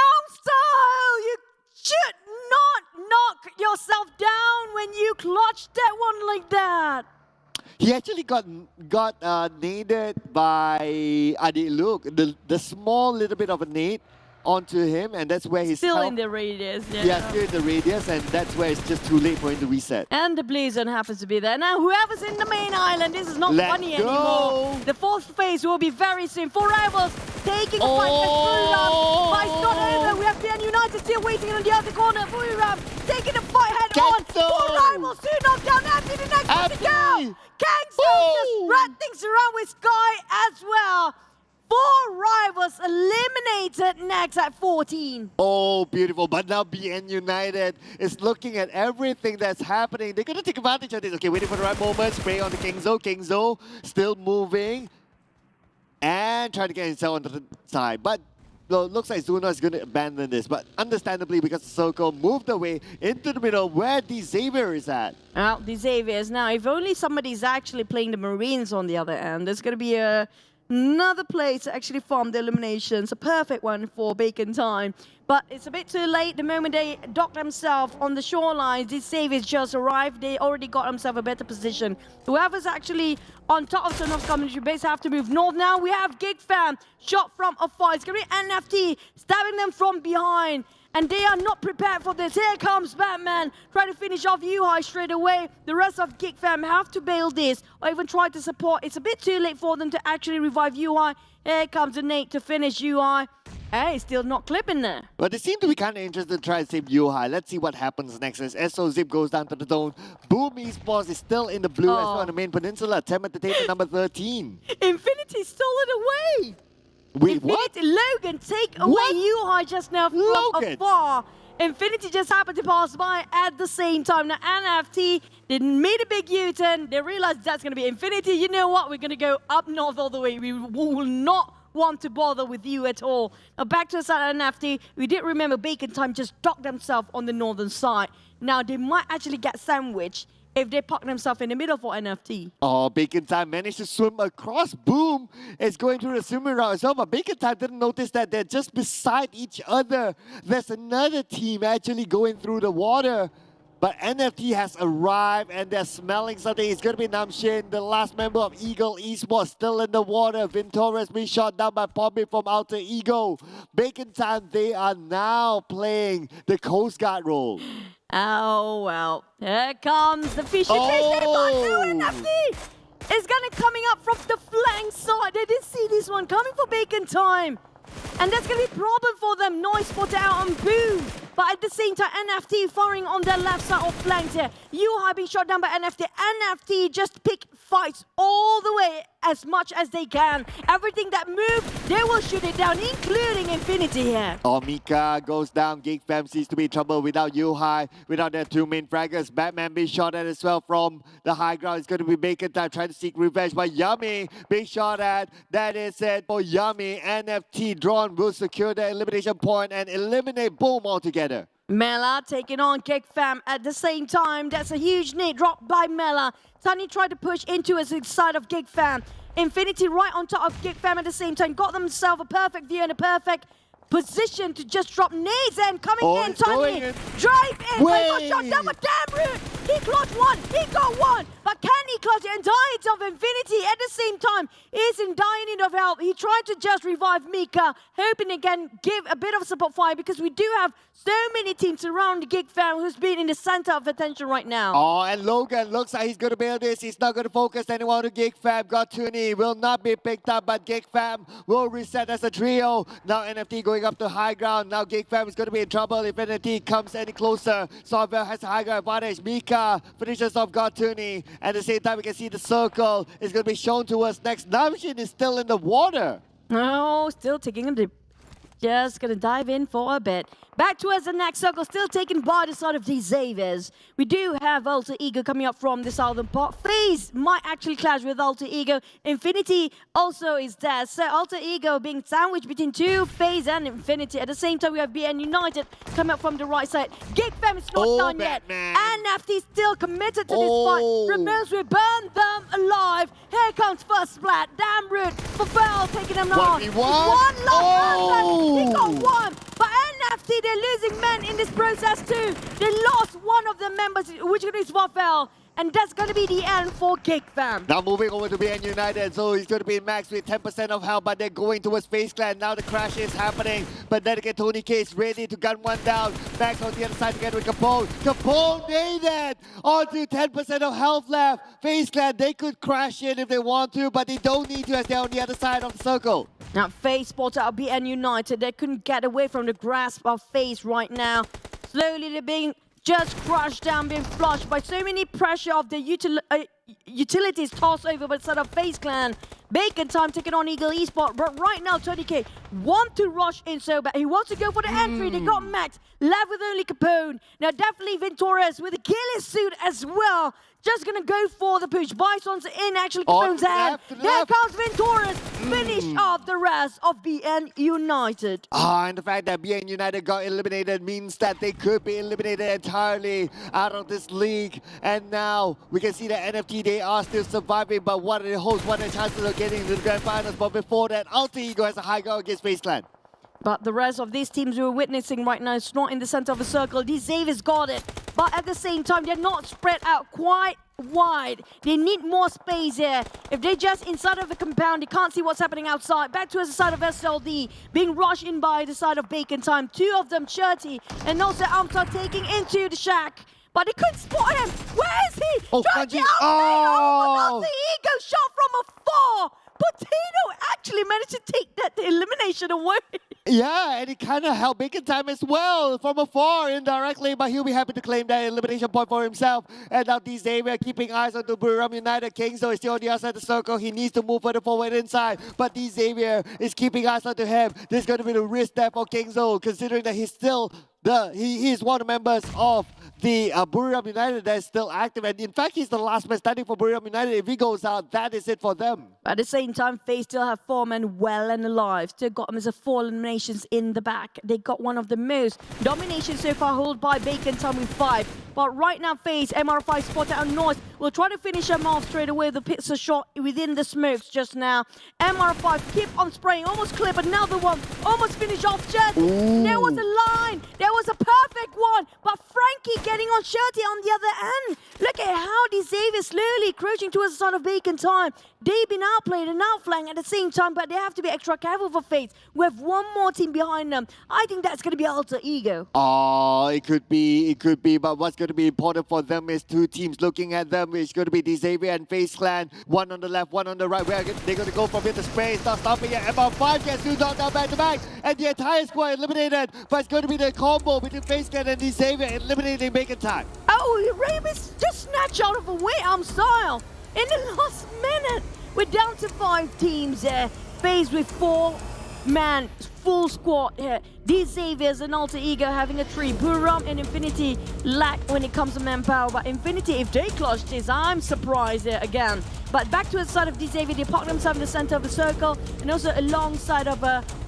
Armstyle, you should not knock yourself down when you clutch that one like that. He actually got naded by Adi Luke. The small little bit of a nade onto him, and that's where he's Still in the radius. Yeah, still in the radius, and that's where it's just too late for him to reset. And the Blizzard happens to be there. Now, whoever's in the main island, this is not Let's funny go. anymore. The fourth phase will be very soon. 4 rivals taking a fight with Buriram. But it's not over. We have PN United still waiting on the other corner. Buriram taking the fight head on. 4 rivals, 2 knocked down. Abdi the next one to go. Kangso just ran things around with Sky as well. 4 rivals eliminated next at 14. Oh, beautiful. But now BN United is looking at everything that's happening. They're going to take advantage of this. Okay, waiting for the right moment. Spray on the Kingzo. Kingzo still moving. And trying to get himself onto the side. But well, looks like Zuna is going to abandon this. But understandably, because the circle moved away into the middle where the Xavier is at. Well, the Xavier is now. If only somebody's actually playing the Marines on the other end, there's going to be another place to actually farm the eliminations. A perfect one for Bacon Time. But it's a bit too late. The moment they docked themselves on the shoreline, these Saviors just arrived. They already got themselves a better position. Whoever's actually on top of Sonov's commentary base have to move north now. We have Geek Fam shot from afar. It's going to be NFT stabbing them from behind. And they are not prepared for this. Here comes Batman, trying to finish off Yuhai straight away. The rest of Geek Fam have to bail this, or even try to support. It's a bit too late for them to actually revive Yuhai. Here comes the Nate to finish Yuhai. Hey, still not clipping there. But they seem to be kind of interested to try and save Yuhai. Let's see what happens next as SO Zip goes down to the zone. Boom Esports is still in the blue as well on the main peninsula. TEM Entertainment number 13. Infinity stole it away. Wait, Infinity, what? Logan, take away Yuhai just now from afar. Infinity just happened to pass by at the same time. Now, NFT didn't made a big U-turn. They realized that's going to be Infinity. You know what? We're going to go up north all the way. We will not want to bother with you at all. Now, back to the side of NFT. We did remember Bacon Time just docked themselves on the northern side. Now, they might actually get sandwiched if they park themselves in the middle for NFT. Oh, Bacon Time managed to swim across. Boom is going through the swimming route as well, but Bacon Time didn't notice that they're just beside each other. There's another team actually going through the water. But NFT has arrived and they're smelling something. It's going to be Namshin, the last member of Ego Esports, still in the water. Vintorres being shot down by Poppy from Alter Ego. Bacon Time, they are now playing the Coast Guard role. Oh, well. Here comes the fishy fish. NFT is going to coming up from the flank side. They didn't see this one coming for Bacon Time. And that's going to be a problem for them. Noise spotted out on Boom. But at the same time, NFT firing on their left side of flanks here. Yuhai being shot down by NFT. NFT just pick fights all the way as much as they can. Everything that moves, they will shoot it down, including Infinity here. Oh, Mika goes down. Geek Fam seems to be in trouble without Yuhai, without their 2 main fraggers. Batman being shot at as well from the high ground. It's going to be Bacon Time trying to seek revenge by Yummy being shot at. That is it for Yummy. NFT drawn will secure the elimination point and eliminate Boom altogether. Mela taking on Geek Fam at the same time. That's a huge nade dropped by Mela. Tani tried to push into his side of Geek Fam. Infinity right on top of Geek Fam at the same time. Got themselves a perfect view and a perfect position to just drop nades and coming in. Tani drive in. But he got shot down, but damn rude. He clutched one. He got one. But can he clutch the entirety of Infinity at the same time? Is in dying need of help. He tried to just revive Mika, hoping again give a bit of support fire because we do have so many teams around the Geek Fam who's been in the center of attention right now. Oh, and Logan looks like he's going to build this. He's not going to focus anyone on Geek Fam. Gotuni will not be picked up, but Geek Fam will reset as a trio. Now NFT going up to high ground. Now Geek Fam is going to be in trouble if NFT comes any closer. Sawville has a high ground advantage. Mika finishes off Gotuni. At the same time, we can see the circle is going to be shown to us next. Namshin is still in the water. Oh, still taking a dip. Just gonna dive in for a bit. Back towards the next circle, still taken by the side of the Xaviers. We do have Alter Ego coming up from the southern part. FaZe might actually clash with Alter Ego. Infinity also is there. So Alter Ego being sandwiched between 2, FaZe and Infinity. At the same time, we have BN United coming up from the right side. Geek Fam is not done Batman. yet. And NFT still committed to this fight. Remembers we burn them alive. Here comes first splat. Damn rude. For Fell taking them on. 1v1. One last person. He got one. But NFT, they're losing men in this process too. They lost one of the members, which is Wafel. and that's going to be the end for Geek Fam. Now moving over to BN United, so he's going to be Max with 10% of health, but they're going towards FaZe Clan. Now the crash is happening, but then again Tony K is ready to gun one down. Max on the other side together with Capone. Capone made it! Onto 10% of health left. FaZe Clan, they could crash in if they want to, but they don't need to as they're on the other side of the circle. Now FaZe spotted out BN United. They couldn't get away from the grasp of FaZe right now. Slowly they're being just crushed down, being flushed by so many pressure of the utilities tossed over by the side of FaZe Clan. Bacon time taking on Ego Esports, but right now Tony K wants to rush in so bad. He wants to go for the entry. They got Max, left with only Capone. Now definitely Venturas with a ghillie suit as well. Just gonna go for the push. Bison's in actually Capone's hand. There comes Venturas. Finish off the rest of BN United. And the fact that BN United got eliminated means that they could be eliminated entirely out of this league. And now we can see that NFT, they are still surviving, but what are the hopes, what are the chances of getting to the grand finals? But before that, Alter Ego has a high goal against FaZe Clan. But the rest of these teams we're witnessing right now is not in the center of the circle. These Xavier's got it. But at the same time, they're not spread out quite wide. They need more space here. If they're just inside of the compound, they can't see what's happening outside. Back to the side of SLD, being rushed in by the side of Bacon Time. Two of them, Cherty and also Amtar taking into the shack. But they couldn't spot him. Where is he? Oh, Kanji! Oh, the Ego shot from afar. Potato actually managed to take that elimination away. Yeah, and it kind of helped Bacon Time as well from afar indirectly, but he'll be happy to claim that elimination point for himself. And now D Xavier keeping eyes on the Buriram United. Kingzo is still on the outside of the circle. He needs to move further forward inside, but D Xavier is keeping eyes onto him. This is going to be the risk there for Kingzo, considering that he's still he is one of the members of the Buriram United that is still active, and in fact he's the last man standing for Buriram United. If he goes out, that is it for them. At the same time, FaZe still have 4 men well and alive. Still got them as a 4 eliminations in the back. They got one of the most dominations so far held by Bacon Time with 5. But right now, FaZe, MR5 spotted out Noise. Will try to finish him off straight away. The pizza shot within the smokes just now. MR5 keep on spraying, almost clip another one. Almost finish off Shirty. There was a line. There was a perfect one. But Frankie getting on Shirty on the other end. Look at how the Xavier slowly crouching towards the side of Bacon Time. They've been outplayed and outflanked at the same time, but they have to be extra careful for FaZe. We have one more team behind them. I think that's going to be Alter Ego. Oh, it could be, but what's going to be important for them is 2 teams looking at them. It's going to be Xavier and FaZe Clan. One on the left, one on the right. Where they're going to go from here to space. Not stopping yet. MR5 gets 2 knocked down back to back, and the entire squad eliminated. But it's going to be the combo between FaZe Clan and Xavier eliminating Bacon Time. Oh, Ramis just snatched out of a way-arm style in the last minute. We're down to 5 teams there. FaZe with 4-man full squad here. These Xaviers and Alter Ego having a 3. Buriram and Infinity lack when it comes to manpower. But Infinity, if they clutch this, I'm surprised there again. But back to the side of D Xavier, they park themselves in the center of the circle and also alongside of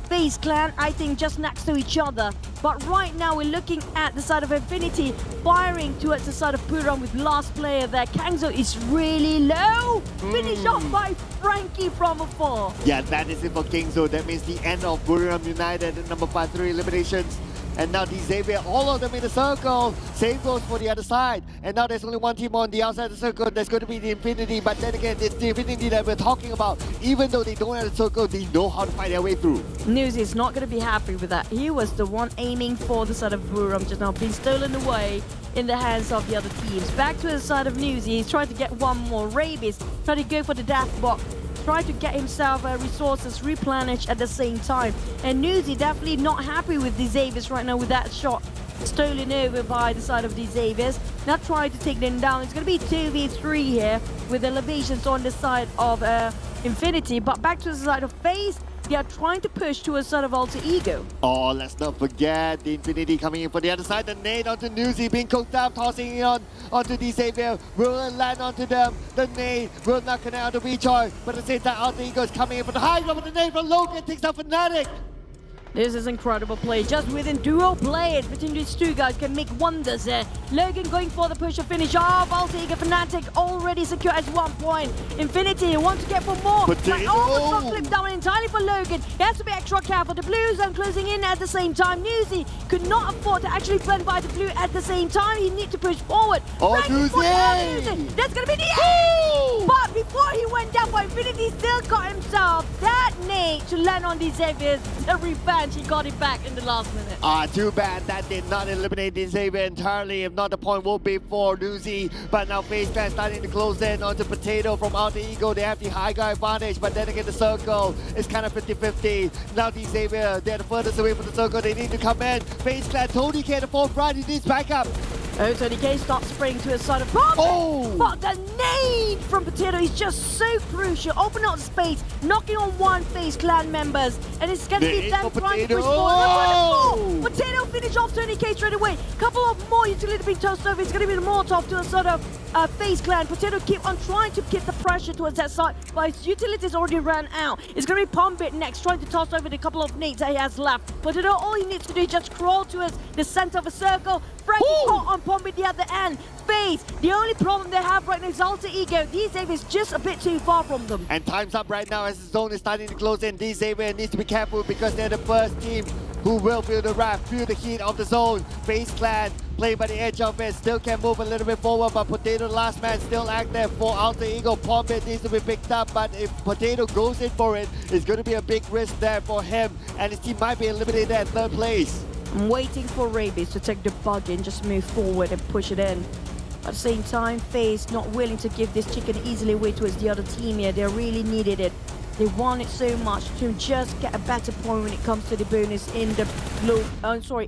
FaZe Clan, I think just next to each other. But right now we're looking at the side of Infinity firing towards the side of Buriram with last player there. Kangzo is really low. Finished off by Frankie from afar. Yeah, that is it for Kingzo. That means the end of Buriram United at number 5, 3 eliminations. And now D Xavier, all of them in the circle. Same goes for the other side. And now there's only one team on the outside of the circle. That's going to be the Infinity. But then again, it's the Infinity that we're talking about. Even though they don't have the circle, they know how to fight their way through. News is not going to be happy with that. He was the one aiming for the side of Buriram just now, being stolen away in the hands of the other teams. Back to the side of Newsy. He's trying to get one more. Rabies trying to go for the death box. Try to get himself resources replenished at the same time. And Newsy definitely not happy with the Xaviers right now with that shot stolen over by the side of the Xaviers. Now trying to take them down. It's going to be 2v3 here with elevations on the side of Infinity. But back to the side of FaZe. They are trying to push to a side of Alter Ego. Oh, let's not forget the Infinity coming in for the other side. The nade onto Newsy being cooked up, tossing it onto D Xavier. Will it land onto them? The nade will not connect on the recharge. But at the same time, Alter Ego is coming in for the high ground with the nade from Logan. Takes out Fnatic. This is incredible play. Just within duo players between these two guys can make wonders there. Logan going for the push of finish off. Alter Ego Fnatic already secure at 1 point. Infinity wants to get for more. But almost got clipped down entirely for Logan. He has to be extra careful. The blue zone closing in at the same time. Newsy could not afford to actually burn by the blue at the same time. He needs to push forward. Newsy! That's going to be the end! But before he went down for Infinity, still got himself that nade to land on these Xaviers. The revenge, he got it back in the last minute. Too bad that did not eliminate the Xavier entirely. If not, the point will be for Newsy. But now FaZe Clan starting to close in onto Potato from Alter Ego. They have the high guy advantage, but then again the circle is kind of 50-50. Now the Xavier, they're the furthest away from the circle. They need to come in. FaZe Clan, Tony K, the fourth right, he needs backup. Oh, Tony K starts spraying to his side of bomb. Oh! But the nade from Potato is just so crucial. Open up space, knocking on one FaZe Clan members. And it's going to be them trying to push forward. Potato finish off Tony K straight away. Couple of more utility being tossed over. It's going to be the Molotov to a sort of FaZe Clan. Potato keep on trying to get the pressure towards that side, but his utilities already ran out. It's going to be Pombit next, trying to toss over the couple of nades that he has left. Potato, all he needs to do is just crawl towards the center of a circle. Frankie caught on Pombit the other end. FaZe, the only problem they have right now is Alter Ego. D-Xavier is just a bit too far from them. And time's up right now as the zone is starting to close in. D-Xavier needs to be careful because they're the first team who will feel the wrath, feel the heat of the zone. FaZe Clan playing by the edge of it, still can move a little bit forward, but Potato, last man, still active for Alter Ego. Pombit needs to be picked up, but if Potato goes in for it, it's going to be a big risk there for him, and his team might be eliminated at third place. I'm waiting for Rabies to take the bug and just move forward and push it in. At the same time, FaZe not willing to give this chicken easily away towards the other team here. They really needed it. They want it so much to just get a better point when it comes to the bonus in the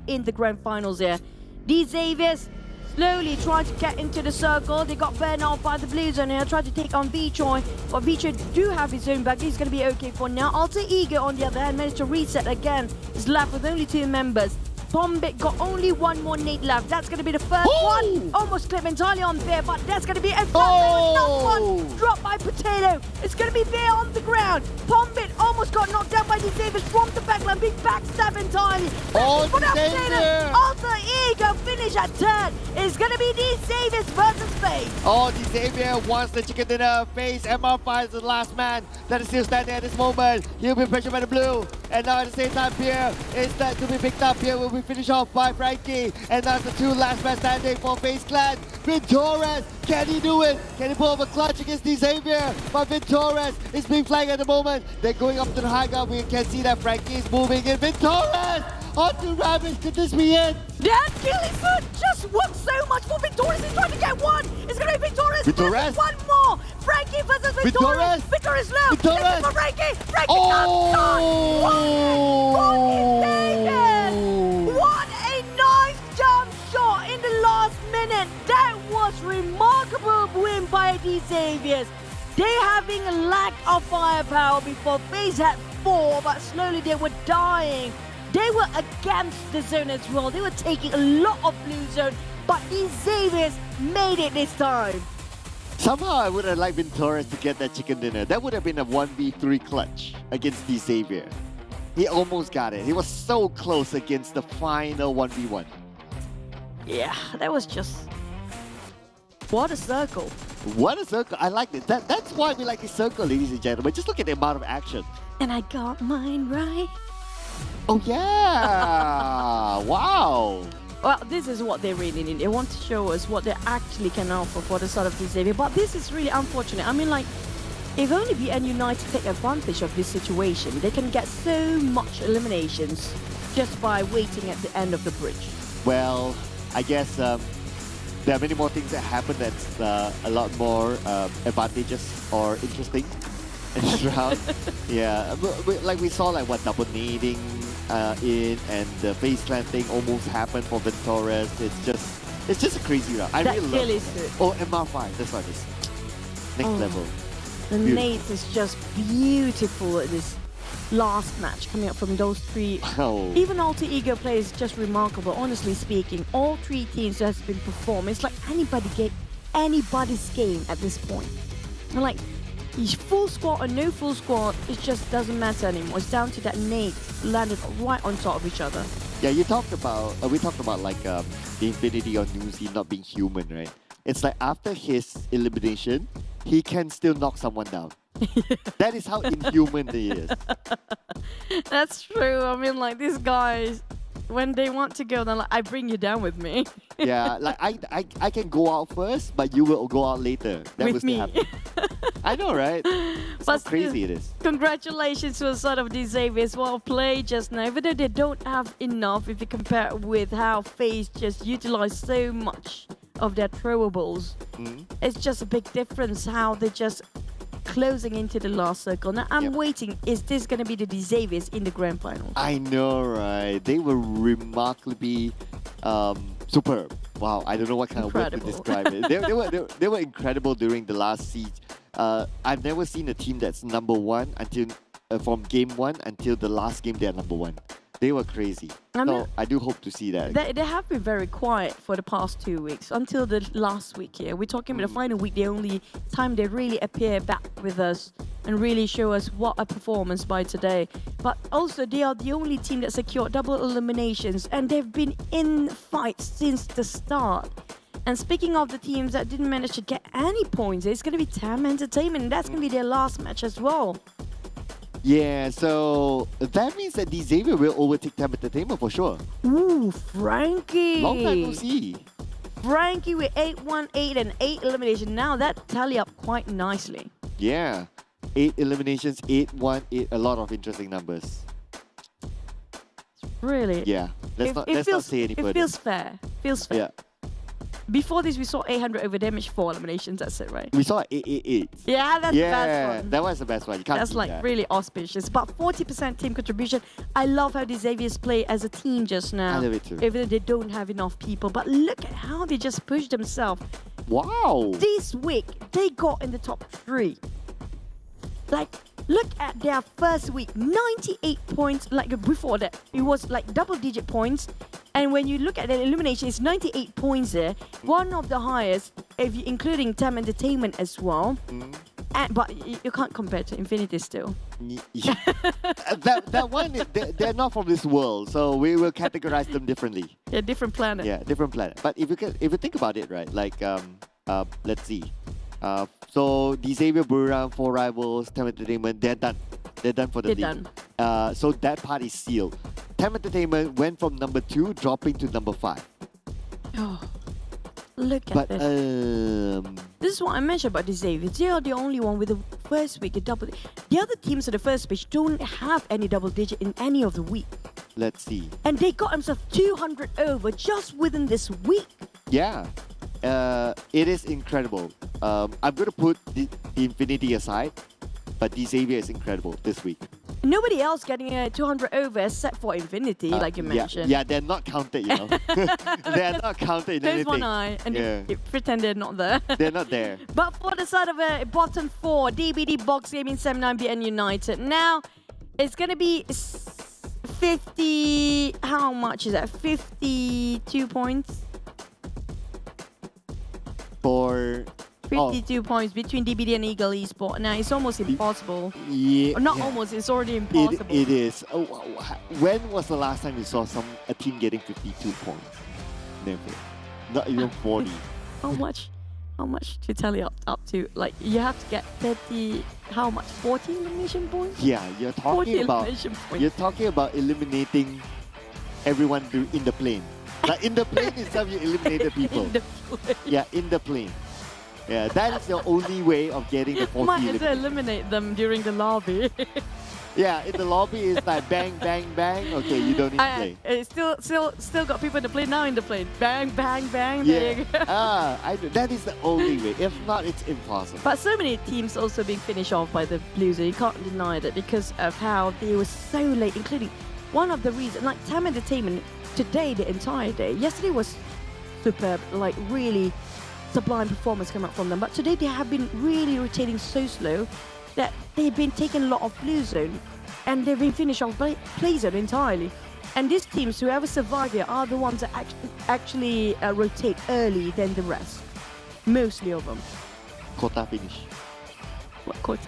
in the grand finals here. These Xaviers slowly trying to get into the circle. They got burned off by the blue zone here, tried to take on V-Choi, but V-Choi do have his own back. He's going to be okay for now. Alter Ego, on the other hand, managed to reset again. Is left with only 2 members. Pombit got only 1 more nade left. That's going to be the first one. Almost clipped entirely on there, but that's going to be a one dropped by Potato. It's going to be there on the ground. Pombit almost got knocked down by the Xaviers from the backline. Big backstab entirely. Potato. Alter Ego finish at turn. It's going to be the Xaviers versus FaZe. The Xavier wants the chicken dinner. FaZe MR5 is the last man that is still standing at this moment. He'll be pressured by the blue. And now at the same time here, is that to be picked up here will be finished off by Frankie. And that's the 2 last man standing for FaZe Clan. Vintorez, can he do it? Can he pull off a clutch against the Xavier? But Vintorez is being flanked at the moment. They're going up to the high ground. We can see that Frankie is moving in. Vintorez onto Rabbit. Could this be it? That killing foot just worked so much for Vintorez. He's trying to get one. It's going to be Vintorez. Vintorez. One more. Frankie versus Vintorez. Vintorez low. Vintorez. For Frankie. Frankie What a nice jump shot in the last minute. That was remarkable win by the Xaviers. They having a lack of firepower before FaZe had 4, but slowly they were dying. They were against the zone as well. They were taking a lot of blue zone, but the Xaviers made it this time. Somehow I would have liked Vintorez to get that chicken dinner. That would have been a 1v3 clutch against the Xavier. He almost got it. He was so close against the final 1v1. Yeah, that was just... What a circle. What a circle. I like it. That's why we like the circle, ladies and gentlemen. Just look at the amount of action. And I got mine right. Oh, yeah. Wow. Well, this is what they really need. They want to show us what they actually can offer for the sort of Xavier. But this is really unfortunate. I mean, like, if only BN United take advantage of this situation, they can get so much eliminations just by waiting at the end of the bridge. Well, I guess there are many more things that happen that's a lot more advantageous or interesting in this round. Yeah, like we saw like what double nading in, and the FaZe Clan thing almost happened for Vintorez. It's just a crazy round. I really love it. Oh, MR5, that's what it is. Next level. The nades is just beautiful at this last match coming up from those 3. Wow. Even Alter Ego play is just remarkable. Honestly speaking, all 3 teams has been performing. It's like anybody's game at this point. And like, full squad or no full squad, it just doesn't matter anymore. It's down to that nade landed right on top of each other. Yeah, we talked about like the Infinity or Newsy not being human, right? It's like after his elimination, he can still knock someone down. That is how inhuman he is. That's true. I mean, like, these guys, when they want to go, they're like, I bring you down with me. Yeah, like I can go out first, but you will go out later. That With was me. happen. I know, right? How crazy it is. Congratulations to a sort of these Xavier's well played just now. Even though they don't have enough, if you compare it with how FaZe just utilized so much of their throwables, it's just a big difference how they just closing into the last circle. Now I'm waiting. Is this going to be the Xaviers in the grand final? I know, right? They were remarkably superb. Wow, I don't know what kind of word to describe it. They were incredible during the last siege. I've never seen a team that's number one until from game one until the last game they're number one. They were crazy. So I do hope to see that. They have been very quiet for the past 2 weeks until the last week here. We're talking about the final week, the only time they really appear back with us and really show us what a performance by today. But also, they are the only team that secured double eliminations, and they've been in fights since the start. And speaking of the teams that didn't manage to get any points, it's going to be TEM Entertainment. That's going to be their last match as well. Yeah, so that means that Xavier will overtake TEM Entertainment for sure. Ooh, Frankie. Long time no see. Frankie with 8-1-8 and 8 eliminations. Now that tally up quite nicely. Yeah, 8 eliminations, 8-1-8, a lot of interesting numbers. Really? Yeah, let's not say any further. It feels fair. Feels fair. Yeah. Before this, we saw 800 over damage, 4 eliminations. That's it, right? We saw 888. Yeah, that's the best one. That was the best one. You can't That's beat like that. really auspicious. But 40% team contribution. I love how the Xaviers play as a team just now. I love it too. Even though they don't have enough people. But look at how they just pushed themselves. Wow. This week, they got in the top 3. Like, look at their first week, 98 points. Like before that, it was like double-digit points. And when you look at the elimination, it's 98 points there. One of the highest, if you including TEM Entertainment as well. But you can't compare to Infinity still. that one, they're not from this world, so we will categorize them differently. Yeah, different planet. Yeah, different planet. But if you think about it, right? Like, let's see. So Xavier, Buriram, 4 rivals, TEM Entertainment, they're done. They're done for the league. So that part is sealed. TEM Entertainment went from number 2, dropping to number 5. Oh, look at this. This is what I mentioned about the Xaviers. They are the only one with the first week, a double. The other teams in the first page don't have any double digit in any of the week. Let's see. And they got themselves 200 over just within this week. Yeah. It is incredible. I'm going to put the Infinity aside, but the Xavier is incredible this week. Nobody else getting a 200 over except for Infinity, like you mentioned. Yeah, they're not counted, you know. They're not counted in There's anything. one eye, and you pretend they're not there. They're not there. But for the side of a bottom 4, DBD, Box Gaming, 79B, and United. Now, it's going to be 50... How much is that? 52 points? For... 52 points between DBD and Ego Esports. Now, it's almost impossible. Yeah. Or not almost, it's already impossible. It is. Oh, when was the last time you saw a team getting 52 points? Never. Not even 40. How much? How much to tally up to? Like, you have to get 30... How much? 40 elimination points? Yeah, you're talking about eliminating everyone in the plane. Like, in the plane itself, you eliminated people. In the plane. Yeah, in the plane. Yeah, that is the only way of getting the 40 Might as well eliminate them during the lobby. Yeah, in the lobby it's like bang, bang, bang. Okay, you don't need to play. Still got people in the plane now in the plane. Bang, bang, bang. Yeah. There you go. That is the only way. If not, it's impossible. But so many teams also being finished off by the Blues. You can't deny that because of how they were so late, including one of the reasons, like TEM Entertainment, today, the entire day. Yesterday was superb, like really sublime performance came out from them. But today they have been really rotating so slow that they've been taking a lot of blue zone and they've been finished off play zone entirely. And these teams, whoever survive here, are the ones that actually rotate early than the rest. Mostly of them. Quota finish. What quota?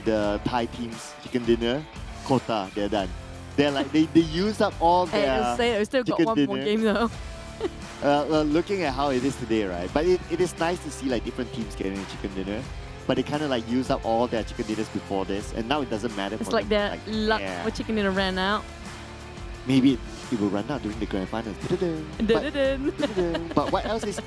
The Thai team's chicken dinner quota. They're done. They're like they use up all their We still got chicken one more dinner. game though. Looking at how it is today, right? But it is nice to see like different teams getting a chicken dinner. But they kind of like use up all their chicken dinners before this, and now it doesn't matter. It's for like them. their luck for chicken dinner ran out. Maybe it will run out during the grand finals. But what else is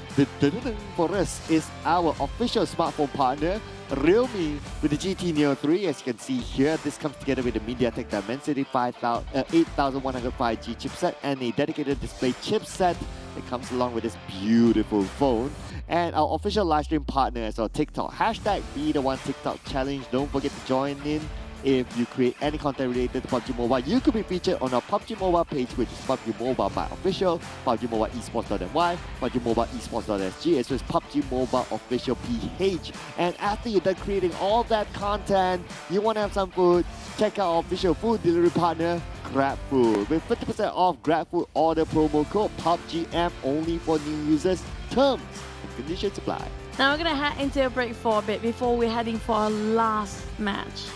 for us is our official smartphone partner, Realme, with the GT Neo 3. As you can see here, this comes together with the MediaTek Dimensity 8105G chipset and a dedicated display chipset that comes along with this beautiful phone. And our official live stream partner is our TikTok. Hashtag Be The One TikTok Challenge. Don't forget to join in. If you create any content related to PUBG Mobile, you could be featured on our PUBG Mobile page, which is PUBG Mobile by Official, PUBG Mobile Esports.my, PUBG Mobile Esports.sg, as well as PUBG Mobile Official PH. And after you're done creating all that content, you want to have some food, check out our official food delivery partner, GrabFood. With 50% off GrabFood order promo code PUBGM only for new users. Terms and conditions apply. Now we're gonna head into a break for a bit before we're heading for our last match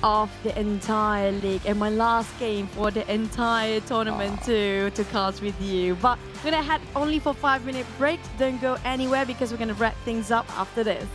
of the entire league and my last game for the entire tournament to cast with you. But we're gonna head only for 5-minute break. Don't go anywhere because we're gonna wrap things up after this.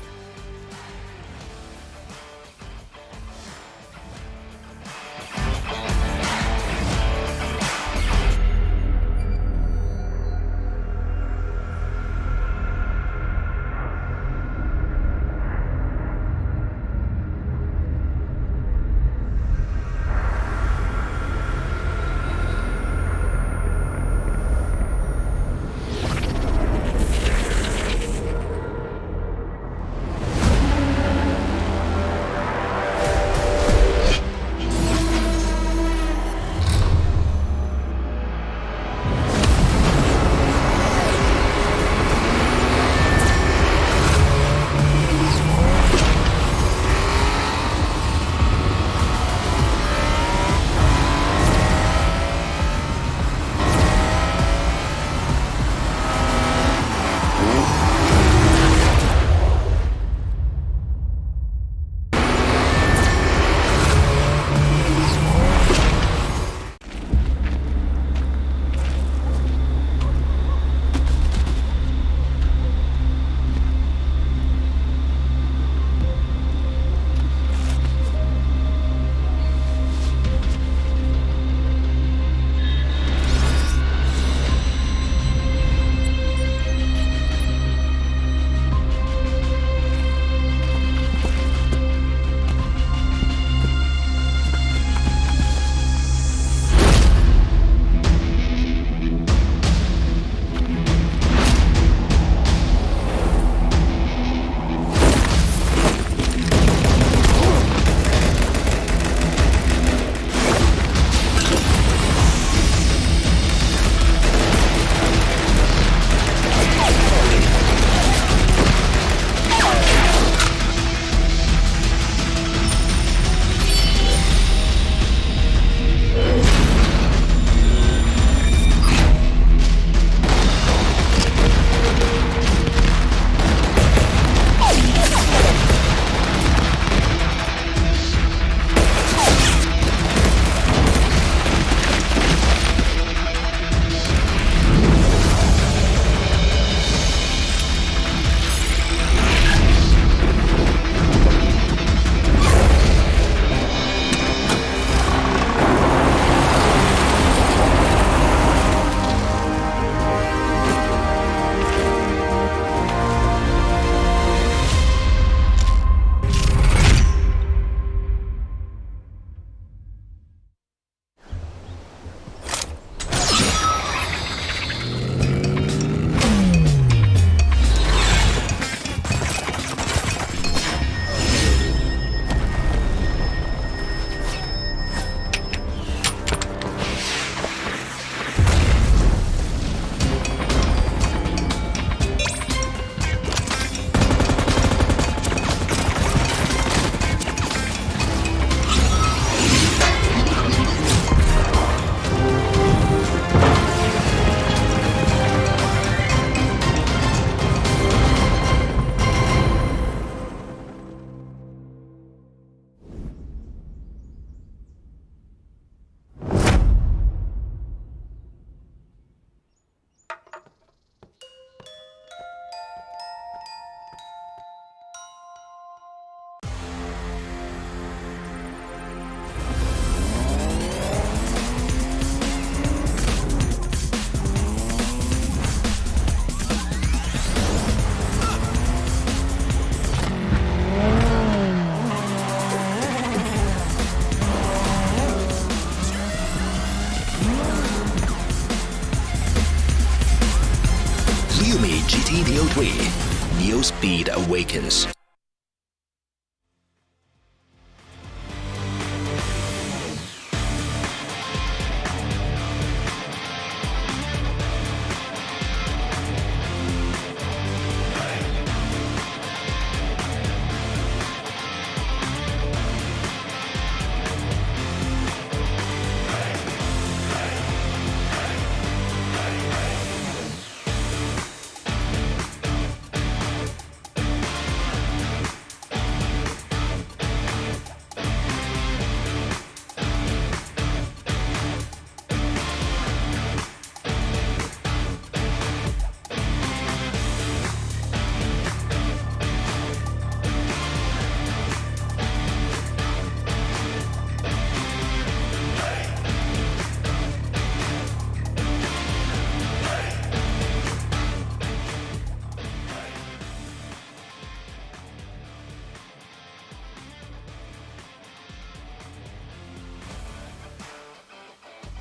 GTDO3. Neo Speed Awakens.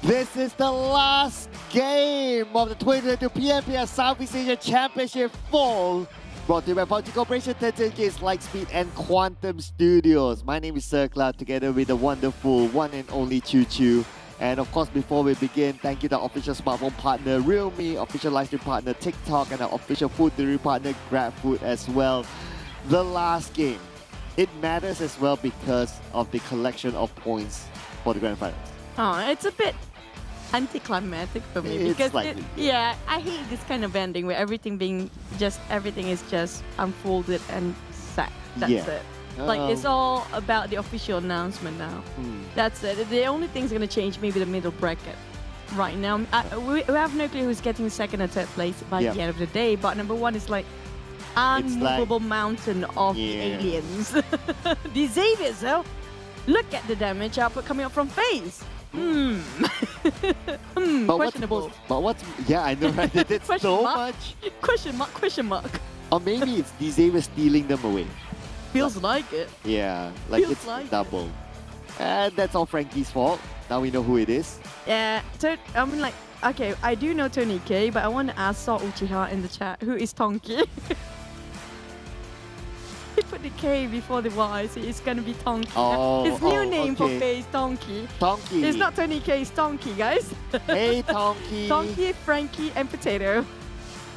This is the last game of the 2022 PMPS Southeast Asia Championship Fall. Brought to you by PUBG Corporation, 13 Games, Lightspeed, and Quantum Studios. My name is Sir Cloud, together with the wonderful one and only Choo Choo. And of course, before we begin, thank you to our official smartphone partner, Realme, official livestream partner, TikTok, and our official food delivery partner, GrabFood as well. The last game. It matters as well because of the collection of points for the Grand Finals. Oh, it's a bit anticlimactic for me It's because slightly, yeah, I hate this kind of ending where everything is just unfolded and set. That's Yeah. it. Like it's all about the official announcement now. That's it. The only thing's gonna change maybe the middle bracket. Right now, we have no clue who's getting second and third place by the end of the day. But number one is like unmovable mountain of the aliens. The Xaviers though, look at the damage output coming up from FaZe. Questionable. I know, right? It's Question so mark? much. Question mark. Or maybe it's Xavier stealing them away. Feels like it. Yeah, like Feels it's like double. And that's all Frankie's fault. Now we know who it is. Yeah, I mean like, okay, I do know Tony K, but I want to ask Saw Uchiha in the chat, who is Tonki? He put the K before the Y, so it's gonna be Tonki. His new name for FaZe, Tonki. Tonki. It's not Tony K, it's Tonki, guys. Hey, Tonki. Tonki, Frankie, and Potato.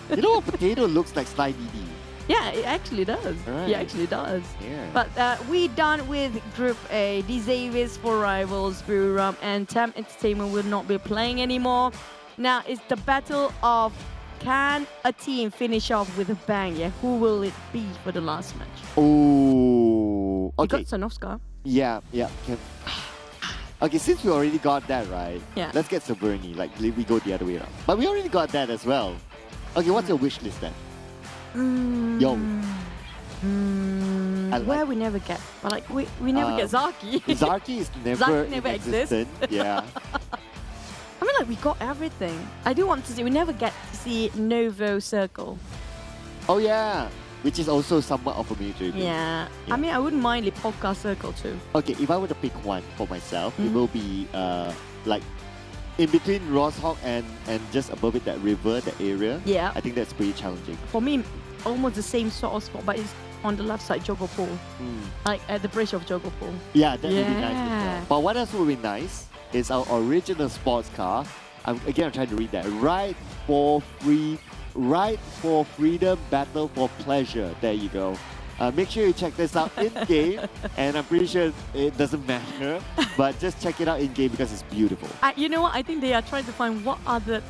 You know what? Potato looks like Sly DD. Yeah, it actually does. Right. It actually does. Yeah. But we done with Group A. The Xaviers for Rivals, Buriram, and TEM Entertainment will not be playing anymore. Now it's the battle of can a team finish off with a bang? Yeah, who will it be for the last match? Oh, You okay. got Sanovska. Yeah. Okay, since we already got that right, Yeah. let's get Saberni. Like, we go the other way around. But we already got that as well. Okay, what's your wish list then? Yo. Where we never get, but like we never get Zaki. Zaki is never Zaki never exists. existent. Yeah. I mean, like we got everything. I do want to see. We never get to see Novo Circle. Oh yeah, which is also somewhat of a military base. Yeah. I mean, I wouldn't mind the podcast Circle too. Okay, if I were to pick one for myself, it will be like in between Rosshawk and just above it, that river, that area. Yeah. I think that's pretty challenging. For me, almost the same sort of spot, but it's on the left side, Jogopol. Like at the bridge of Jogopol. Yeah, that would be nice as well. But what else would be nice is our original sports car. I'm trying to read that. Ride for freedom, battle for pleasure. There you go. Make sure you check this out in game, and I'm pretty sure it doesn't matter, but just check it out in game because it's beautiful. You know what? I think they are trying to find what other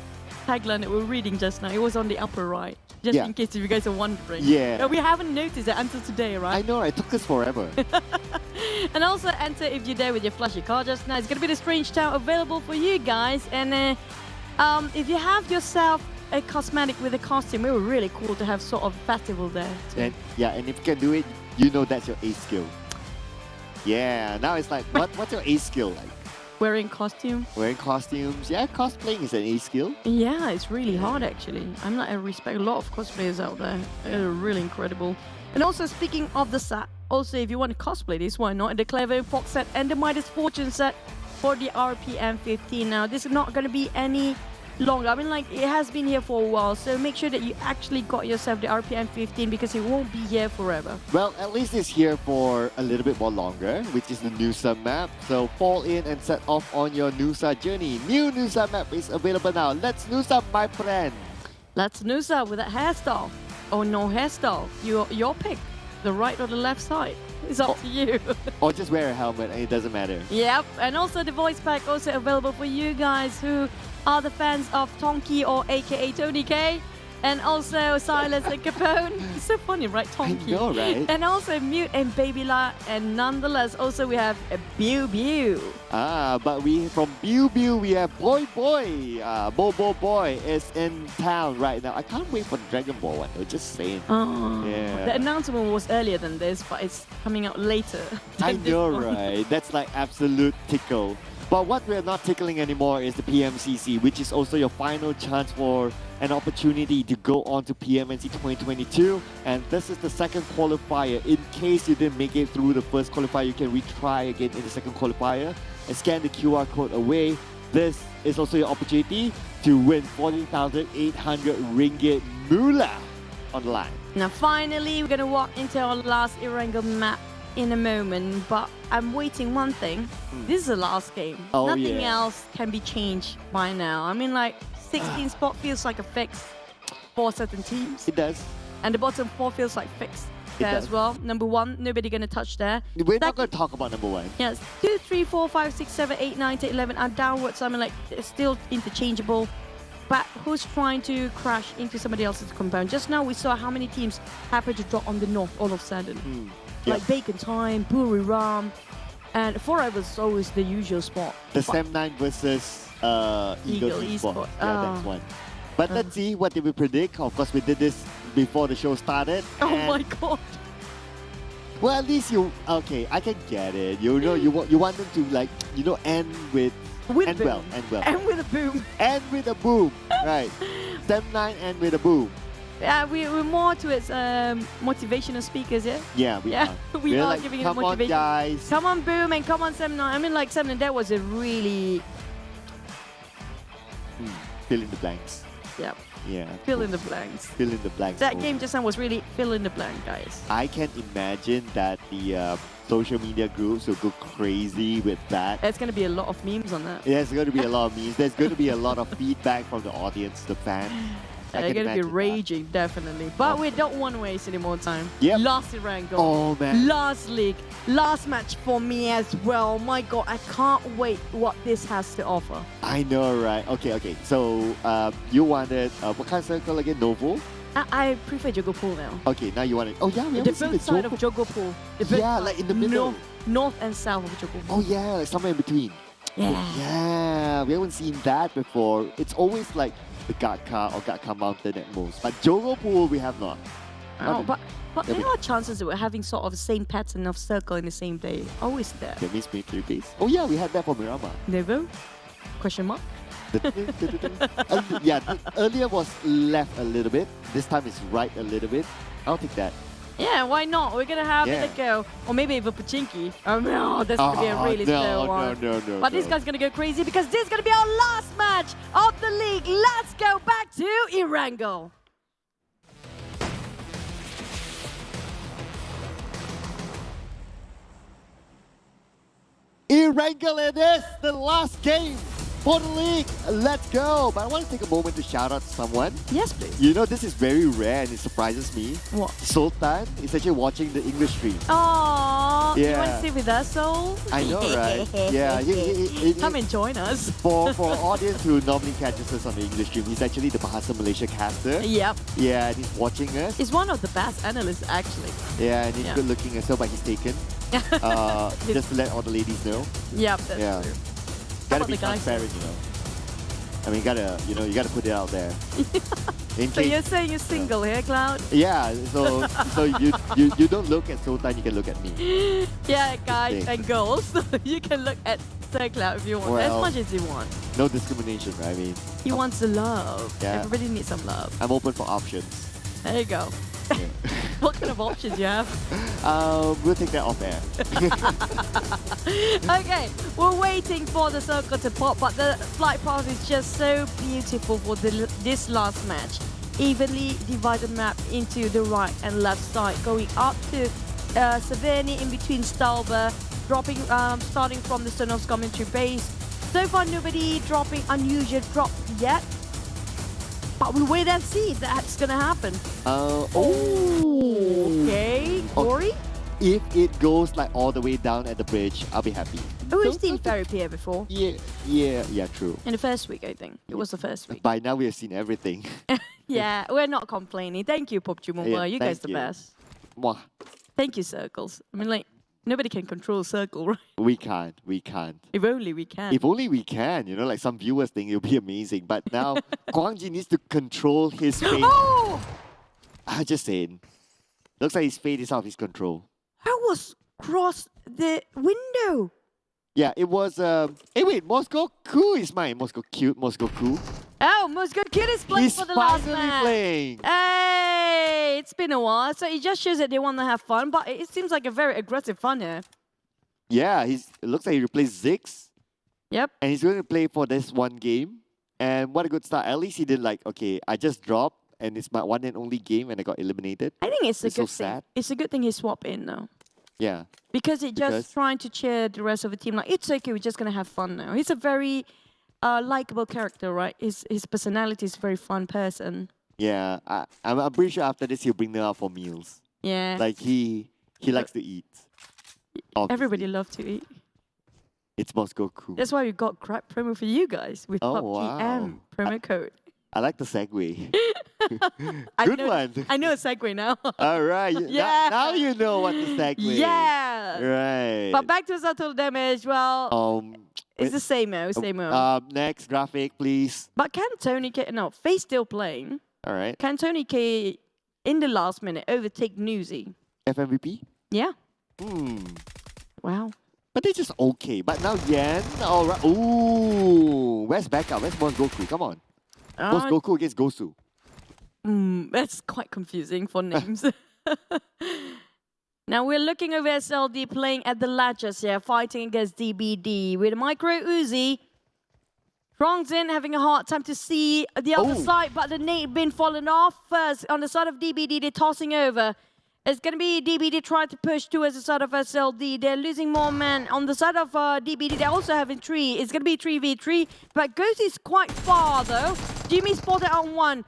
tagline that we're reading just now. It was on the upper right, just in case if you guys are wondering. Yeah. We haven't noticed it until today, right? I know, it took us forever. And also enter if you're there with your flashy car just now. It's gonna be the Strange Town available for you guys. And if you have yourself a cosmetic with a costume, it would be really cool to have sort of festival there too. And if you can do it, you know that's your ace skill. Yeah, now it's like, what's your ace skill like? Wearing costume. Wearing costumes. Yeah, cosplaying is an ace skill. Yeah, it's really hard actually. I respect a lot of cosplayers out there. They're really incredible. And also speaking of the set, also if you want to cosplay this, why not? The Clever Fox set and the Midas Fortune set for the RPM 15. Now this is not going to be any longer. I mean, like, it has been here for a while, so make sure that you actually got yourself the RPM 15 because it won't be here forever. Well, at least it's here for a little bit more longer, which is the Nusa map. So fall in and set off on your Nusa journey. New Nusa map is available now. Let's Nusa, my friend. Let's Nusa with that hairstyle. Or no hairstyle. Your pick. The right or the left side. It's up to you. Or just wear a helmet and it doesn't matter. Yep, and also the voice pack also available for you guys who are the fans of Tonky or aka Tony K. And also Silas and Capone. It's so funny, right? Tonky. I know, right? And also Mute and Baby La. And nonetheless, also we have a Bew Bew. But from Bew Bew, we have Boy. Boy is in town right now. I can't wait for the Dragon Ball one. Just saying. Oh, yeah. The announcement was earlier than this, but it's coming out later. I know, right? That's like absolute tickle. But what we're not tickling anymore is the PMCC, which is also your final chance for an opportunity to go on to PMNC 2022. And this is the second qualifier. In case you didn't make it through the first qualifier, you can retry again in the second qualifier and scan the QR code away. This is also your opportunity to win 40,800 ringgit moolah on the line. Now finally, we're going to walk into our last Erangel map in a moment, but I'm waiting one thing. This is the last game. Oh, Nothing yeah. else can be changed by now. I mean, like, 16 spot feels like a fix for certain teams. It does. And the bottom 4 feels like fixed there as well. Number 1, nobody going to touch there. We're not going to talk about number 1. Yes, 2, 3, 4, 5, 6, 7, 8, 9, 10, 11 are downwards. I mean, like, they're still interchangeable. But who's trying to crash into somebody else's compound? Just now we saw how many teams happen to drop on the north all of a sudden. Like Bacon Time, Buriram, and Forever is always the usual spot. The SEM9 versus Ego Esports. Yeah, that's one. But let's see, what did we predict? Of course, we did this before the show started. Oh my god. Well, at least okay, I can get it. You know, you want them to, like, you know, end well. And with a boom. End with a boom, right. SEM9 end with a boom. Yeah, we're more towards motivational speakers, yeah? Yeah, we are. we We're are like, giving it come motivation. on, guys. Come on, Boom, and come on, SEM9. I mean, like, SEM9, that was a really... Fill in the blanks. Yep. Yeah. Fill in the blanks. Fill in the blanks. That game just now was really fill in the blank, guys. I can imagine that the social media groups will go crazy with that. There's going to be a lot of memes on that. There's going to be a lot of memes. There's going to be a lot of feedback from the audience, the fans. They're going to be raging, definitely. But we don't want to waste any more time. Yep. Last Erangel. Oh, man. Last league. Last match for me as well. My god, I can't wait what this has to offer. I know, right? Okay. So, you wanted, what kind of circle again? Novo? I prefer Jogopool now. Okay, now you want it. Oh, yeah, we The haven't seen both side of Jogopool. Yeah, like in the middle. North and south of Jogopool. Oh, yeah, like somewhere in between. Yeah. Yeah, we haven't seen that before. It's always like the Gatka or Gatka Mountain at most. But Jogopool, we have not. Oh, but there are chances that we're having sort of the same pattern of circle in the same day. Always there. That means military base. Oh, yeah, we had that for Miramar. Never? Question mark? Yeah, earlier was left a little bit. This time it's right a little bit. I'll take that. Yeah, why not? We're going to have it a go. Or maybe even Pachinki. Oh, no, that's going to be a really slow one. No. But this guy's going to go crazy because this is going to be our last match of the league. Let's go back to Erangel. Erangel, it is the last game for the league. Let's go. But I want to take a moment to shout out to someone. Yes, please. You know, this is very rare and it surprises me. What? Sultan is actually watching the English stream. Aww. Yeah. You want to sit with us, Soul? I know, right? Yeah. Come and join us. For audience who normally catches us on the English stream, he's actually the Bahasa Malaysia caster. Yep. Yeah, and he's watching us. He's one of the best analysts, actually. Yeah, and he's good looking as well, but he's taken. Just to let all the ladies know. Yep, that's true. Gotta be transparent, you know. I mean, you gotta put it out there. So you're saying you're single here, Cloud? Yeah, so you don't look at Sultan, you can look at me. Yeah, guys and girls, you can look at Sir Cloud if you want, as much as you want. No discrimination, right? I mean, He wants the love. Yeah. Everybody needs some love. I'm open for options. There you go. Yeah. What kind of options you have? We'll take that off air. Okay, we're waiting for the circle to pop, but the flight path is just so beautiful for this last match. Evenly divided map into the right and left side, going up to Severny in between Stalber, dropping, starting from the Sonos commentary base. So far, nobody dropping unusual drop yet. But we wait and see if that's gonna happen. Okay, Corey? If it goes like all the way down at the bridge, I'll be happy. Oh, we've seen Fairy Pier before. Yeah, true. In the first week, I think. It was the first week. By now, we have seen everything. Yeah, we're not complaining. Thank you, PUBG Mobile. Yeah, you guys thank the you. best. Mwah. Thank you, Circles. I mean, like, nobody can control Circle, right? We can't. If only we can. If only we can, you know, like some viewers think it'll be amazing. But now, Guangji needs to control his fate. Oh! I'm just saying. Looks like his fate is out of his control. I was cross the window. Yeah, it was, hey wait, Moscow Cool is mine. Moscow Cute, Moscow Cool. Oh, Moscow Kid is playing He's for the last finally match. playing. Hey, it's been a while. So it just shows that they want to have fun, but it seems like a very aggressive fun here. Yeah, it looks like he replaced Ziggs. Yep. And he's going to play for this one game. And what a good start. At least he did like, okay, I just dropped and it's my one and only game and I got eliminated. I think it's a good so thing. sad. It's a good thing he swapped in though. Yeah. Because it just trying to cheer the rest of the team. Like, it's okay, we're just going to have fun now. He's a very likable character, right? His personality is a very fun person. Yeah, I'm pretty sure after this he'll bring them out for meals. Yeah. Like he likes to eat. Obviously. Everybody loves to eat. It's Moscow Cool. That's why we got crap promo for you guys with Oh, PUBG wow. promo code. I like the segue. I Good know, one. I know a segue now. All right. Yeah. Now you know what the segue is. Yeah. Right. But back to total damage. Well, it's the same Next graphic, please. But can Tony K... No, FaZe still playing. All right. Can Tony K, in the last minute, overtake Newsy? FMVP? Yeah. Hmm. Wow. But they're just okay. But now Yan, all right. Ooh. Where's backup? Where's Boss Goku? Come on. Boss Goku against Gosu. That's quite confusing for names. Now we're looking over SLD playing at the latches here, fighting against DBD with Micro Uzi. Trongzin having a hard time to see the other side, but the nade bin falling off first. On the side of DBD, they're tossing over. It's going to be DBD trying to push towards the side of SLD. They're losing more men. On the side of DBD, they're also having 3. It's going to be 3v3, but Ghost is quite far though. Jimmy spotted on 1.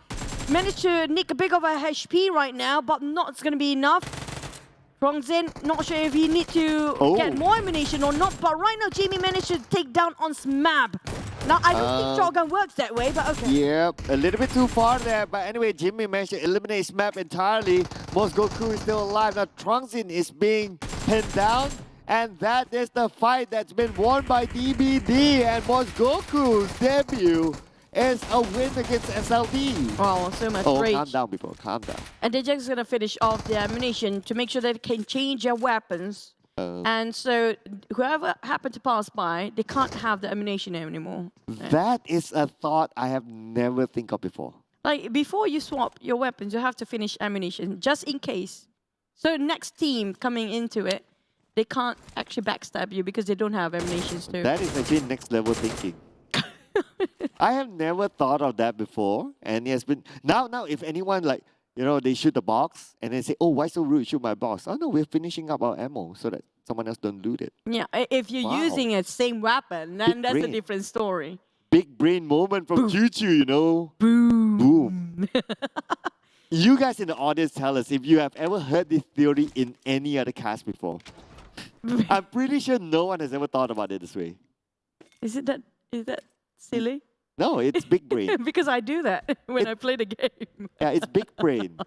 Managed to nick a big of a HP right now, but not it's going to be enough. Trongzin, not sure if he need to get more ammunition or not, but right now Jimmy managed to take down on Smab. Now, I don't think shotgun works that way, but okay. Yep, a little bit too far there. But anyway, Jimmy managed to eliminate his map entirely. Most Goku is still alive. Now, Trongzin is being pinned down. And that is the fight that's been won by DBD. And Most Goku's debut is a win against SLD. Wow, so much rage. Calm down, people. Calm down. And they're just going to finish off the ammunition to make sure that they can change their weapons. And so whoever happened to pass by, they can't have the ammunition anymore. That is a thought I have never think of before. Like, before you swap your weapons, you have to finish ammunition, just in case. So next team coming into it, they can't actually backstab you because they don't have ammunition too. That is actually next level thinking. I have never thought of that before. And it has been... Now, if anyone like... You know, they shoot the box and then say, oh, why so rude, shoot my box? Oh, no, we're finishing up our ammo so that someone else don't loot it. Yeah, if you're using a same weapon, then that's a different story. Big brain moment from Choo-Choo, you know? Boom. You guys in the audience tell us if you have ever heard this theory in any other cast before. I'm pretty sure no one has ever thought about it this way. Is that silly? No, it's big brain. Because I do that when I play the game. Yeah, it's big brain.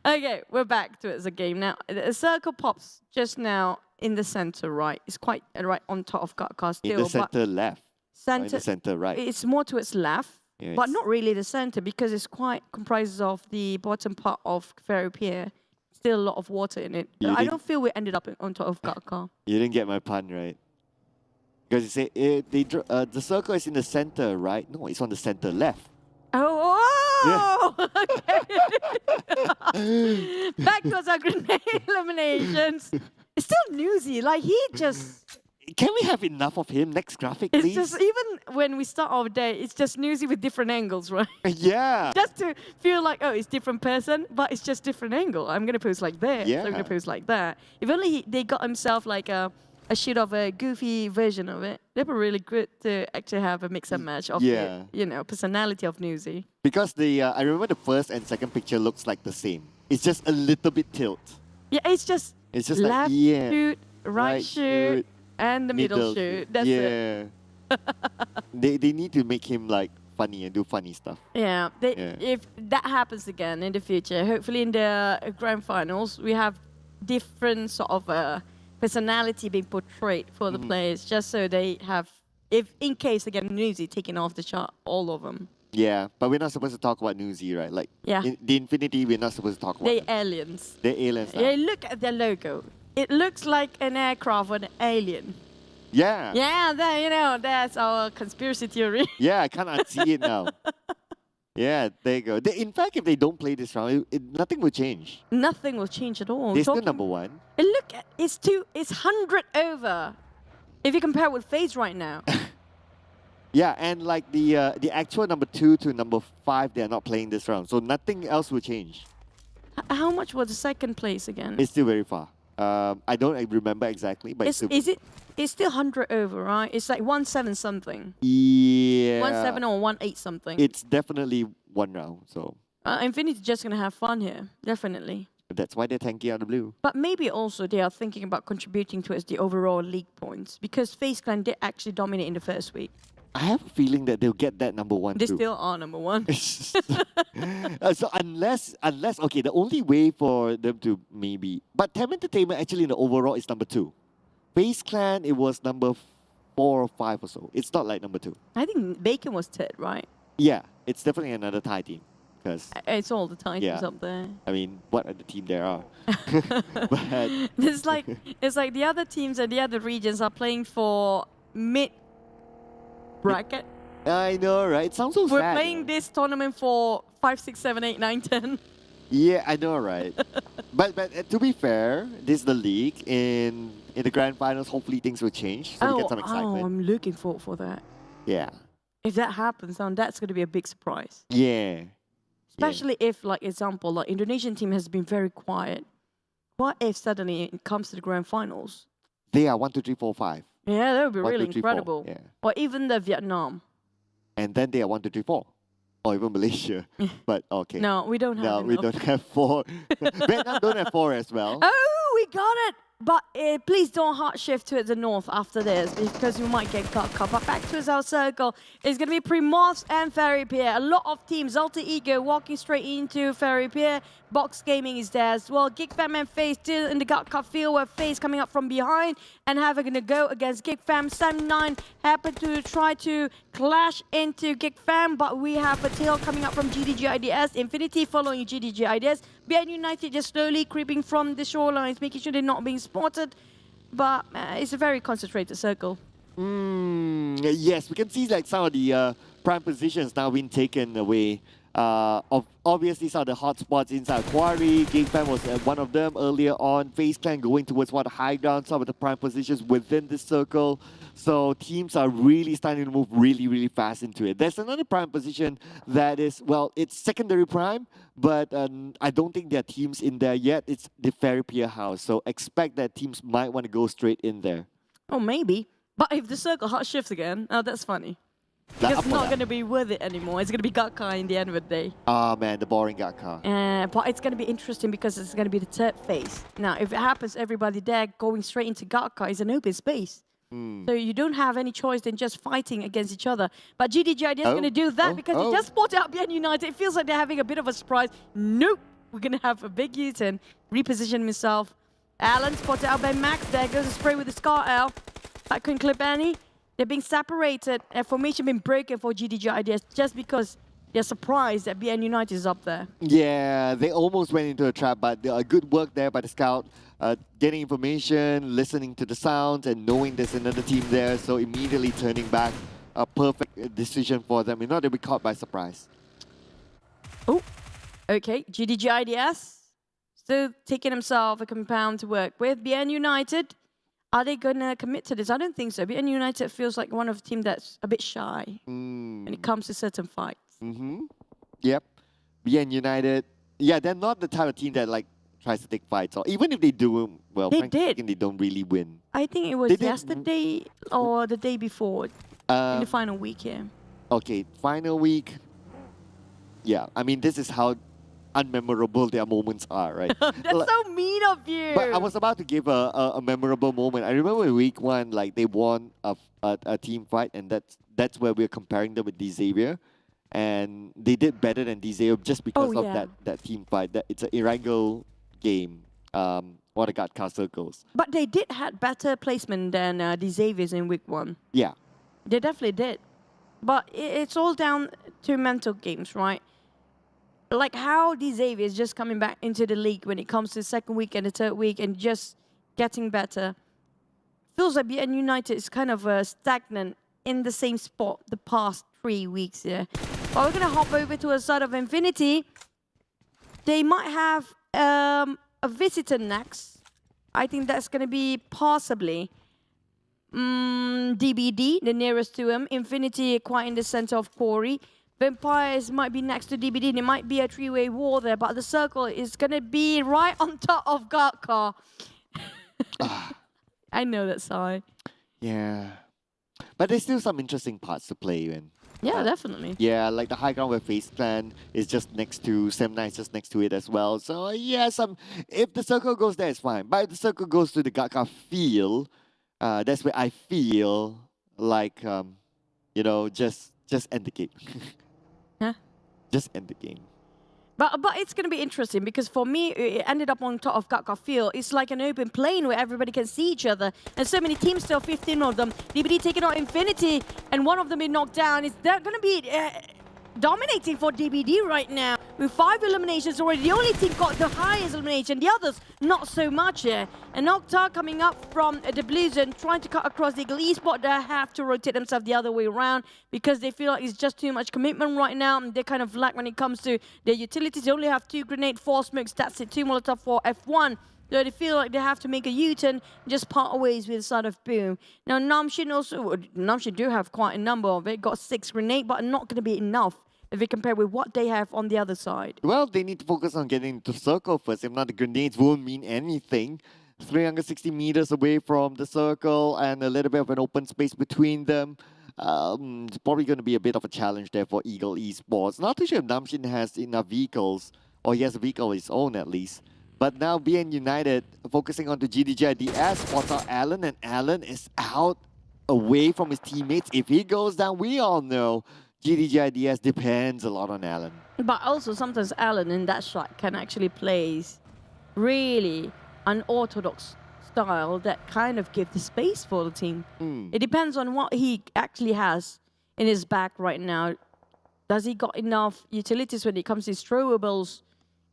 Okay, we're back to it as a game now. A circle pops just now in the center, right? It's quite right on top of Car still. In the center left. In the center right. It's more towards left, but not really the center because it's quite comprises of the bottom part of Fairy Pier. Still a lot of water in it. I don't feel we ended up on top of Car. You didn't get my pun, right? Because you say the circle is in the center, right? No, it's on the center left. Oh! Oh! Okay. Back to our grenade eliminations. It's still Newsy. Like, he just... Can we have enough of him? Next graphic, It's please. just, even when we start our day, it's just Newsy with different angles, right? Yeah. Just to feel like, oh, it's different person, but it's just different angle. I'm going to pose like this. Yeah. I'm going to pose like that. If only they got himself like a shoot of a goofy version of it, that'd be really good to actually have a mix and match of the, you know, personality of Newsy. Because I remember the first and second picture looks like the same. It's just a little bit tilt. Yeah, it's just like, left shoot, right shoot, and the middle shoot. That's it. They need to make him like funny and do funny stuff. Yeah, if that happens again in the future, hopefully in the grand finals, we have different sort of personality being portrayed for the players, just so they have, if in case again Newsy taking off the chart, all of them. Yeah, but we're not supposed to talk about Newsy, right? Like, in the Infinity, we're not supposed to talk about They're them. aliens. They're aliens now. Yeah, look at their logo. It looks like an aircraft or an alien. Yeah. Yeah, that, you know, that's our conspiracy theory. Yeah, I can't unsee it now. Yeah, there you go. In fact, if they don't play this round, nothing will change. Nothing will change at all. They're still number one. And look, it's 100 over. If you compare with FaZe right now. Yeah, and like the actual number 2 to number 5, they are not playing this round, so nothing else will change. How much was the second place again? It's still very far. I don't remember exactly, but it's still 100 over, right? It's like 1-7 something. Yeah. 1-7 or 1-8 something. It's definitely one round, so. Infinity just gonna have fun here, definitely. That's why they're tanky out of the blue. But maybe also they are thinking about contributing towards the overall league points, because FaZe Clan did actually dominate in the first week. I have a feeling that they'll get that number 1 They too. still are number 1. So unless, okay, the only way for them to maybe, but TEM Entertainment actually in the overall is number 2. FaZe Clan, it was number 4 or 5 or so. It's not like number 2. I think Bacon was third, right? Yeah, it's definitely another Thai team. Because it's all the Thai teams up there. I mean, what other team there are? But it's like the other teams and the other regions are playing for mid bracket. I know, right? It sounds so sad. We're playing this tournament for 5, 6, 7, 8, 9, 10. Yeah, I know, right? but to be fair, this is the league. In the grand finals, hopefully things will change, so we get some excitement. I'm looking forward for that. Yeah. If that happens, then that's going to be a big surprise. Yeah. Especially if, like, example, like Indonesian team has been very quiet. What if suddenly it comes to the grand finals? They are 1, 2, 3, 4, 5. Yeah, that would be 1, really 2, 3, 4. incredible. Yeah. Or even the Vietnam. And then they are 1, 2, 3, 4. Or even Malaysia. But okay. No, we don't have No, we don't have 4. Vietnam don't have 4 as well. Oh, we got it! But please don't hard shift to the north after this, because you might get cut. But back to our circle, it's going to be Primorphs and Fairy Pier. A lot of teams, Alter Ego walking straight into Fairy Pier. Box Gaming is there as well. Geek Fam and FaZe still in the gut cut field, where FaZe coming up from behind and having to go against Geek Fam. Sam9 happened to try to clash into Geek Fam, but we have a tail coming up from GIDS. Infinity following GIDS. BN United just slowly creeping from the shorelines, making sure they're not being spotted. But it's a very concentrated circle. Yes, we can see like some of the prime positions now being taken away. Obviously, some of the hot spots inside Quarry. Geek Fam was one of them earlier on. FaZe Clan going towards one of the high ground, some of the prime positions within this circle. So teams are really starting to move really, really fast into it. There's another prime position that is, well, it's secondary prime, but I don't think there are teams in there yet. It's the Fairy Pier house. So expect that teams might want to go straight in there. Oh, maybe. But if the circle hot shifts again, oh, that's funny. Because it's not going to be worth it anymore. It's going to be Gatka in the end of the day. Ah, man, the boring Gatka. But it's going to be interesting because it's going to be the third phase. Now, if it happens, everybody there going straight into Gatka is an open space. So you don't have any choice than just fighting against each other. But GDGID is going to do that because he just spotted out BN United. It feels like they're having a bit of a surprise. Nope. We're going to have a big U-turn. Reposition himself. Alan spotted out by Max. There goes the spray with the Scar L. That couldn't clip any. They're being separated. Formation being broken for GDGIDS just because they're surprised that BN United is up there. Yeah, they almost went into a trap, but good work there by the scout. Getting information, listening to the sounds, and knowing there's another team there, so immediately turning back. A perfect decision for them in order to be caught by surprise. Oh, okay. GIDS still taking himself a compound to work with. BN United, are they going to commit to this? I don't think so. BN United feels like one of the teams that's a bit shy when it comes to certain fights. Yep. BN United, yeah, they're not the type of team that like tries to take fights, or even if they do, well, They frankly did. speaking, they don't really win. I think it was They did- yesterday or the day before in the final week here. Okay, final week. Yeah, I mean, this is how unmemorable their moments are, right? That's so mean of you. But I was about to give a memorable moment. I remember week 1, like they won a team fight, and that's where we're comparing them with Xavier, and they did better than Xavier just because of that team fight. That it's an Erangel game. What a god cast circles. But they did had better placement than the Xaviers in week 1. Yeah. They definitely did. But it's all down to mental games, right? Like how the Xavier is just coming back into the league when it comes to the second week and the third week and just getting better. Feels like BN United is kind of stagnant in the same spot the past 3 weeks here. But we're going to hop over to a side of Infinity. They might have a visitor next. I think that's going to be possibly DBD, the nearest to him. Infinity quite in the center of Corey. Vampires might be next to DBD. There might be a three-way war there, but the circle is going to be right on top of Gatka. I know that side. Yeah. But there's still some interesting parts to play in. Yeah, definitely. Yeah, like the high ground where FaZe Clan is just next to, Semna is just next to it as well. So yeah, if the circle goes there, it's fine. But if the circle goes to the Gatka field, that's where I feel like, you know, just end the game. Huh? Just end the game. But it's going to be interesting because for me, it ended up on top of Gatka Field. It's like an open plain where everybody can see each other. And so many teams, still 15 of them. DBD taking out Infinity, and one of them is knocked down. Is that going to be dominating for DBD right now? With 5 eliminations already, the only team got the highest elimination. The others, not so much here. And Nocta coming up from the Blues and trying to cut across the Ego Esports. They have to rotate themselves the other way around because they feel like it's just too much commitment right now. And they kind of lack when it comes to their utilities. They only have 2 grenade, 4 smokes. That's it. 2 Molotov for F1. So they feel like they have to make a U-turn, just part ways with the side of Boom. Now Namshin do have quite a number of it. Got 6 grenade, but not going to be enough if we compare with what they have on the other side. Well, they need to focus on getting into circle first. If not, the grenades won't mean anything. 360 meters away from the circle and a little bit of an open space between them. It's probably going to be a bit of a challenge there for Ego Esports. Not too sure if Namshin has enough vehicles, or he has a vehicle of his own at least. But now BN United focusing on the GIDS, spots out Alan, and Alan is out away from his teammates. If he goes down, we all know GIDS depends a lot on Alan. But also sometimes Alan in that shot can actually play really unorthodox style that kind of gives the space for the team. It depends on what he actually has in his back right now. Does he got enough utilities when it comes to his throwables?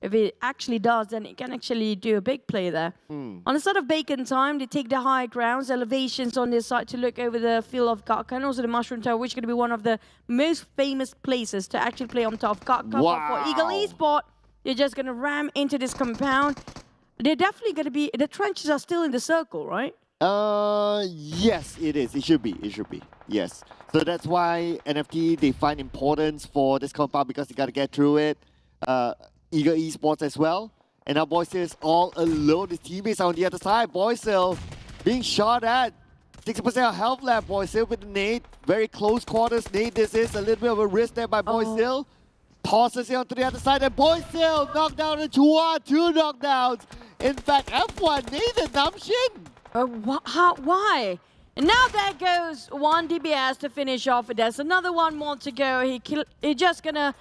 If it actually does, then it can actually do a big play there. On the side of Bacon Time, they take the high grounds, elevations on this side to look over the field of Gatka and also the Mushroom Tower, which is going to be one of the most famous places to actually play on top of Gatka. Wow. But for Eagle Esports, they're just going to ram into this compound. They're definitely going to be, the trenches are still in the circle, right? Yes, it is. It should be. It should be. Yes. So that's why NFT, they find importance for this compound because they got to get through it. Ego Esports as well. And now Boysil is all alone. His teammates are on the other side. Boysil being shot at. 60% of health left. Boysil with the nade. Very close quarters nade. This is a little bit of a risk there by Boysil. Tosses it onto the other side. And Boysil knocked down the Chua. 2 knockdowns. In fact, F1 needed Namshin. Why? And now there goes one DBS to finish off. There's another one more to go. He just gonna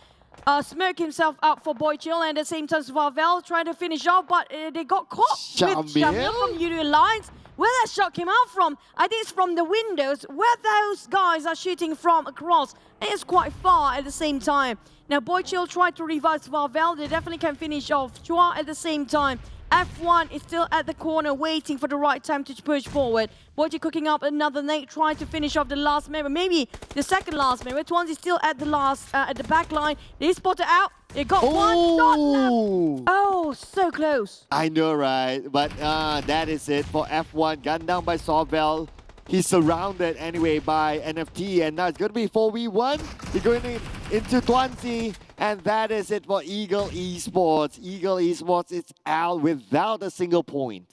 smoke himself up for Boy Chill, and at the same time Varvel trying to finish off, but they got caught with Shamil from Yoodo Alliance. Where that shot came out from, I think it's from the windows where those guys are shooting from across. It's quite far at the same time. Now Boy Chill tried to revive Varvel. They definitely can finish off Chua at the same time. F1 is still at the corner waiting for the right time to push forward. Boychi cooking up another nade, trying to finish off the last member, maybe the second last member. Twanzi still at the last, at the back line. They spotted out. It got one shot left. Oh, so close. I know, right? But that is it for F1. Gunned down by Sorvel. He's surrounded anyway by NFT, and now it's going to be 4v1. He's going into Twanzi, and that is it for Ego Esports. Ego Esports is out without a single point.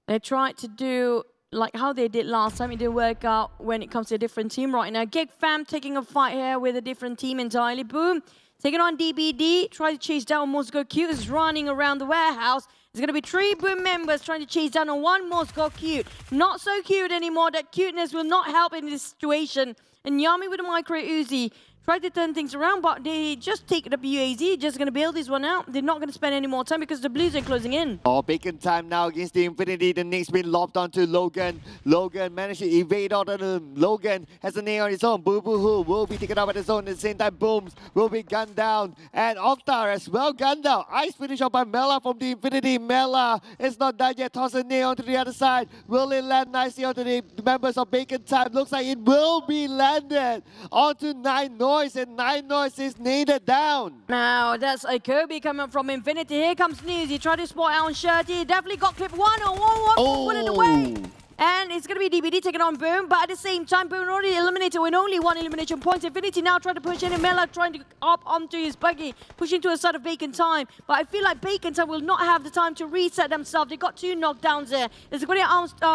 They tried to do like how they did last time. It didn't work out when it comes to a different team right now. Geek Fam taking a fight here with a different team entirely. Boom. Taking on DBD, trying to chase down Moscow Cute, is running around the warehouse. There's going to be 3 Boom members trying to chase down on 1 Moscow Cute. Not so cute anymore. That cuteness will not help in this situation. And Yami with a micro Uzi tried to turn things around, but they just take the WAZ, just going to bail this one out. They're not going to spend any more time because the Blues are closing in. Oh, bacon time now against the Infinity. The Knicks been lobbed onto Logan. Logan managed to evade out of them. Logan has a nail on his own. Boo Boo Hoo will be taken out at his own. At the same time, Booms will be gunned down. And Octar as well gunned down. Ice finish off by Mela from the Infinity. Mela is not done yet. Toss a nail onto the other side. Will it land nicely onto the members of bacon time? Looks like it will be landed onto 9 Noise. And 9 Noise is nailed down. Now, that's a Kobe coming from Infinity. Here comes News. He tried to spot out on Shirty. Definitely got clip 1 on 1, put it away. And it's going to be DBD taking on Boom, but at the same time, Boom already eliminated with only 1 elimination point. Infinity now trying to push in, and Mela trying to up onto his buggy, pushing to a side of Bacon Time. But I feel like Bacon Time will not have the time to reset themselves. They got 2 knockdowns there. It's going to be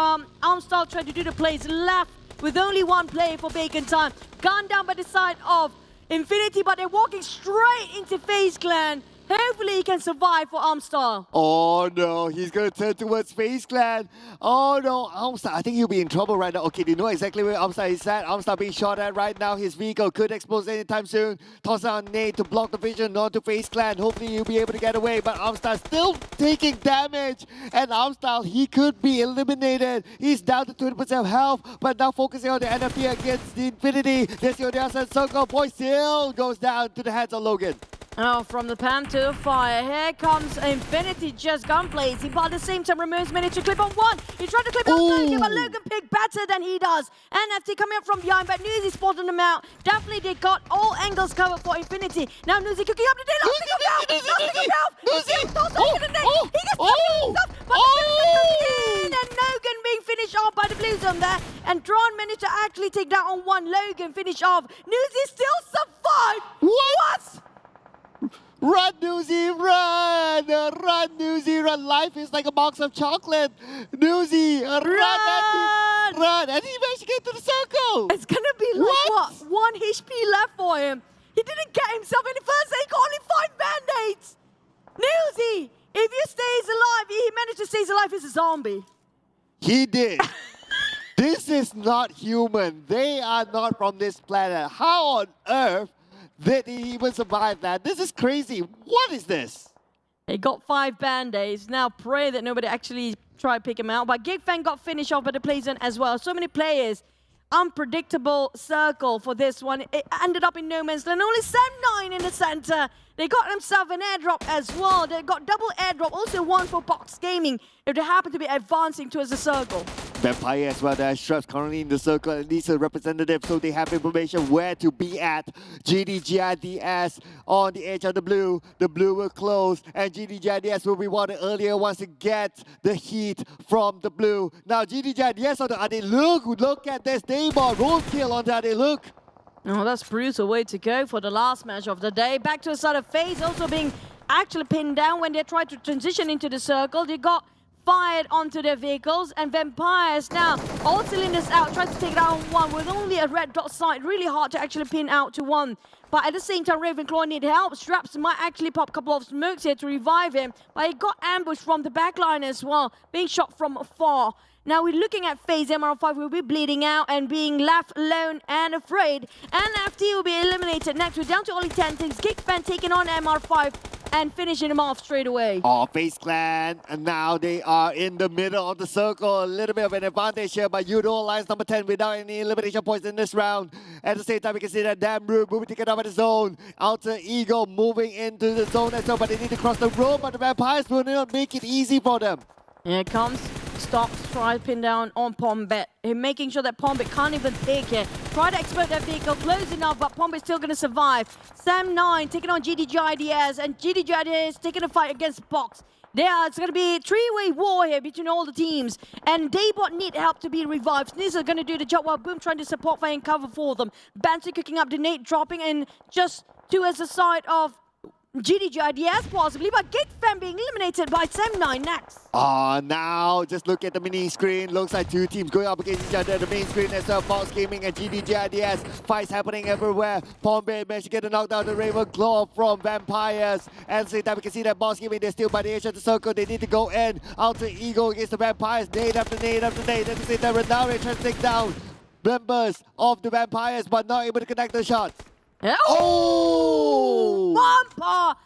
Armstyle trying to do the plays left with only 1 play for Bacon Time. Gone down by the side of Infinity, but they're walking straight into FaZe Clan. Hopefully he can survive for Armstar. Oh no, he's going to turn towards FaZe Clan. Oh no, Armstar, I think he'll be in trouble right now. Okay, they know exactly where Armstar is at. Armstar being shot at right now. His vehicle could explode anytime soon. Toss out Nate to block the vision onto FaZe Clan. Hopefully he'll be able to get away, but Armstar still taking damage. And Armstar, he could be eliminated. He's down to 20% health, but now focusing on the NFT against the Infinity. There's the outside circle. Boy still goes down to the hands of Logan. Oh, from the pan to the fire. Here comes Infinity, just gun blazing, but at the same time, Ramirez managed to clip on 1. He tried to clip on Logan, but Logan picked better than he does. NFT coming up from behind, but Newsy spotted him out. Definitely, they got all angles covered for Infinity. Now Newsy cooking up the day. Last thing of health! He gets stuck in, and Logan being finished off by the Blue Zone there. And Dron managed to actually take that on 1. Logan finished off. Newsy still survived. What? Run, Newsy, run! Run, Newsy, run! Life is like a box of chocolate. Newsy, run! And he managed to get to the circle. It's gonna be like what? 1 HP left for him. He didn't get himself any first aid. He got only 5 band-aids. Newsy, if he stays alive, he managed to stay alive as a zombie. He did. This is not human. They are not from this planet. How on earth did he even survive that? This is crazy. What is this? He got 5 band-aids. Now pray that nobody actually tried to pick him out. But Geek Fam got finished off by the play zone as well. So many players. Unpredictable circle for this one. It ended up in no man's land. Only 7-9 in the center. They got themselves an airdrop as well. They got double airdrop. Also 1 for Box Gaming if they happen to be advancing towards the circle. Vampire as well. There are Shrubs currently in the circle, at least a representative, so they have information where to be at. GIDS on the edge of the blue. The blue will close, and GIDS will be wanted earlier once to get the heat from the blue. Now GIDS on the Ade, look at this Dayball roadkill on the Ade, look. Oh, that's brutal way to go for the last match of the day. Back to the side of FaZe, also being actually pinned down when they tried to transition into the circle. They got fired onto their vehicles, and Vampires now, all cylinders out, trying to take down 1 with only a red dot sight. Really hard to actually pin out to 1. But at the same time, Ravenclaw need help. Straps might actually pop a couple of smokes here to revive him, but he got ambushed from the backline as well, being shot from afar. Now we're looking at FaZe. MR5 will be bleeding out and being left alone and afraid. NFT will be eliminated next. We're down to only 10 things. Geek Fam taking on MR5 and finishing him off straight away. Oh, FaZe Clan, and now they are in the middle of the circle. A little bit of an advantage here by Yoodo Alliance number 10 without any elimination points in this round. At the same time, we can see that damn Root moving to get out of the zone. Alter Ego moving into the zone as well, but they need to cross the road, but the Vampires will not make it easy for them. Here comes Stocks try to pin down on Pombet. Making sure that Pombet can't even take it. Try to explode that vehicle close enough, but Pombet's still going to survive. Sam9 taking on GIDS, and GIDS taking a fight against Box. It's going to be a three-way war here between all the teams. And Daybot need help to be revived. Sneeze are going to do the job while Boom trying to support fire and cover for them. Banter cooking up the nade, dropping in just towards the side of GIDS possibly, but Geek Fam being eliminated by Sam9 next. Now just look at the mini screen. Looks like two teams going up against each other. The main screen as well. Box Gaming and GIDS. Fights happening everywhere. Pombet managed to get a knockdown. The Raven Claw from Vampires. And at the same time, we can see that Box Gaming, they're still by the edge of the circle. They need to go in. Alter Ego against the Vampires. Nade after nade after nade. At the same time, Renare trying to take down members of the Vampires, but not able to connect the shots. Oh! Bumper!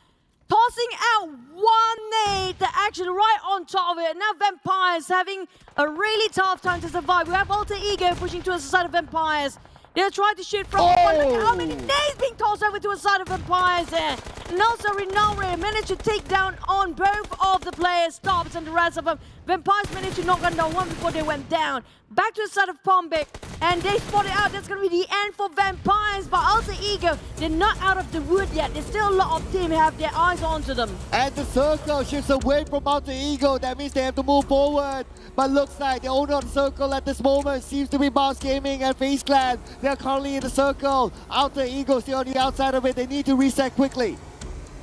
Tossing out one nade that actually right on top of it. Now Vampires having a really tough time to survive. We have Alter Ego pushing towards the side of Vampires. They're trying to shoot from one. Look at how many nades being tossed over to the side of Vampires there. And also Renare managed to take down on both of the players, Stops and the rest of them. Vampires managed to knock down one before they went down. Back to the side of Pombek, and they spotted out. That's going to be the end for Vampires, but Alter Ego, they're not out of the wood yet. There's still a lot of team have their eyes onto them. And the circle shifts away from Alter Ego. That means they have to move forward. But looks like the owner of the circle at this moment seems to be Box Gaming and FaZe Clan. They're currently in the circle. Alter Ego still on the outside of it. They need to reset quickly.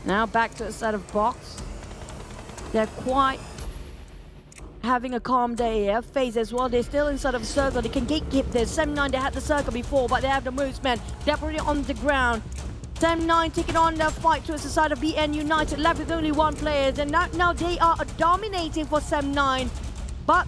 Now back to the side of Box. They're quite having a calm day here. FaZe as well, they're still inside of the circle. They can gatekeep this. Sam9, they had the circle before, but they have the moves, man. They're already on the ground. Sam9 taking on the fight towards the side of BN United, left with only one player. And now they are dominating for Sam9. But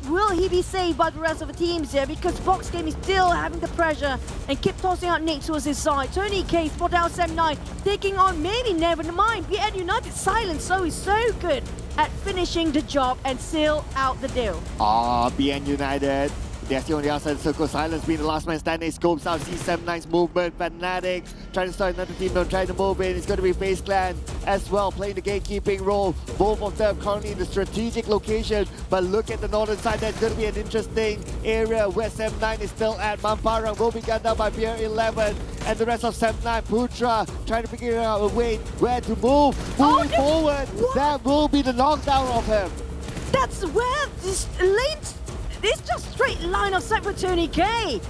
will he be saved by the rest of the teams here? Because Box Game is still having the pressure and keep tossing out Nate towards his side. Tony K spot out Sam9, taking on maybe never mind. BN United Silence is so good at finishing the job and seal out the deal. BN United. They're still on the outside of the circle. Silence being the last man standing. Scopes out, sees Sam9's movement. Fnatic trying to start another team, trying to move in. It's going to be FaZe Clan as well, playing the gatekeeping role. Both of them currently in the strategic location. But look at the northern side. That's going to be an interesting area where Sam9 is still at. Mamparang will be gunned down by Beer 11. And the rest of Sam9, Putra, trying to figure out a way where to move. Moving forward, that will be the knockdown of him. That's where this lane's... It's just straight line of sight for Tony K.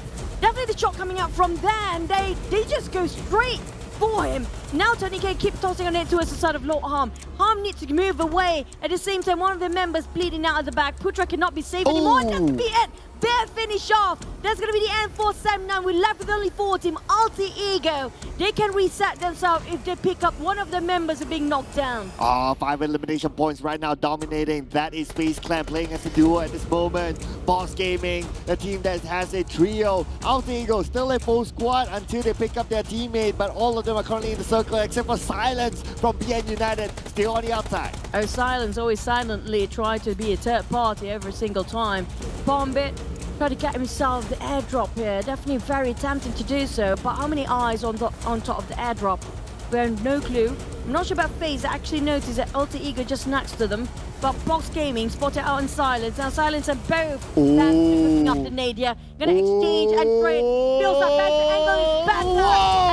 Definitely the shot coming out from there, and they just go straight for him. Now Tony K keeps tossing on it towards the side of Lord Harm. Harm needs to move away. At the same time, one of the members bleeding out at the back. Putra cannot be saved anymore. And that's to be it. Bare finish off. That's going to be the end for Sam9. We're left with only 4 team. Alter Ego. They can reset themselves if they pick up one of the members being knocked down. 5 elimination points right now dominating. That is FaZe Clan playing as a duo at this moment. Box Gaming, the team that has a trio. Alter Ego still a full squad until they pick up their teammate, but all of them are currently in the circle except for Silence from BN United, still on the outside. Silence always silently try to be a third party every single time. Bombit try to get himself the airdrop here. Definitely very tempting to do so, but how many eyes on top of the airdrop? We have no clue. I'm not sure about FaZe. I actually noticed that Alter Ego just next to them, but Box Gaming spotted out in Silence. Now Silence and both picking up the Nadia. Gonna exchange and trade. Feels like better angle is better.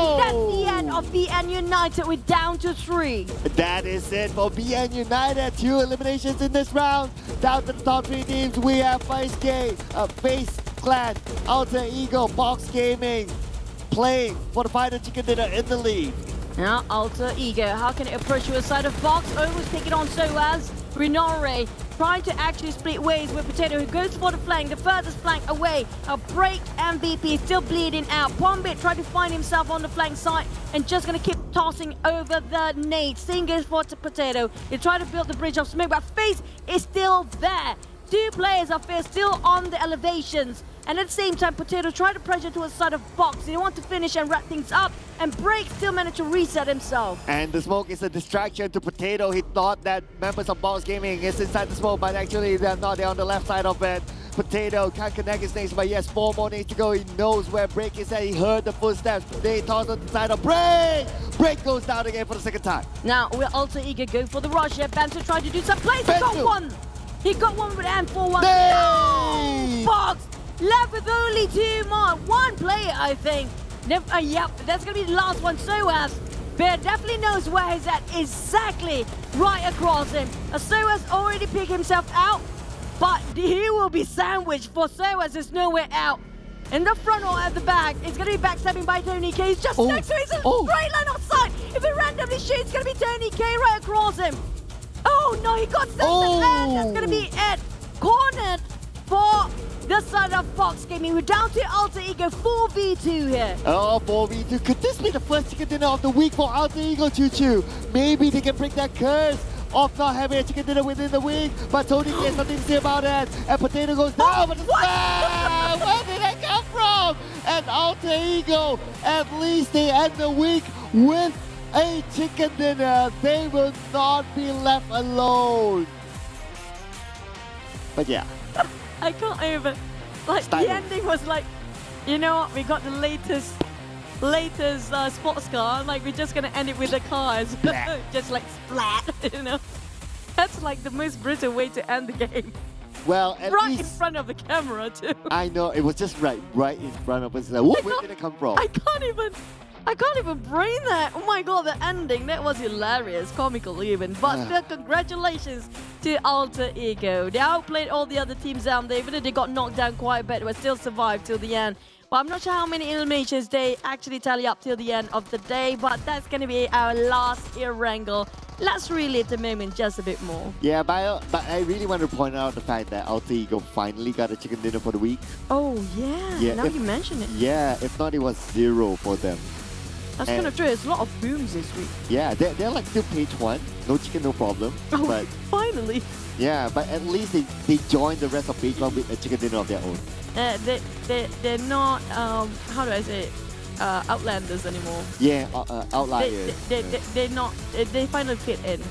And that's the end of BN United. We're down to 3. That is it for BN United. 2 eliminations in this round. Down to the top 3 teams. We have FaZe Clan, Alter Ego, Box Gaming playing for the final chicken dinner in the lead. Now Alter Ego, how can it approach to a side of Box? Almost take it on so as Renare trying to actually split ways with Potato, who goes for the flank, the furthest flank away. A break MVP still bleeding out. Pombit trying to find himself on the flank side and just gonna keep tossing over the nade. Same goes for Potato. They try to build the bridge of smoke, but FaZe is still there. 2 players are still on the elevations. And at the same time, Potato tried to pressure towards the side of Box. They want to finish and wrap things up. And Break still managed to reset himself. And the smoke is a distraction to Potato. He thought that members of Box Gaming is inside the smoke, but actually they're not. They're on the left side of it. Potato can't connect his nades, but yes, 4 more nades to go. He knows where Break is at. He heard the footsteps. They toss on the side of Break. Break goes down again for the second time. Now, will Alter Ego go for the rush here? Banter trying to do some plays. Got one. He got one with M41. Nay! No! Fox left with only 2 more. 1 player, I think. Yep, that's going to be the last one. Soaz. Bear definitely knows where he's at exactly right across him. Soaz already picked himself out, but he will be sandwiched for Soaz. There's nowhere out. In the front or at the back, it's going to be backstabbing by Tony K. He's just next to him. He's a straight line outside. If it randomly shoots, it's going to be Tony K right across him. Oh no, he got sent and that's going to be it. Cornered for the side of Fox Gaming. We're down to Alter Ego 4v2 here. Oh, 4v2. Could this be the first chicken dinner of the week for Alter Ego Choo? Maybe they can break that curse of not having a chicken dinner within the week. But Tony has nothing to say about that. And Potato goes down, but it's bad. Where did that come from? And Alter Ego, at least they end the week with a chicken dinner. They will not be left alone. But yeah. I can't even. Like, the ending was like, you know what? We got the latest sports car. Like, we're just gonna end it with the cars. Just like splat, you know? That's like the most brutal way to end the game. Well, at right least in front of the camera, too. I know, it was just right in front of us. Like, where did it come from? I can't even brain that. Oh my god, the ending, that was hilarious, comical even. But still, congratulations to Alter Ego. They outplayed all the other teams down there, even though they got knocked down quite a bit, but still survived till the end. But I'm not sure how many eliminations they actually tally up till the end of the day, but that's going to be our last Erangel. Let's relive the moment just a bit more. Yeah, but I really want to point out the fact that Alter Ego finally got a chicken dinner for the week. Oh, yeah. Now you mention it. Yeah, if not, it was 0 for them. That's kind of true. There's a lot of booms this week. Yeah, they're like still page 1. No chicken, no problem. Oh, but finally. Yeah, but at least they joined the rest of page 1 with a chicken dinner of their own. They're not, how do I say it? Outlanders anymore. Yeah, outliers. They're not, they finally fit in.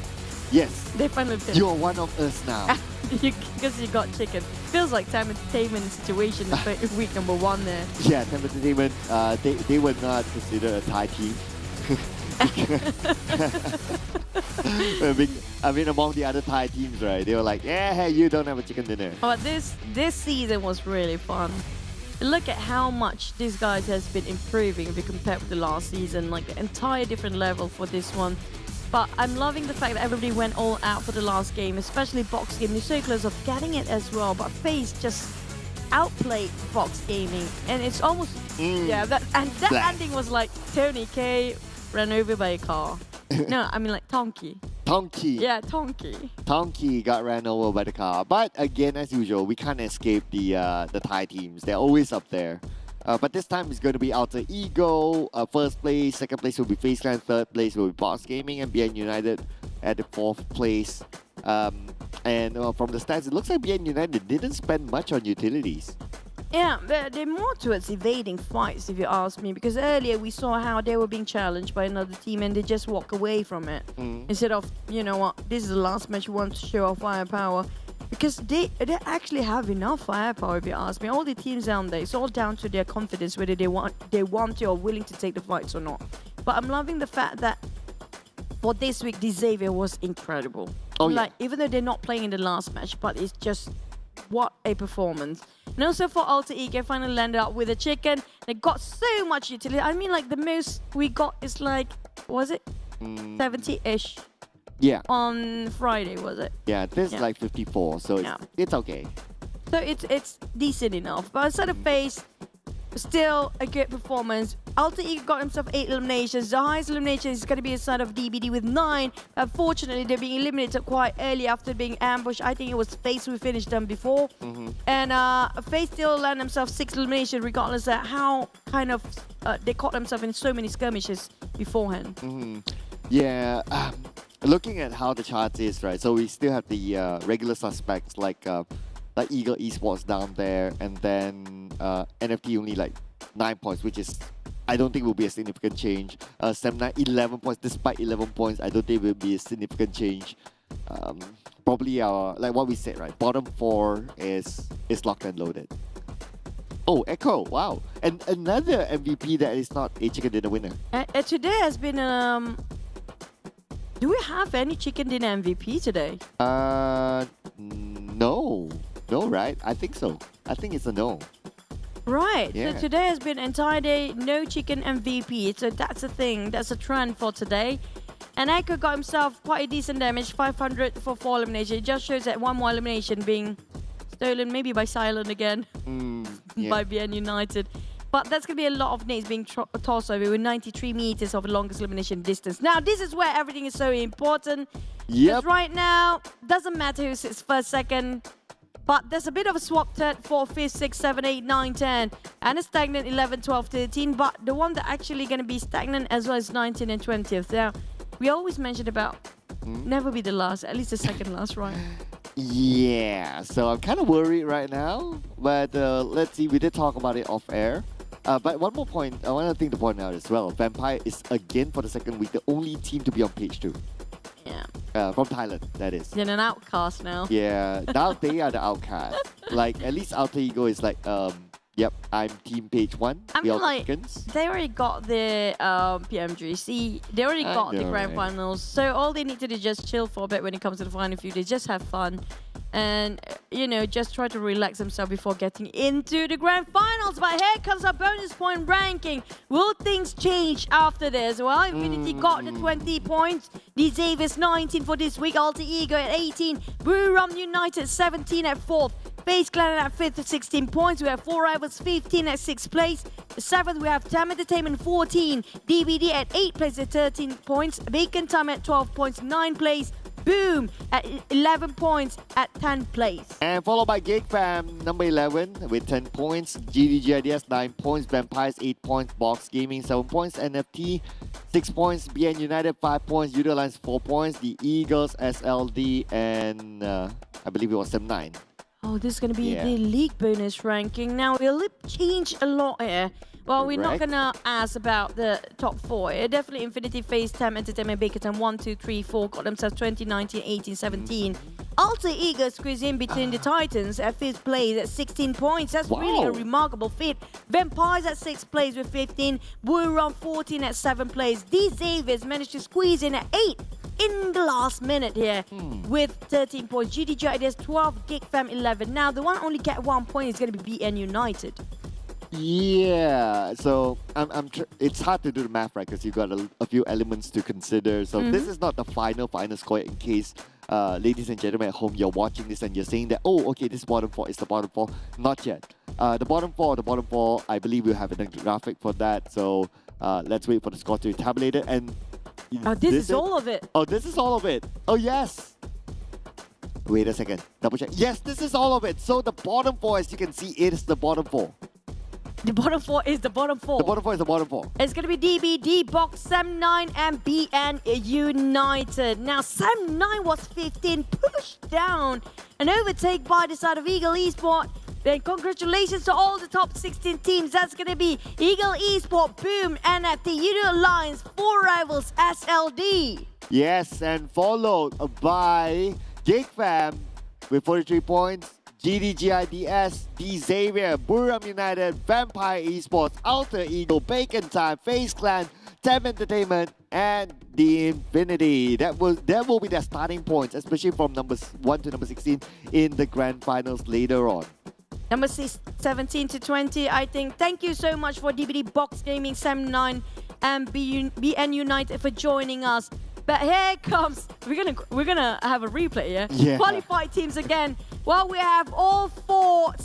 Yes. They finally fit in. You're one of us now. Because you got chicken. Feels like TEM Entertainment situation in week number 1 there. Yeah, TEM Entertainment, they were not considered a Thai team. I mean, among the other Thai teams, right? They were like, yeah, hey, you don't have a chicken dinner. Oh, but this season was really fun. Look at how much these guys has been improving if you compare with the last season. Like, the entire different level for this one. But I'm loving the fact that everybody went all out for the last game, especially Box Game. They're so close of getting it as well. But FaZe just outplayed Box Gaming. And it's almost... Yeah, that ending was like Tony K ran over by a car. No, I mean like Tonky. Tonky. Yeah, Tonky. Tonky got ran over by the car. But again, as usual, we can't escape the Thai teams. They're always up there. But this time it's going to be Alter Ego. First place, second place will be FaZe Clan, third place will be Box Gaming, and BN United at the 4th place. And from the stats, it looks like BN United didn't spend much on utilities. Yeah, they're more towards evading fights, if you ask me, because earlier we saw how they were being challenged by another team and they just walk away from it. Instead of, you know what, this is the last match, we want to show off firepower. Because they actually have enough firepower, if you ask me. All the teams down there, it's all down to their confidence, whether they want to or willing to take the fights or not. But I'm loving the fact that for this week, Xavier was incredible. Oh, like, even though they're not playing in the last match, but it's just... What a performance. And also for Alter Ego, finally landed up with a chicken. They got so much utility. I mean, like, the most we got is like, was it? 70-ish. Yeah. On Friday, was it? Yeah, this is like 54, so it's okay. So it's decent enough. But instead of FaZe, still a good performance. Alter Ego got himself 8 eliminations. The highest elimination is going to be a side of DBD with 9. Unfortunately, they're being eliminated quite early after being ambushed. I think it was FaZe who finished them before. And FaZe still land themselves 6 eliminations, regardless of how kind of they caught themselves in so many skirmishes beforehand. Yeah. Looking at how the chart is, right? So we still have the regular suspects like Ego Esports down there, and then NFT only like 9 points, which is I don't think will be a significant change. Semna 11 points, despite 11 points, I don't think will be a significant change. Probably our like what we said, right? Bottom 4 is locked and loaded. Oh, Echo! Wow, and another MVP that is not a chicken dinner winner. Today has been Do we have any chicken dinner MVP today? No, right? I think so. I think it's a no. Right. Yeah. So today has been entire day no chicken MVP. So that's a thing. That's a trend for today. And Echo got himself quite a decent damage, 500 for 4 elimination. It just shows that one more elimination being stolen maybe by Silent again, by BN United. But that's going to be a lot of nades being tossed over with 93 meters of longest elimination distance. Now, this is where everything is so important. Because right now, doesn't matter who sits first, second, but there's a bit of a swap third, 4, 5, 6, 7, 8, 9, 10, and a stagnant 11, 12, 13. But the one that actually going to be stagnant as well as 19 and 20th. Now, we always mentioned about never be the last, at least the second last, right? Yeah, so I'm kind of worried right now, but let's see. We did talk about it off air. But one more point, one other thing to point out as well. Vampire is again for the second week the only team to be on page 2. Yeah. From Thailand, that is. They're an outcast now. Yeah, now they are the outcast. Like at least Alter Ego is like, yep, I'm team page 1. I mean, like, they already got the PMGC. They already got the grand finals. So all they need to do is just chill for a bit when it comes to the final few days. Just have fun. And, you know, just try to relax themselves before getting into the grand finals. But here comes our bonus point ranking. Will things change after this? Well, Infinity got the 20 points. The Xavier's 19 for this week. Alter Ego at 18. Buriram United 17 at 4th. FaZe Clan at 5th at 16 points. We have 4 Rivals 15 at 6th place. 7th we have TEM Entertainment 14. DVD at 8th place at 13 points. Bacon Time at 12 points, 9th place. Boom at 11 points at 10th place. And followed by Geek Fam, number 11 with 10 points. GIDS 9 points. Vampires 8 points. Box Gaming 7 points. NFT 6 points. BN United 5 points. Yoodo Alliance 4 points. The Eagles, SLD, and I believe it was 7-9. Oh, this is going to be the league bonus ranking. Now, will it change a lot here? Well, we're not going to ask about the top 4. Definitely Infinity, FaZe, TEM Entertainment, Bacon Time 1, 2, 3, 4 got themselves 20, 19, 18, 17. Alter Ego squeezed in between the Titans at 5th place at 16 points. That's really a remarkable feat. Vampires at 6th place with 15. Buriram 14 at 7th place. These Xaviers managed to squeeze in at 8 in the last minute here with 13 points. GIDS 12, Geek Fam 11. Now, the one only get 1 point is going to be BN United. Yeah, so it's hard to do the math, right? Because you got a few elements to consider. So this is not the final score in case, ladies and gentlemen at home, you're watching this and you're saying that, oh, okay, this bottom 4 is the bottom 4. Not yet. The bottom 4, I believe we'll have a graphic for that. So let's wait for the score to be tabulated. And this is all of it. Oh, this is all of it. Oh, yes. Wait a second. Double check. Yes, this is all of it. So the bottom 4, as you can see, it is the bottom 4. The bottom 4 is the bottom 4. The bottom 4 is the bottom 4. It's going to be DBD, Box, Sam9, and BN United. Now, Sam9 was 15, pushed down, and overtaken by the side of Ego Esports. Then congratulations to all the top 16 teams. That's going to be Ego Esports, Boom, NFT, Yoodo Alliance, 4 Rivals, SLD. Yes, and followed by Geek Fam with 43 points. GIDS, D Xavier, Buriram United, Vampire Esports, Alter Ego, Bacon Time, FaZe Clan, TEM Entertainment, and the Infinity. That will be their starting points, especially from numbers 1 to number 16 in the grand finals later on. Number 17 to 20, I think. Thank you so much for DVD Box Gaming, Sam9, and BN United for joining us. But here comes, we're gonna have a replay, yeah? Qualified teams again. Well, we have all four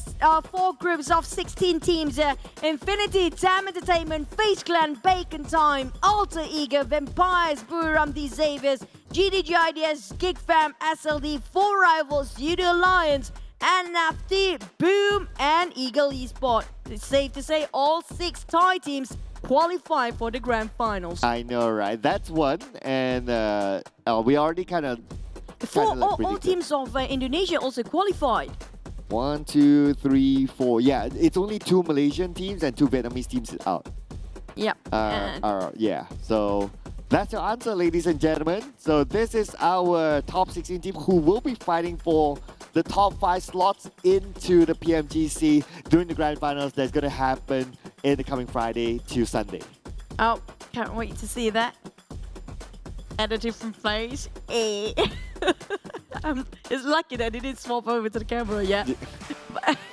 groups of 16 teams here. Infinity, TEM Entertainment, FaZe Clan, Bacon Time, Alter Ego, Vampires, Buriram, the Xaviers, GIDS, Geek Fam, SLD, 4 Rivals, Yoodo Alliance, NFT, Boom, and Ego Esports. It's safe to say all 6 Thai teams qualify for the grand finals. I know, right? That's one, and we already kind of all teams of Indonesia also qualified. 1, 2, 3, 4. Yeah, it's only 2 Malaysian teams and 2 Vietnamese teams out. Yep. Yeah. So that's your answer, ladies and gentlemen. So this is our top 16 team who will be fighting for the top 5 slots into the PMGC during the grand finals that's going to happen in the coming Friday to Sunday. Oh, can't wait to see that. At a different place. It's lucky that I didn't swap over to the camera yet.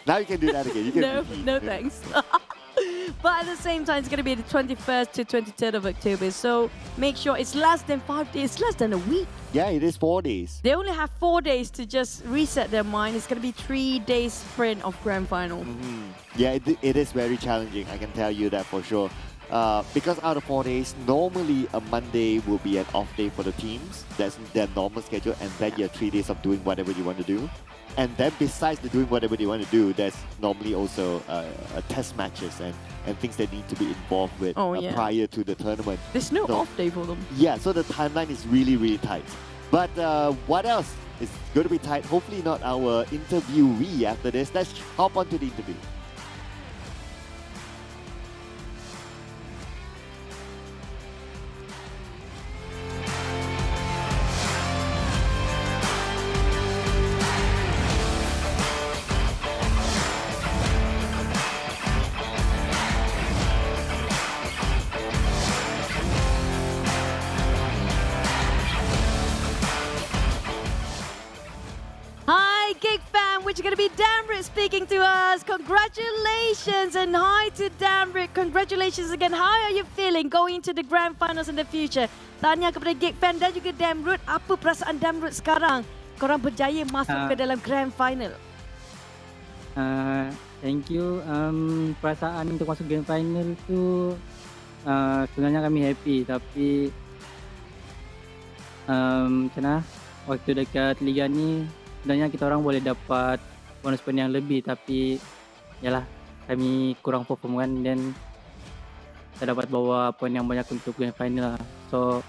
Now you can do that again. You can repeat. No thanks. But at the same time, it's going to be the 21st to 23rd of October. So make sure it's less than 5 days, less than a week. Yeah, it is 4 days. They only have 4 days to just reset their mind. It's going to be 3 days sprint of grand final. Yeah, it is very challenging. I can tell you that for sure. Because out of 4 days, normally a Monday will be an off day for the teams. That's their normal schedule. And then you have 3 days of doing whatever you want to do. And then besides the doing whatever they want to do, there's normally also test matches and things that need to be involved with prior to the tournament. There's no off day for them. Yeah, so the timeline is really, really tight. But what else is going to be tight? Hopefully not our interviewee after this. Let's hop on to the interview. Hi, Geek Fam, which is going to be Damrit speaking to us. Congratulations and hi to Damrit. Congratulations again. How are you feeling going into the grand finals in the future? Tanya kepada Geek Fam dan juga Damrit, apa perasaan Damrit sekarang? Korang berjaya masuk ke dalam grand final. Thank you. Perasaan untuk masuk grand final tu sebenarnya kami happy, tapi macam mana? Waktu dekat liga ni sebenarnya kita orang boleh dapat bonus poin yang lebih, tapi yalah kami kurang perform kan, dan kita dapat bawa poin yang banyak untuk grand final lah. So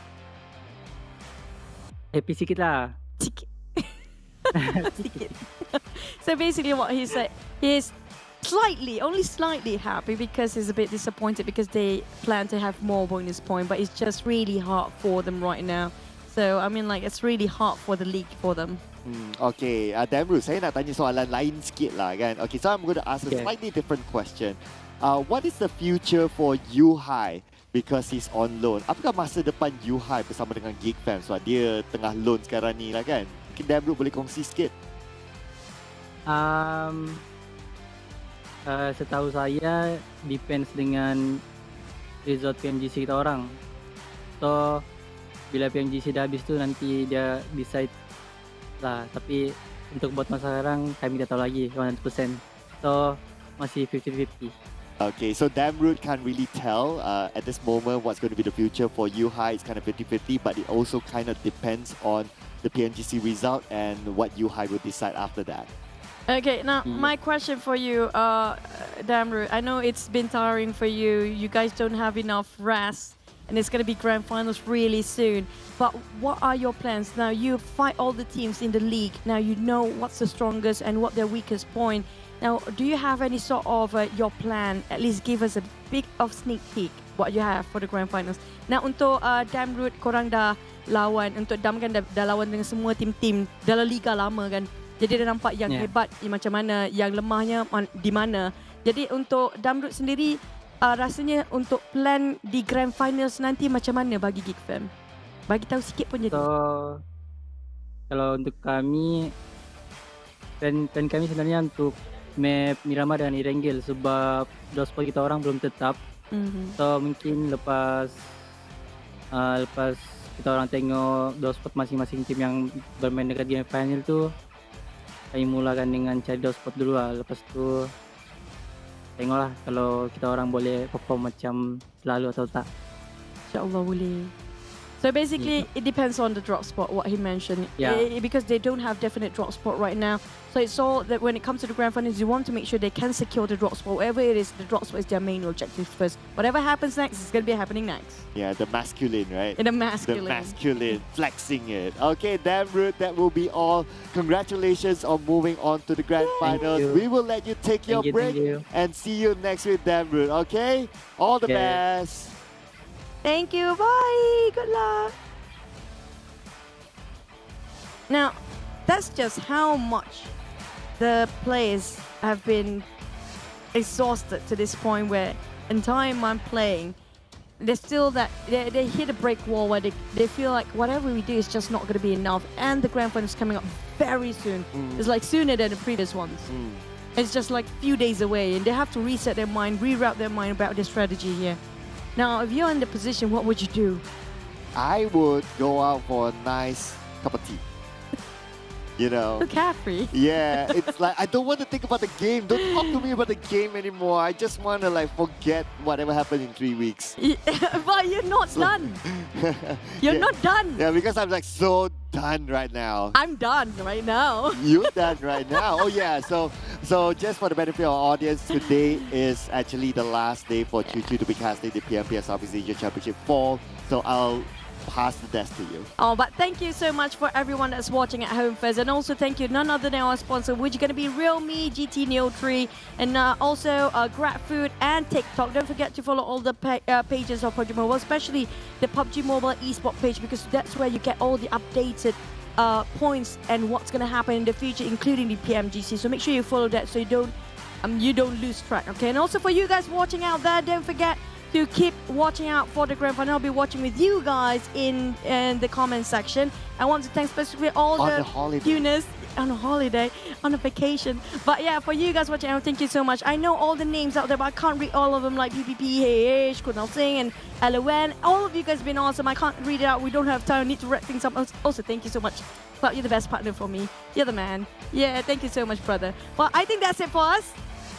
happy sikit lah. Sikit. So basically what he said, he's only slightly happy because he's a bit disappointed because they plan to have more bonus point, but it's just really hard for them right now. So I mean, like, it's really hard for the league for them. Okay, Damru, saya nak tanya soalan lain sikit lah kan. Okay, so I'm going to ask a slightly different question. What is the future for Yuhai because he's on loan? Apakah masa depan Yuhai bersama dengan Geek Fam sebab dia tengah loan sekarang ni lah kan? Mungkin Damru boleh kongsi sikit. Setahu saya depends dengan result PMGC kita orang. So bila PMGC dah habis tu nanti dia decide lah. Tapi untuk buat masa sekarang kami tak tahu lagi 100%. So masih 50-50. Okay, so Damroot can't really tell at this moment what's going to be the future for Yuhai. It's kind of 50-50, but it also kind of depends on the PMGC result and what Yuhai will decide after that. Okay, now my question for you, Damru, I know it's been tiring for you. You guys don't have enough rest, and it's going to be grand finals really soon. But what are your plans? Now you fight all the teams in the league. Now you know what's the strongest and what their weakest point. Now, do you have any sort of your plan? At least give us a bit of sneak peek what you have for the grand finals. Now untuk Damru, korang dah lawan, untuk Dam kan dah lawan dengan semua tim-tim dalam liga lama kan. Jadi dia nampak yang hebat macam mana, yang lemahnya di mana. Jadi untuk Damrut sendiri, rasanya untuk plan di Grand Finals nanti macam mana bagi Geek Fam? Bagi tahu sikit pun jadi. So, kalau untuk kami, plan kami sebenarnya untuk map Miramar dan Erangel sebab spot kita orang belum tetap. So mungkin lepas kita orang tengok spot masing-masing tim yang bermain dekat Grand Final tu, kami mulakan dengan cari spot dulu lah. Lepas tu tengoklah kalau kita orang boleh perform macam selalu atau tak. InsyaAllah boleh. So basically, it depends on the drop spot, what he mentioned. Because they don't have definite drop spot right now. So it's all that when it comes to the grand finals, you want to make sure they can secure the drop spot. Whatever it is, the drop spot is their main objective first. Whatever happens next is going to be happening next. Yeah, the masculine, right? The masculine. The masculine, flexing it. Okay, Damrut, that will be all. Congratulations on moving on to the grand finals. We will let you take your break and see you next week, Damrut, okay? All the best. Thank you. Bye. Good luck. Now, that's just how much the players have been exhausted to this point where in time I'm playing, There's still that they hit a break wall where they feel like whatever we do is just not going to be enough, and the grand final is coming up very soon. It's like sooner than the previous ones. It's just like few days away, and they have to reset their mind, reroute their mind about their strategy here. Now, if you're in the position, what would you do? I would go out for a nice cup of tea. You know? So carefree. Yeah, it's like I don't want to think about the game. Don't talk to me about the game anymore. I just want to like forget whatever happened in 3 weeks. But you're not done. You're not done. Yeah, because I'm like so done right now. I'm done right now. You're done right now. Oh yeah, so just for the benefit of our audience, today is actually the last day for Choo to be casting the PMPS SEA Championship Fall. So I'll pass the desk to you. Oh, but thank you so much for everyone that's watching at home first, and also thank you none other than our sponsor, which is going to be Realme, GT Neo 3, and also GrabFood and TikTok. Don't forget to follow all the pages of PUBG Mobile, especially the PUBG Mobile Esports page, because that's where you get all the updated points and what's going to happen in the future, including the PMGC. So make sure you follow that so you don't lose track. Okay, and also for you guys watching out there, don't forget to keep watching out for the grand final. I'll be watching with you guys in the comment section. I want to thank specifically all the tuners on a holiday, on a vacation. But yeah, for you guys watching out, thank you so much. I know all the names out there, but I can't read all of them, like PPP, Heish, Kunal Singh, and LON. All of you guys have been awesome. I can't read it out. We don't have time. I need to wrap things up. Also, thank you so much. But you're the best partner for me. You're the man. Yeah, thank you so much, brother. Well, I think that's it for us.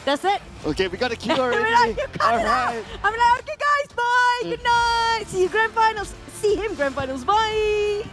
That's it. Okay, we got a queue already. All right. I'm like, okay, guys, bye. Good night. See you grand finals. See him grand finals. Bye.